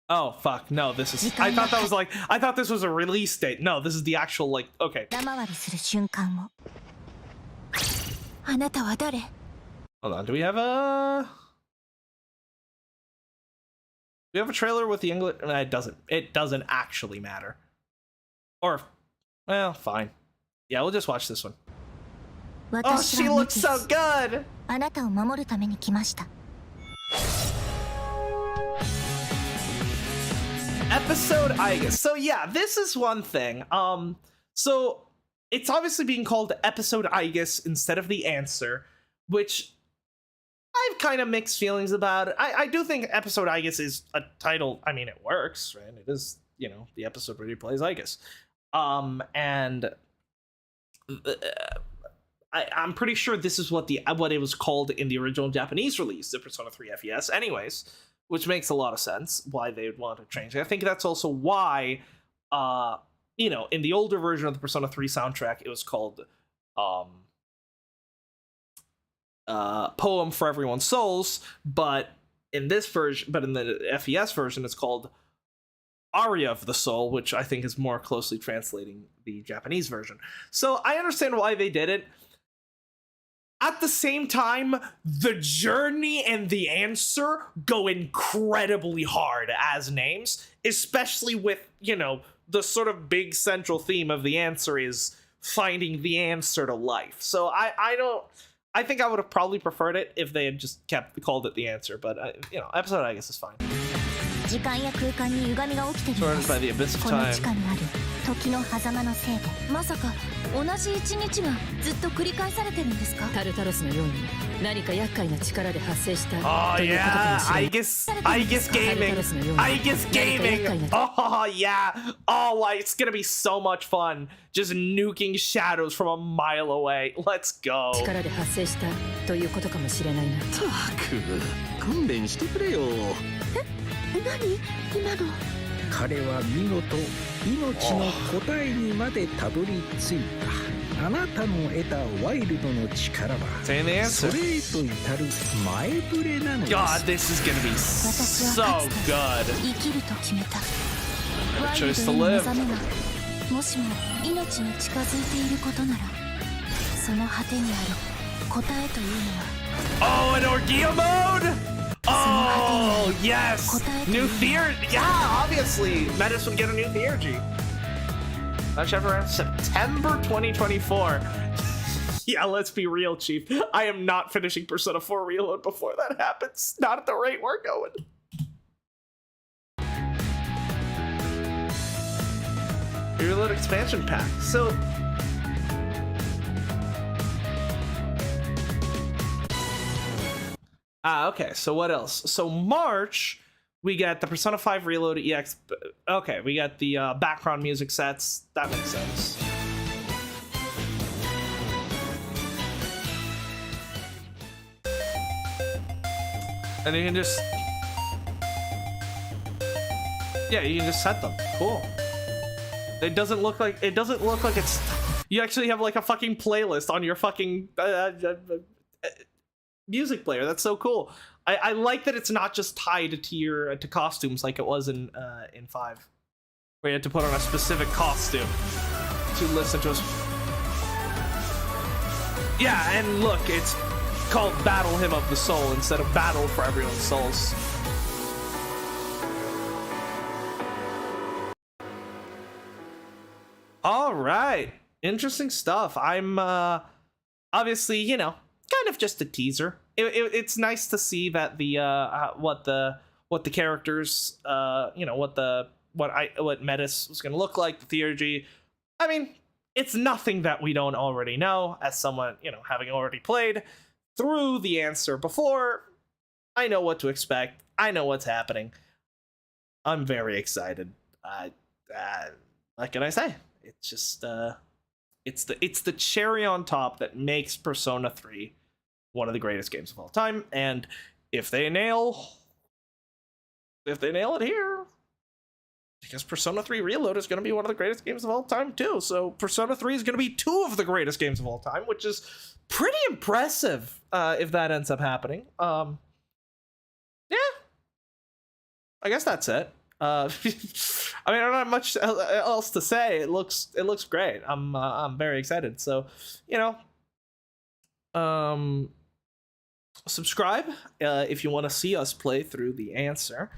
Oh fuck, no, this is I thought this was a release date. No, this is the actual, like, okay. Hold on, do we have a trailer with the English? It doesn't actually matter. Or, well, fine. Yeah, we'll just watch this one. Oh, she looks so good! Episode Aigis. So yeah, this is one thing. So it's obviously being called Episode Aigis instead of The Answer, which I've kind of mixed feelings about. I do think Episode Aigis is a title. I mean, it works, right? It is, you know, the episode where he plays Aigis. And I'm pretty sure this is what it was called in the original Japanese release, the Persona 3 FES, anyways, which makes a lot of sense why they would want to change it. I think that's also why, you know, in the older version of the Persona 3 soundtrack, it was called Poem for Everyone's Souls, but in this version, in the FES version, it's called Aria of the Soul, which I think is more closely translating the Japanese version. So I understand why they did it. At the same time, the journey and the answer go incredibly hard as names, especially with, you know, the sort of big central theme of the answer is finding the answer to life. So I think I would have probably preferred it if they had just called it the answer, but you know, episode I guess is fine. Surrounded by the abyss of time. 時の狭間のせいでまさか同じ一日がずっと繰り返されてるんですかタルタロスのように何か厄介な力で発生した Oh yeah, I guess gaming. Oh yeah. Oh, it's gonna be so much fun. Just nuking shadows from a mile away. Let's go. 力で発生したということかもしれないな。たく勘弁してくれよ。何今の彼は見事命の答えにまでたどり着いた。あなたの得たワイルドの力はそれへと至る前触れなのです。 God, this is gonna be so good. 生きると決めた。 A choice to live. もしも命に近づいていることなら、その果てにある答えというのは。 Oh, an ordeal mode. Oh, yes! New theurgy! Yeah, obviously! Metis would get a new theurgy. Launch around September 2024. Yeah, let's be real, Chief. I am not finishing Persona 4 Reload before that happens. Not at the rate we're going. Reload expansion pack. So... okay, so what else? So March, we get the Persona 5 Reload EX. Okay, we got the background music sets. That makes sense. And you can just... yeah, you can just set them. Cool. It doesn't look like it's... You actually have like a fucking playlist on your fucking... music player. That's so cool. I like that it's not just tied to costumes like it was in 5, where you had to put on a specific costume to listen to us. Yeah, and look, it's called Battle Hymn of the Soul instead of Battle for Everyone's Souls. All right, interesting stuff. I'm obviously, you know, kind of just a teaser. It's nice to see that the what the characters, you know, what Metis was gonna look like, the theurgy. I mean, it's nothing that we don't already know. As someone, you know, having already played through the answer before. I know what to expect. I know what's happening. I'm very excited. What can I say? It's just it's the cherry on top that makes Persona 3 one of the greatest games of all time. And if they nail it here, because Persona 3 Reload is going to be one of the greatest games of all time too. So Persona 3 is going to be 2 of the greatest games of all time, which is pretty impressive if that ends up happening. Yeah, I guess that's it. I mean, I don't have much else to say. It looks great. I'm very excited. So, subscribe if you want to see us play through the answer.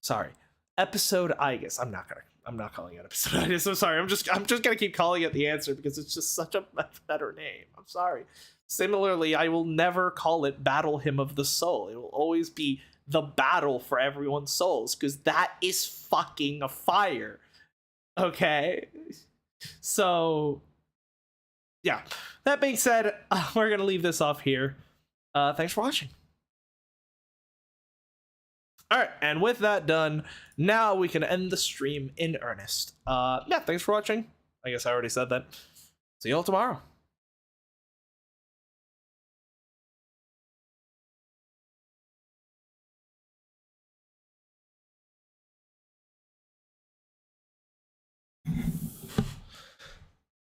Sorry, episode Igus. I'm not calling it episode Igus. I'm sorry. I'm just gonna keep calling it the answer because it's just such a much better name. I'm sorry. Similarly, I will never call it Battle Hymn of the Soul. It will always be the battle for everyone's souls, because that is fucking a fire. Okay? So, yeah. That being said, we're going to leave this off here. Thanks for watching. Alright, and with that done, now we can end the stream in earnest. Yeah, thanks for watching. I guess I already said that. See you all tomorrow.